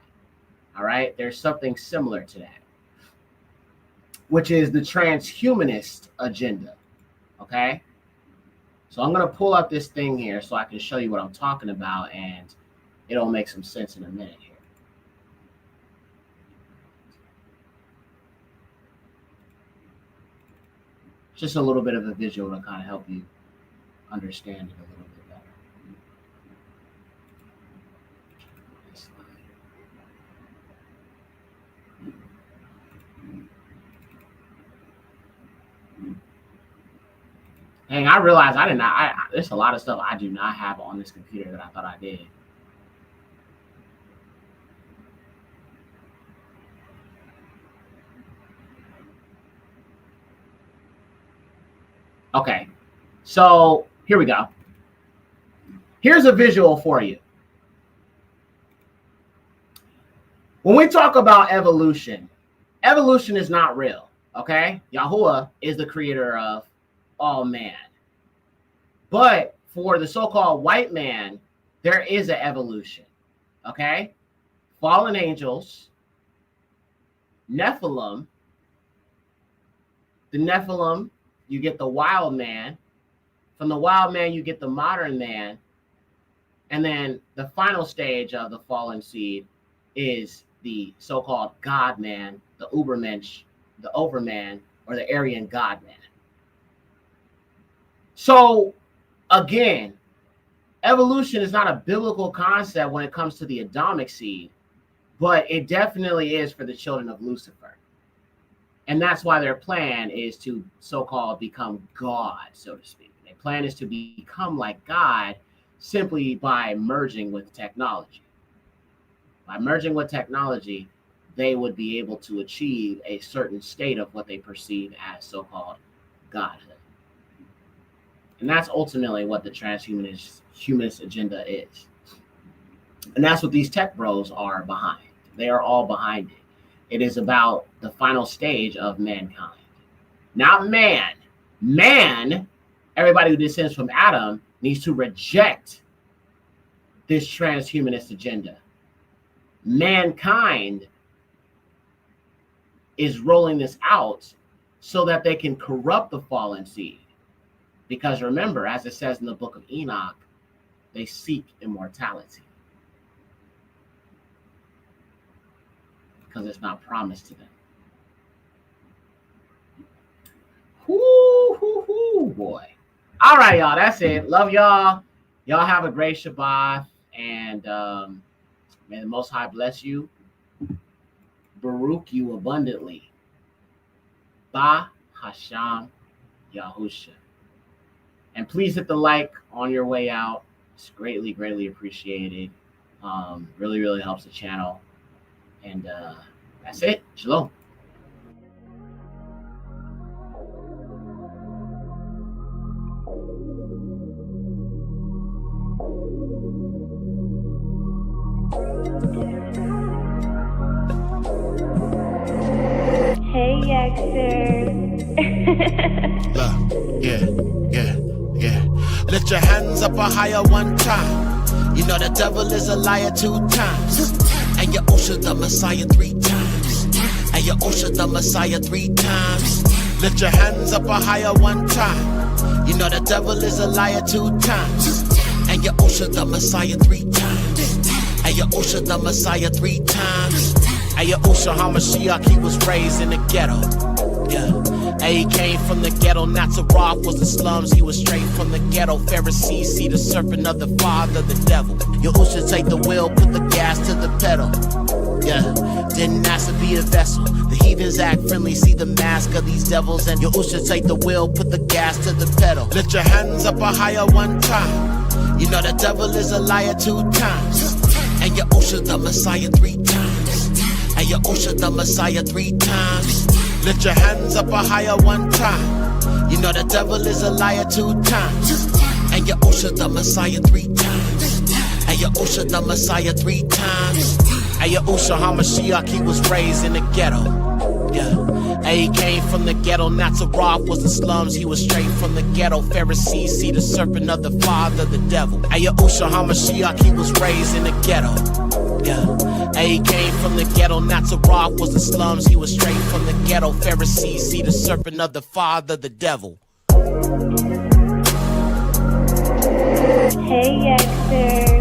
All right. There's something similar to that, which is the transhumanist agenda. OK, so I'm going to pull up this thing here so I can show you what I'm talking about, and it'll make some sense in a minute here. Just a little bit of a visual to kind of help you understand it a little bit better. Dang, I realized I did not. There's a lot of stuff I do not have on this computer that I thought I did. Okay, so here we go. Here's a visual for you. When we talk about evolution, evolution is not real, okay? Yahuwah is the creator of all man. But for the so-called white man, there is an evolution, okay? Fallen angels, Nephilim. The Nephilim, you get the wild man. From the wild man, you get the modern man. And then the final stage of the fallen seed is the so-called God man, the Ubermensch, the Overman, or the Aryan God man. So again, evolution is not a biblical concept when it comes to the Adamic seed, but it definitely is for the children of Lucifer. And that's why their plan is to so-called become God, so to speak. Their plan is to become like God simply by merging with technology. By merging with technology, they would be able to achieve a certain state of what they perceive as so-called godhood. And that's ultimately what the transhumanist agenda is. And that's what these tech bros are behind. They are all behind it. It is about the final stage of mankind. Not man. Man, everybody who descends from Adam, needs to reject this transhumanist agenda. Mankind is rolling this out so that they can corrupt the fallen seed. Because remember, as it says in the book of Enoch, they seek immortality. Because it's not promised to them. Whoo, boy. All right, y'all, that's it. Love y'all. Y'all have a great Shabbat. And may the Most High bless you. Baruch you abundantly. Ba Hasham Yahusha. And please hit the like on your way out. It's greatly, greatly appreciated. Really, really helps the channel. And that's it. Shalom. Hey, Yekcyr. Yeah. Lift your hands up higher one time. You know the devil is a liar 2 times. And you usher the Messiah 3 times. And you usher the Messiah 3 times. Lift your hands up higher one time. You know the devil is a liar 2 times. And you usher the Messiah 3 times. And you usher the Messiah 3 times. And you usher HaMashiach, he was raised in the ghetto. Yeah. And he came from the ghetto. Nazareth was the slums. He was straight from the ghetto. Pharisees see the serpent of the father, the devil. Yahusha take the wheel, put the gas to the pedal. Yeah, didn't ask to be a vessel. The heathens act friendly, see the mask of these devils. And Yahusha take the wheel, put the gas to the pedal. Lift your hands up higher one time. You know the devil is a liar 2 times. And Yahusha the Messiah 3 times. And Yahusha the Messiah 3 times. Lift your hands up higher one time. You know the devil is a liar 2 times. And Yahusha the Messiah 3 times. And Yahusha the Messiah 3 times. And Yahusha HaMashiach, he was raised in the ghetto. Yeah. And he came from the ghetto. Nazareth was the slums. He was straight from the ghetto. Pharisees see the serpent of the father, the devil. And Yahusha HaMashiach, he was raised in the ghetto. Yeah. And he came from the ghetto. Nazareth was the slums. He was straight from the ghetto. Pharisees see the serpent of the father, the devil. Hey, Yekcyr.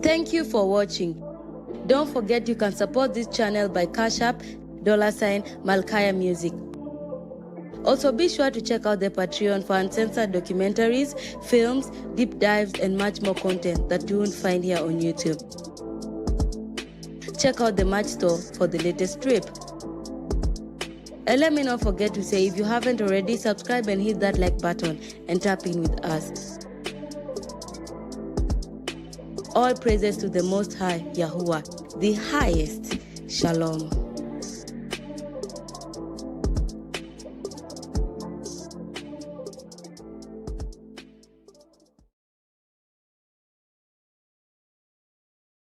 Thank you for watching. Don't forget you can support this channel by Cash App, $Malkaya Music. Also, be sure to check out the Patreon for uncensored documentaries, films, deep dives, and much more content that you won't find here on YouTube. Check out the merch store for the latest strip. And let me not forget to say, if you haven't already, subscribe and hit that like button and tap in with us. All praises to the Most High, Yahuwah, the highest. Shalom.